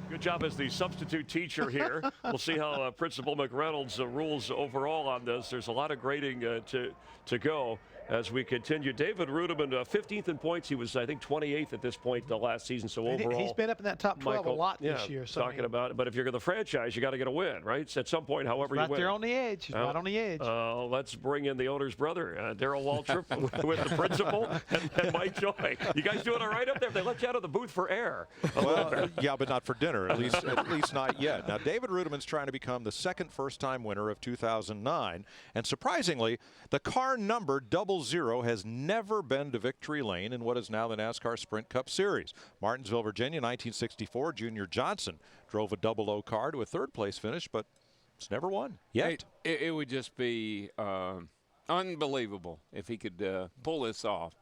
Good job as the substitute teacher here. We'll see how Principal McReynolds rules overall on this. There's a lot of grading to go as we continue. David Rudeman, 15th in points. He was, I think, 28th at this point the last season. So overall, he's been up in that top 12 Michael, a lot this year. So talking about it. But if you're going to franchise, you got to get a win, right? At some point, however you win. Right there on the edge. Right on the edge. Let's bring in the owner's brother, Darrell Waltrip, with the principal and Mike Joy. You guys doing all right up there? They let you out of the booth for air. Well, yeah, but not for dinner. At least not yet. Now, David Rudeman's trying to become the 2nd first-time winner of 2009, and surprisingly, the car number 00 has never been to victory lane in what is now the NASCAR Sprint Cup Series. Martinsville, Virginia, 1964, Junior Johnson drove a 00 car to a 3rd place finish, but it's never won yet. It would just be unbelievable if he could pull this off.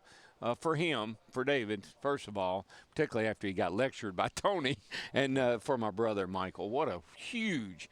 For him, for David, first of all, particularly after he got lectured by Tony, and for my brother Michael. What a huge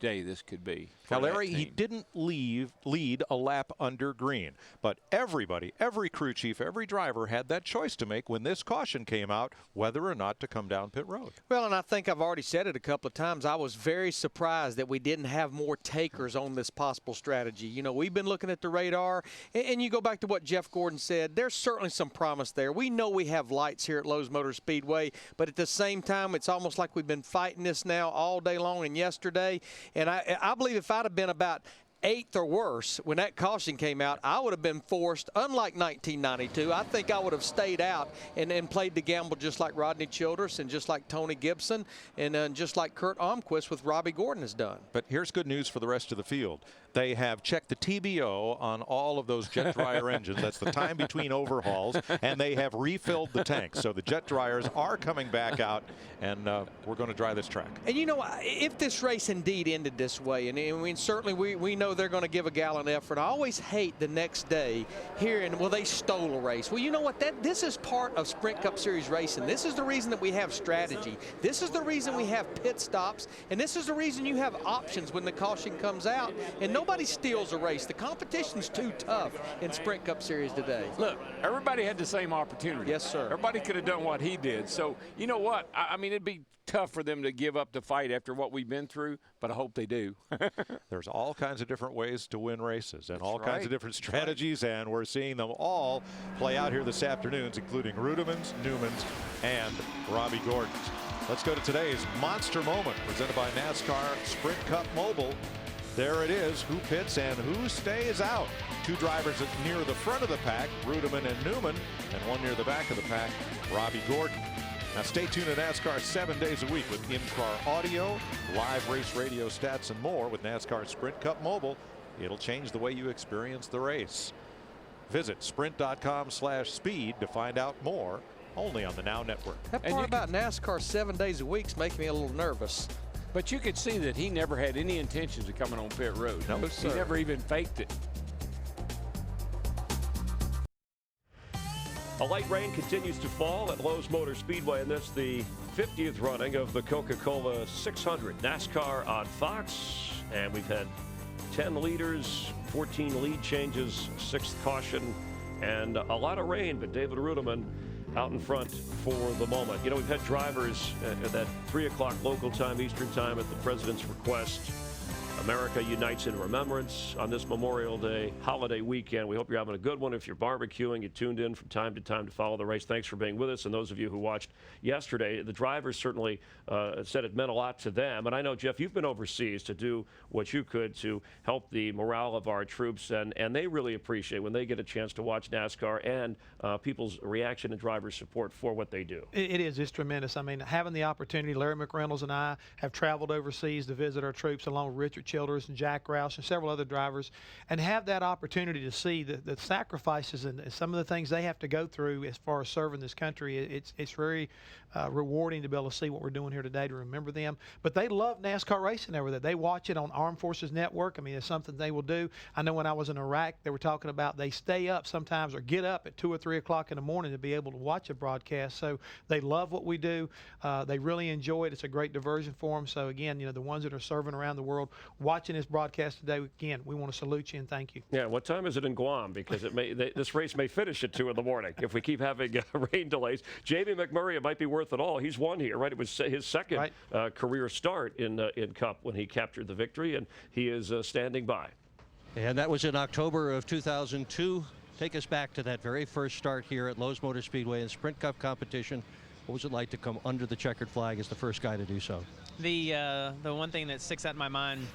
day this could be. Now, Larry, he didn't lead a lap under green, but everybody, every crew chief, every driver had that choice to make when this caution came out, whether or not to come down pit road. Well, and I think I've already said it a couple of times. I was very surprised that we didn't have more takers on this possible strategy. You know, we've been looking at the radar, and you go back to what Jeff Gordon said. There's certainly some promise there. We know we have lights here at Lowe's Motor Speedway, but at the same time, it's almost like we've been fighting this now all day long and yesterday. And I believe if I'd have been about 8th or worse when that caution came out, I would have been forced, unlike 1992, I think I would have stayed out and played the gamble just like Rodney Childress and just like Tony Gibson and just like Kurt Almquist with Robbie Gordon has done. But here's good news for the rest of the field. They have checked the TBO on all of those jet dryer engines. That's the time between overhauls, and they have refilled the tanks. So the jet dryers are coming back out, and we're going to dry this track. And you know, if this race indeed ended this way, and I mean, certainly we know they're going to give a gallant effort. I always hate the next day hearing, well, they stole a race. Well, you know what? This is part of Sprint Cup Series racing. This is the reason that we have strategy. This is the reason we have pit stops, and this is the reason you have options when the caution comes out. And nobody steals a race. The competition's too tough in Sprint Cup Series today. Look, everybody had the same opportunity. Yes, sir. Everybody could have done what he did. So, you know what? I mean, it'd be tough for them to give up the fight after what we've been through, but I hope they do. There's all kinds of different ways to win races and all kinds of different strategies, and we're seeing them all play out here this afternoon, including Rudeman's, Newman's, and Robbie Gordon's. Let's go to today's monster moment presented by NASCAR Sprint Cup Mobile. There it is, who pits and who stays out. 2 drivers near the front of the pack, Rudeman and Newman, and 1 near the back of the pack, Robbie Gordon. Now stay tuned to NASCAR 7 days a week with in-car audio, live race radio stats, and more with NASCAR Sprint Cup Mobile. It'll change the way you experience the race. Visit sprint.com/speed to find out more, only on the Now Network. That part about NASCAR 7 days a week is making me a little nervous. But you could see that he never had any intentions of coming on pit road. No, He never even faked it. A light rain continues to fall at Lowe's Motor Speedway, and this the 50th running of the Coca-Cola 600 NASCAR on Fox. And we've had 10 leaders, 14 lead changes, 6th caution, and a lot of rain. But David Ruderman out in front for the moment. You know, we've had drivers at 3 o'clock local time, Eastern time, at the president's request. America unites in remembrance on this Memorial Day holiday weekend. We hope you're having a good one. If you're barbecuing, you tuned in from time to time to follow the race. Thanks for being with us. And those of you who watched yesterday, the drivers certainly said it meant a lot to them. And I know, Jeff, you've been overseas to do what you could to help the morale of our troops. And they really appreciate when they get a chance to watch NASCAR and people's reaction and driver support for what they do. It is. It's tremendous. I mean, having the opportunity, Larry McReynolds and I have traveled overseas to visit our troops along with Richard Childers and Jack Roush and several other drivers, and have that opportunity to see the sacrifices and some of the things they have to go through as far as serving this country. It's very rewarding to be able to see what we're doing here today, to remember them. But they love NASCAR racing over there. They watch it on Armed Forces Network. I mean, it's something they will do. I know when I was in Iraq, they were talking about they stay up sometimes or get up at 2 or 3 o'clock in the morning to be able to watch a broadcast. So they love what we do. They really enjoy it. It's a great diversion for them. So again, you know, the ones that are serving around the world watching this broadcast today, again, we want to salute you and thank you. Yeah, what time is it in Guam? Because this race may finish at 2 in the morning if we keep having rain delays. Jamie McMurray, it might be worth it all. He's won here, right? It was his second career start in Cup when he captured the victory, and he is standing by. And that was in October of 2002. Take us back to that very first start here at Lowe's Motor Speedway in Sprint Cup competition. What was it like to come under the checkered flag as the first guy to do so? The one thing that sticks out in my mind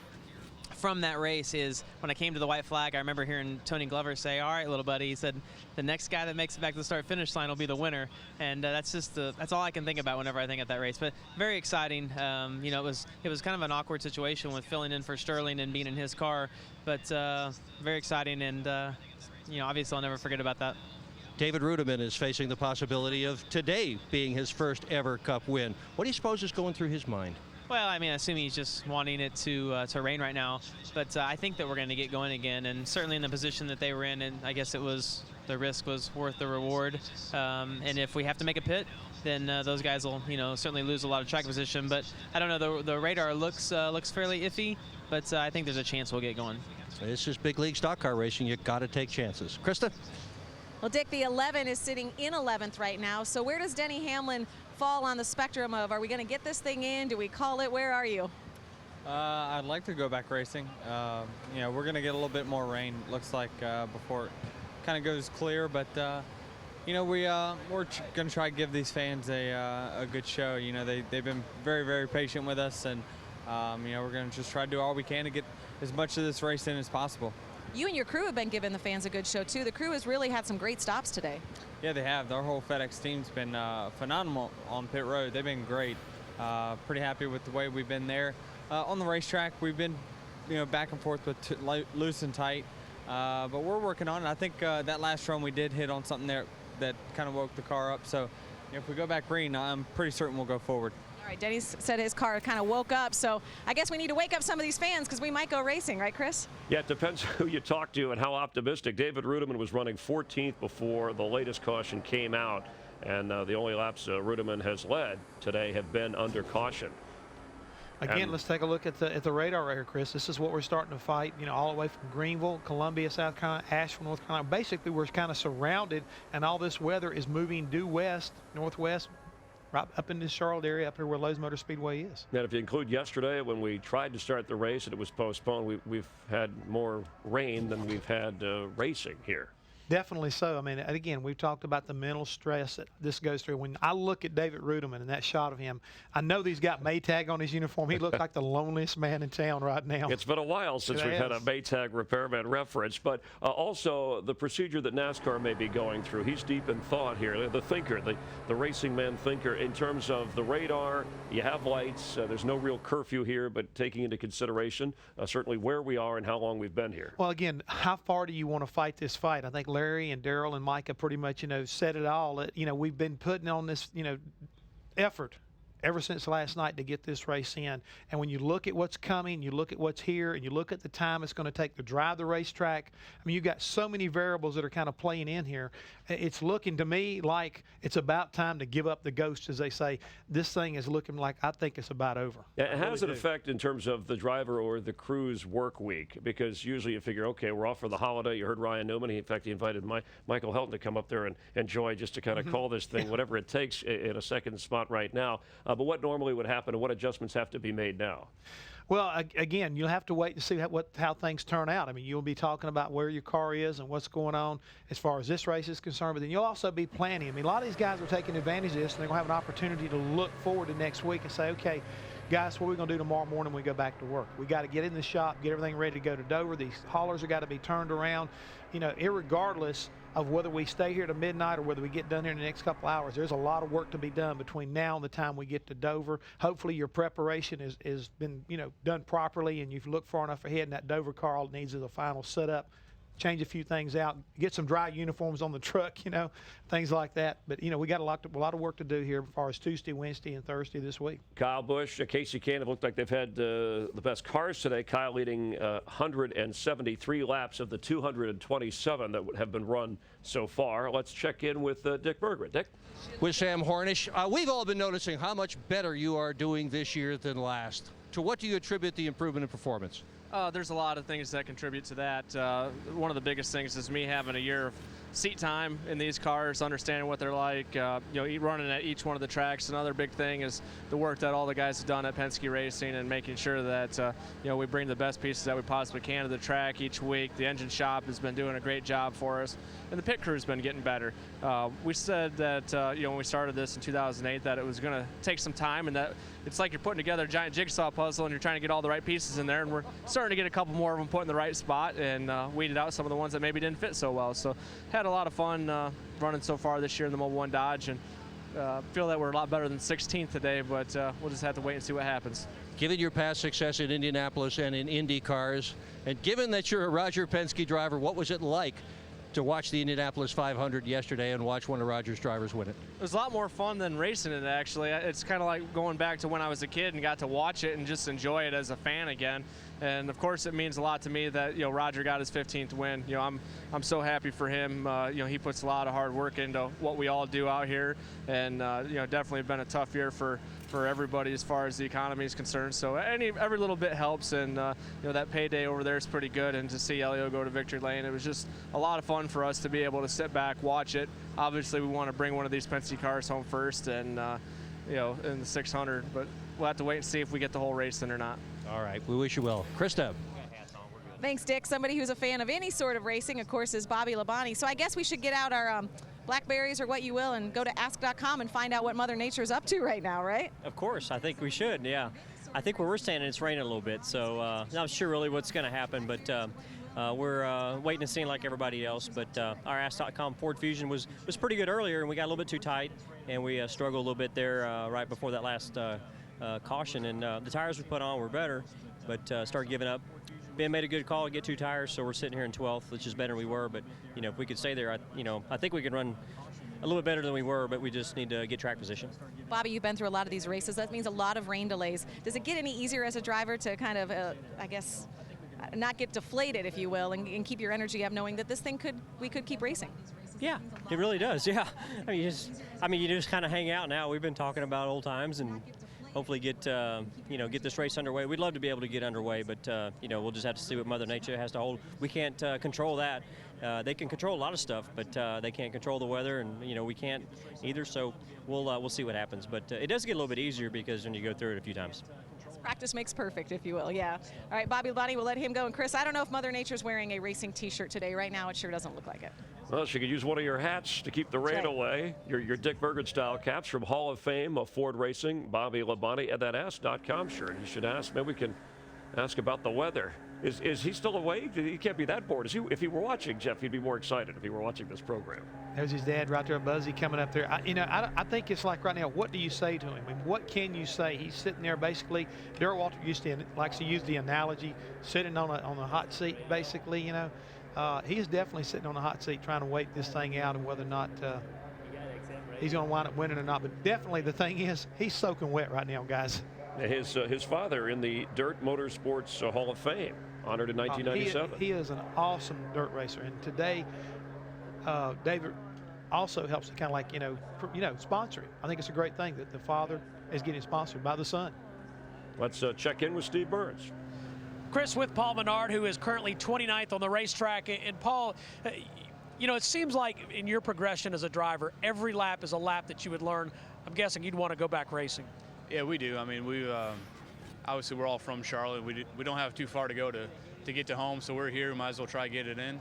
from that race is when I came to the white flag, I remember hearing Tony Glover say, "All right, little buddy," he said, "the next guy that makes it back to the start-finish line will be the winner." And that's all I can think about whenever I think of that race. But very exciting. You know, it was kind of an awkward situation with filling in for Sterling and being in his car, but very exciting. And you know, obviously, I'll never forget about that. David Ruderman is facing the possibility of today being his first ever Cup win. What do you suppose is going through his mind? Well, I mean, I assume he's just wanting it to rain right now, but I think that we're going to get going again, and certainly in the position that they were in, and I guess the risk was worth the reward. And if we have to make a pit, then those guys will, you know, certainly lose a lot of track position. But I don't know, the radar looks fairly iffy, but I think there's a chance we'll get going. This is big league stock car racing. You got to take chances. Krista? Well, Dick, the 11 is sitting in 11th right now. So where does Denny Hamlin fall on the spectrum of, are we going to get this thing in? Do we call it? Where are you? I'd like to go back racing. You know, we're going to get a little bit more rain, looks like, before it kind of goes clear. But, you know, we're going to try to give these fans a good show. You know, they've been very, very patient with us. And, you know, we're going to just try to do all we can to get as much of this race in as possible. You and your crew have been giving the fans a good show, too. The crew has really had some great stops today. Yeah, they have. Our whole FedEx team's been phenomenal on pit road. They've been great. Pretty happy with the way we've been there. On the racetrack, we've been, you know, back and forth with loose and tight. But we're working on it. I think that last run we did hit on something there that kind of woke the car up. So if we go back green, I'm pretty certain we'll go forward. All right, Denny said his car kind of woke up, so I guess we need to wake up some of these fans because we might go racing, right, Chris? Yeah, it depends who you talk to and how optimistic. David Ruderman was running 14th before the latest caution came out, and the only laps Ruderman has led today have been under caution. Again, let's take a look at the radar right here, Chris. This is what we're starting to fight, you know, all the way from Greenville, Columbia, South Carolina, Asheville, North Carolina. Basically, we're kind of surrounded, and all this weather is moving due west, northwest, right up in this Charlotte area, up here where Lowe's Motor Speedway is. And if you include yesterday when we tried to start the race and it was postponed, we've had more rain than we've had racing here. Definitely so. I mean, again, we've talked about the mental stress that this goes through. When I look at David Ruderman and that shot of him, I know that he's got Maytag on his uniform. He looks like the loneliest man in town right now. It's been a while since we've had a Maytag repairman reference, but also the procedure that NASCAR may be going through. He's deep in thought here, the thinker, the racing man thinker in terms of the radar. You have lights. There's no real curfew here, but taking into consideration certainly where we are and how long we've been here. Well, again, how far do you want to fight this fight? I think Larry and Daryl and Micah pretty much, you know, said it all. You know, we've been putting on this, you know, effort ever since last night to get this race in. And when you look at what's coming, you look at what's here, and you look at the time it's going to take to drive the racetrack, I mean, you've got so many variables that are kind of playing in here. It's looking to me like it's about time to give up the ghost, as they say. This thing is looking like I think it's about over. Yeah, how does it affect in terms of the driver or the crew's work week? Because usually you figure, okay, we're off for the holiday. You heard Ryan Newman. In fact, he invited Michael Helton to come up there and enjoy just to kind of call this thing, whatever it takes in a second spot right now. But what normally would happen and what adjustments have to be made now? Well, again, you'll have to wait to see how things turn out. I mean, you'll be talking about where your car is and what's going on as far as this race is concerned, but then you'll also be planning. I mean, a lot of these guys are taking advantage of this, and they're going to have an opportunity to look forward to next week and say, okay, guys, what are we going to do tomorrow morning when we go back to work? We got to get in the shop, get everything ready to go to Dover. These haulers have got to be turned around. You know, irregardless of whether we stay here to midnight or whether we get done here in the next couple hours, there's a lot of work to be done between now and the time we get to Dover. Hopefully your preparation is been, you know, done properly, and you've looked far enough ahead, and that Dover car all it needs is a final setup. Change a few things out, get some dry uniforms on the truck, you know, things like that. But, you know, we got a lot of work to do here as far as Tuesday, Wednesday, and Thursday this week. Kyle Busch, Casey Cannon looked like they've had the best cars today. Kyle leading 173 laps of the 227 that have been run so far. Let's check in with Dick Berggren. Dick? With Sam Hornish. We've all been noticing how much better you are doing this year than last. To what do you attribute the improvement in performance? There's a lot of things that contribute to that. One of the biggest things is me having a year of seat time in these cars, understanding what they're like, you know, running at each one of the tracks. Another big thing is the work that all the guys have done at Penske Racing and making sure that, you know, we bring the best pieces that we possibly can to the track each week. The engine shop has been doing a great job for us, and the pit crew's been getting better. We said that, you know, when we started this in 2008, that it was going to take some time, and that it's like you're putting together a giant jigsaw puzzle and you're trying to get all the right pieces in there, and we're starting to get a couple more of them put in the right spot and weeded out some of the ones that maybe didn't fit so well. So had a lot of fun running so far this year in the Mobile One Dodge, and feel that we're a lot better than 16th today, but we'll just have to wait and see what happens. Given your past success in Indianapolis and in Indy cars, and given that you're a Roger Penske driver, what was it like to watch the Indianapolis 500 yesterday and watch one of Roger's drivers win it? It was a lot more fun than racing it, actually. It's kind of like going back to when I was a kid and got to watch it and just enjoy it as a fan again. And of course, it means a lot to me that, you know, Roger got his 15th win. You know, I'm so happy for him. You know, he puts a lot of hard work into what we all do out here, and you know, definitely been a tough year for everybody as far as the economy is concerned. So every little bit helps, and you know, that payday over there is pretty good. And to see Elio go to victory lane, it was just a lot of fun for us to be able to sit back, watch it. Obviously, we want to bring one of these Penske cars home first, and you know, in the 600. But we'll have to wait and see if we get the whole race in or not. All right, we wish you well. Krista. Thanks, Dick. Somebody who's a fan of any sort of racing, of course, is Bobby Labonte. So I guess we should get out our Blackberries or what you will and go to ask.com and find out what Mother Nature's up to right now, right? Of course, I think we should, yeah. I think where we're standing, it's raining a little bit, so not sure really what's going to happen, but we're waiting and seeing like everybody else. But our ask.com Ford Fusion was pretty good earlier, and we got a little bit too tight, and we struggled a little bit there right before that last caution, and the tires we put on were better, but started giving up. Ben made a good call to get 2 tires, so we're sitting here in 12th, which is better than we were. But you know, if we could stay there, I think we could run a little bit better than we were, but we just need to get track position. Bobby, you've been through a lot of these races. That means a lot of rain delays. Does it get any easier as a driver to kind of, I guess, not get deflated, if you will, and keep your energy up, knowing that this thing we could keep racing? Yeah, it really does. Yeah, you just kind of hang out now. We've been talking about old times and hopefully get this race underway. We'd love to be able to get underway, but you know, we'll just have to see what Mother Nature has to hold. We can't control that. They can control a lot of stuff, but they can't control the weather, and you know, we can't either. So we'll see what happens. But it does get a little bit easier because when you go through it a few times. Practice makes perfect, if you will, yeah. All right, Bobby Labonte, we'll let him go. And Chris, I don't know if Mother Nature's wearing a racing T-shirt today. Right now, it sure doesn't look like it. Well, she could use one of your hats to keep the rain away. Your Dick Berggren style caps from Hall of Fame of Ford Racing, Bobby Labonte, and that ask.com shirt. You should ask. Maybe we can ask about the weather. Is he still awake? He can't be that bored. If he were watching, Jeff, he'd be more excited if he were watching this program. There's his dad right there, Buzzy, coming up there. I think it's like right now, what do you say to him? I mean, what can you say? He's sitting there basically. Darrell Walter likes to use the analogy, sitting on a hot seat, basically, you know. He's definitely sitting on a hot seat trying to wait this thing out and whether or not he's going to wind up winning or not. But definitely the thing is, he's soaking wet right now, guys. His father in the Dirt Motorsports Hall of Fame, honored in 1997. He is an awesome dirt racer, and today David also helps to kind of like sponsor him. I think it's a great thing that the father is getting sponsored by the son. Let's check in with Steve Burns. Chris, with Paul Menard, who is currently 29th on the racetrack, and Paul, it seems like in your progression as a driver, every lap is a lap that you would learn. I'm guessing you'd want to go back racing. Yeah, we do. I mean, we obviously we're all from Charlotte. We don't have too far to go to get to home, so we're here. We might as well try to get it in.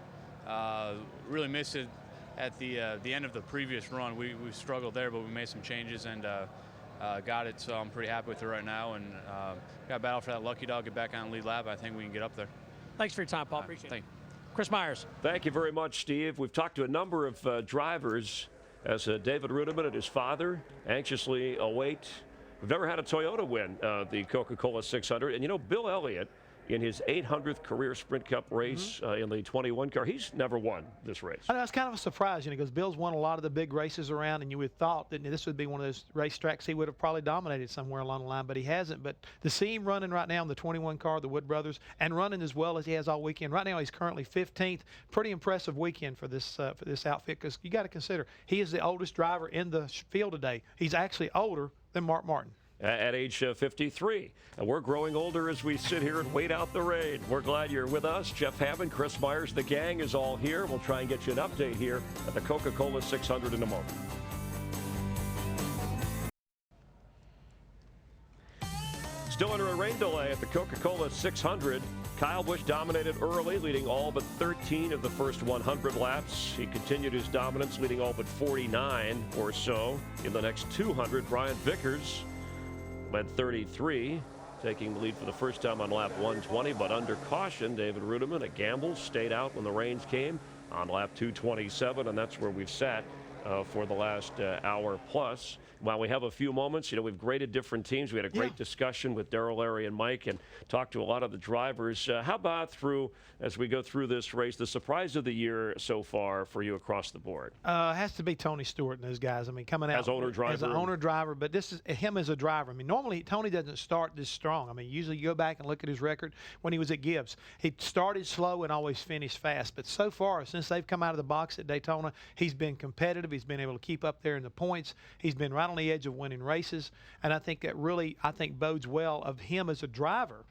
Really missed it at the end of the previous run. We struggled there, but we made some changes and got it. So I'm pretty happy with it right now, and got to battle for that lucky dog, get back on the lead lap. I think we can get up there. Thanks for your time, Paul. Appreciate it. Chris Myers. Thank you very much, Steve. We've talked to a number of drivers as David Rudiman and his father anxiously await. We've never had a Toyota win the Coca-Cola 600. And, Bill Elliott, in his 800th career Sprint Cup race in the 21 car, he's never won this race. I know, it's kind of a surprise, because Bill's won a lot of the big races around, and you would have thought that this would be one of those racetracks he would have probably dominated somewhere along the line, but he hasn't. But to see him running right now in the 21 car, the Wood Brothers, and running as well as he has all weekend. Right now he's currently 15th. Pretty impressive weekend for this outfit, because you got to consider he is the oldest driver in the field today. He's actually older than Mark Martin. At age 53. And we're growing older as we sit here and wait out the rain. We're glad you're with us. Jeff Hammond, Chris Myers, the gang is all here. We'll try and get you an update here at the Coca-Cola 600 in a moment. Still under a rain delay at the Coca-Cola 600. Kyle Busch dominated early, leading all but 13 of the first 100 laps. He continued his dominance, leading all but 49 or so. In the next 200, Brian Vickers led 33, taking the lead for the first time on lap 120, but under caution. David Rudiman, a gamble, stayed out when the rains came on lap 227, and that's where we've sat for the last hour plus. While we have a few moments, we've graded different teams. We had a great discussion with Darrell, Larry, and Mike, and talked to a lot of the drivers. How about as we go through this race, the surprise of the year so far for you across the board? It has to be Tony Stewart and those guys. I mean, coming out as owner-driver. As an owner-driver, but this is him as a driver. I mean, normally Tony doesn't start this strong. I mean, usually you go back and look at his record when he was at Gibbs. He started slow and always finished fast. But so far, since they've come out of the box at Daytona, he's been competitive. He's been able to keep up there in the points. He's been right on the edge of winning races, and I think that really, bodes well of him as a driver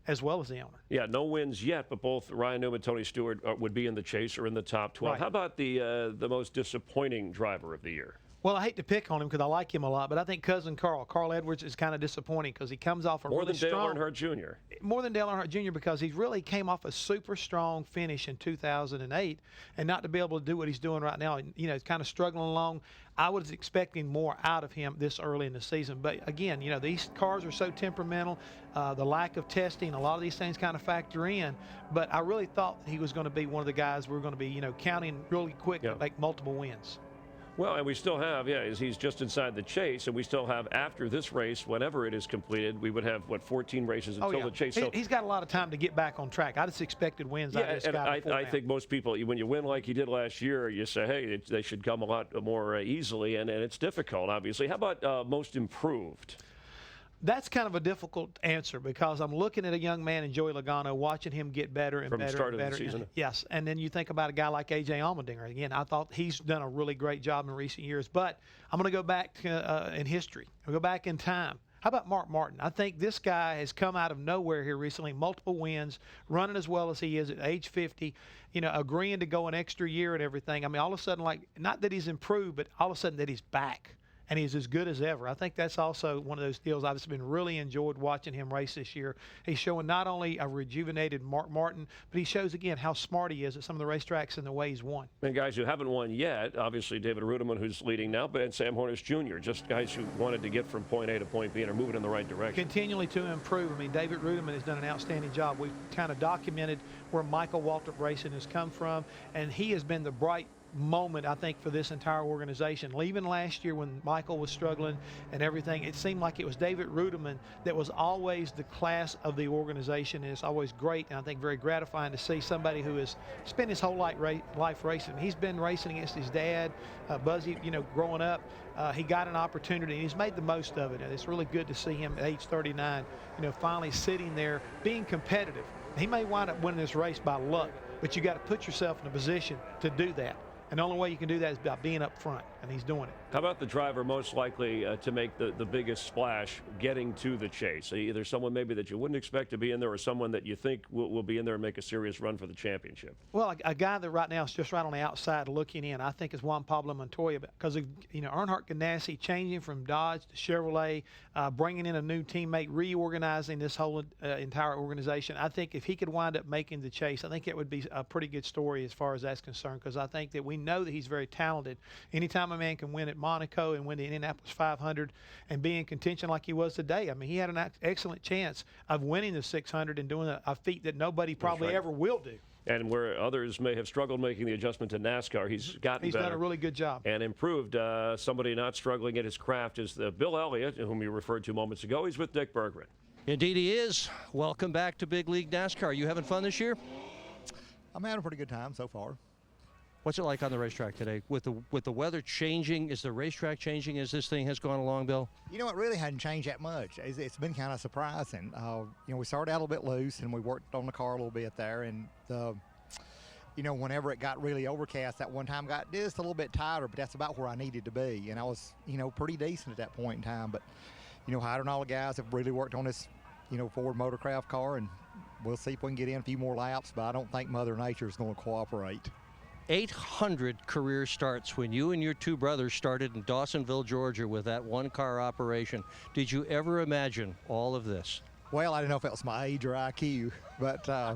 as well as the owner. Yeah, no wins yet, but both Ryan Newman and Tony Stewart would be in the chase or in the top 12. Right. How about the most disappointing driver of the year? Well, I hate to pick on him because I like him a lot, but I think cousin Carl Edwards is kind of disappointing because he comes off a really strong. More than Dale Earnhardt Jr. More than Dale Earnhardt Jr. because he really came off a super strong finish in 2008, and not to be able to do what he's doing right now, he's kind of struggling along. I was expecting more out of him this early in the season, but again, these cars are so temperamental. The lack of testing, a lot of these things kind of factor in. But I really thought he was going to be one of the guys we're going to be, counting really quick to make multiple wins. Well, and we still have, he's just inside the chase, and we still have, after this race, whenever it is completed, we would have, 14 races until the chase. So he's got a lot of time to get back on track. I just expected wins out of this guy. I think most people, when you win like he did last year, you say, hey, they should come a lot more easily, and it's difficult, obviously. How about most improved? That's kind of a difficult answer because I'm looking at a young man in Joey Logano, watching him get better and better and better. From the start of the season. Yes, and then you think about a guy like A.J. Allmendinger. Again, I thought he's done a really great job in recent years. But I'm going to go back in history. I'll go back in time. How about Mark Martin? I think this guy has come out of nowhere here recently, multiple wins, running as well as he is at age 50, agreeing to go an extra year and everything. I mean, all of a sudden, not that he's improved, but all of a sudden that he's back. And he's as good as ever. I think that's also one of those deals I've just been really enjoyed watching him race this year. He's showing not only a rejuvenated Mark Martin, but he shows, again, how smart he is at some of the racetracks and the way he's won. And guys who haven't won yet, obviously David Rudiman, who's leading now, and Sam Hornish Jr., just guys who wanted to get from point A to point B and are moving in the right direction. Continually to improve. I mean, David Rudiman has done an outstanding job. We've kind of documented where Michael Waltrip Racing has come from, and he has been the bright moment, I think, for this entire organization. Leaving last year when Michael was struggling and everything, it seemed like it was David Ruderman that was always the class of the organization. And it's always great, and I think very gratifying to see somebody who has spent his whole life racing. He's been racing against his dad, Buzzy, growing up. He got an opportunity, and he's made the most of it. And it's really good to see him at age 39, finally sitting there being competitive. He may wind up winning this race by luck, but you got to put yourself in a position to do that. And the only way you can do that is by being up front, and he's doing it. How about the driver most likely to make the biggest splash getting to the chase? Either someone maybe that you wouldn't expect to be in there or someone that you think will be in there and make a serious run for the championship? Well, a guy that right now is just right on the outside looking in, I think, is Juan Pablo Montoya, because of, Earnhardt Ganassi changing from Dodge to Chevrolet, bringing in a new teammate, reorganizing this whole entire organization. I think if he could wind up making the chase, I think it would be a pretty good story as far as that's concerned, because I think that we know that he's very talented. Anytime a man can win at Monaco and win the Indianapolis 500 and be in contention like he was today, I mean, he had an excellent chance of winning the 600 and doing a feat that nobody probably ever will do. And where others may have struggled making the adjustment to NASCAR, he's gotten better. He's done a really good job. And improved. Somebody not struggling at his craft is Bill Elliott, whom you referred to moments ago. He's with Dick Berggren. Indeed he is. Welcome back to Big League NASCAR. You having fun this year? I'm having a pretty good time so far. What's it like on the racetrack today? With the weather changing, is the racetrack changing as this thing has gone along, Bill? You know, it really hadn't changed that much. It's been kind of surprising. We started out a little bit loose, and we worked on the car a little bit there, and whenever it got really overcast, that one time got just a little bit tighter, but that's about where I needed to be, and I was, pretty decent at that point in time. But, Hyder and all the guys have really worked on this, Ford Motorcraft car, and we'll see if we can get in a few more laps, but I don't think Mother Nature is going to cooperate. 800 career starts when you and your two brothers started in Dawsonville, Georgia with that one-car operation. Did you ever imagine all of this? Well, I don't know if it was my age or IQ, but I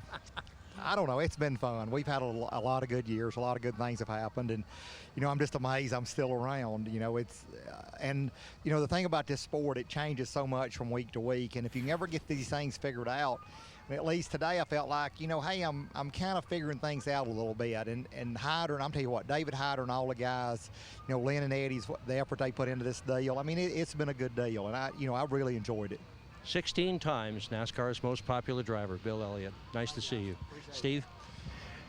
don't know. It's been fun. We've had a lot of good years. A lot of good things have happened, and I'm just amazed I'm still around. The thing about this sport, it changes so much from week to week, and if you never get these things figured out, at least today I felt like, hey, I'm kind of figuring things out a little bit. And Hyder, and I'm telling you what, David Hyder and all the guys, Lynn and Eddie's, the effort they put into this deal. I mean, it's been a good deal, and I really enjoyed it. 16 times NASCAR's most popular driver, Bill Elliott. Nice to see you. Steve?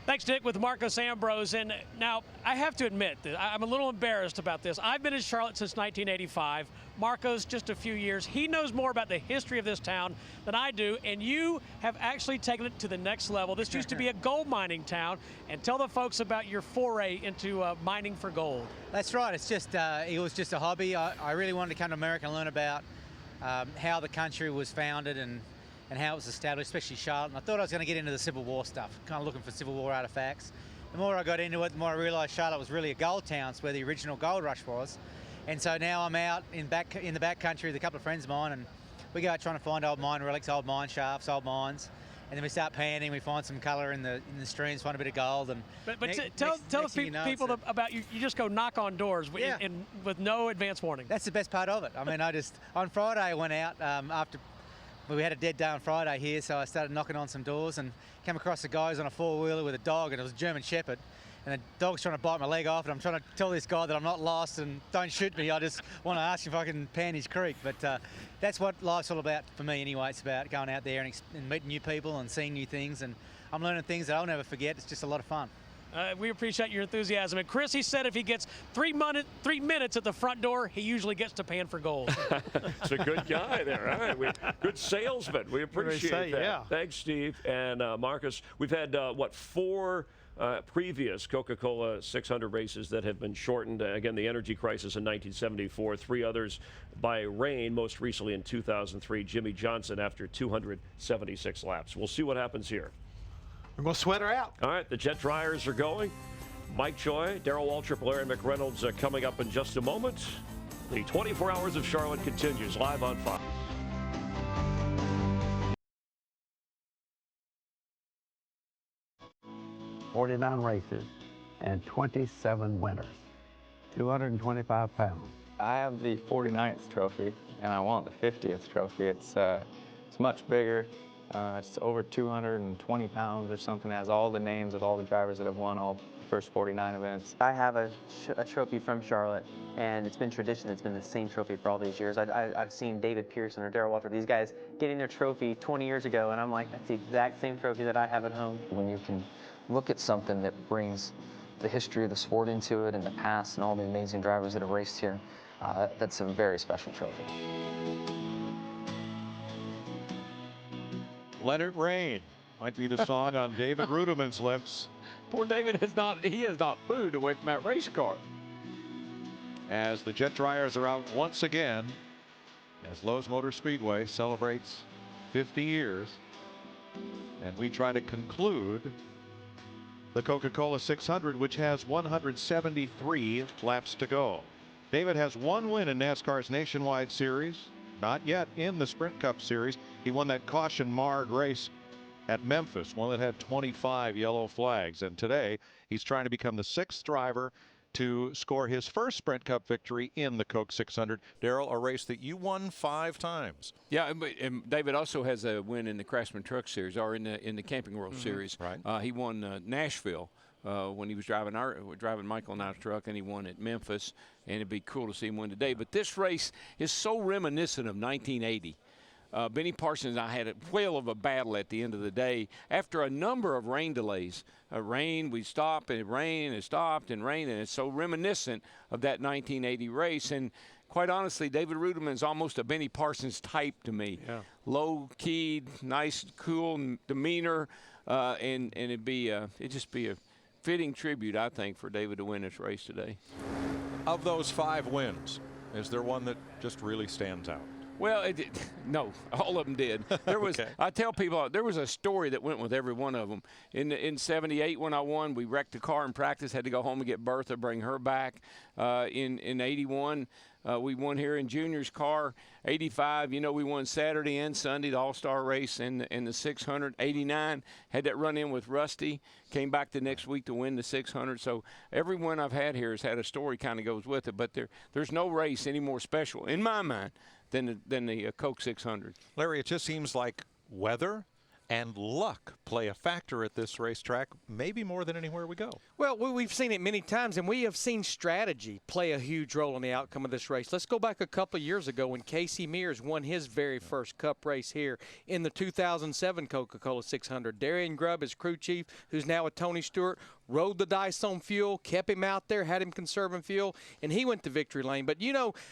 Thanks, Dick, with Marcos Ambrose. And now, I have to admit that I'm a little embarrassed about this. I've been in Charlotte since 1985. Marcos, just a few years. He knows more about the history of this town than I do, and you have actually taken it to the next level. This used to be a gold mining town. And tell the folks about your foray into mining for gold. That's right. It's just, it was just a hobby. I really wanted to come to America and learn about how the country was founded and how it was established, especially Charlotte. And I thought I was going to get into the Civil War stuff, kind of looking for Civil War artifacts. The more I got into it, the more I realised Charlotte was really a gold town. It's where the original gold rush was. And so now I'm out in the back country with a couple of friends of mine, and we go out trying to find old mine relics, old mine shafts, old mines. And then we start panning, we find some colour in the streams, find a bit of gold. And tell people about you just go knock on doors with no advance warning. That's the best part of it. I mean, on Friday I went out after we had a dead day on Friday here, so I started knocking on some doors and came across the guys on a four-wheeler with a dog, and it was a German Shepherd. And the dog's trying to bite my leg off, and I'm trying to tell this guy that I'm not lost and don't shoot me. I just want to ask if I can pan his creek. But that's what life's all about for me anyway. It's about going out there and meeting new people and seeing new things. And I'm learning things that I'll never forget. It's just a lot of fun. We appreciate your enthusiasm. And Chris, he said if he gets 3 minutes at the front door, he usually gets to pan for gold. It's a good guy there. All right, good salesman. We appreciate that. Yeah. Thanks, Steve. And Marcus, we've had, 4 previous Coca-Cola 600 races that have been shortened. Again, the energy crisis in 1974, 3 others by rain, most recently in 2003, Jimmy Johnson after 276 laps. We'll see what happens here. We're going to sweat her out. All right, the jet dryers are going. Mike Choi, Darrell Waltrip, Larry McReynolds coming up in just a moment. The 24 Hours of Charlotte continues live on Fox. $49 races and 27 winners, 225 pounds. I have the 49th trophy, and I want the 50th trophy. It's much bigger. It's over 220 pounds or something. It has all the names of all the drivers that have won, all first 49 events. I have a trophy from Charlotte, and it's been tradition. It's been the same trophy for all these years. I've seen David Pearson or Darrell Waltrip, these guys getting their trophy 20 years ago, and I'm like, that's the exact same trophy that I have at home. When you can look at something that brings the history of the sport into it and the past and all the amazing drivers that have raced here, that's a very special trophy. Let It Rain might be the song on David Rudiman's lips. Poor David has not moved away from that race car. As the jet dryers are out once again, as Lowe's Motor Speedway celebrates 50 years, and we try to conclude the Coca-Cola 600, which has 173 laps to go. David has one win in NASCAR's Nationwide Series, not yet in the Sprint Cup Series. He won that caution-marred race at Memphis, one that had 25 yellow flags. And today, he's trying to become the 6th driver to score his first Sprint Cup victory in the Coke 600. Darrell, a race that you won 5 times. Yeah, and David also has a win in the Craftsman Truck Series, or in the Camping World Series. Right. He won Nashville when he was driving Michael and I's truck, and he won at Memphis. And it'd be cool to see him win today. But this race is so reminiscent of 1980. Benny Parsons and I had a whale of a battle at the end of the day after a number of rain delays. We stopped and it rained and it stopped and rained, and it's so reminiscent of that 1980 race. And quite honestly, David Rudiman's almost a Benny Parsons type to me. Yeah. Low-keyed, nice, cool demeanor, and it'd just be a fitting tribute, I think, for David to win this race today. Of those 5 wins, is there one that just really stands out? Well, no, all of them did. There was, Okay. I tell people, there was a story that went with every one of them. In '78, when I won, we wrecked the car in practice, had to go home and get Bertha, bring her back. In '81, we won here in Junior's car. '85, we won Saturday and Sunday, the All-Star race in the 600. '89, had that run in with Rusty, came back the next week to win the 600. So every one I've had here has had a story kind of goes with it, but there's no race any more special, in my mind, than the Coke 600. Larry, it just seems like weather and luck play a factor at this racetrack, maybe more than anywhere we go. Well, we've seen it many times, and we have seen strategy play a huge role in the outcome of this race. Let's go back a couple of years ago when Casey Mears won his very first Cup race here in the 2007 Coca-Cola 600. Darian Grubb, his crew chief, who's now with Tony Stewart, rode the dice on fuel, kept him out there, had him conserving fuel, and he went to victory lane. But,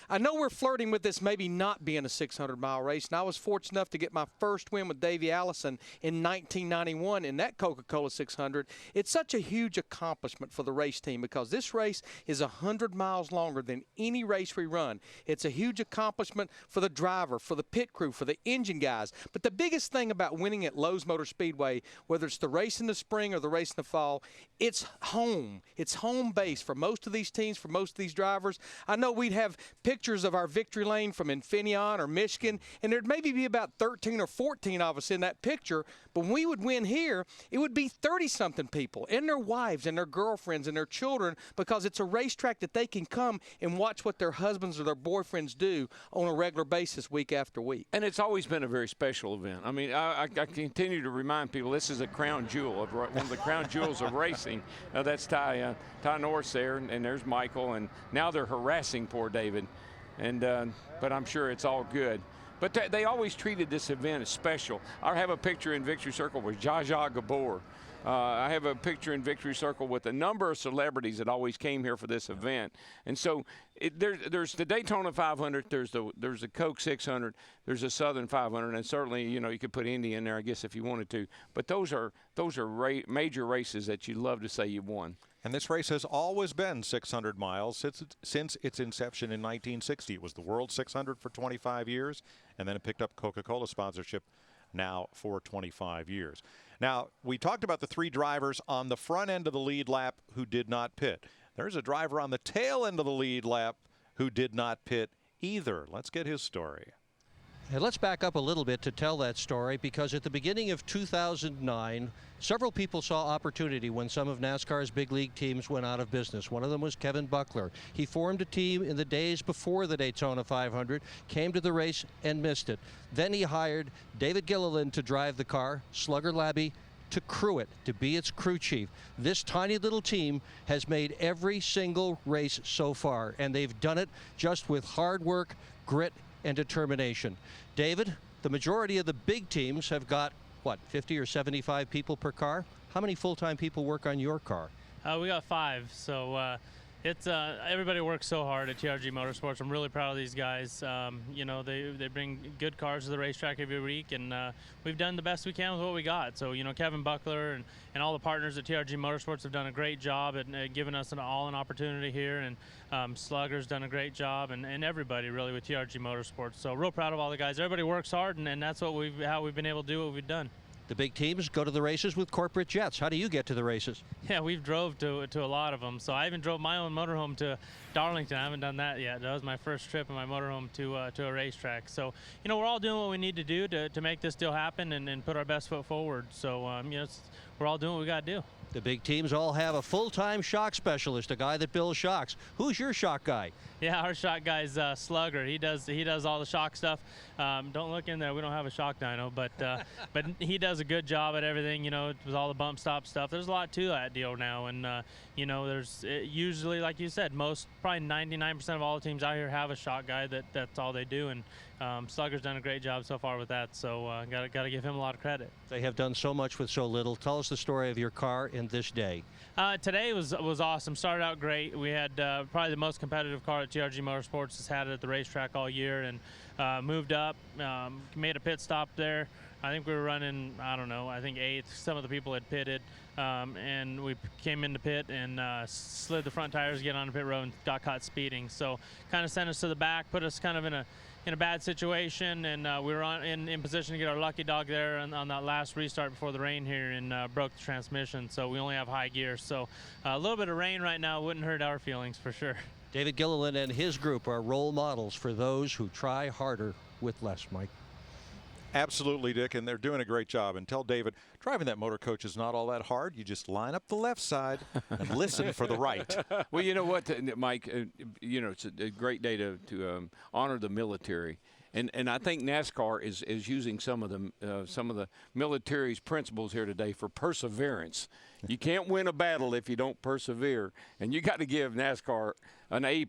I know we're flirting with this maybe not being a 600-mile race, and I was fortunate enough to get my first win with Davey Allison in 1991 in that Coca-Cola 600. It's such a huge accomplishment for the race team because this race is 100 miles longer than any race we run. It's a huge accomplishment for the driver, for the pit crew, for the engine guys. But the biggest thing about winning at Lowe's Motor Speedway, whether it's the race in the spring or the race in the fall, it's home. It's home base for most of these teams, for most of these drivers. I know we'd have pictures of our victory lane from Infineon or Michigan, and there'd maybe be about 13 or 14 of us in that picture. But when we would win here, it would be 30-something people and their wives and their girlfriends and their children, because it's a racetrack that they can come and watch what their husbands or their boyfriends do on a regular basis week after week. And it's always been a very special event. I mean, I continue to remind people this is a crown jewel, one of the crown jewels of racing. That's Ty Norris there, and there's Michael, and now they're harassing poor David. But I'm sure it's all good. But they always treated this event as special. I have a picture in Victory Circle with Zsa Zsa Gabor. I have a picture in Victory Circle with a number of celebrities that always came here for this event. And so there's the Daytona 500, there's the Coke 600, there's the Southern 500, and certainly, you could put Indy in there, I guess, if you wanted to. But those are major races that you love to say you won. And this race has always been 600 miles since its inception in 1960. It was the World 600 for 25 years, and then it picked up Coca-Cola sponsorship now for 25 years. Now, we talked about the 3 drivers on the front end of the lead lap who did not pit. There's a driver on the tail end of the lead lap who did not pit either. Let's get his story. And let's back up a little bit to tell that story, because at the beginning of 2009, several people saw opportunity when some of NASCAR's big league teams went out of business. One of them was Kevin Buckler. He formed a team in the days before the Daytona 500, came to the race and missed it. Then he hired David Gilliland to drive the car, Slugger Labbe, to crew it, to be its crew chief. This tiny little team has made every single race so far, and they've done it just with hard work, grit, and determination. David, the majority of the big teams have got, what, 50 or 75 people per car? How many full-time people work on your car? We got 5, so it's everybody works so hard at TRG Motorsports. I'm really proud of these guys. You know, they bring good cars to the racetrack every week, and we've done the best we can with what we got. So, you know, Kevin Buckler and all the partners at TRG Motorsports have done a great job at giving us an opportunity here, and Slugger's done a great job, and everybody really with TRG Motorsports. So real proud of all the guys. Everybody works hard, and that's what how we've been able to do what we've done. The big teams go to the races with corporate jets. How do you get to the races? Yeah, we've drove to a lot of them. So I even drove my own motorhome to Darlington. I haven't done that yet. That was my first trip in my motorhome to a racetrack. So, you know, we're all doing what we need to do to make this deal happen and put our best foot forward. So, you know, we're all doing what we got to do. The big teams all have a full-time shock specialist, a guy that builds shocks. Who's your shock guy? Yeah, our shock guy's Slugger. He does all the shock stuff. Don't look in there. We don't have a shock dyno, but he does a good job at everything. You know, with all the bump stop stuff. There's a lot to that deal now, and you know, there's usually, like you said, probably 99% of all the teams out here have a shock guy that's all they do, and Slugger's done a great job so far with that. So gotta give him a lot of credit. They have done so much with so little. Tell us the story of your car in this day. Today was awesome. Started out great. We had probably the most competitive car that TRG Motorsports has had at the racetrack all year, and moved up, made a pit stop there. I think we were running, I don't know, I think 8th. Some of the people had pitted, and we came into pit and slid the front tires, get on the pit road, and got caught speeding. So kind of sent us to the back, put us kind of in a bad situation, and we were in position to get our lucky dog there on that last restart before the rain here, and broke the transmission. So we only have high gear. So a little bit of rain right now wouldn't hurt our feelings for sure. David Gilliland and his group are role models for those who try harder with less, Mike. Absolutely, Dick, and they're doing a great job. And tell David, driving that motor coach is not all that hard. You just line up the left side and listen for the right. Well, you know what, Mike, you know, it's a great day to honor the military. And I think NASCAR is using some of the military's principles here today for perseverance. You can't win a battle if you don't persevere, and you got to give NASCAR an A+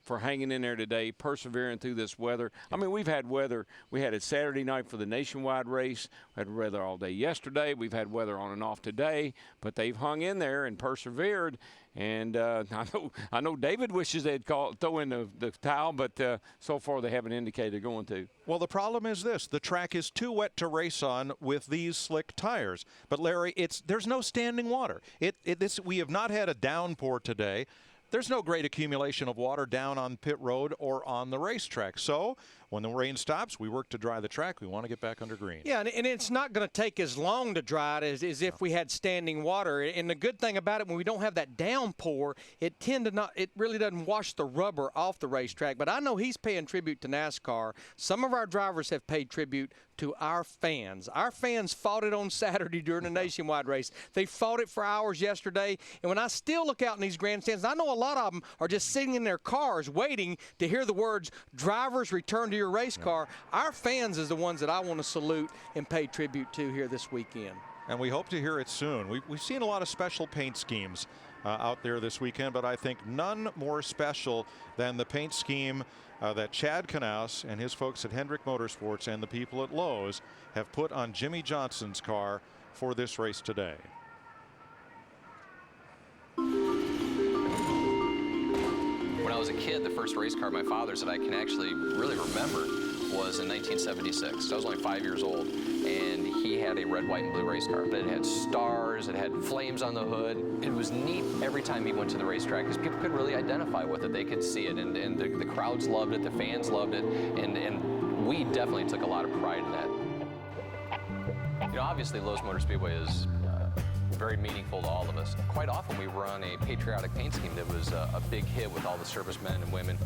for hanging in there today, persevering through this weather. I mean, we've had weather. We had it Saturday night for the nationwide race. We had weather all day yesterday. We've had weather on and off today, but they've hung in there and persevered. And I know David wishes they'd throw in the towel, but so far they haven't indicated they're going to. Well, the problem is this. The track is too wet to race on with these slick tires. But, Larry, there's no standing water. We have not had a downpour today. There's no great accumulation of water down on pit road or on the racetrack. So when the rain stops, we work to dry the track. We want to get back under green. Yeah, and it's not going to take as long to dry it as if we had standing water. And the good thing about it, when we don't have that downpour, it really doesn't wash the rubber off the racetrack. But I know he's paying tribute to NASCAR. Some of our drivers have paid tribute to our fans. Our fans fought it on Saturday during the nationwide race. They fought it for hours yesterday. And when I still look out in these grandstands, I know a lot of them are just sitting in their cars waiting to hear the words, "Drivers, return to your race car." Our fans is the ones that I want to salute and pay tribute to here this weekend. And we hope to hear it soon. We've seen a lot of special paint schemes out there this weekend, but I think none more special than the paint scheme that Chad Knaus and his folks at Hendrick Motorsports and the people at Lowe's have put on Jimmy Johnson's car for this race today. When I was a kid, the first race car my father's that I can actually really remember was in 1976. I was only 5 years old, and he had a red, white, and blue race car. It had stars, it had flames on the hood. It was neat every time he went to the racetrack because people could really identify with it. They could see it, and the crowds loved it, the fans loved it, and we definitely took a lot of pride in that. You know, obviously Lowe's Motor Speedway is very meaningful to all of us. Quite often we run a patriotic paint scheme that was a big hit with all the servicemen and women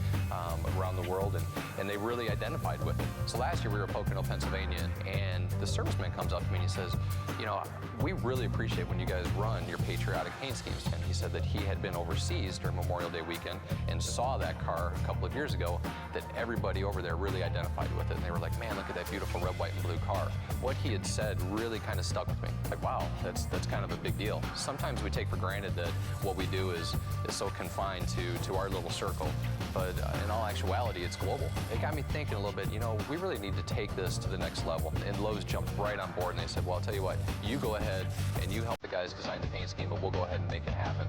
around the world, and they really identified with it. So last year we were at Pocono, Pennsylvania, and the serviceman comes up to me and he says, you know, we really appreciate when you guys run your patriotic paint schemes. And he said that he had been overseas during Memorial Day weekend and saw that car a couple of years ago, that everybody over there really identified with it. And they were like, man, look at that beautiful red, white, and blue car. What he had said really kind of stuck with me. Like, wow, that's kind of a big deal. Sometimes we take for granted that what we do is so confined to our little circle. But in all actuality, it's global. It got me thinking a little bit, you know, we really need to take this to the next level. And Lowe's jumped right on board and they said, well, I'll tell you what, you go ahead and you help the guys design the paint scheme, but we'll go ahead and make it happen.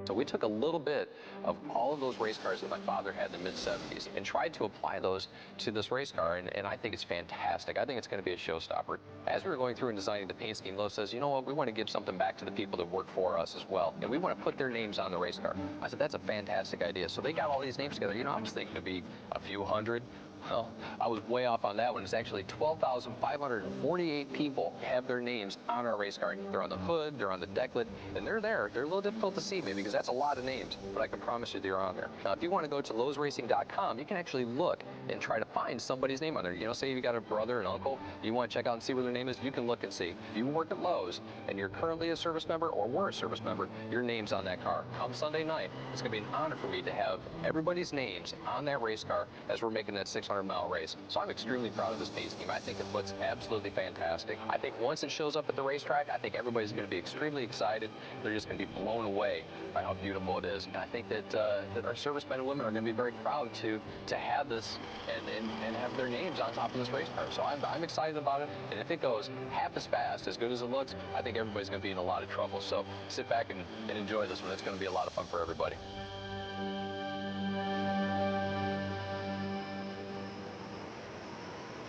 So we took a little bit of all of those race cars that my father had in the mid-70s and tried to apply those to this race car, and I think it's fantastic. I think it's going to be a showstopper. As we were going through and designing the paint scheme, Lowe says, you know what, we want to give something back to the people that work for us as well, and we want to put their names on the race car. I said, that's a fantastic idea. So they got all these names together. You know, I was thinking it'd be a few hundred. Well, I was way off on that one. It's actually 12,548 people have their names on our race car. They're on the hood, they're on the decklet, and they're there. They're a little difficult to see maybe because that's a lot of names, but I can promise you they're on there. Now, if you want to go to lowesracing.com, you can actually look and try to find somebody's name on there. You know, say you got a brother, an uncle, you want to check out and see where their name is, you can look and see. If you work at Lowe's and you're currently a service member or were a service member, your name's on that car. Come Sunday night, it's going to be an honor for me to have everybody's names on that race car as we're making that 600-mile race. So I'm extremely proud of this paint scheme. I think it looks absolutely fantastic. I think once it shows up at the racetrack, I think everybody's going to be extremely excited. They're just going to be blown away by how beautiful it is. And I think that that our servicemen and women are going to be very proud to have this and have their names on top of this race car. So I'm excited about it. And if it goes half as fast, as good as it looks, I think everybody's going to be in a lot of trouble. So sit back and enjoy this one. It's going to be a lot of fun for everybody.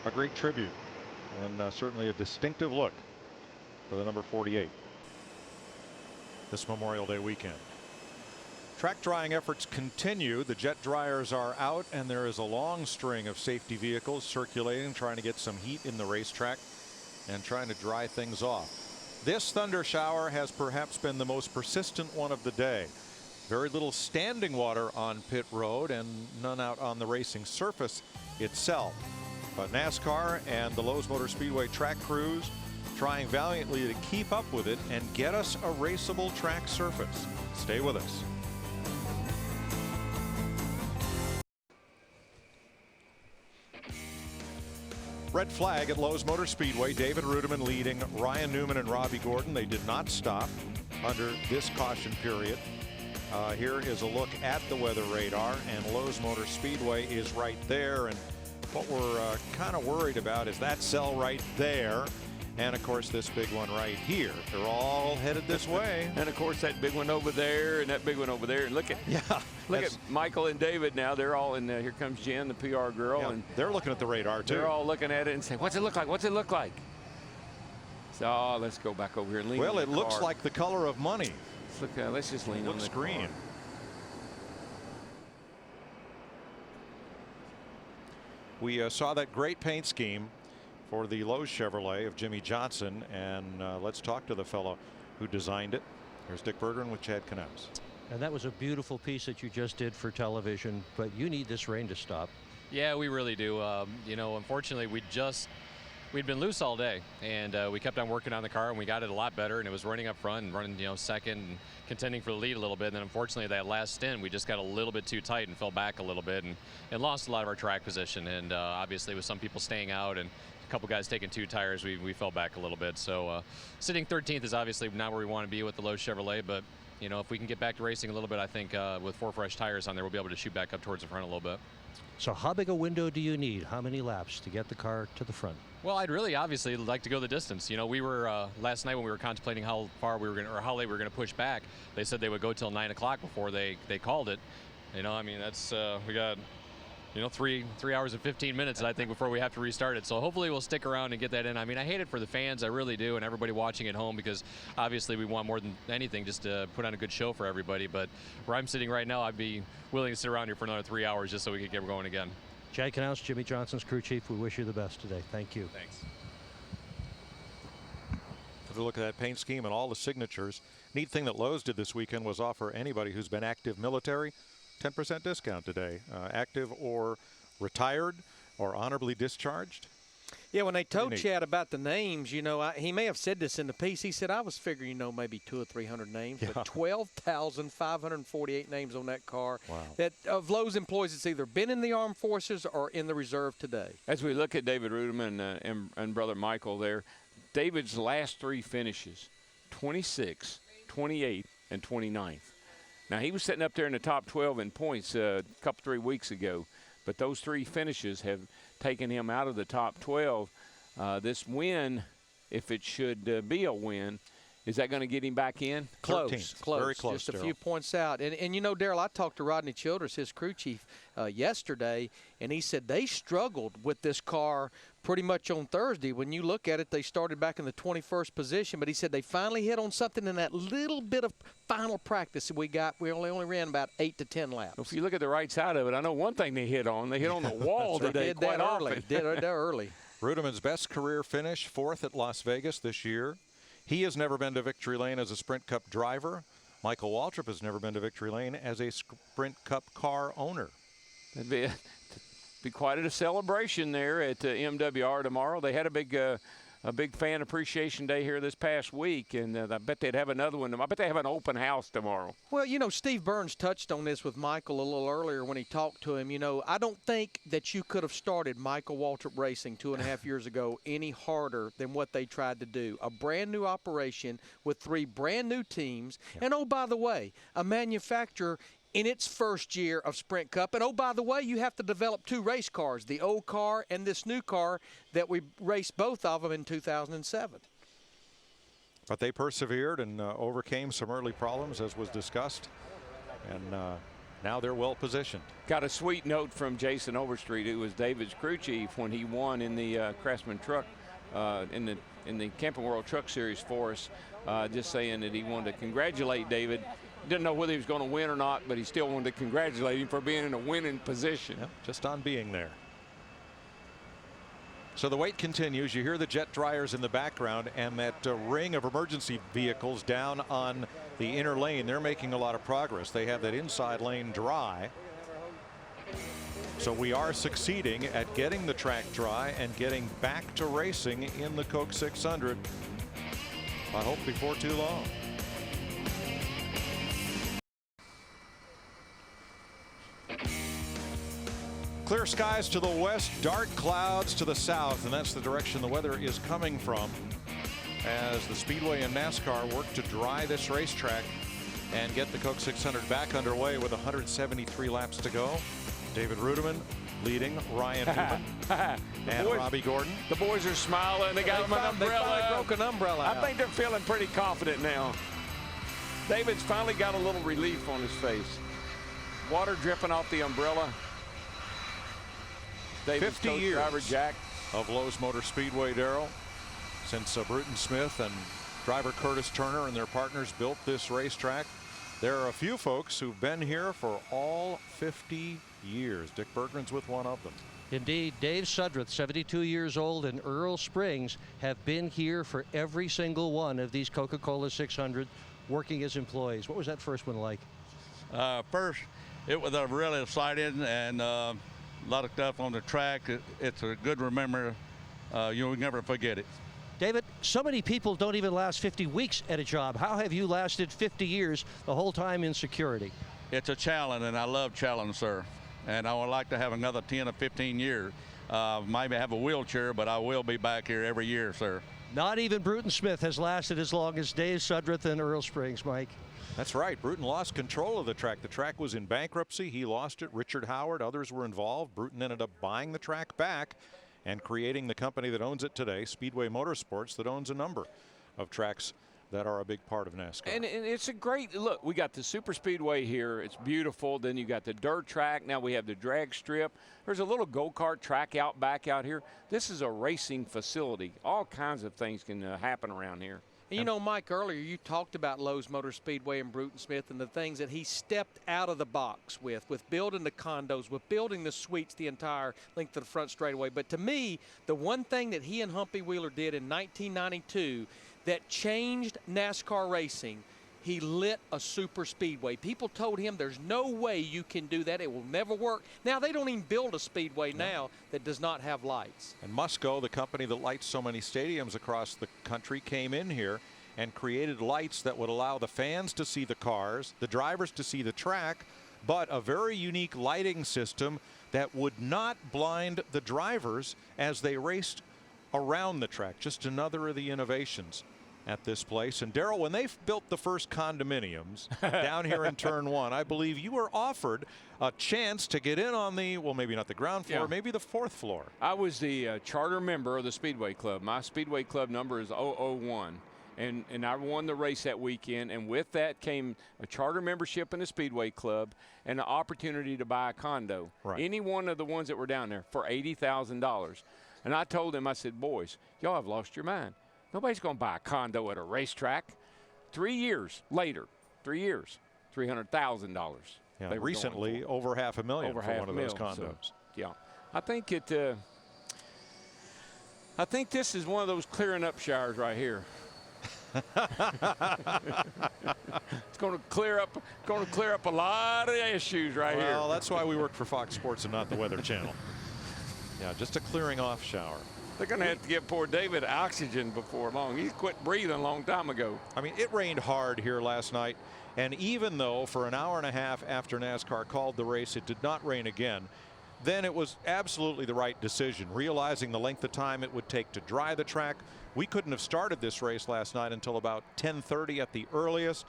A great tribute and certainly a distinctive look for the number 48 this Memorial Day weekend. Track drying efforts continue. The jet dryers are out and there is a long string of safety vehicles circulating, trying to get some heat in the racetrack and trying to dry things off. This thunder shower has perhaps been the most persistent one of the day. Very little standing water on pit road and none out on the racing surface itself. But NASCAR and the Lowe's Motor Speedway track crews trying valiantly to keep up with it and get us a raceable track surface. Stay with us. Red flag at Lowe's Motor Speedway. David Ruderman leading Ryan Newman and Robbie Gordon. They did not stop under this caution period. Here is a look at the weather radar, and Lowe's Motor Speedway is right there. And what we're kind of worried about is that cell right there, and of course this big one right here. They're all headed this way. And of course that big one over there and that big one over there. And look at Michael and David now. They're all in there. Here comes Jen, the PR girl, and they're looking at the radar too. They're all looking at it and saying, "What's it look like? What's it look like?" So let's go back over here and lean. Well, on it the looks car. like the color of money. Let's just lean on the green. car. We saw that great paint scheme for the Lowe's Chevrolet of Jimmy Johnson, and let's talk to the fellow who designed it. Here's Dick Bergeron with Chad Knaus. And that was a beautiful piece that you just did for television, but you need this rain to stop. Yeah, we really do. You know, unfortunately, we'd been loose all day, and we kept on working on the car, and we got it a lot better, and it was running up front and running, you know, second and contending for the lead a little bit. And then unfortunately that last stint we just got a little bit too tight and fell back a little bit and lost a lot of our track position. And obviously with some people staying out and a couple guys taking two tires, we fell back a little bit. So sitting 13th is obviously not where we want to be with the Lowe's Chevrolet, but you know, if we can get back to racing a little bit, I think with 4 fresh tires on there, we'll be able to shoot back up towards the front a little bit. So how big a window do you need? How many laps to get the car to the front? Well, I'd really obviously like to go the distance. You know, we were last night when we were contemplating how far we were going to, or how late we were going to push back. They said they would go till 9 o'clock before they called it. You know, I mean, that's we got, you know, 3 hours and 15 minutes, I think, before we have to restart it. So hopefully we'll stick around and get that in. I mean, I hate it for the fans, I really do, and everybody watching at home, because obviously we want more than anything just to put on a good show for everybody. But where I'm sitting right now, I'd be willing to sit around here for another 3 hours just so we could get going again. Chad Knaus, Jimmy Johnson's crew chief, we wish you the best today. Thank you. Thanks. a look at that paint scheme and all the signatures. Neat thing that Lowe's did this weekend was offer anybody who's been active military 10% discount today. Active or retired or honorably discharged. Yeah, when they told Chad about the names, you know, he may have said this in the piece. He said, I was figuring, you know, maybe 200 or 300 names, but 12,548 names on that car. Wow. That of Lowe's employees that's either been in the armed forces or in the reserve today. As we look at David Rudeman and Brother Michael there, David's last 3 finishes, 26th, 28th, and 29th. Now, he was sitting up there in the top 12 in points a couple, 3 weeks ago, but those 3 finishes have taken him out of the top 12. This win, if it should be a win, is that going to get him back in? Close. Very close. Just a few points out. And you know, Darrell, I talked to Rodney Childress, his crew chief, yesterday, and he said they struggled with this car pretty much on Thursday. When you look at it, they started back in the 21st position, but he said they finally hit on something in that little bit of final practice that we got. We only ran about 8 to 10 laps. If you look at the right side of it, I know one thing they hit on. They hit on the wall today quite often. Did that early. Rudeman's best career finish, 4th at Las Vegas this year. He has never been to Victory Lane as a Sprint Cup driver. Michael Waltrip has never been to Victory Lane as a Sprint Cup car owner. It'd be quite a celebration there at MWR tomorrow. They had a big fan appreciation day here this past week, and I bet they'd have another one. I bet they have an open house tomorrow. Well, you know, Steve Burns touched on this with Michael a little earlier when he talked to him. You know, I don't think that you could have started Michael Waltrip Racing 2.5 years ago any harder than what they tried to do. A brand new operation with 3 brand new teams. Yeah. And, oh, by the way, a manufacturer in its first year of Sprint Cup. And, oh, by the way, you have to develop 2 race cars, the old car and this new car that we raced both of them in 2007. But they persevered and overcame some early problems, as was discussed. And now they're well positioned. Got a sweet note from Jason Overstreet, who was David's crew chief when he won in the Craftsman Truck, in the Camping World Truck Series for us, just saying that he wanted to congratulate David. Didn't know whether he was going to win or not, but he still wanted to congratulate him for being in a winning position. Yep, just on being there. So the wait continues. You hear the jet dryers in the background and that ring of emergency vehicles down on the inner lane. They're making a lot of progress. They have that inside lane dry. So we are succeeding at getting the track dry and getting back to racing in the Coke 600. I hope before too long. Clear skies to the west, dark clouds to the south, and that's the direction the weather is coming from as the Speedway and NASCAR work to dry this racetrack and get the Coke 600 back underway with 173 laps to go. David Rudeman leading, Ryan Newman and Robbie Gordon. The boys are smiling. They got an umbrella. They finally broke an umbrella out. I think they're feeling pretty confident now. David's finally got a little relief on his face. Water dripping off the umbrella. David's 50 years driver Jack of Lowe's Motor Speedway, Darrell, since Bruton Smith and driver Curtis Turner and their partners built this racetrack. There are a few folks who've been here for all 50 years. Dick Bergman's with one of them. Indeed, Dave Sudruth, 72 years old, and Earl Springs have been here for every single one of these Coca-Cola 600 working as employees. What was that first one like? First, it was really exciting and a lot of stuff on the track. It's a good remember. You'll never forget it. David, so many people don't even last 50 weeks at a job. How have you lasted 50 years the whole time in security? It's a challenge, and I love challenge, sir. And I would like to have another 10 or 15 years. Maybe have a wheelchair, but I will be back here every year, sir. Not even Bruton Smith has lasted as long as Dave Sudruth and Earl Springs, Mike. That's right. Bruton lost control of the track. The track was in bankruptcy. He lost it. Richard Howard, others were involved. Bruton ended up buying the track back and creating the company that owns it today, Speedway Motorsports, that owns a number of tracks that are a big part of NASCAR. And it's a great look. We got the super speedway here. It's beautiful. Then you got the dirt track. Now we have the drag strip. There's a little go-kart track out back out here. This is a racing facility. All kinds of things can happen around here. And you know, Mike, earlier you talked about Lowe's Motor Speedway and Bruton Smith and the things that he stepped out of the box with building the condos, with building the suites the entire length of the front straightaway. But to me, the one thing that he and Humpy Wheeler did in 1992 that changed NASCAR racing. He lit a super speedway. People told him there's no way you can do that. It will never work. Now, they don't even build a speedway now that does not have lights. And Musco, the company that lights so many stadiums across the country, came in here and created lights that would allow the fans to see the cars, the drivers to see the track, but a very unique lighting system that would not blind the drivers as they raced around the track. Just another of the innovations at this place. And Darrell, when they built the first condominiums down here in Turn 1, I believe you were offered a chance to get in on the, well, maybe not the ground floor, maybe the 4th floor. I was the charter member of the Speedway Club. My Speedway Club number is 001. And I won the race that weekend, and with that came a charter membership in the Speedway Club and an opportunity to buy a condo. Right. Any one of the ones that were down there for $80,000. And I told them, I said, boys, y'all have lost your mind. Nobody's going to buy a condo at a racetrack. 3 years later, 3 years, $300,000. Yeah, recently, over $500,000 for one of those condos. So, yeah, I think it. I think this is one of those clearing up showers right here. It's going to clear up. A lot of issues right here. Well, that's why we work for Fox Sports and not the Weather Channel. Yeah, just a clearing off shower. They're going to have to give poor David oxygen before long. He quit breathing a long time ago. I mean, it rained hard here last night, and even though for an hour and a half after NASCAR called the race, it did not rain again, then it was absolutely the right decision. Realizing the length of time it would take to dry the track, we couldn't have started this race last night until about 10:30 at the earliest,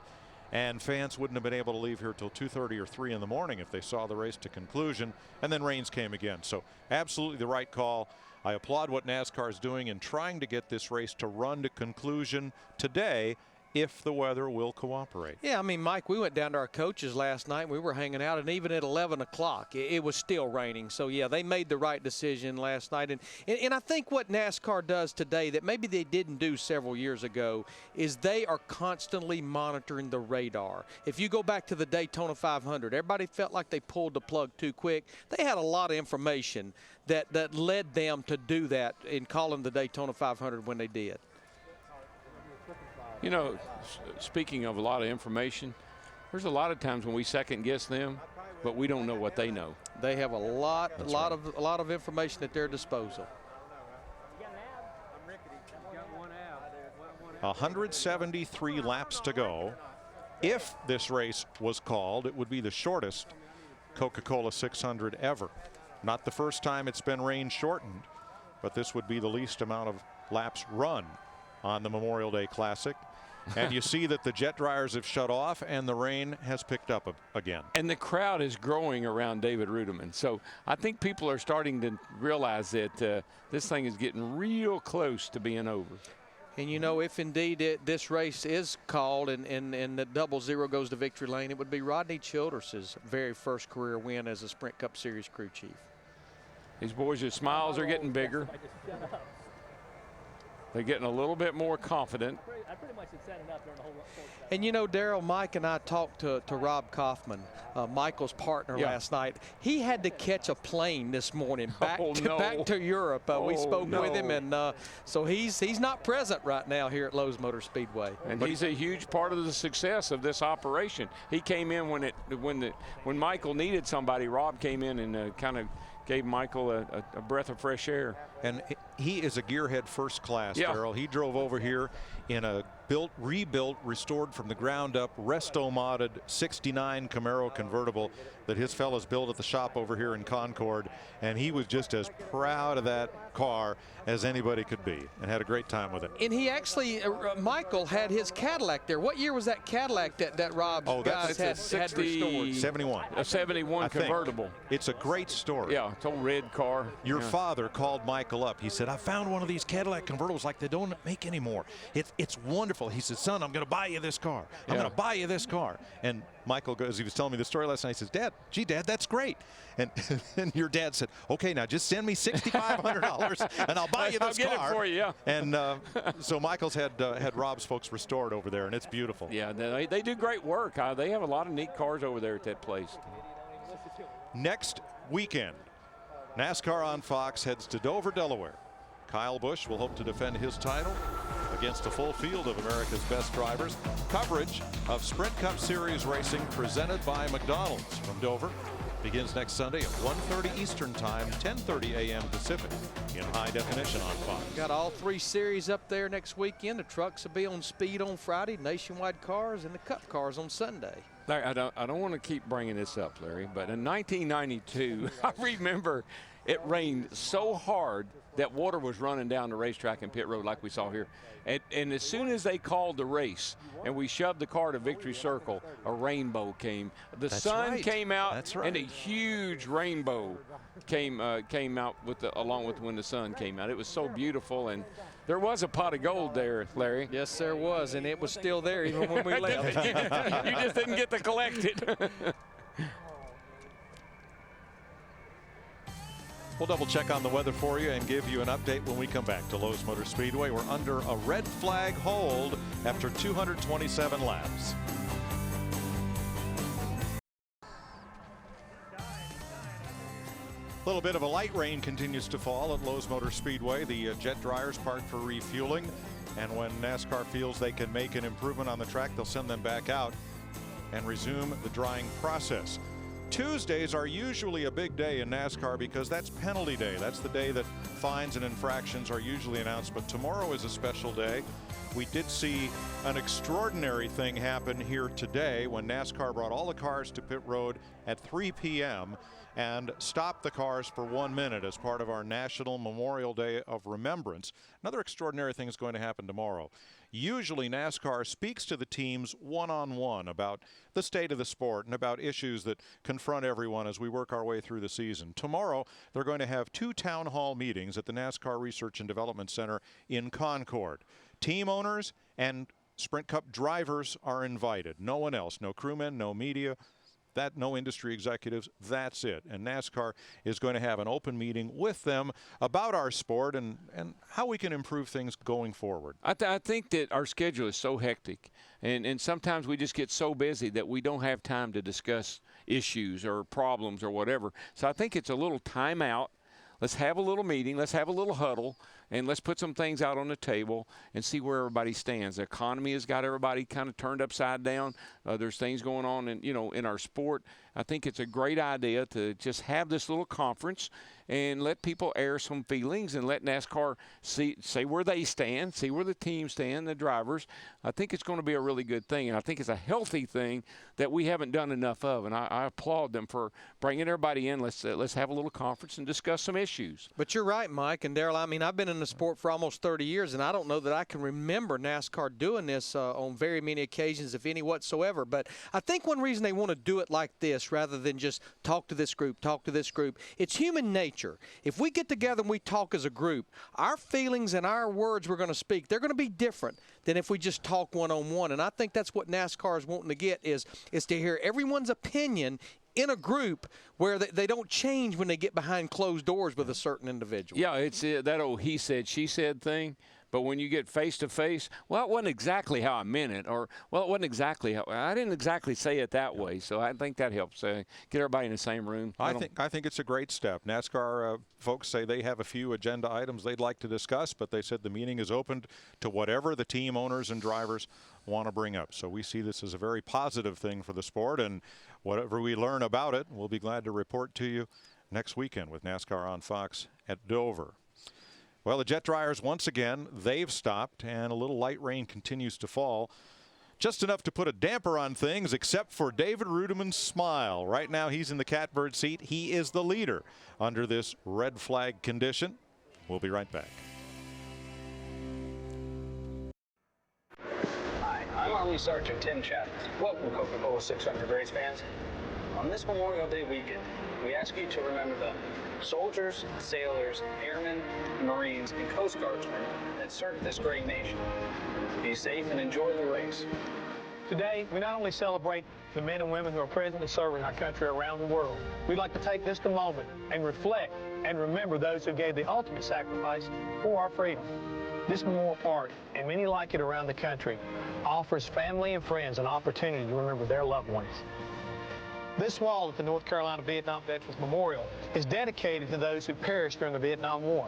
and fans wouldn't have been able to leave here till 2:30 or 3 in the morning if they saw the race to conclusion, and then rains came again. So absolutely the right call. I applaud what NASCAR is doing in trying to get this race to run to conclusion today if the weather will cooperate. Yeah, I mean, Mike, we went down to our coaches last night. We were hanging out, and even at 11 o'clock, it was still raining. So, yeah, they made the right decision last night. And I think what NASCAR does today that maybe they didn't do several years ago is they are constantly monitoring the radar. If you go back to the Daytona 500, everybody felt like they pulled the plug too quick. They had a lot of information that led them to do that in calling the Daytona 500 when they did. You know, speaking of a lot of information, there's a lot of times when we second guess them, but we don't know what they know. They have a lot of information at their disposal. 173 laps to go. If this race was called, it would be the shortest Coca-Cola 600 ever. Not the first time it's been rain shortened, but this would be the least amount of laps run on the Memorial Day Classic. And you see that the jet dryers have shut off and the rain has picked up again. And the crowd is growing around David Ruderman. So I think people are starting to realize that this thing is getting real close to being over. And, you know, if indeed this race is called and the 00 goes to victory lane, it would be Rodney Childress's very first career win as a Sprint Cup Series crew chief. These boys' smiles are getting bigger. They're getting a little bit more confident. And you know, Darrell, Mike and I talked to Rob Kaufman, Michael's partner, last night. He had to catch a plane this morning back to Europe. We spoke with him, and so he's not present right now here at Lowe's Motor Speedway. And he's a huge part of the success of this operation. He came in when Michael needed somebody. Rob came in and kind of gave Michael a breath of fresh air. And he is a gearhead first class, Darrell. He drove over here in a rebuilt, restored from the ground up, resto-modded 69 Camaro convertible that his fellows built at the shop over here in Concord. And he was just as proud of that car as anybody could be and had a great time with it. And he actually, Michael had his Cadillac there. What year was that Cadillac that Rob guys had restored? 71. A 71 convertible. It's a great story. Yeah, it's a red car. Your father called Michael up. He said, I found one of these Cadillac convertibles like they don't make anymore. It's wonderful. He said, son, I'm going to buy you this car. I'm going to buy you this car. And Michael goes, he was telling me the story last night. He says, Dad, that's great. And your dad said, okay, now just send me $6,500 and I'll buy you this car. I'll get it for you, yeah. And so Michael's had Rob's folks restored over there, and it's beautiful. Yeah, they do great work. They have a lot of neat cars over there at that place. Next weekend, NASCAR on Fox heads to Dover, Delaware. Kyle Busch will hope to defend his title against a full field of America's best drivers. Coverage of Sprint Cup Series racing presented by McDonald's from Dover begins next Sunday at 1:30 Eastern Time, 10:30 a.m. Pacific in high definition on Fox. Got all 3 series up there next weekend. The trucks will be on speed on Friday, nationwide cars, and the Cup cars on Sunday. Larry, I don't want to keep bringing this up, Larry, but in 1992, I remember it rained so hard that water was running down the racetrack and pit road like we saw here. And as soon as they called the race and we shoved the car to Victory Circle, a rainbow came. The sun came out, and a huge rainbow came out along with when the sun came out. It was so beautiful, and there was a pot of gold there, Larry. Yes, there was, and it was still there even when we left. You just didn't get to collect it. We'll double check on the weather for you and give you an update when we come back to Lowe's Motor Speedway. We're under a red flag hold after 227 laps. A little bit of a light rain continues to fall at Lowe's Motor Speedway. The jet dryers parked for refueling, and when NASCAR feels they can make an improvement on the track, they'll send them back out and resume the drying process. Tuesdays are usually a big day in NASCAR because that's penalty day. That's the day that fines and infractions are usually announced, but tomorrow is a special day. We did see an extraordinary thing happen here today when NASCAR brought all the cars to pit road at 3 p.m. and stopped the cars for 1 minute as part of our National Memorial Day of Remembrance. Another extraordinary thing is going to happen tomorrow. Usually NASCAR speaks to the teams one-on-one about the state of the sport and about issues that confront everyone as we work our way through the season. Tomorrow, they're going to have 2 town hall meetings at the NASCAR Research and Development Center in Concord. Team owners and Sprint Cup drivers are invited. No one else, no crewmen, no media. No industry executives, that's it. And NASCAR is going to have an open meeting with them about our sport and how we can improve things going forward. I think that our schedule is so hectic, and sometimes we just get so busy that we don't have time to discuss issues or problems or whatever. So I think it's a little time out. Let's have a little meeting. Let's have a little huddle. And let's put some things out on the table and see where everybody stands. The economy has got everybody kind of turned upside down. There's things going on in our sport. I think it's a great idea to just have this little conference and let people air some feelings and let NASCAR say where they stand, see where the teams stand, the drivers. I think it's going to be a really good thing, and I think it's a healthy thing that we haven't done enough of, and I applaud them for bringing everybody in. Let's have a little conference and discuss some issues. But you're right, Mike and Darrell. I mean, I've been in the sport for almost 30 years, and I don't know that I can remember NASCAR doing this on very many occasions, if any whatsoever. But I think one reason they want to do it like this rather than just talk to this group, it's human nature. If we get together and we talk as a group, our feelings and our words we're going to speak, they're going to be different than if we just talk one-on-one. And I think that's what NASCAR is wanting to get is to hear everyone's opinion in a group where they don't change when they get behind closed doors with a certain individual. Yeah, it's that old he said, she said thing. But when you get face to face, well, it wasn't exactly how I meant it, or well, it wasn't exactly how I didn't exactly say it that way. So I think that helps get everybody in the same room. I think it's a great step. NASCAR folks say they have a few agenda items they'd like to discuss, but they said the meeting is opened to whatever the team owners and drivers want to bring up. So we see this as a very positive thing for the sport, and whatever we learn about it, we'll be glad to report to you next weekend with NASCAR on Fox at Dover. Well, the jet dryers, once again, they've stopped, and a little light rain continues to fall. Just enough to put a damper on things, except for David Rudimann's smile. Right now, he's in the catbird seat. He is the leader under this red flag condition. We'll be right back. Hi, I'm Army Sergeant Tim Chapman. Welcome, Coca-Cola 600 race fans. On this Memorial Day weekend, we ask you to remember the soldiers, sailors, airmen, Marines, and Coast Guardsmen that serve this great nation. Be safe and enjoy the race. Today, we not only celebrate the men and women who are presently serving our country around the world, we'd like to take this moment and reflect and remember those who gave the ultimate sacrifice for our freedom. This Memorial Park, and many like it around the country, offers family and friends an opportunity to remember their loved ones. This wall at the North Carolina Vietnam Veterans Memorial is dedicated to those who perished during the Vietnam War.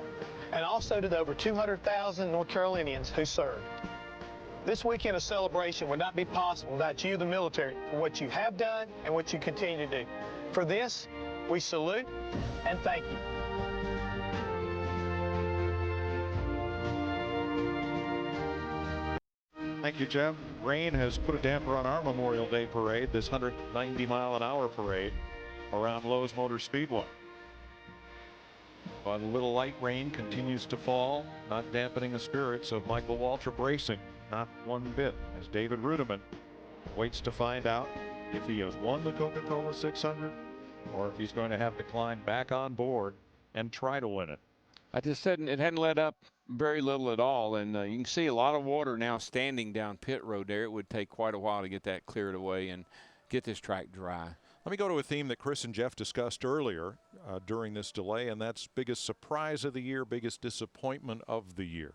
and also to the over 200,000 North Carolinians who served. This weekend of celebration would not be possible without you, the military, for what you have done and what you continue to do. For this, we salute and thank you. Thank you, Jeff. Rain has put a damper on our Memorial Day parade, this 190-mile-an-hour parade around Lowe's Motor Speedway. But a little light rain continues to fall, not dampening the spirits of Michael Waltrip Racing, not one bit, as David Rudiman waits to find out if he has won the Coca-Cola 600 or if he's going to have to climb back on board and try to win it. I just said it hadn't let up very little at all, and you can see a lot of water now standing down pit road there. It would take quite a while to get that cleared away and get this track dry. Let me go to a theme that Chris and Jeff discussed earlier during this delay, and that's biggest surprise of the year, biggest disappointment of the year.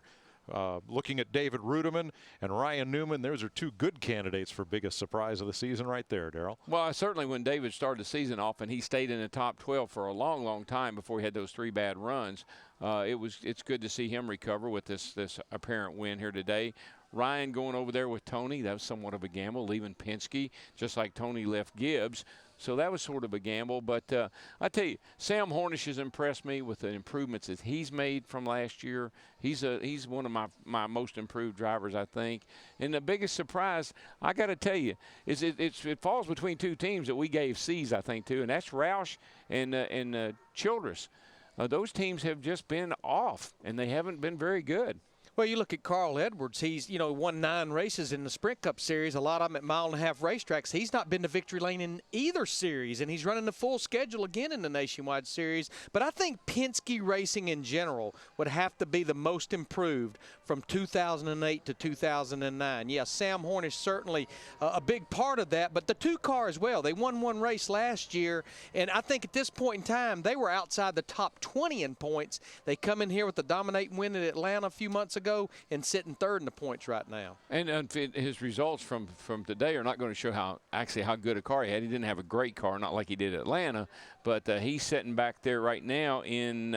Looking at David Rudiman and Ryan Newman, those are two good candidates for biggest surprise of the season right there, Darrell. Well, certainly when David started the season off and he stayed in the top 12 for a long, long time before he had those 3 bad runs, it's good to see him recover with this apparent win here today. Ryan going over there with Tony, that was somewhat of a gamble, leaving Penske, just like Tony left Gibbs. So that was sort of a gamble. But I tell you, Sam Hornish has impressed me with the improvements that he's made from last year. He's one of my most improved drivers, I think. And the biggest surprise, I got to tell you, is it falls between 2 teams that we gave C's, I think, too, and that's Roush and Childress. Those teams have just been off, and they haven't been very good. Well, you look at Carl Edwards. He's, won 9 races in the Sprint Cup Series, a lot of them at mile-and-a-half racetracks. He's not been to victory lane in either series, and he's running the full schedule again in the Nationwide Series. But I think Penske racing in general would have to be the most improved from 2008 to 2009. Yeah, Sam Hornish certainly a big part of that, but the 2 car as well. They won 1 race last year, and I think at this point in time, they were outside the top 20 in points. They come in here with the dominating win at Atlanta a few months ago and sitting 3rd in the points right now. And his results from today are not going to show how good a car he had. He didn't have a great car, not like he did at Atlanta, but he's sitting back there right now in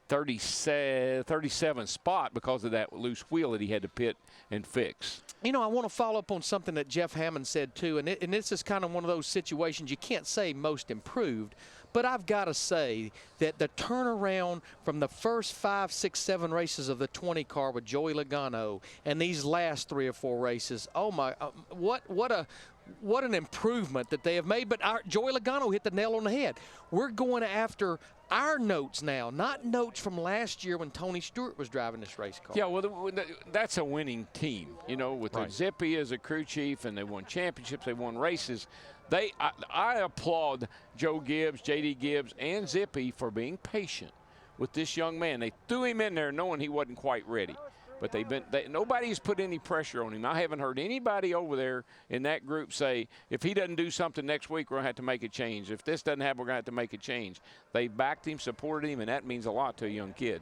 37th spot because of that loose wheel that he had to pit and fix. I want to follow up on something that Jeff Hammond said too, and this is kind of one of those situations you can't say most improved, but I've got to say that the turnaround from the first 5, 6, 7 races of the 20 car with Joey Logano and these last 3 or 4 races, oh my, what an improvement that they have made. But Joey Logano hit the nail on the head. We're going after our notes now, not notes from last year when Tony Stewart was driving this race car. Yeah, well, that's a winning team, with Right. Zippy as a crew chief, and they won championships, they won races. I applaud Joe Gibbs, J.D. Gibbs, and Zippy for being patient with this young man. They threw him in there knowing he wasn't quite ready. But nobody's put any pressure on him. I haven't heard anybody over there in that group say, if he doesn't do something next week, we're going to have to make a change. If this doesn't happen, we're going to have to make a change. They backed him, supported him, and that means a lot to a young kid.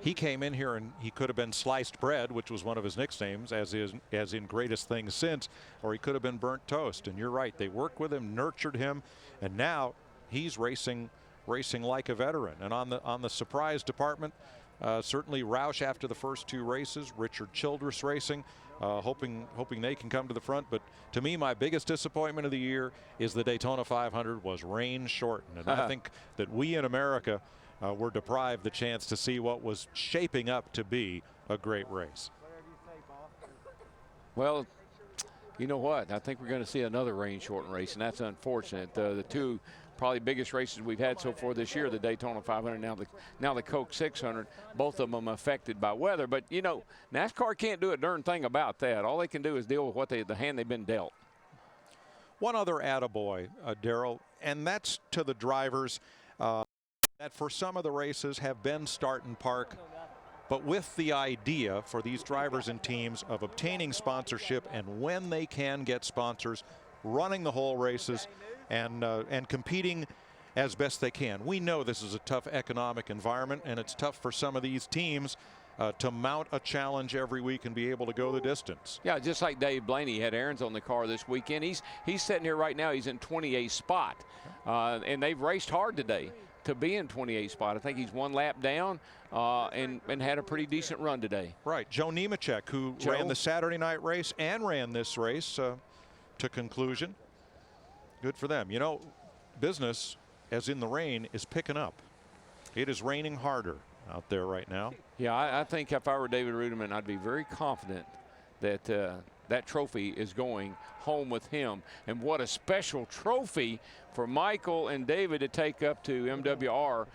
He came in here and he could have been sliced bread, which was one of his nicknames, as in greatest things since, or he could have been burnt toast. And you're right, they worked with him, nurtured him, and now he's racing like a veteran. And on the surprise department, certainly Roush after the first 2 races, Richard Childress racing, hoping they can come to the front. But to me, my biggest disappointment of the year is the Daytona 500 was rain shortened, and I think that we in America were deprived the chance to see what was shaping up to be a great race. Well, you know what? I think we're going to see another rain shortened race, and that's unfortunate. The 2 probably biggest races we've had so far this year, the Daytona 500, now the Coke 600, both of them affected by weather. But, NASCAR can't do a darn thing about that. All they can do is deal with the hand they've been dealt. One other attaboy, Darrell, and that's to the drivers that for some of the races have been start and park, but with the idea for these drivers and teams of obtaining sponsorship, and when they can get sponsors, running the whole races and competing as best they can. We know this is a tough economic environment, and it's tough for some of these teams to mount a challenge every week and be able to go the distance. Yeah, just like Dave Blaney had Aaron's on the car this weekend. He's sitting here right now. He's in 28th spot, and they've raced hard today to be in 28th spot. I think he's one lap down and had a pretty decent run today. Right. Joe Nemechek, who ran the Saturday night race and ran this race to conclusion. Good for them. You know, business, as in the rain, is picking up. It is raining harder out there right now. Yeah, I think if I were David Rudiman, I'd be very confident that that trophy is going home with him. And what a special trophy for Michael and David to take up to MWR.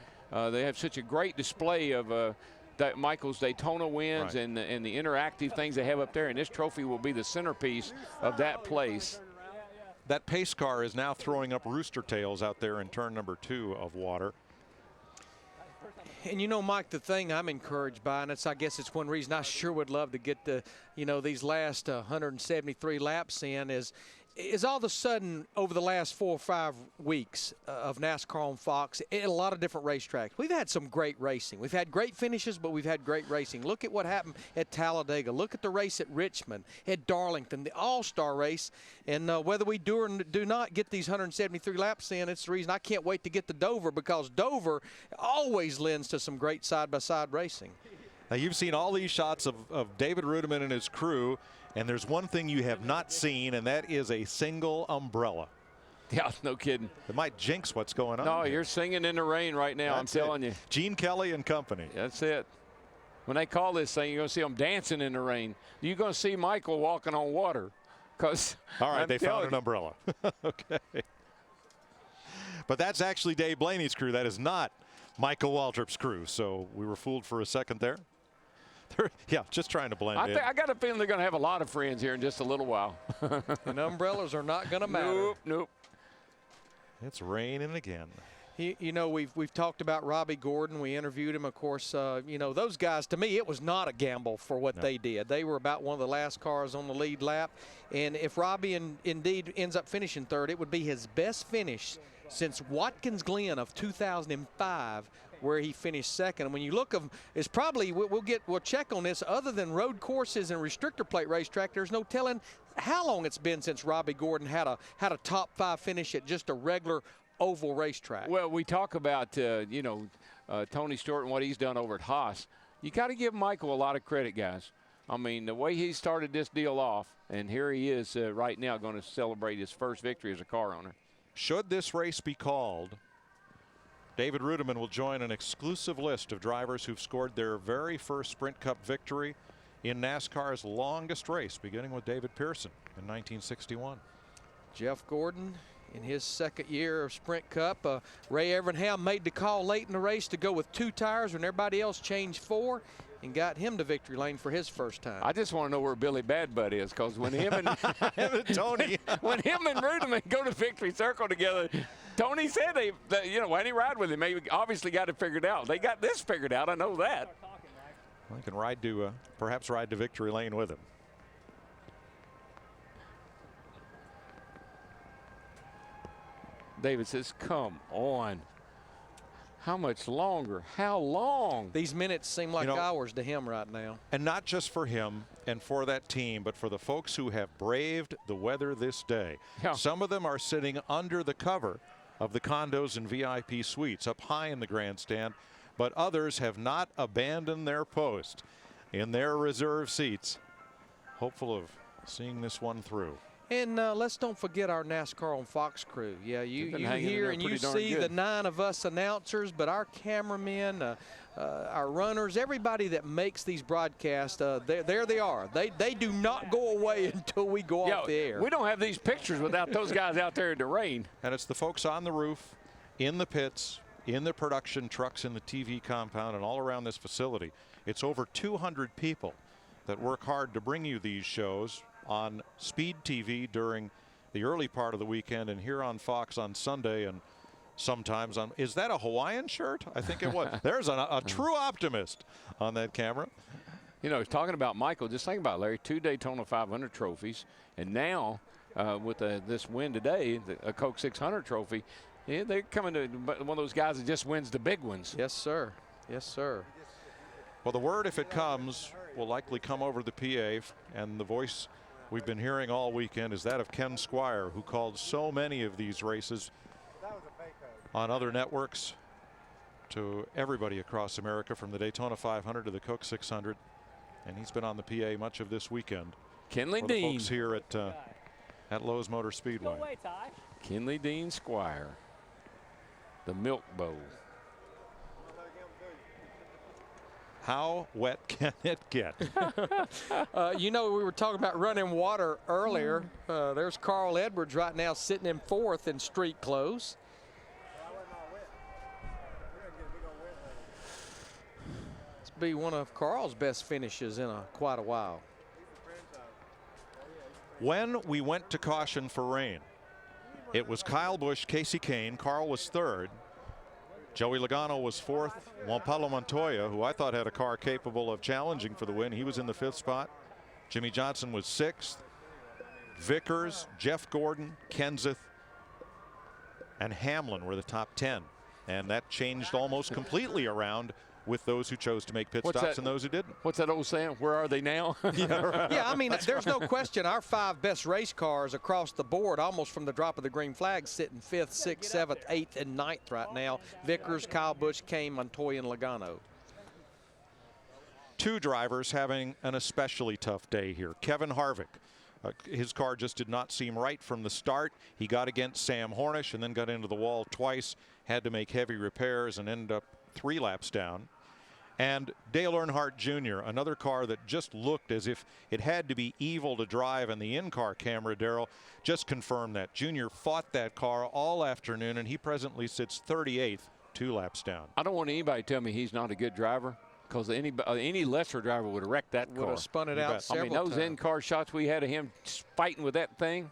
They have such a great display of that Michael's Daytona wins and the interactive things they have up there. And this trophy will be the centerpiece of that place. That pace car is now throwing up rooster tails out there in turn number 2 of water. And you know, Mike, the thing I'm encouraged by, and I guess it's one reason I sure would love to get these last 173 laps in, is all of a sudden over the last 4 or 5 weeks of NASCAR on Fox, at a lot of different racetracks, we've had some great racing. We've had great finishes, but we've had great racing. Look at what happened at Talladega. Look at the race at Richmond, at Darlington, the All-Star race. And whether we do or do not get these 173 laps in, it's the reason I can't wait to get to Dover, because Dover always lends to some great side-by-side racing. Now, you've seen all these shots of David Rudiman and his crew, and there's one thing you have not seen, and that is a single umbrella. Yeah, no kidding. It might jinx what's going on. No, here. You're singing in the rain right now. That's I'm telling you. Gene Kelly and company. That's it. When they call this thing, you're going to see them dancing in the rain. You're going to see Michael walking on water. All right, they found an umbrella. Okay. But that's actually Dave Blaney's crew. That is not Michael Waltrip's crew. So we were fooled for a second there. Yeah, just trying to blend in. I got a feeling they're going to have a lot of friends here in just a little while. And umbrellas are not going to matter. Nope, nope. It's raining again. You know, we've talked about Robbie Gordon. We interviewed him, of course. You know, those guys, to me, it was not a gamble for what they did. They were about one of the last cars on the lead lap. And if Robbie indeed ends up finishing third, it would be his best finish since Watkins Glen of 2005, where he finished second. And when you look of, it's probably, we'll check on this, other than road courses and restrictor plate racetrack, there's no telling how long it's been since Robbie Gordon had a top 5 finish at just a regular oval racetrack. Well, we talk about Tony Stewart and what he's done over at Haas. You got to give Michael a lot of credit, guys. I mean, the way he started this deal off, and here he is right now going to celebrate his first victory as a car owner. Should this race be called, David Rudiman will join an exclusive list of drivers who've scored their very first Sprint Cup victory in NASCAR's longest race, beginning with David Pearson in 1961. Jeff Gordon in his second year of Sprint Cup. Ray Evernham made the call late in the race to go with 2 tires when everybody else changed 4, and got him to victory lane for his first time. I just want to know where Billy Badbutt is, because when him and Tony, when him and Rudiman go to victory circle together, Tony said why didn't he ride with him? They obviously got it figured out. They got this figured out. I know that. Well, he can ride to perhaps ride to victory lane with him. David says, "Come on." How much longer? How long? These minutes seem like hours to him right now. And not just for him and for that team, but for the folks who have braved the weather this day. Yeah. Some of them are sitting under the cover of the condos and VIP suites up high in the grandstand, but others have not abandoned their post in their reserve seats, hopeful of seeing this one through. And let's don't forget our NASCAR on Fox crew. Yeah, you hear and you see the 9 of us announcers, but our cameramen, our runners, everybody that makes these broadcasts, there they are. They do not go away until we go off the air. We don't have these pictures without those guys out there in the rain. And it's the folks on the roof, in the pits, in the production trucks, in the TV compound, and all around this facility. It's over 200 people that work hard to bring you these shows on Speed TV during the early part of the weekend, and here on Fox on Sunday, and sometimes on. Is that a Hawaiian shirt? I think it was. There's a true optimist on that camera. You know, talking about Michael, just think about it, Larry, 2 Daytona 500 trophies, and now with this win today, a Coke 600 trophy, they're coming to one of those guys that just wins the big ones. Yes, sir. Yes, sir. Well, the word, if it comes, will likely come over the PA, and the voice we've been hearing all weekend is that of Ken Squire, who called so many of these races on other networks to everybody across America, from the Daytona 500 to the Coke 600. And he's been on the PA much of this weekend. Kenley for the Dean. folks here at Lowe's Motor Speedway. Kenley Dean Squire. The Milk Bowl. How wet can it get? You know, we were talking about running water earlier. There's Carl Edwards right now sitting in 4th in street clothes. This will be one of Carl's best finishes in quite a while. When we went to caution for rain, it was Kyle Busch, Casey Kane. Carl was 3rd. Joey Logano was 4th. Juan Pablo Montoya, who I thought had a car capable of challenging for the win, he was in the 5th spot. Jimmy Johnson was 6th. Vickers, Jeff Gordon, Kenseth, and Hamlin were the top 10. And that changed almost completely around with those who chose to make pit stops and those who didn't. What's that old saying? Where are they now? Yeah, I mean, there's no question our 5 best race cars across the board, almost from the drop of the green flag, sitting 5th, 6th, 7th, 8th, and 9th right now. Vickers, Kyle Busch, Kane, Montoya, and Logano. 2 drivers having an especially tough day here. Kevin Harvick. His car just did not seem right from the start. He got against Sam Hornish and then got into the wall twice, had to make heavy repairs and ended up 3 laps down. And Dale Earnhardt Jr., another car that just looked as if it had to be evil to drive, and the in-car camera, Darrell, just confirmed that. Jr. fought that car all afternoon, and he presently sits 38th, 2 laps down. I don't want anybody to tell me he's not a good driver, because any lesser driver would have wrecked that car. Would have spun it out several I mean, those times. in-car shots we had of him fighting with that thing.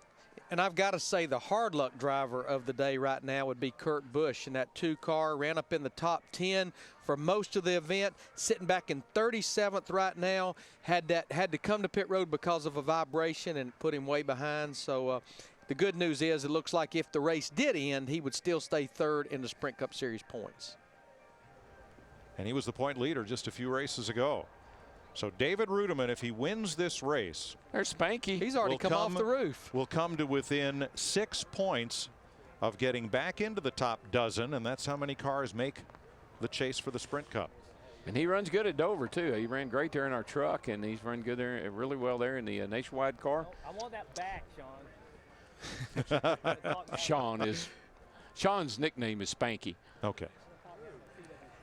And I've got to say the hard luck driver of the day right now would be Kurt Busch. And that 2 car ran up in the top 10 for most of the event, sitting back in 37th right now. Had to come to pit road because of a vibration and put him way behind. So the good news is it looks like if the race did end, he would still stay 3rd in the Sprint Cup Series points. And he was the point leader just a few races ago. So David Rudiman, if he wins this race, there's Spanky. He's already come off the roof. Will come to within 6 points of getting back into the top dozen, and that's how many cars make the chase for the Sprint Cup. And he runs good at Dover too. He ran great there in our truck, and he's run good there, really well there in the Nationwide car. I want that back, Sean. Sean's nickname is Spanky. Okay.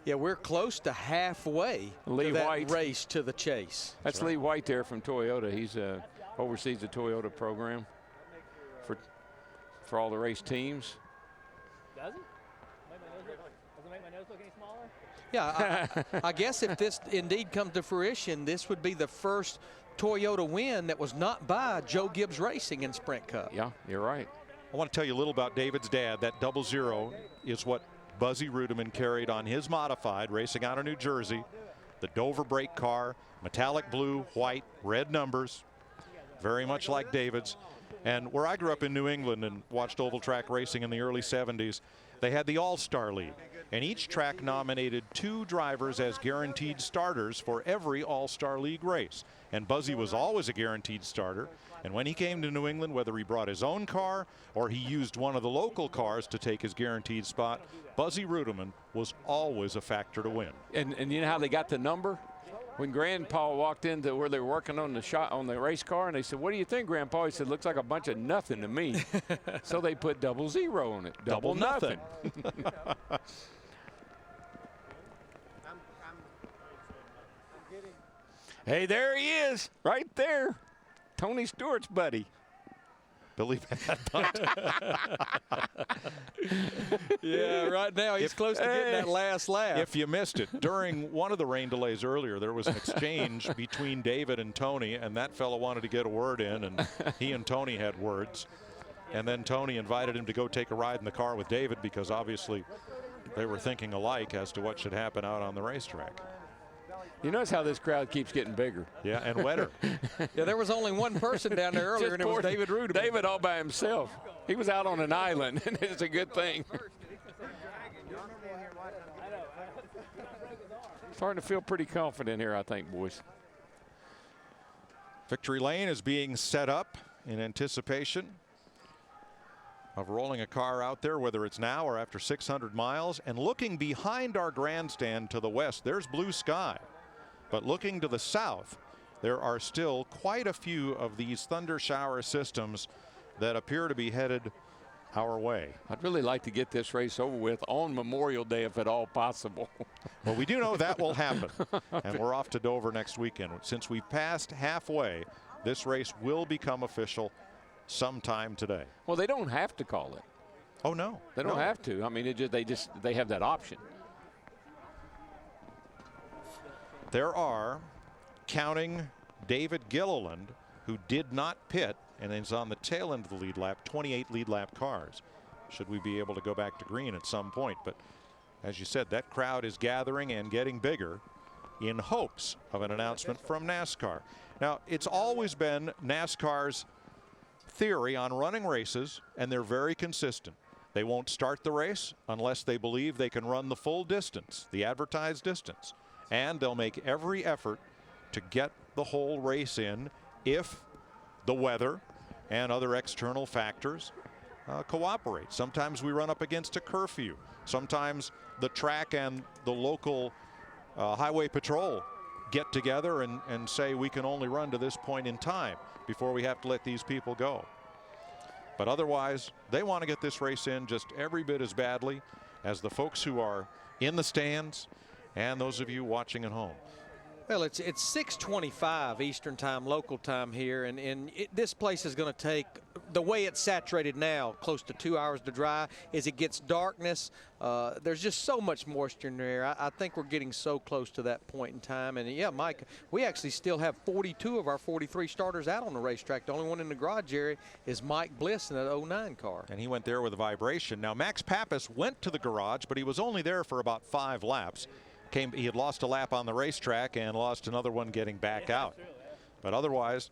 Yeah, we're close to halfway Lee to that White. race to the chase. That's Lee White there from Toyota. He's oversees the Toyota program for all the race teams. Does it? Does it make my nose look any smaller? Yeah, I guess if this indeed comes to fruition, this would be the first Toyota win that was not by Joe Gibbs Racing in Sprint Cup. Yeah, you're right. I want to tell you a little about David's dad. That 00 is what Buzzy Rudiman carried on his modified, racing out of New Jersey. The Dover brake car, metallic blue, white, red numbers, very much like David's. And where I grew up in New England and watched oval track racing in the early 70s, they had the All-Star League. And each track nominated 2 drivers as guaranteed starters for every All-Star League race. And Buzzy was always a guaranteed starter. And when he came to New England, whether he brought his own car or he used one of the local cars to take his guaranteed spot, Buzzy Rudiman was always a factor to win. And you know how they got the number? When Grandpa walked into where they were working on the race car, and they said, "What do you think, Grandpa?" He said, "Looks like a bunch of nothing to me." So they put 00 on it. Double nothing. Hey, there he is, right there. Tony Stewart's buddy. Billy Bad Bunt. Yeah, right now he's close to getting that last lap. If you missed it, during one of the rain delays earlier, there was an exchange between David and Tony, and that fellow wanted to get a word in, and he and Tony had words. And then Tony invited him to go take a ride in the car with David because obviously they were thinking alike as to what should happen out on the racetrack. You notice how this crowd keeps getting bigger. Yeah, and wetter. Yeah, there was only one person down there earlier, and it was David Rudiman. David all by himself. He was out on an island, and it's a good thing. Starting to feel pretty confident here, I think, boys. Victory lane is being set up in anticipation of rolling a car out there, whether it's now or after 600 miles, and looking behind our grandstand to the west, there's blue sky. But looking to the south, there are still quite a few of these thunder shower systems that appear to be headed our way. I'd really like to get this race over with on Memorial Day if at all possible. Well, we do know that will happen, and we're off to Dover next weekend. Since we've passed halfway, this race will become official sometime today. Well, they don't have to call it. Oh, no. They don't have to. I mean, they have that option. There are, counting David Gilliland, who did not pit and is on the tail end of the lead lap, 28 lead lap cars. Should we be able to go back to green at some point? But as you said, that crowd is gathering and getting bigger in hopes of an announcement from NASCAR. Now, it's always been NASCAR's theory on running races, and they're very consistent. They won't start the race unless they believe they can run the full distance, the advertised distance. And they'll make every effort to get the whole race in if the weather and other external factors cooperate. Sometimes we run up against a curfew. Sometimes the track and the local highway patrol get together and say we can only run to this point in time before we have to let these people go. But otherwise, they want to get this race in just every bit as badly as the folks who are in the stands and those of you watching at home. Well, it's 6:25 Eastern time, local time here, and this place is going to take, the way it's saturated now, close to 2 hours to dry. As it gets darkness, there's just so much moisture in the air. I think we're getting so close to that point in time. And yeah, Mike, we actually still have 42 of our 43 starters out on the racetrack. The only one in the garage area is Mike Bliss in that 09 car. And he went there with a vibration. Now, Max Pappas went to the garage, but he was only there for about 5 laps. He had lost a lap on the racetrack and lost another one getting back out. But otherwise,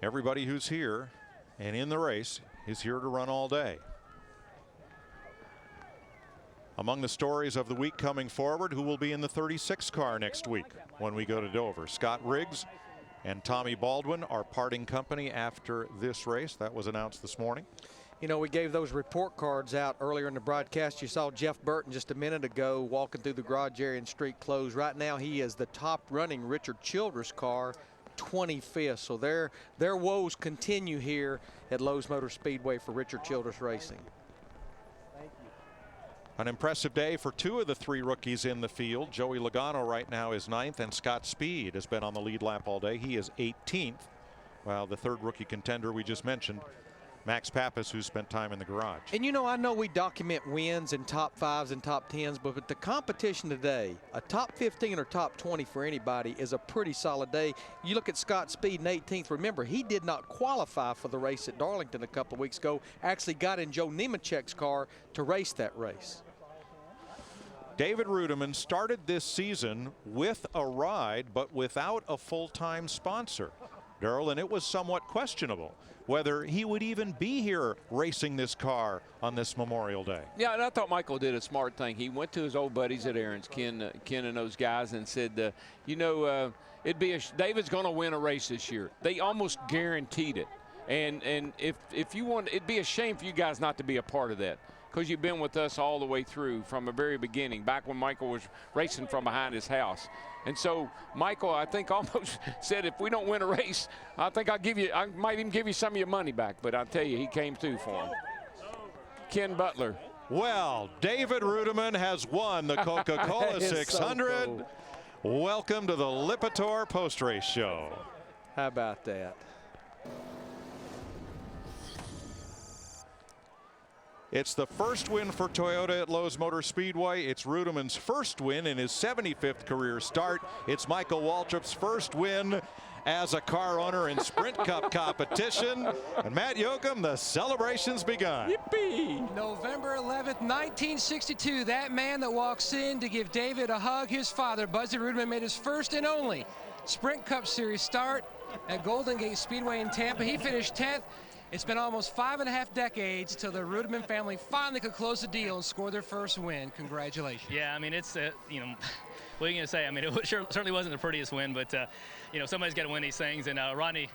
everybody who's here and in the race is here to run all day. Among the stories of the week coming forward, who will be in the 36 car next week when we go to Dover? Scott Riggs and Tommy Baldwin are parting company after this race. That was announced this morning. You know, we gave those report cards out earlier in the broadcast. You saw Jeff Burton just a minute ago walking through the garage area in street clothes. Right now, he is the top running Richard Childress car, 25th. So their woes continue here at Lowe's Motor Speedway for Richard Childress Racing. An impressive day for 2 of the 3 rookies in the field. Joey Logano right now is 9th, and Scott Speed has been on the lead lap all day. He is 18th, while the 3rd rookie contender we just mentioned, Max Pappas, who spent time in the garage. And you know, I know we document wins and top 5s and top 10s, but the competition today, a top 15 or top 20 for anybody is a pretty solid day. You look at Scott Speed in 18th. Remember, he did not qualify for the race at Darlington a couple of weeks ago. Actually got in Joe Nemechek's car to race that race. David Rudiman started this season with a ride, but without a full-time sponsor, Darrell, and it was somewhat questionable whether he would even be here racing this car on this Memorial Day. Yeah, and I thought Michael did a smart thing. He went to his old buddies at Aaron's, Ken and those guys, and said, you know, David's going to win a race this year. They almost guaranteed it. And if you want, it'd be a shame for you guys not to be a part of that, because you've been with us all the way through from the very beginning, back when Michael was racing from behind his house. And so Michael, I think, almost said, if we don't win a race, I think I might even give you some of your money back. But I'll tell you, he came through for him. Ken Butler. Well, David Rudiman has won the Coca-Cola 600. So cool. Welcome to the Lipitor post-race show. How about that? It's the first win for Toyota at Lowe's Motor Speedway. It's Rudiman's first win in his 75th career start. It's Michael Waltrip's first win as a car owner in Sprint Cup competition. And Matt Yoakum, the celebration's begun. Yippee! November 11th, 1962. That man that walks in to give David a hug, his father, Buzzy Rudiman, made his first and only Sprint Cup Series start at Golden Gate Speedway in Tampa. He finished 10th. It's been almost 5.5 decades till the Ruderman family finally could close the deal and score their first win. Congratulations. Yeah, I mean, it's, you know, what are you going to say? I mean, it certainly wasn't the prettiest win, but, you know, somebody's got to win these things. And Rodney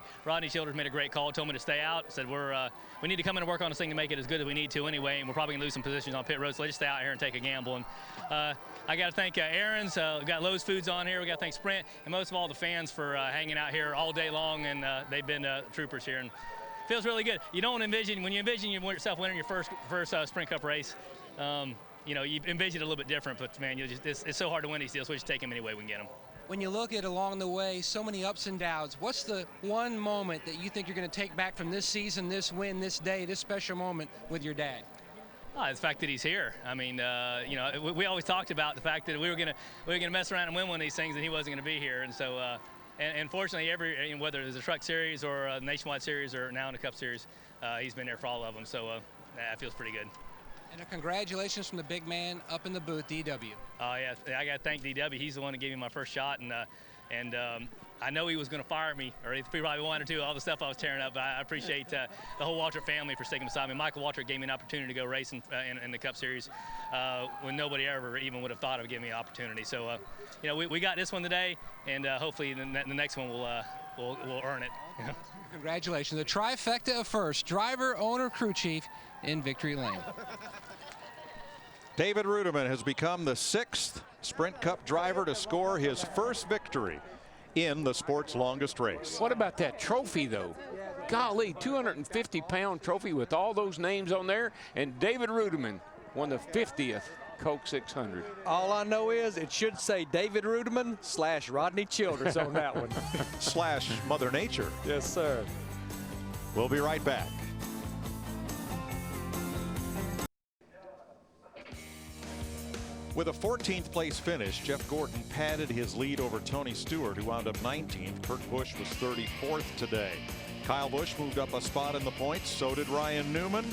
Childers made a great call, told me to stay out, said we need to come in and work on this thing to make it as good as we need to anyway, and we're probably going to lose some positions on pit road, so let's just stay out here and take a gamble. And I got to thank Aaron's, we got Lowe's Foods on here, we got to thank Sprint, and most of all the fans for hanging out here all day long, and they've been troopers here. And feels really good. You don't envision, when you envision yourself winning your first Sprint Cup race, you know, you envision it a little bit different, but man, it's so hard to win these deals, so we just take them any way we can get them. When you look at along the way, so many ups and downs, what's the one moment that you think you're going to take back from this season, this win, this day, this special moment with your dad? The fact that he's here. I mean, you know, we always talked about the fact that we were gonna mess around and win one of these things, and he wasn't going to be here. And so, and fortunately, whether it's a Truck Series or a Nationwide Series or now in the Cup Series, he's been there for all of them. So that feels pretty good. And congratulations from the big man up in the booth, DW. Oh yeah, I got to thank DW. He's the one that gave me my first shot, and I know he was going to fire me, or he probably wanted to, all the stuff I was tearing up, but I appreciate the whole Waltrip family for sticking beside me. Michael Waltrip gave me an opportunity to go race in the Cup Series when nobody ever even would have thought of giving me an opportunity. So, you know, we got this one today, and hopefully the next one we'll earn it. You know? Congratulations. The trifecta of first, driver, owner, crew chief in victory lane. David Ruderman has become the 6th Sprint Cup driver to score his first victory in the sport's longest race. What about that trophy, though? Golly, 250-pound trophy with all those names on there, and David Ruderman won the 50th Coke 600. All I know is it should say David Ruderman / Rodney Childers on that one. / Mother Nature. Yes, sir. We'll be right back. With a 14th place finish, Jeff Gordon padded his lead over Tony Stewart, who wound up 19th. Kurt Busch was 34th today. Kyle Busch moved up a spot in the points. So did Ryan Newman,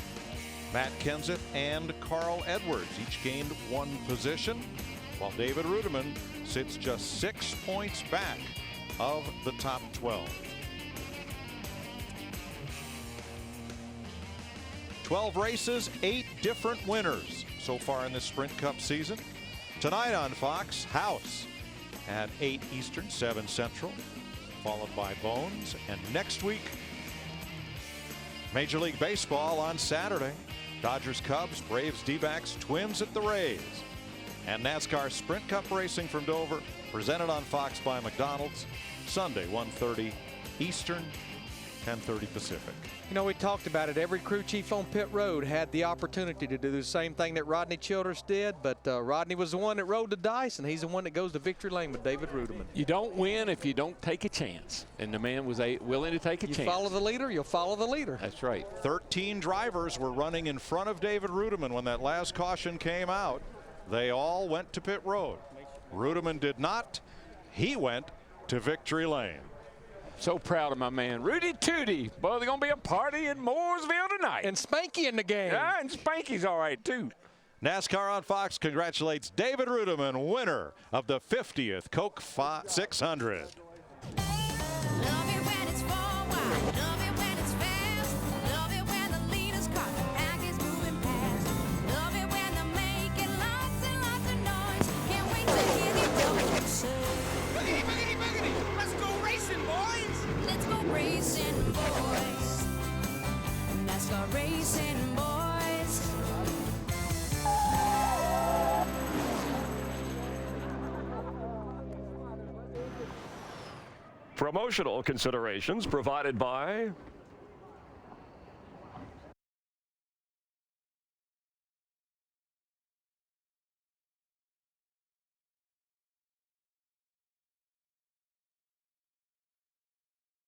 Matt Kenseth, and Carl Edwards. Each gained 1 position, while David Ruderman sits just 6 points back of the top 12. 12 races, 8 different winners so far in this Sprint Cup season. Tonight on Fox, House at 8 Eastern, 7 Central, followed by Bones. And next week, Major League Baseball on Saturday. Dodgers, Cubs, Braves, D-backs, Twins at the Rays. And NASCAR Sprint Cup racing from Dover, presented on Fox by McDonald's, Sunday, 1:30 Eastern, 10:30 Pacific. You know, we talked about it. Every crew chief on pit road had the opportunity to do the same thing that Rodney Childers did, but Rodney was the one that rolled the dice, and he's the one that goes to victory lane with David Ruderman. You don't win if you don't take a chance, and the man was willing to take a chance. You follow the leader, you'll follow the leader. That's right. 13 drivers were running in front of David Ruderman when that last caution came out. They all went to pit road. Ruderman did not. He went to victory lane. So proud of my man, Rudy Tootie. Boy, they're going to be a party in Mooresville tonight. And Spanky in the game. Yeah, and Spanky's all right, too. NASCAR on Fox congratulates David Ruderman, winner of the 50th Coke 600. Racing boys, NASCAR racing boys. Promotional considerations provided by